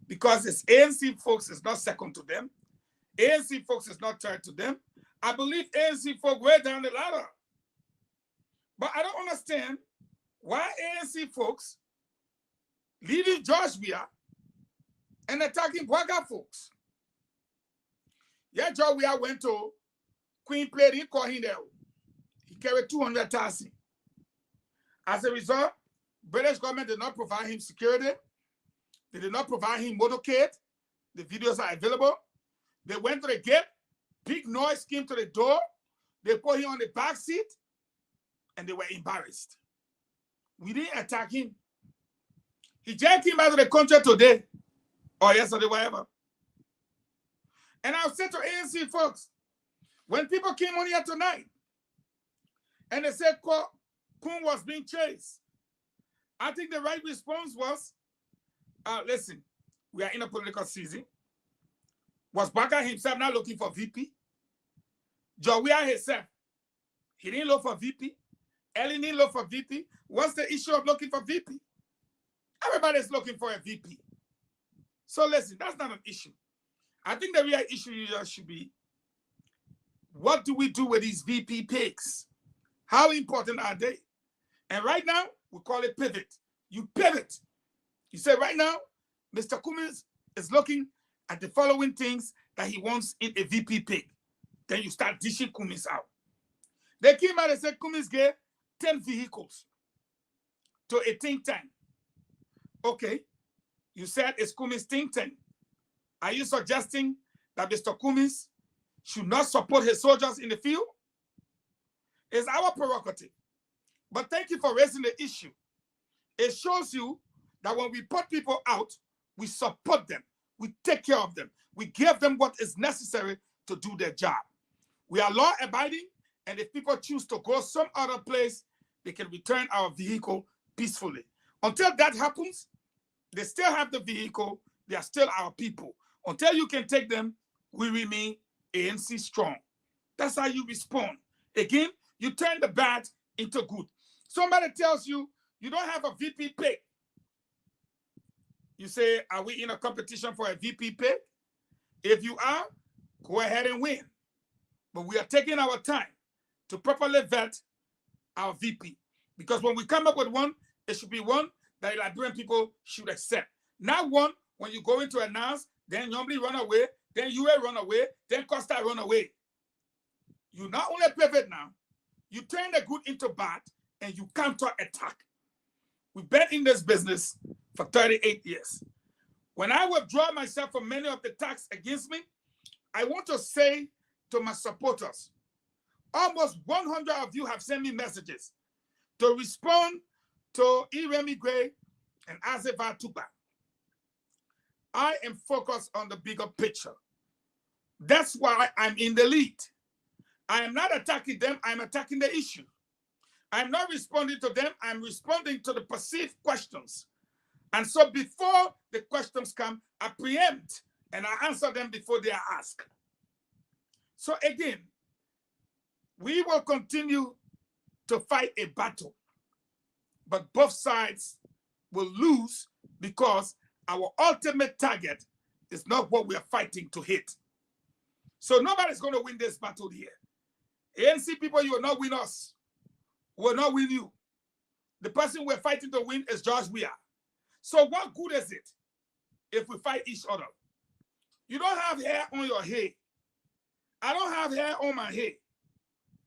because it's ANC folks is not second to them. ANC folks is not third to them. I believe ANC folks way down the ladder. But I don't understand why ANC folks leaving George Weah and attacking Baga folks. Yeah, George Weah went to Queen Play, he called him there. He carried 200,000. As a result, British government did not provide him security. They did not provide him motorcade. The videos are available. They went to the gate. Big noise came to the door. They put him on the back seat, and they were embarrassed. We didn't attack him. He just came back to the country today, or yesterday, whatever. And I'll say to ANC folks, when people came on here tonight, and they said Kun was being chased, I think the right response was, listen, we are in a political season. Was Baga himself not looking for VP? Jawia himself, he didn't look for VP. Ellen didn't look for VP. What's the issue of looking for VP? Everybody's looking for a VP. So listen, that's not an issue. I think the real issue should be, what do we do with these VP picks? How important are they? And right now, we call it pivot. You pivot. You say right now, Mr. Cummins is looking at the following things that he wants in a VP pick. Then you start dishing Cummins out. They came out and said Cummins gave 10 vehicles to a think tank. Okay, you said it's Cummins think tank. Are you suggesting that Mr. Cummins should not support his soldiers in the field? It's our prerogative. But thank you for raising the issue. It shows you that when we put people out, we support them. We take care of them. We give them what is necessary to do their job. We are law-abiding, and if people choose to go some other place, they can return our vehicle peacefully. Until that happens, they still have the vehicle. They are still our people. Until you can take them, we remain ANC strong. That's how you respond. Again, you turn the bad into good. Somebody tells you, you don't have a VP pick. You say, are we in a competition for a VP pick? If you are, go ahead and win. But we are taking our time to properly vet our VP. Because when we come up with one, it should be one that the Liberian people should accept. Not one, when you go into announce, then Yombly run away, then you run away, then Costa run away. You not only pivot now, you turn the good into bad, and you counter-attack. We've been in this business for 38 years. When I withdraw myself from many of the attacks against me, I want to say to my supporters, almost 100 of you have sent me messages to respond to Iremi Gray and Azeva Tuba. I am focused on the bigger picture. That's why I'm in the lead. I am not attacking them, I'm attacking the issue. I'm not responding to them, I'm responding to the perceived questions. And so before the questions come, I preempt and I answer them before they are asked. So again, we will continue to fight a battle, but both sides will lose because our ultimate target is not what we are fighting to hit. So nobody's going to win this battle here. ANC people, you will not win us. We will not win you. The person we're fighting to win is George Weah. So what good is it if we fight each other? You don't have hair on your head. I don't have hair on my head.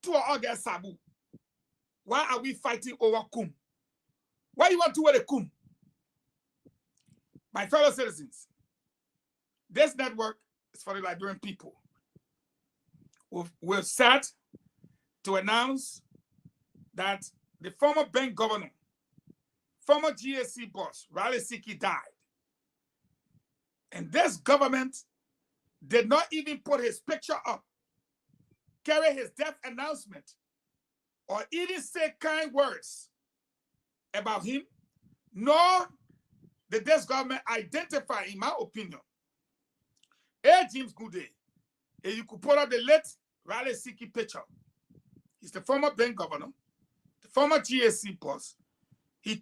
Two all get sabu. Why are we fighting over Kum? Why you want to wear a kum? My fellow citizens, this network is for the Liberian people. We're set to announce that the former bank governor, former GSC boss, Raleigh Siki, died. And this government did not even put his picture up, carry his death announcement, or even say kind words about him, nor did this government identify, in my opinion, James Goode. And you could put up the late Raleigh Siki picture. He's the former bank governor, the former GSC boss. He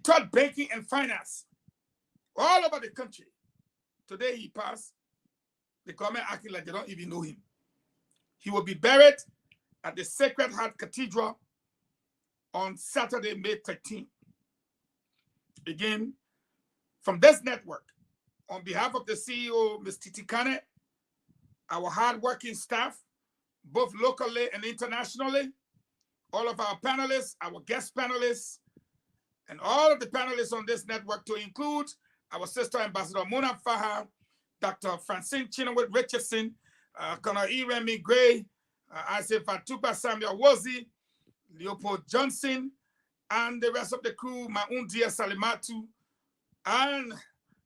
taught banking and finance all over the country. Today he passed. The government acting like they don't even know him. He will be buried at the Sacred Heart Cathedral on Saturday, May 13th. Again, from this network, on behalf of the CEO, Ms. Titi Kane, our hardworking staff, both locally and internationally, all of our panelists, our guest panelists, and all of the panelists on this network, to include our sister Ambassador Mona Faha, Dr. Francine Chinowit Richardson, Colonel Remy Gray, Isaac Fatuba Samuel Wozi, Leopold Johnson, and the rest of the crew, Maundia Salimatu, and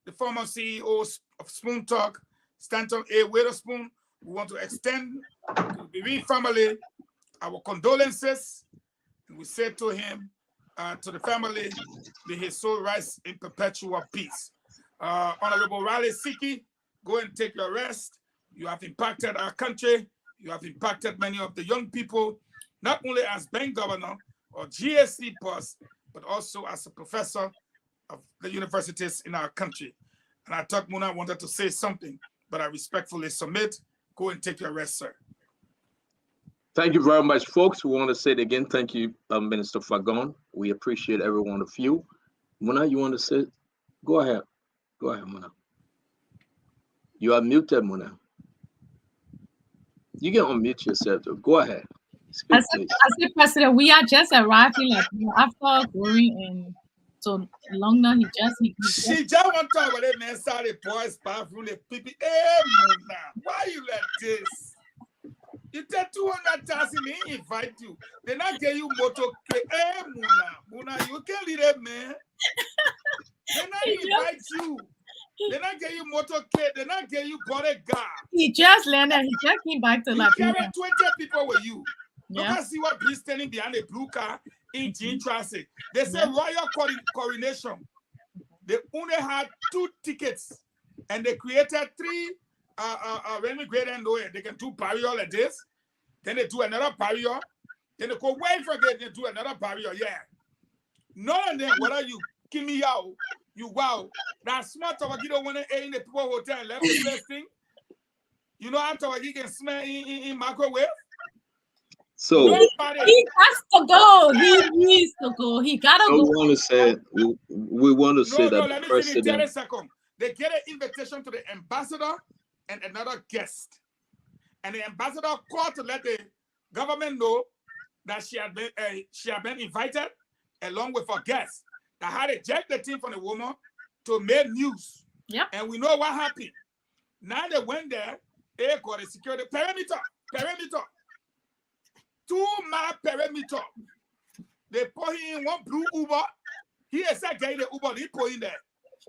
the former CEO of Spoon Talk, Stanton A. Witherspoon. We want to extend to the Reed family our condolences. And we say to him, to the family, may his soul rise in perpetual peace. Honorable Raleigh Siki, go and take your rest. You have impacted our country. You have impacted many of the young people, not only as bank governor or GSC boss, but also as a professor of the universities in our country. And I thought Muna wanted to say something, but I respectfully submit. Go and take your rest, sir. Thank you very much, folks. We want to say it again. Thank you, Minister Fagon. We appreciate every one of you. Muna, you want to say? Go ahead. Go ahead, Muna. You are muted, Muna. You can unmute yourself. Go ahead. Speak, please. As the president, we are just arriving like after going in to London. She just want to talk about it, man. Sorry, boys, bathroom, the people. Hey, Muna, why you like this? You tell 200,000, they invite you. They not get you motor. Hey, Muna, you can't leave it, man. They not invite you. They not get you motorcade. They not get you bodyguard. He just landed. He just came back to you Liberia. Carry 20 people with you. Yeah. You can see what he's standing behind a blue car in Jean Traffic. They say royal coronation. They only had 2 tickets, and they created 3 Remy Great and Noah. They can do barrier like this. Then they do another barrier. Then they go way for it. They do another barrier. Yeah. None of them, whether you give me out, you wow. That smart of you don't want to in the people hotel and left the place thing. You know after you can smell in microwave. So he has to go. He needs to go. He gotta go. We want to say we want to say that let me the president. finish 30 seconds. They get an invitation to the ambassador and another guest. And the ambassador called to let the government know that she had been invited along with her guest. That had ejected the team from the woman to make news. Yeah. And we know what happened. Now they went there, they got a security perimeter. 2-mile perimeter. They put him in one blue Uber. He is that guy in the Uber, he put in there.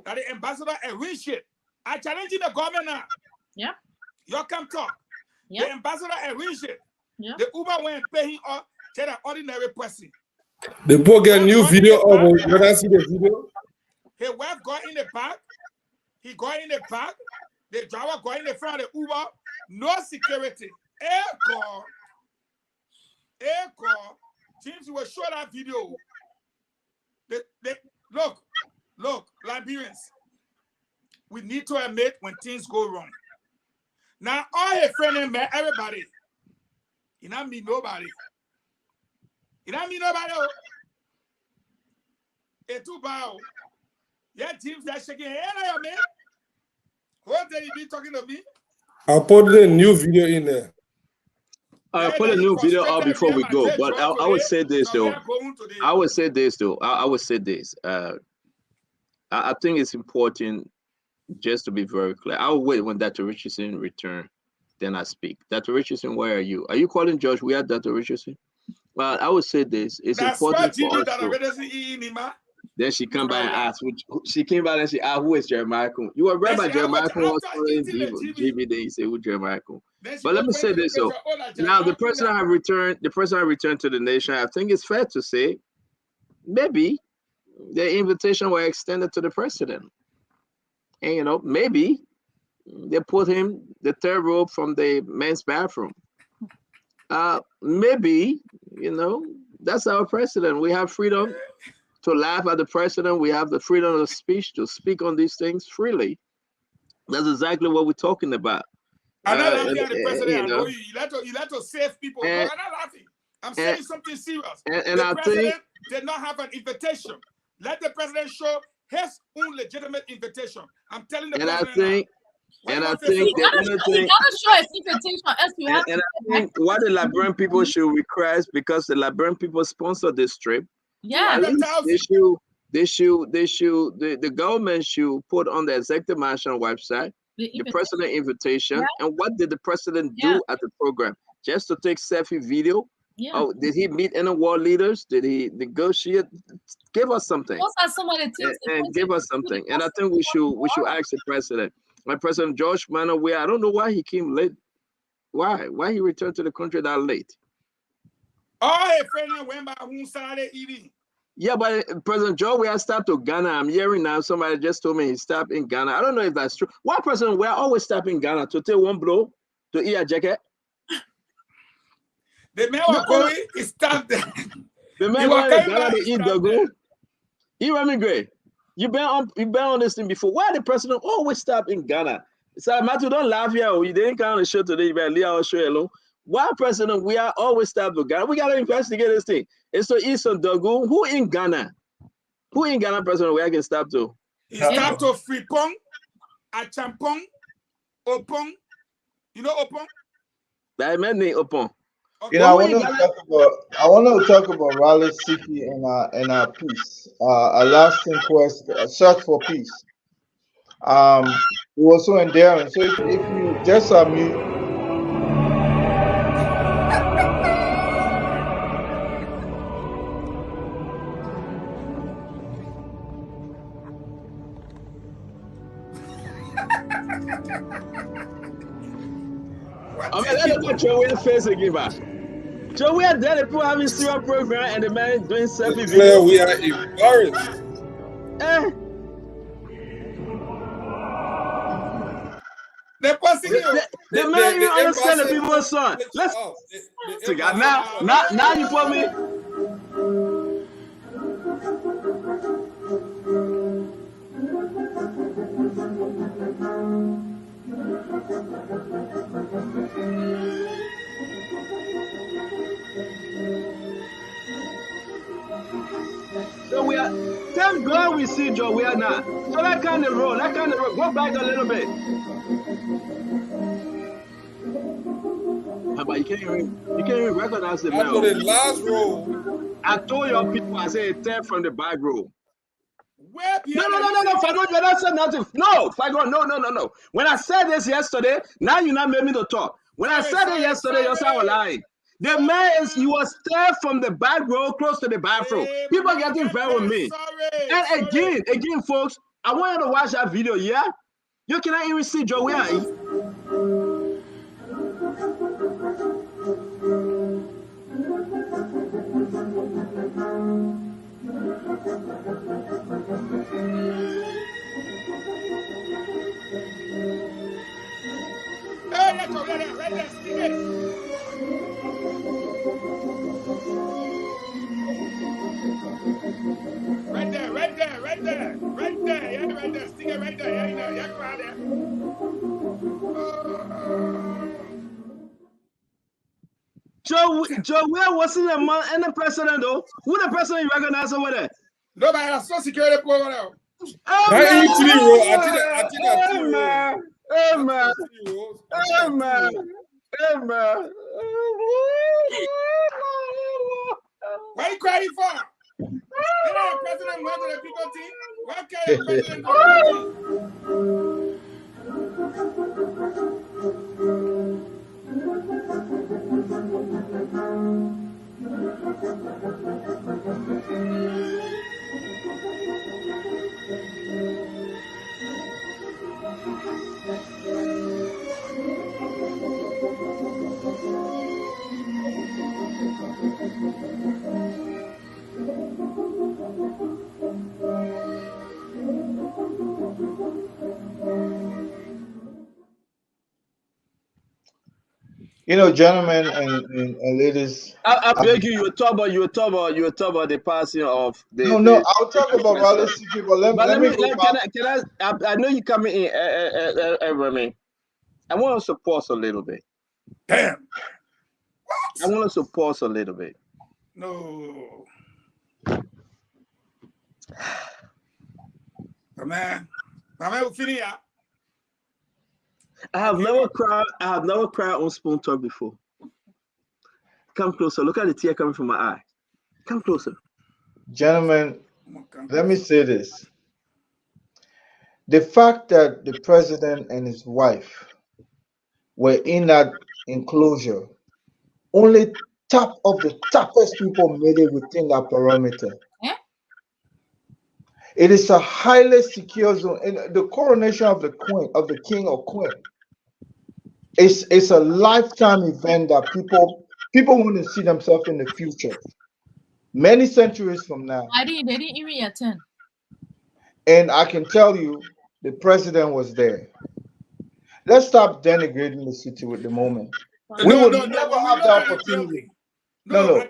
That the ambassador arranged it. I challenge the government now. Yeah. You come talk. Yeah. The ambassador arranged it. Yeah. The Uber went and pay him off to an ordinary person. They both get new video of when I see the video. His wife got in the back. He got in the back. The driver got in the front of the Uber. No security. Air call. James will show that video. Look, Liberians. We need to admit when things go wrong. Now, all your friends and everybody. You not mean nobody. It's too bad. Yeah, James, that shaking hand, man. What did he be talking to me? I'll put the new video in there. I'll put a new video out before we go, but I would say this though. I would say this. I think it's important just to be very clear. I'll wait when Dr. Richardson return, then I speak. Dr. Richardson, where are you? Are you calling George? We are Dr. Richardson. Well, I would say this. It's important for us to. Then she come by and ask. She came by and she asked, "Who is Jeremiah Kuhn?" You were read by Jeremiah Kuhn was calling GB. Then you say, "Who Jeremiah Kuhn?" But let me say this though. Now the person I have returned to the nation, I think it's fair to say, maybe the invitation were extended to the president, and maybe they put him the third row from the men's bathroom. Maybe that's our president. We have freedom to laugh at the president. We have the freedom of speech to speak on these things freely. That's exactly what we're talking about. I'm not laughing at the president. I know you. You let to save people. No, I'm not laughing. I'm saying something serious. And the president did not have an invitation. Let the president show his own legitimate invitation. I'm telling the president. I think what the Liberian people should request, because the Liberian people sponsor this trip. Yeah, the government should put on the executive mansion website the president invitation. And what did the president do at the program? Just to take selfie video? Oh, did he meet any world leaders? Did he negotiate? Give us something. And give us something. And I think we should ask the president. My President George Manaway, I don't know why he came late. Why he returned to the country that late? Yeah, but President George, we have stopped to Ghana. I'm hearing now somebody just told me he stopped in Ghana. I don't know if that's true. Why President we always stop in Ghana to take one blow to eat a jacket? The man was going, he stopped there. The man was going to Ghana to eat the go. You emigrate. You've been on this thing before. Why the president always stop in Ghana? So Matthew, don't laugh here. You didn't come on the show today. You better leave our show alone. Why president we are always stop to Ghana? We gotta investigate this thing. It's to eat some dogu. Who in Ghana? Who in Ghana president we I can stop to? He stopped to Fripong, Achampong, Opong. You know Opong? That man named Opong. I want to talk about Raleigh City and our peace, a lasting quest, a search for peace. It was so endearing. So if you just Joey face again, so we are there. People having serious program and the man doing selfie video. We are embarrassed. The man you understand the people's son. Let's now you put me. So we are, thank God we see Joe, we are not. So that kind of roll, go back a little bit. But you can't even recognize the man. The last row. I told your people, I say third from the back row. No, Fagon, you're not saying nothing. No, Fagon, no. When I said this yesterday, now you're not making me to talk. When I said it yesterday, you said I was lying. The man he was there from the back row, close to the bathroom. People are getting very with me. And again, folks, I want you to watch that video, yeah? You cannot even see Joe. Where are you? Joe, where wasn't the man and the president though? Who the president you recognize over there? Nobody has no security program. Hey, man. What are you crying for? Hey, President went to the people team. What can the President go to the people team? You know, gentlemen and ladies. I beg you, you talk about the passing of No, the I'll talk about policy people. Let me go back. I know you coming in, Remy. I want us to pause a little bit. Damn. What? I want us to pause a little bit. No. Man, I have never cried on Spoon Talk before. Come closer. Look at the tear coming from my eye. Come closer. Gentlemen, let me say this. The fact that the president and his wife were in that enclosure, only top of the toughest people made it within that perimeter. Yeah. It is a highly secure zone. And the coronation of the queen, of the king or queen, it's a lifetime event that people want to see themselves in the future, many centuries from now. They didn't even attend. And I can tell you, the president was there. Let's stop denigrating the city with the moment. We would never have the opportunity. No.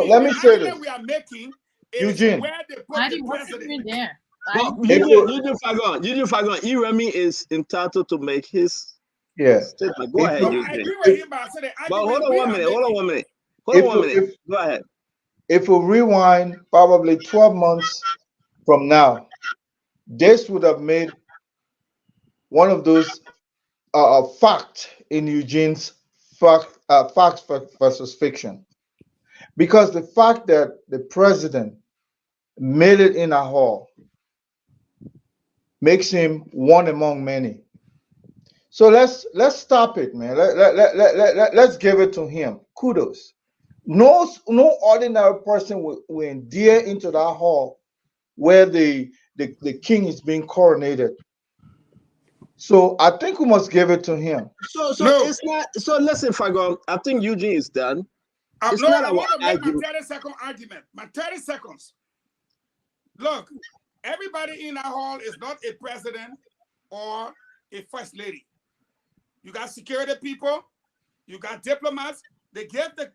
Let me say this. We are making Eugene. where they put the president there. You Fagon, Iremi is entitled to make his statement. Go ahead, Eugene. But hold on one minute. Go ahead. If we rewind probably 12 months from now, this would have made one of those facts in Eugene's facts versus fiction. Because the fact that the president made it in a hall makes him one among many. So let's stop it, man. Let's give it to him. Kudos. No ordinary person will endear into that hall where the king is being coronated. So I think we must give it to him. It's not. So listen, Fagon. I think Eugene is done. It's not I our want to make argument. my 30-second argument. My 30 seconds. Look, everybody in our hall is not a president or a first lady. You got security people. You got diplomats. They get the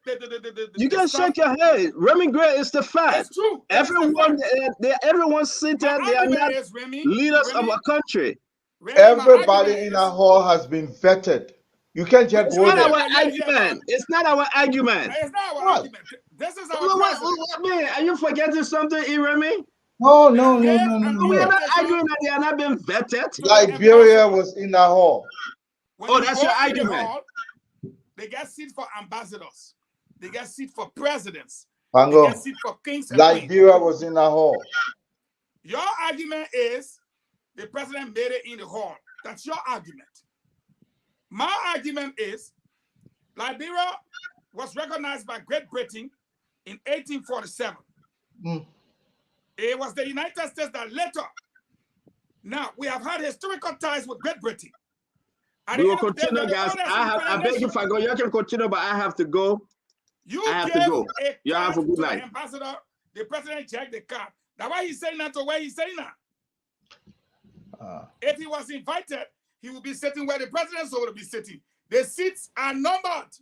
you can shake your head. Remy Gray is the fact. It's true. Everyone's seated. They are not leaders of a country. Everybody in our hall has been vetted. You can't just go there. It's not our argument. It's not our argument. This is our president. Man, are you forgetting something, Iremi? No. We are not arguing that they are not being vetted. Liberia was in our hall. That's your argument. They get seats for ambassadors. They get seats for presidents. Pango. They get seats for kings and Liberia was in our hall. Your argument is the president made it in the hall. That's your argument. My argument is Liberia was recognized by Great Britain in 1847. It was the United States that later. Now, we have had historical ties with Great Britain. We will continue, guys. I beg you, Fagon, you can continue, but I have to go. You have to go. You have a good night. Ambassador, the president checked the card. That's why he's saying that to where he's saying that. If he was invited, he would be sitting where the president would be sitting. The seats are numbered.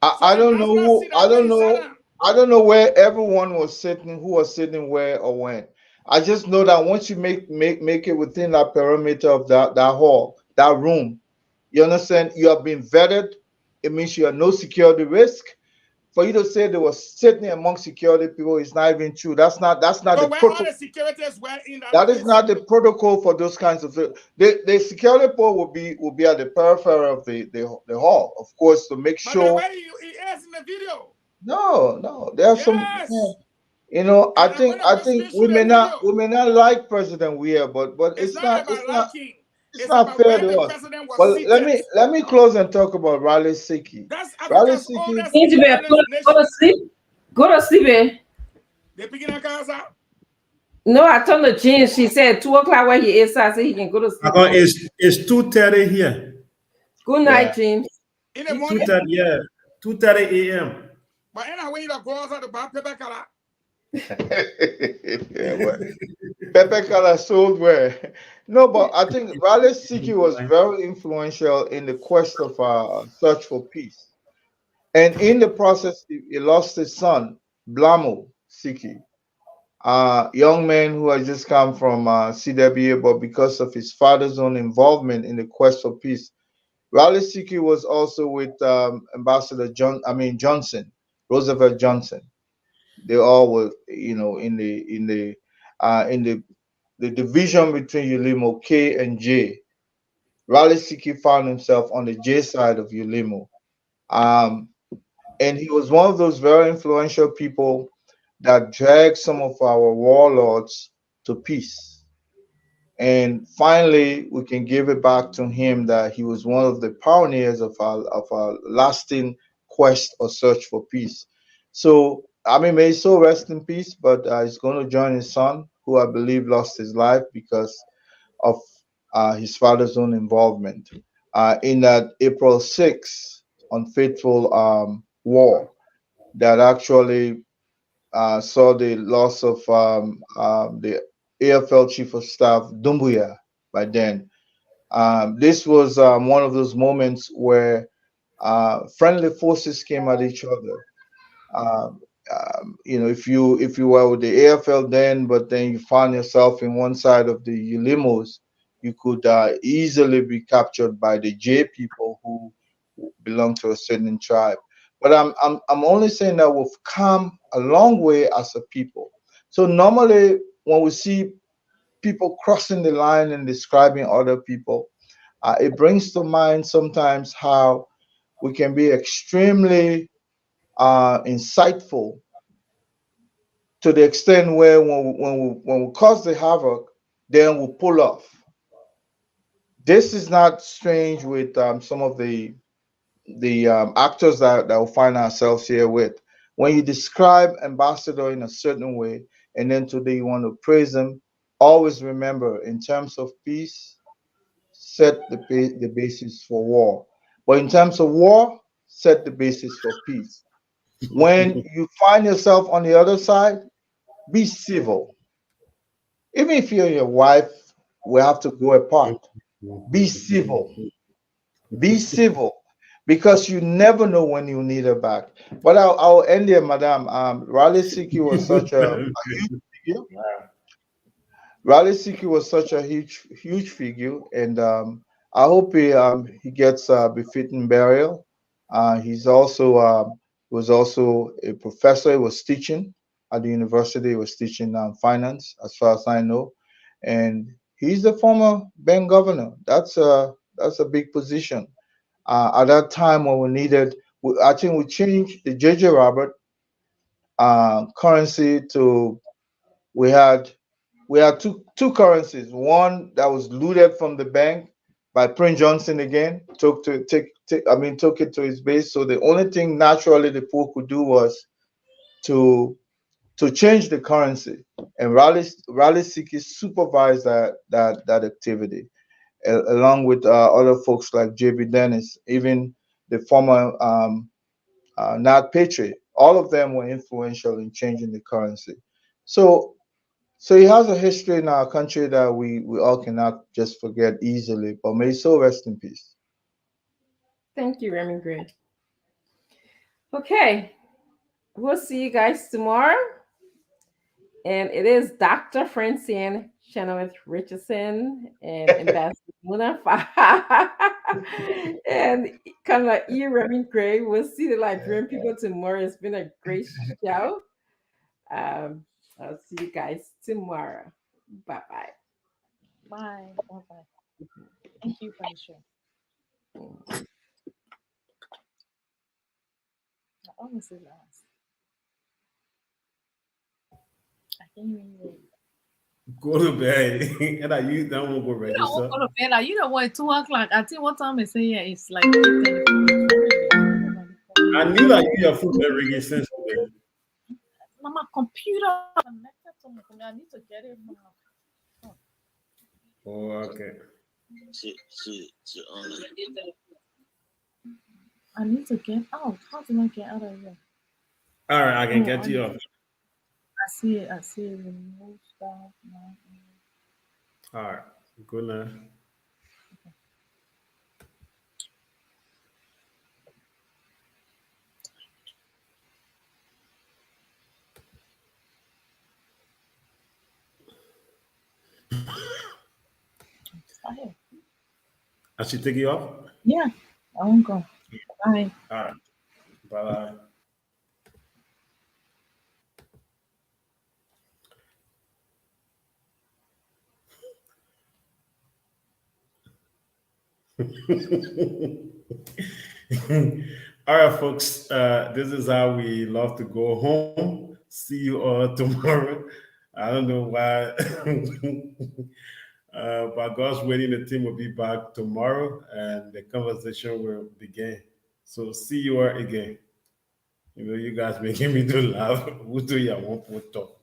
I don't know. I don't know where everyone was sitting, who was sitting where or when. I just know that once you make it within that perimeter of that hall, that room, you understand, you have been vetted. It means you have no security risk. for you to say they were sitting among security people is not even true. That's not So the where protocol. all the securities were in That is not the protocol for those kinds of things. The security pole will be at the periphery of the hall, of course, to make But sure. the way he is in the video. No, there are some. Yes. You know, I And when think the video, we may not like President Weir, but it's not about liking. it's It's not about fair where to the us. president was Well, seated. let me close and talk about Raleigh Siki. That's Raleigh Africa's Siki. oldest Go to sleep. Go to sleep. They picking a casa. No, I told the Jean. She said 2 o'clock where he is, so I said he can go to sleep. It's 2:30 here. Good night, James. In the morning. 2:30, yeah, 2:30 a.m. But when you go outside the bar, paper color. Yeah, well, Pepe Kala sold where. No, but I think Raleigh Siki was very influential in the quest of search for peace. And in the process, he lost his son, Blamo Siki, a young man who had just come from CWA, but because of his father's own involvement in the quest for peace. Raleigh Siki was also with Ambassador Johnson, Roosevelt Johnson. They all were, you know, in the division between Ulimo K and J. Raleigh Siki found himself on the J side of Ulimo. And he was one of those very influential people that dragged some of our warlords to peace. And finally, we can give it back to him that he was one of the pioneers of our lasting quest or search for peace. So, I mean, may his soul rest in peace, but he's going to join his son, who I believe lost his life because of his father's own involvement in that April 6th unfaithful war that actually saw the loss of the AFL Chief of Staff Dumbuya by then. This was one of those moments where friendly forces came at each other. Um, you know, if you were with the AFL then, but then you found yourself in one side of the Ulimos, you could easily be captured by the J people who belong to a certain tribe. But I'm only saying that we've come a long way as a people. So normally when we see people crossing the line and describing other people, it brings to mind sometimes how we can be extremely insightful to the extent where when we cause the havoc, then we pull off. This is not strange with some of the actors that we find ourselves here with. When you describe Ambassador in a certain way, and then today you want to praise him, always remember, in terms of peace, set the basis for war. But in terms of war, set the basis for peace. When you find yourself on the other side, be civil. Even if you and your wife will have to go apart, be civil. Be civil because you never know when you need her back. But I'll end there, Madam. Raleigh Siki was such a huge figure. Raleigh Siki was such a huge figure, and I hope he gets befitting burial. He's also was also a professor. He was teaching at the university. He was teaching finance, as far as I know, and he's the former bank governor. That's a big position. At that time when we needed, I think we changed the JJ Robert currency to we had two currencies. One that was looted from the bank by Prince Johnson again, took it to his base. So the only thing naturally the poor could do was to change the currency, and Raleigh Siki supervised that activity along with other folks like J.B. Dennis, even the former Nat Patriot. All of them were influential in changing the currency. So he has a history in our country that we all cannot just forget easily, but may so rest in peace. Thank you, Remy Gray. Okay, we'll see you guys tomorrow. And it is Dr. Francine Chenoweth Richardson and Ambassador Muna and kind of E. Reverend Gray. We'll see the Liberian people tomorrow. It's been a great show. I'll see you guys tomorrow. Bye-bye. Bye. Bye-bye. Thank you for the show. I almost said last. I can't even wait. Go to bed. And I use that one go You register. don't go to bed. Like, you know what? 2:00. I think what time is it here? It's like 8:30. I knew that you have food reggae sense. My computer connected to my computer. I need to get it now. Oh, okay. I need to get out. How do I get out of here? All right, I can get you off. I see it. Remove stuff now. All right, good night. I should take you off? Yeah, I won't go. Bye. All right. Bye-bye. All right, folks. This is how we love to go home. See you all tomorrow. I don't know why. But God's waiting, the team will be back tomorrow and the conversation will begin. So see you all again. You know, you guys making me to laugh. Who do you want to talk?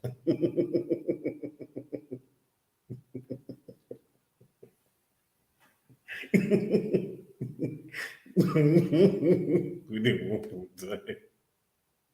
We didn't want to talk.